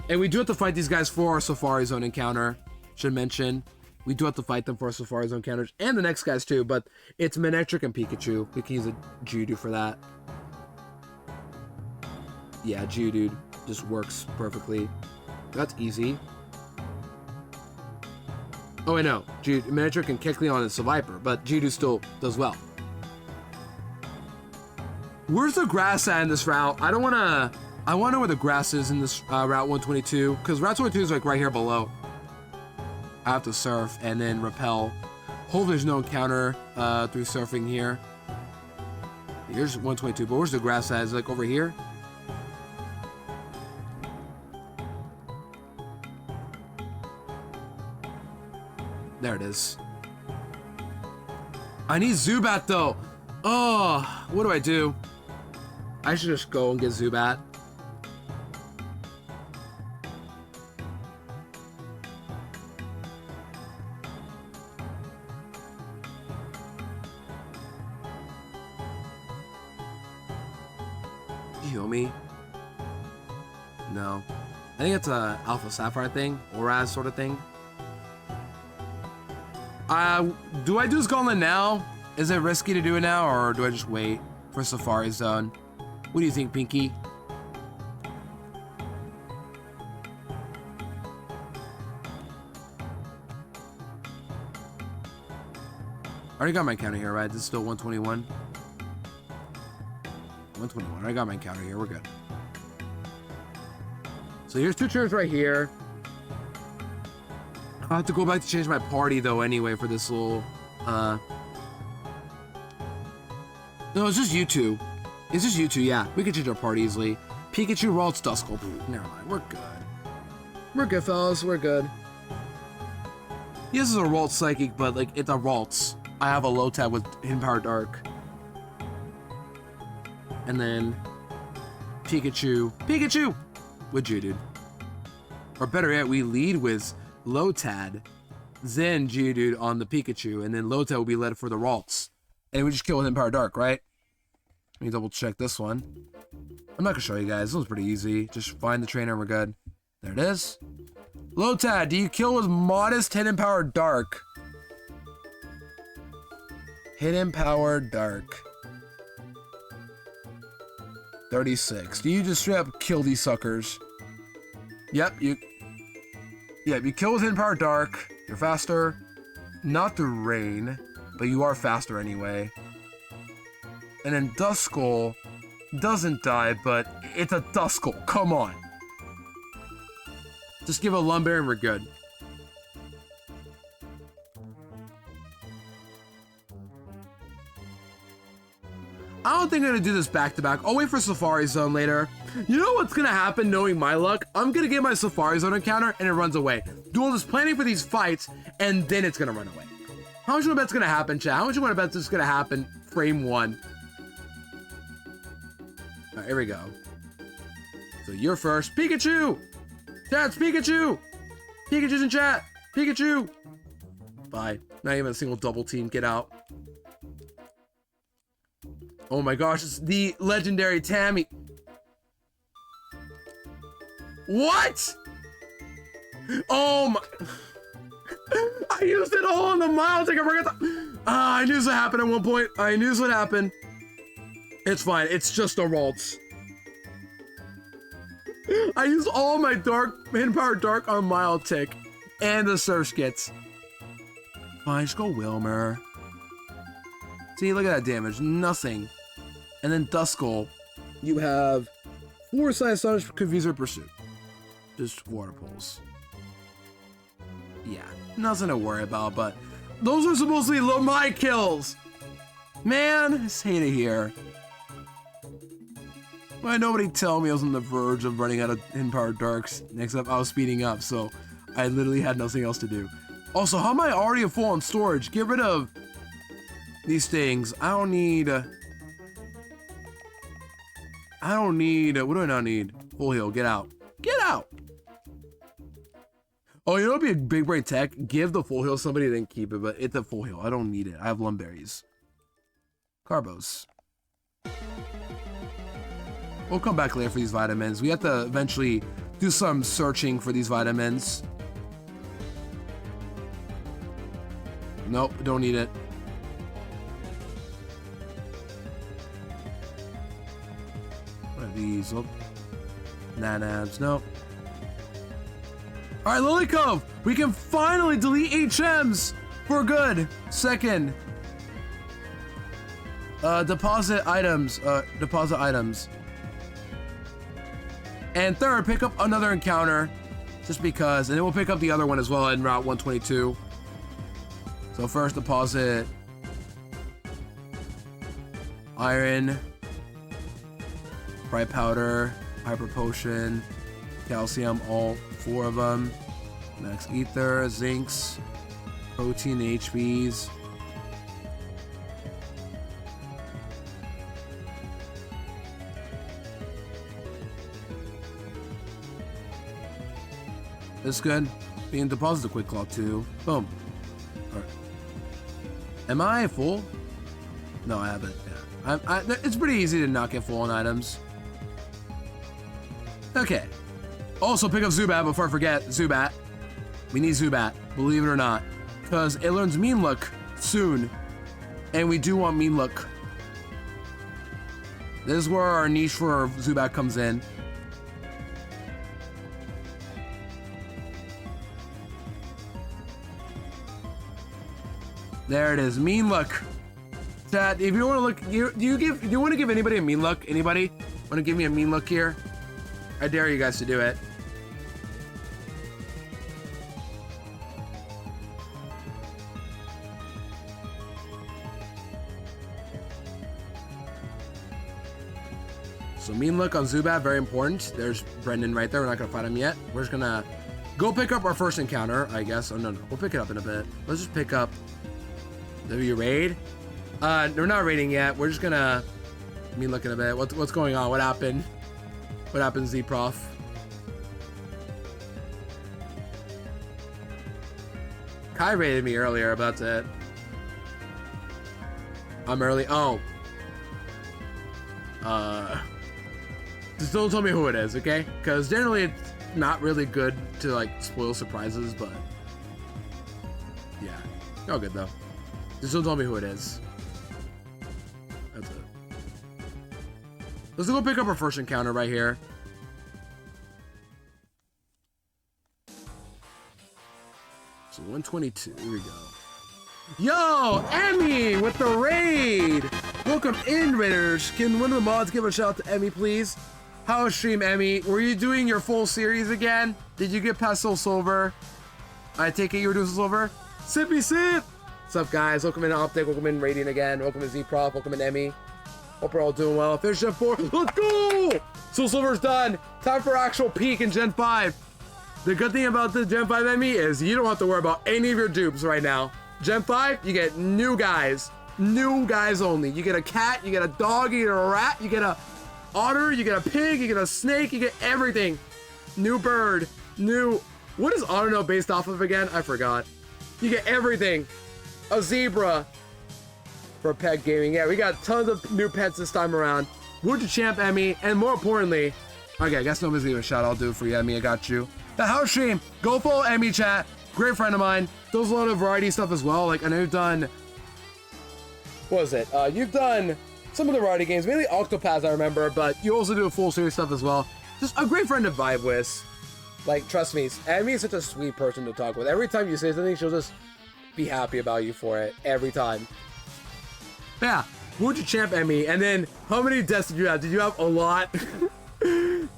C: And we do have to fight these guys for our Safari Zone encounter. Should mention, we do have to fight them for our Safari Zone encounters. And the next guys too, but it's Manectric and Pikachu. We can use a Geodude for that. Yeah, Geodude just works perfectly. That's easy. Oh, I know. Manectric and Kecleon and Seviper, but Geodude still does well. Where's the grass at in this route? I want to know where the grass is in this Route 122, because Route 22 is like right here below. I have to surf and then repel. Hope there's no encounter through surfing here. Here's 122, but where's the grass at? Is it like over here? There it is. I need Zubat though. Oh, what do I do? I should just go and get Zubat. You heal me? No. I think it's a Alpha Sapphire thing, Oraz sort of thing. Do I do this gauntlet now? Is it risky to do it now, or do I just wait for Safari Zone? What do you think, Pinky? I already got my counter here, right? This is still 121. 121. I got my counter here. We're good. So here's 2 turns right here. I have to go back to change my party though anyway for this little no, it's just you two. It's just you two, yeah. We can change our party easily. Pikachu, Ralts, Duskull. Never mind, we're good. We're good, fellas, we're good. This is a Ralts Psychic, but like it's a Ralts. I have a low tab with Hidden Power Dark. And then Pikachu with Geodude. Or better yet, we lead with Lotad, then Geodude on the Pikachu, and then Lotad will be led for the Ralts. And we just kill with Hidden Power Dark, right? Let me double check this one. I'm not gonna show you guys, this one's pretty easy. Just find the trainer and we're good. There it is. Lotad, do you kill with modest Hidden Power Dark? Hidden Power Dark. 36. Do you just straight up kill these suckers? Yep, you kill with Hidden Power Dark. You're faster. Not the rain, but you are faster anyway. And then Duskull doesn't die, but it's a Duskull. Come on. Just give a Lumberry and we're good. I don't think I'm gonna do this back to back. I'll wait for Safari Zone later. You know what's gonna happen knowing my luck? I'm gonna get my Safari Zone encounter and it runs away. Duel is planning for these fights and then it's gonna run away. How much you want to bet's gonna happen, chat? How much you want to bet this is gonna happen? Frame 1. Alright, here we go. So you're first. Pikachu! Chat's Pikachu! Pikachu's in chat! Pikachu! Bye. Not even a single double team. Get out. Oh my gosh, it's the legendary Tammy. What? Oh my. I used it all on the miles. I forgot the. I knew this would happen at one point. I knew this would happen. It's fine. It's just a Ralts. I used all my Hidden Power Dark on Mile Tick and the Surf Skits. Fine, just go Wilmer. See, look at that damage. Nothing. And then Duskull, you have 4-side Astonish, Confuser, Pursuit. Just Water Pulse. Yeah, nothing to worry about, but those are supposed to be my kills. Man, I just hate it here. Why nobody tell me I was on the verge of running out of Hidden Power Darks? Next up, I was speeding up, so I literally had nothing else to do. Also, how am I already full on storage? Get rid of these things. I don't need... what do I not need? Full heal, get out. Get out! Oh, you know what'd be a big brain tech? Give the full heal to somebody, then keep it, but it's a full heal. I don't need it. I have Lumberries. Carbos. We'll come back later for these vitamins. We have to eventually do some searching for these vitamins. Nope, don't need it. What are these? Oh, Nanabs, nope. Alright, Lilycove! We can finally delete HMs for good. Second. Deposit items. And third, pick up another encounter. Just because. And then we'll pick up the other one as well in Route 122. So first, deposit Iron, Bright Powder, Hyper Potion, Calcium, all 4 of them. Max Ether, Zincs, Protein, HPs. This good. Being deposit a Quick Claw too. Boom. Alright. Am I full? No, I haven't. Yeah. It's pretty easy to not get full on items. Okay. Also pick up Zubat before I forget. Zubat. We need Zubat, believe it or not. Because it learns Mean Look soon. And we do want Mean Look. This is where our niche for Zubat comes in. There it is, Mean Look. Chat, if you want to look, do you want to give anybody a Mean Look? Anybody want to give me a Mean Look here? I dare you guys to do it. So Mean Look on Zubat, very important. There's Brendan right there. We're not gonna fight him yet. We're just gonna go pick up our first encounter, I guess. Oh, no. We'll pick it up in a bit. Let's just pick up the raid. We're not raiding yet. We're just gonna... Let me look in a bit. What's going on? What happened? What happened, Z-Prof? Kai raided me earlier about that. I'm early. Oh. Just don't tell me who it is, okay? Because generally it's not really good to like spoil surprises, but yeah. All good though. Just don't tell me who it is. That's it. Let's go pick up our first encounter right here. So 122. Here we go. Yo, Emmy with the raid. Welcome in, Raiders. Can one of the mods give a shout out to Emmy, please? How was stream, Emmy? Were you doing your full series again? Did you get past Soul Silver? I take it you were doing Soul Silver? Sippy Sip! What's up, guys? Welcome in Optic. Welcome in Radiant again. Welcome in Z-Prof. Welcome in Emmy. Hope we're all doing well. Finish Gen 4. Let's go! Soul Silver's done. Time for actual peak in Gen 5. The good thing about the Gen 5 Emmy is you don't have to worry about any of your dupes right now. Gen 5, you get new guys. New guys only. You get a cat, you get a dog, you get a rat, you get a otter, you get a pig, you get a snake, you get everything. New bird, new... What is Autono based off of again? I forgot. You get everything. A zebra for pet gaming. Yeah, we got tons of new pets this time around. Would you champ, Emmy? And more importantly... Okay, I guess nobody's giving a shout. I'll do it for you, Emmy. I got you. The house stream. Go follow Emmy chat. Great friend of mine. Does a lot of variety stuff as well. Like, I know you've done... What was it? You've done some of the variety games. Mainly Octopath, I remember. But you also do a full series stuff as well. Just a great friend to vibe with. Like, trust me. Emmy is such a sweet person to talk with. Every time you say something, she'll just be happy about you for it. Every time. Yeah. Would you champ, Emmy? And then, how many deaths did you have? Did you have a lot?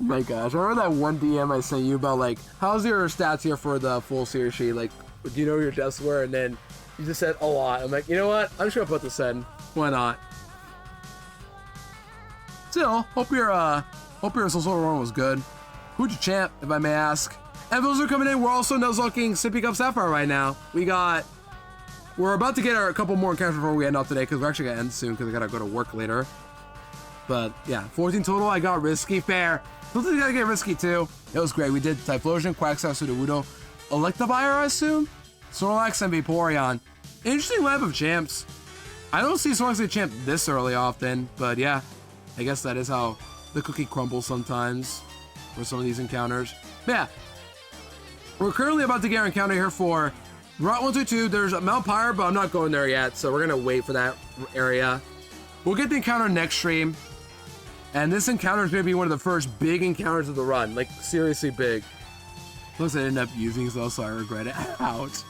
C: My gosh, I remember that one DM I sent you about like, how's your stats here for the full series sheet? Like, do you know what your deaths were? And then you just said a lot. I'm like, you know what? I'm just gonna put this in. Why not? Still, hope your Soul Silver run was good. Who'd you champ, if I may ask? And those are coming in. We're also Nuzlocking Sippy Cup Sapphire right now. We're about to get a couple more encounters before we end off today because we're actually gonna end soon because I gotta go to work later. But yeah, 14 total. I got risky. Fair. Sometimes you gotta get risky too. It was great. We did Typhlosion, Quagsire, Sudowoodo, Electivire, I assume? Snorlax, and Vaporeon. Interesting lineup of champs. I don't see Snorlax get champ this early often, but yeah, I guess that is how the cookie crumbles sometimes for some of these encounters. But yeah, we're currently about to get our encounter here for Route 122. There's a Mount Pyre, but I'm not going there yet, so we're gonna wait for that area. We'll get the encounter next stream. And this encounter is going to be one of the first big encounters of the run. Like, seriously big. Plus, I ended up using it, so I regret it. Ouch.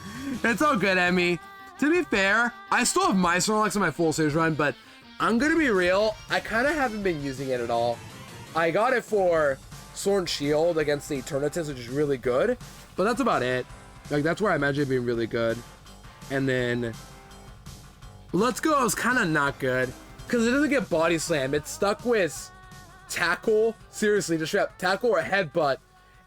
C: It's all good, Emmy. To be fair, I still have my Snorlax in my full series run, but I'm going to be real. I kind of haven't been using it at all. I got it for Sword and Shield against the Eternatus, which is really good. But that's about it. Like, that's where I imagine it being really good. And then... Let's Go is kind of not good. Because it doesn't get body slam. It's stuck with tackle. Seriously, just straight up tackle or headbutt.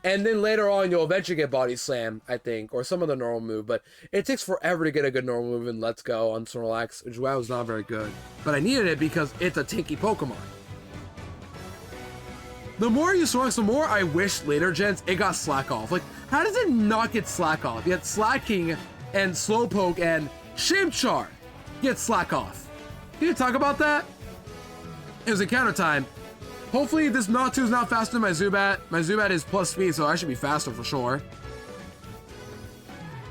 C: And then later on, you'll eventually get body slam, I think. Or some of the normal move. But it takes forever to get a good normal move in Let's Go on Snorlax. Which is why it was not very good. But I needed it because it's a tanky Pokemon. The more I use Snorlax, the more I wish later gens it got Slack Off. Like, how does it not get Slack Off? Yet Slacking and Slowpoke and Chimchar get Slack Off. Can you talk about that? It was encounter time. Hopefully this Natu is not faster than my Zubat. My Zubat is plus speed, so I should be faster for sure.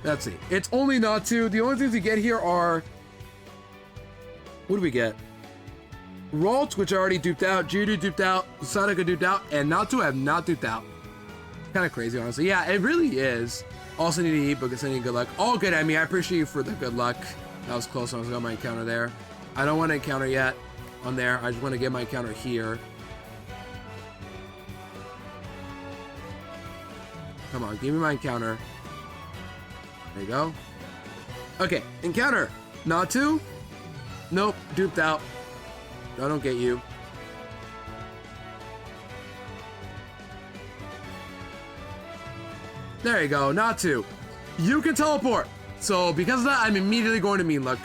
C: Let's see. It's only Natu. The only things we get here are... What do we get? Ralt, which I already duped out. Geodude duped out. Psyduck duped out. And Natu I have not duped out. Kind of crazy, honestly. Yeah, it really is. Also need to eat, but sending good luck. All good, Emmy. I appreciate you for the good luck. That was close. I was got my encounter there. I don't want to encounter yet on there. I just want to get my encounter here. Come on, give me my encounter. There you go. Okay, encounter. Natu? Nope, duped out. I don't get you. There you go, Natu. You can teleport. So because of that, I'm immediately going to Mean Look.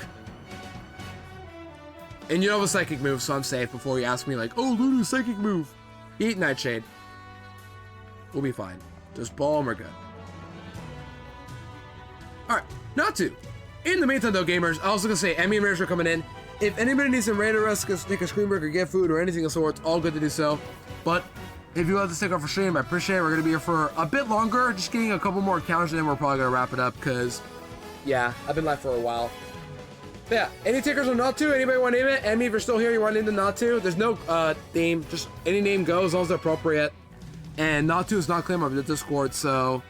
C: And you have a psychic move, so I'm safe before you ask me like, oh, Lulu, psychic move. Eat Nightshade. We'll be fine. Just ball and we're good. Alright, Natu. In the meantime though, gamers, I was gonna say, Emmy and Mirrors are coming in. If anybody needs some random rest, take a screen break or get food or anything of sorts, all good to do so. But if you want to stick out for stream, I appreciate it. We're gonna be here for a bit longer, just getting a couple more encounters, and then we're probably gonna wrap it up, because
B: yeah, I've been live for a while. But yeah, any takers on Natu? Anybody want to name it? Emmy, if you're still here, you want to name the Natu? There's no name, just any name goes, as long as they're appropriate. And Natu is not claimed on the Discord, so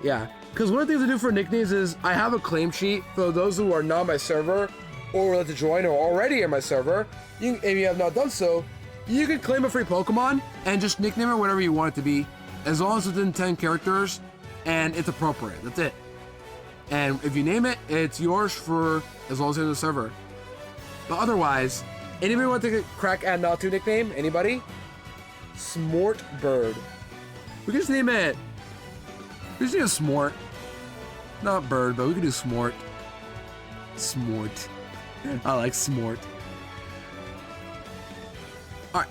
B: yeah. Because one of the things I do for nicknames is I have a claim sheet for those who are not on my server or would like to join or already in my server. If you have not done so, you can claim a free Pokemon and just nickname it whatever you want it to be, as long as it's within 10 characters and it's appropriate. That's it. And if you name it, it's yours for as long as it's in the server. But otherwise, anybody want to take a crack at Natu nickname? Anybody? Smort Bird.
C: We can just name it. We just need a Smort. Not Bird, but we can do Smort. Smort. I like Smort. Alright.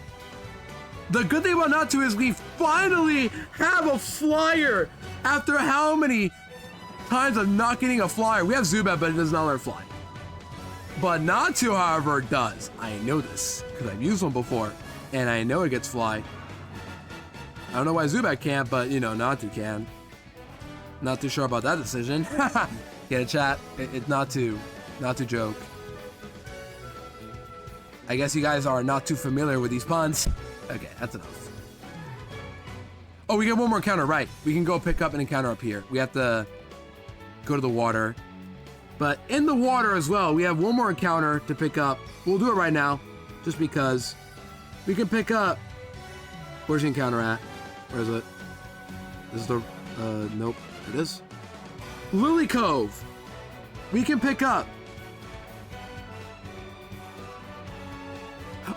C: The good thing about Natu is we finally have a flyer after how many times of not getting a flyer. We have Zubat, but it does not learn fly. But Natu, however, does. I know this because I've used one before, and I know it gets fly. I don't know why Zubat can't, but you know, Natu can. Not too sure about that decision. Get a chat. It's not too joke. I guess you guys are not too familiar with these puns. Okay, that's enough. Oh, we get one more encounter, right? We can go pick up an encounter up here. We have to go to the water. But in the water as well, we have one more encounter to pick up. We'll do it right now, just because we can pick up. Where's the encounter at? Where is it? This is the, nope, it is. Lily Cove. We can pick up.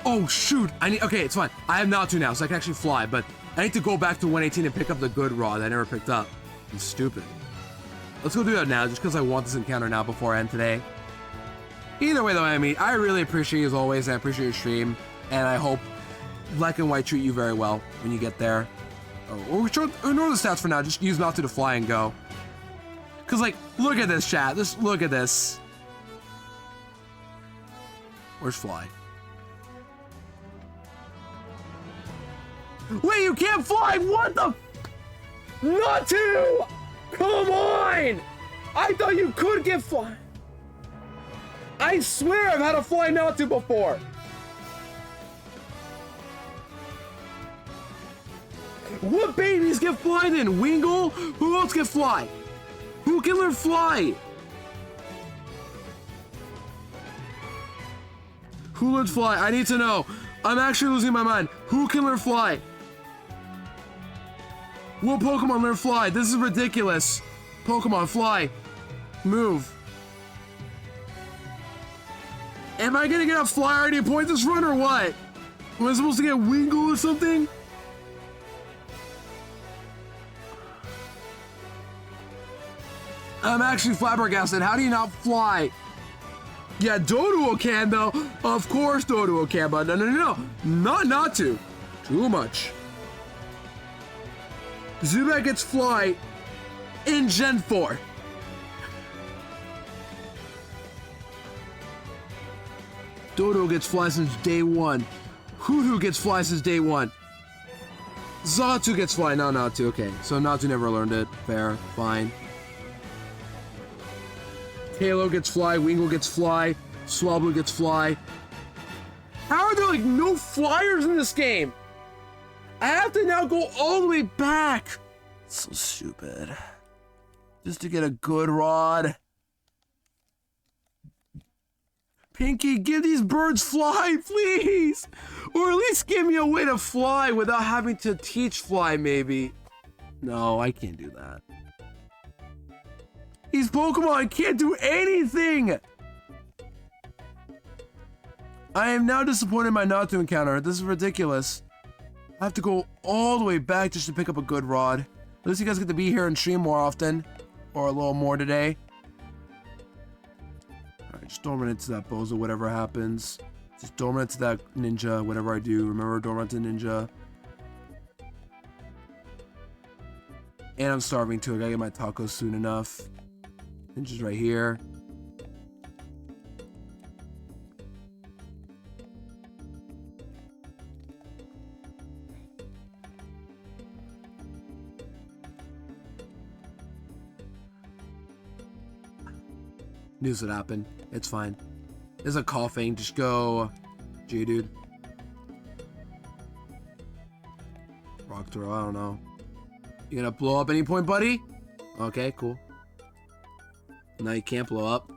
C: Oh shoot, okay, it's fine. I have Natu now, so I can actually fly, but I need to go back to 118 and pick up the good rod I never picked up. I'm stupid. Let's go do that now, just because I want this encounter now before I end today. Either way though, Amy, I really appreciate you as always, and I appreciate your stream, and I hope Black and White treat you very well when you get there. Oh, ignore the stats for now, just use Natu to fly and go. Cause like, look at this chat, look at this. Where's Fly? Wait, you can't fly, what the?
B: Natu! Come on! I thought you could get fly. I swear I've had a fly Natu before.
C: What babies get fly then? Wingull? Who else get fly? Who can learn fly? Who learns fly? I need to know. I'm actually losing my mind. Who can learn fly? What Pokemon learn fly? This is ridiculous. Pokemon, fly. Move. Am I gonna get a fly already point this run or what? Am I supposed to get Wingull or something? I'm actually flabbergasted. How do you not fly? Yeah, Doduo can though. Of course Doduo can, but no. Not to. Too much. Zubat gets fly in Gen 4. Dodo gets fly since day one. Hootoo gets fly since day one. Xatu gets fly. No, Natu. Okay, so Natu never learned it. Fair. Fine. Halo gets fly. Wingull gets fly. Swablu gets fly.
B: How are there like no flyers in this game? I have to now go all the way back.
C: So stupid. Just to get a good rod. Pinky, give these birds fly, please! Or at least give me a way to fly without having to teach fly, maybe. No, I can't do that. These Pokemon can't do anything! I am now disappointed in my Natu encounter. This is ridiculous. I have to go all the way back just to pick up a good rod. At least you guys get to be here and stream more often. Or a little more today. Alright, just don't run into that bozo, whatever happens. Just don't run into that ninja, whatever I do. Remember, don't run into ninja. And I'm starving too. I gotta get my tacos soon enough. Ninja's right here. News would happen. It's fine. There's a coughing. Just go. G, dude. Rock throw. I don't know. You gonna blow up any point, buddy? Okay, cool. No, you can't blow up.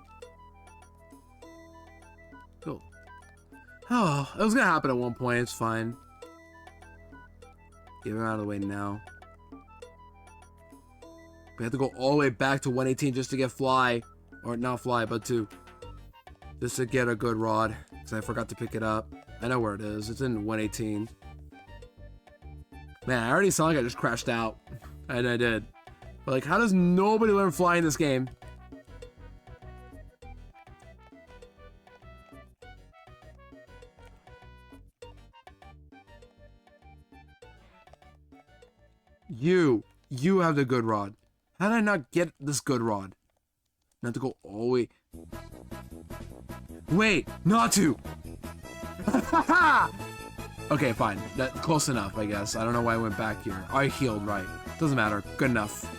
C: Cool. Oh, it was gonna happen at one point. It's fine. Get him out of the way now. We have to go all the way back to 118 just to get fly. Or not fly, but just to get a good rod. Because I forgot to pick it up. I know where it is. It's in 118. Man, I already sound like I just crashed out. And I did. But like, how does nobody learn fly in this game? You have the good rod. How did I not get this good rod? Not to go all the way. Wait, not to. Okay, fine. That's close enough, I guess. I don't know why I went back here. I healed, right? Doesn't matter. Good enough.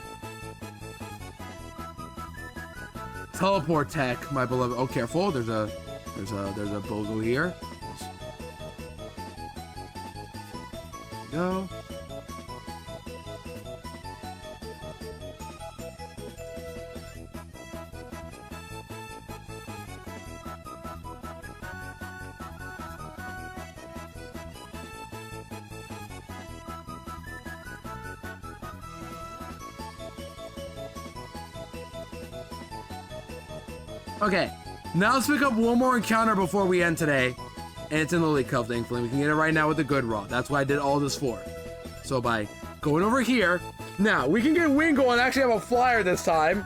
C: Teleport tech, my beloved. Oh, careful. There's a bozo here. Go. Okay, now let's pick up one more encounter before we end today. And it's in Lily Cove, thankfully. We can get it right now with the good rod. That's what I did all this for. So by going over here, now we can get Wingull and actually have a flyer this time.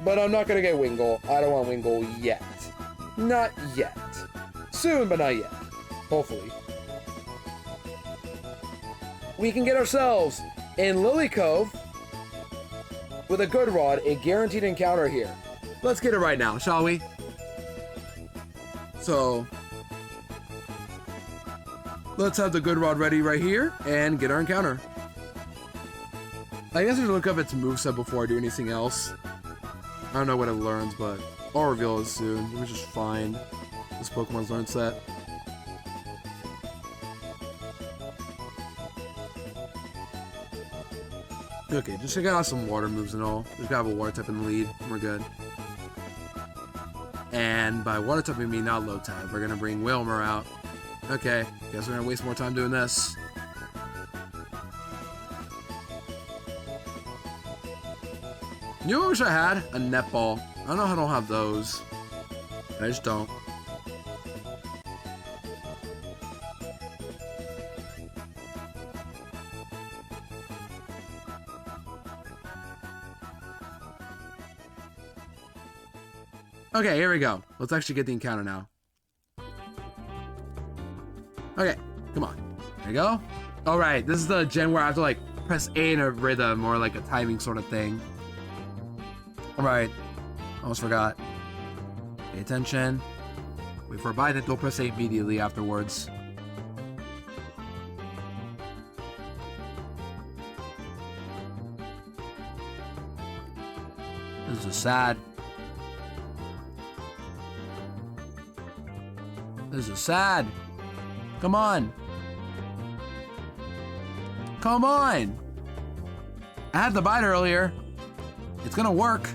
C: But I'm not gonna get Wingull. I don't want Wingull yet. Not yet. Soon, but not yet. Hopefully. We can get ourselves in Lily Cove with a good rod, a guaranteed encounter here. Let's get it right now, shall we? So, let's have the good rod ready right here and get our encounter. I guess I should look up its moveset before I do anything else. I don't know what it learns, but I'll reveal it soon, which is fine. This Pokemon's learn set. Okay, just check out some water moves and all. Just gotta have a water type in the lead. We're good. And by water type, we mean not low type. We're gonna bring Wilmer out. Okay, guess we're gonna waste more time doing this. You know what I wish I had? A netball. I don't know how I don't have those. I just don't. Okay, here we go. Let's actually get the encounter now. Okay, come on. There you go. All right, this is the gen where I have to like press A in a rhythm or like a timing sort of thing. All right, almost forgot. Pay attention. Wait for a bite, then don't press A immediately afterwards. This is sad. This is sad. Come on. Come on. I had the bite earlier. It's gonna work.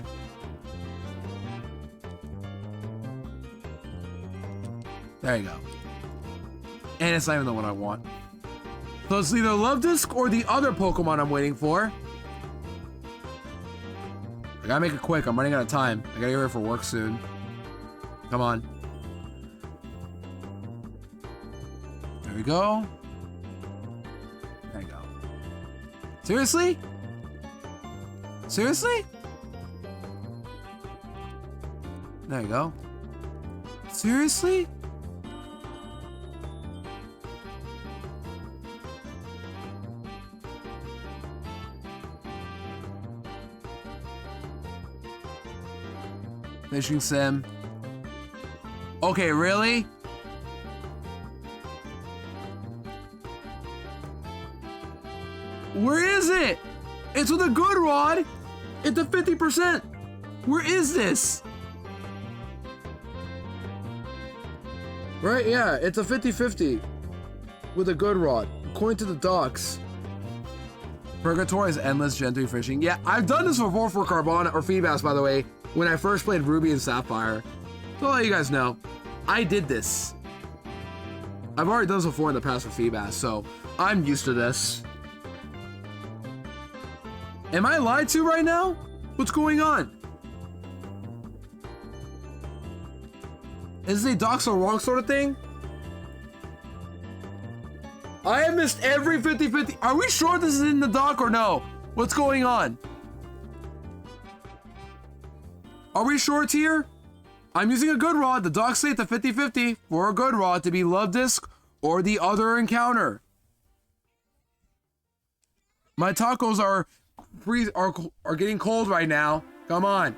C: There you go. And it's not even the one I want. So it's either Love Disc or the other Pokemon I'm waiting for. I gotta make it quick. I'm running out of time. I gotta get ready for work soon. Come on. There we go. There you go.
A: Seriously? Seriously? There you go. Seriously? Fishing sim. Okay, really? Where is it? It's with a good rod. It's a 50%. Where is this?
C: Right, yeah, it's a 50-50 with a good rod, according to the docs.
A: Purgatory is endless gentry fishing. Yeah, I've done this before for Carbon or Feed Bass, by the way, when I first played Ruby and Sapphire. So I'll let you guys know, I did this. I've already done this before in the past for Feed Bass, so I'm used to this. Am I lied to right now? What's going on? Is the docs are wrong sort of thing? I have missed every 50-50. Are we sure this is in the doc or no? What's going on? Are we sure it's here? I'm using a good rod. The docs say it's a 50-50 for a good rod to be Love Disc or the other encounter. My tacos are getting cold right now. Come on.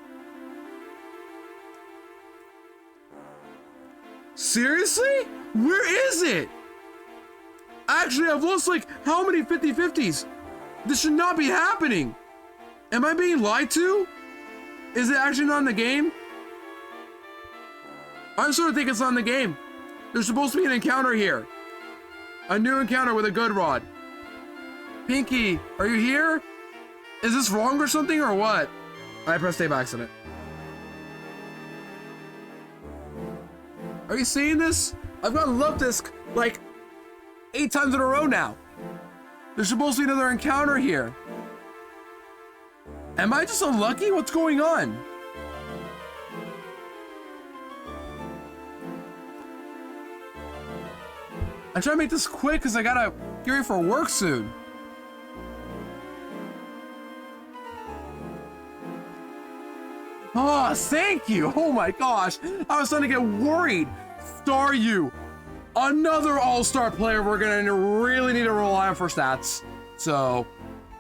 A: Seriously? Where is it? Actually, I've lost like how many 50-50s? This should not be happening. Am I being lied to? Is it actually not in the game? I'm sort of thinking it's not in the game. There's supposed to be an encounter here. A new encounter with a good rod. Pinky, are you here? Is this wrong or something or what? I pressed A by accident. Are you seeing this? I've got Love Disc like 8 times in a row now. There's supposed to be another encounter here. Am I just unlucky? What's going on? I'm trying to make this quick because I gotta get ready for work soon. Oh, thank you. Oh my gosh. I was starting to get worried. Star U. Another all-star player we're gonna really need to rely on for stats. So,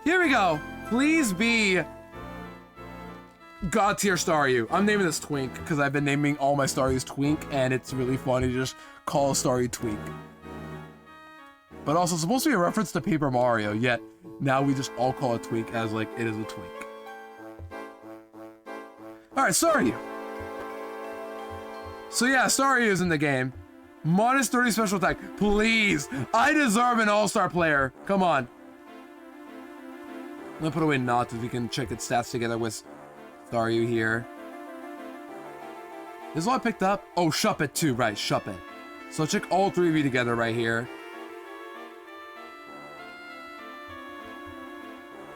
A: here we go. Please be God tier Star U. I'm naming this Twink because I've been naming all my Star U's Twink and it's really funny to just call a Star U Twink. But also, it's supposed to be a reference to Paper Mario, yet now we just all call it Twink as like it is a Twink. Alright, Staryu. So yeah, Staryu is in the game. Minus 30 special attack. Please! I deserve an all-star player. Come on. I'm gonna put away Not if we can check its stats together with Staryu here. This is all I picked up. Oh, Shuppet too, right, Shuppet. So check all 3 of you together right here.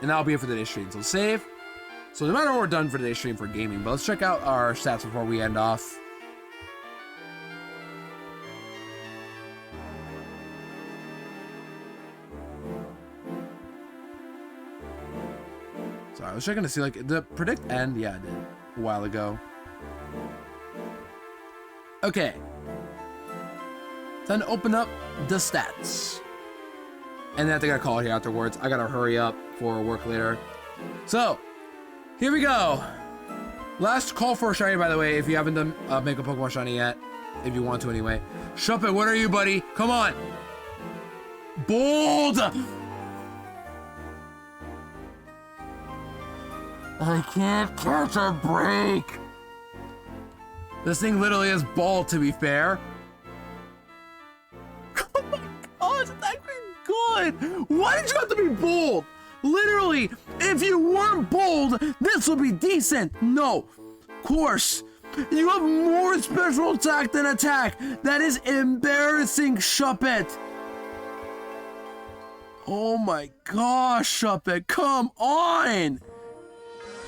A: And that'll be it for today's stream. So save. So no matter what, we're done for today's stream for gaming, but let's check out our stats before we end off. Sorry, I was checking to see like the predict end. Yeah, I did a while ago. Okay. Time to open up the stats. And then I think I call it here afterwards. I gotta hurry up for work later. So, here we go. Last call for a shiny, by the way, if you haven't done make a Pokemon shiny yet. If you want to anyway. Shuppet, what are you, buddy? Come on. Bold! I can't catch a break. This thing literally is bald, to be fair. Oh my gosh, it's actually good. Why did you have to be bold? Literally, if you weren't bold, this would be decent. No, of course. You have more special attack than attack. That is embarrassing, Shuppet. Oh my gosh, Shuppet, come on.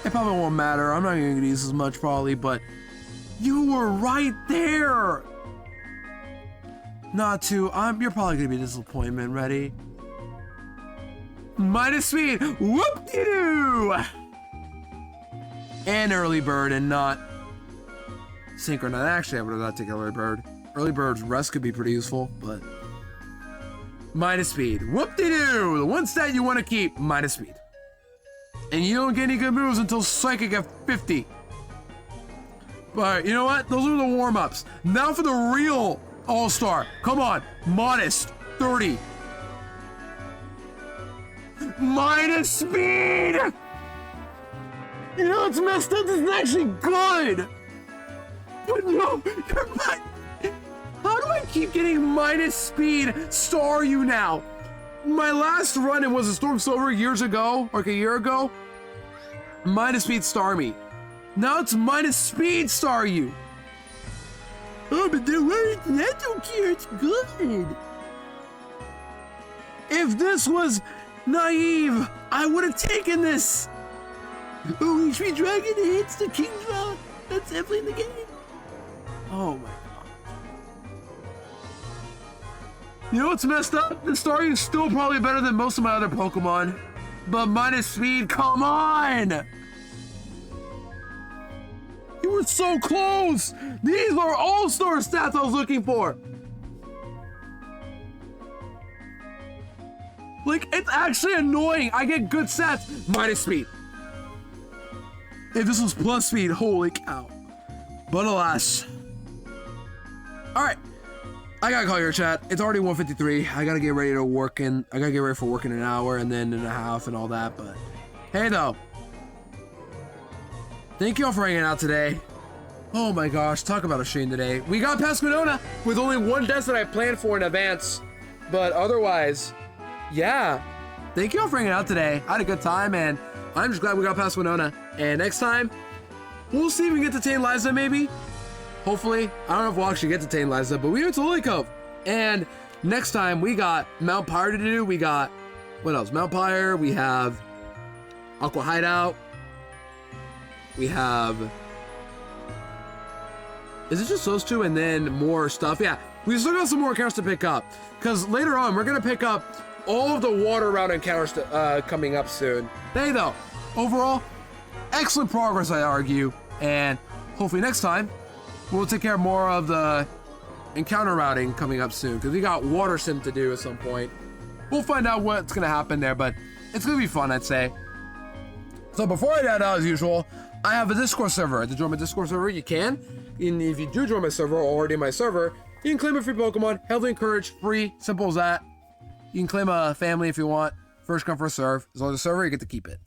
A: It probably won't matter. I'm not even gonna use as much probably, but you were right there. Not to. You're probably gonna be a disappointment. Ready?
C: minus speed. Whoop-de-doo. And early bird and not synchronized. Actually, I would not take early bird. Early bird's rest could be pretty useful, but minus speed. Whoop-de-doo. The one stat you want to keep, minus speed. And you don't get any good moves until psychic at 50. But you know what? Those are the warm-ups. Now for the real all-star. Come on. Modest. 30. Minus speed! You know what's messed up? This is actually good. But no, you're not. How do I keep getting minus speed star you now? My last run, it was a Storm Silver years ago, like a year ago. Minus speed star me. Now it's minus speed star you. Oh, but don't worry, I don't care, it's good. If this was naive, I would have taken this. Oh, HP Dragon hits the King Draw. That's definitely in the game. Oh my god. You know what's messed up? The Staryu is still probably better than most of my other Pokemon. But minus speed, come on! You were so close! These are all-star stats I was looking for! Like, it's actually annoying. I get good stats. Minus speed. If this was plus speed, holy cow. But alas. Alright. I gotta call your chat. It's already 1:53. I gotta get ready to work in. I gotta get ready for work in an hour and then in a half and all that. But hey, though. Thank you all for hanging out today. Oh my gosh, talk about a shame today. We got past Winona with only one death that I planned for in advance. But otherwise, yeah. Thank you all for hanging out today. I had a good time, and I'm just glad we got past Winona. And next time, we'll see if we can get to Tane Liza, maybe. Hopefully. I don't know if we'll actually get to Tane Liza, but we went to Lily Cove. And next time, we got Mount Pyre to do. We got, what else? Mount Pyre. We have Aqua Hideout. We have, is it just those two and then more stuff? Yeah, we still got some more accounts to pick up. Because later on, we're going to pick up all of the water route encounters coming up soon. Hey, though, overall, excellent progress, I argue. And hopefully next time, we'll take care of more of the encounter routing coming up soon. Because we got water sim to do at some point. We'll find out what's going to happen there, but it's going to be fun, I'd say. So before I head out, as usual, I have a Discord server. To join my Discord server, you can. And if you do join my server or already in my server, you can claim a free Pokemon. Heavily encouraged, free, simple as that. You can claim a family if you want. First come, first serve. As long as the server, you get to keep it.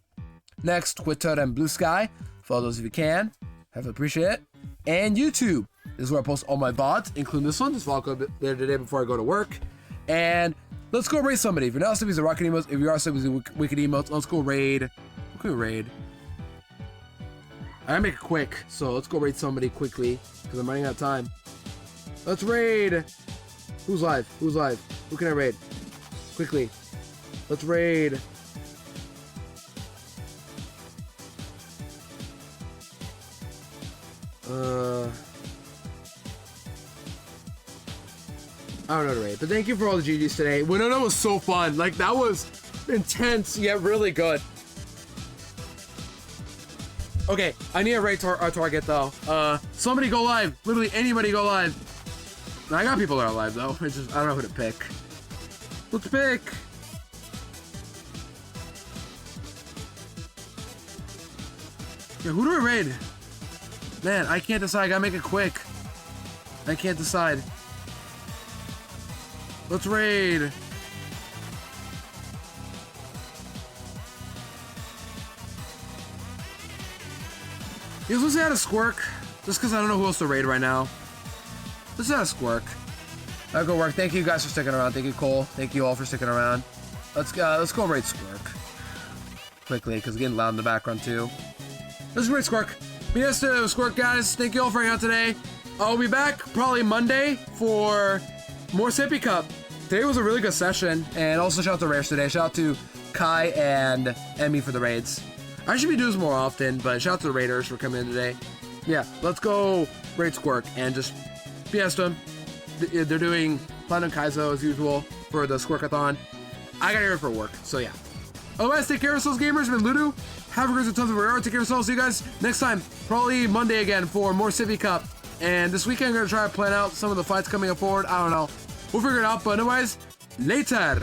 C: Next, Twitter and Blue Sky. Follow those if you can. Have appreciate it. And YouTube. This is where I post all my VODs, including this one. This vlog will be there today before I go to work. And let's go raid somebody. If you're not Sippy the Rocket Emotes, if you are Sippy the Wicked Emotes, let's go raid. What can we raid? I gotta make it quick, so let's go raid somebody quickly, because I'm running out of time. Let's raid! Who's live? Who's live? Who can I raid? Quickly. Let's raid. I don't know to raid, but thank you for all the GGs today. Winona was so fun. Like, that was intense, yet really good. Okay, I need a raid target though. Somebody go live. Literally anybody go live. I got people that are live though. It's just I don't know who to pick. Let's pick. Yeah, who do I raid? Man, I can't decide. I gotta make it quick. I can't decide. Let's raid. He was supposed to add a Squirk, just because I don't know who else to raid right now. Let's add a Squirk. That'll go work. Thank you guys for sticking around. Thank you, Cole. Thank you all for sticking around. Let's go raid Squirk. Quickly, because it's getting loud in the background too. Let's raid Squirk. Yes to Squirk, guys. Thank you all for hanging out today. I'll be back probably Monday for more Sippy Cup. Today was a really good session, and also shout out to Rares today. Shout out to Kai and Emmy for the raids. I should be doing this more often, but shout out to the raiders for coming in today. Yeah, let's go raid Squirk and just BS them. They're doing Platinum Kaizo as usual for the Squirkathon. I gotta hear it for work, so yeah. Otherwise, take care of yourselves, gamers. Been Ludo. Have a great tons of rare. Take care of yourselves. See you guys next time. Probably Monday again for more Sippy Cup. And this weekend, I'm going to try to plan out some of the fights coming up forward. I don't know. We'll figure it out. But otherwise, later.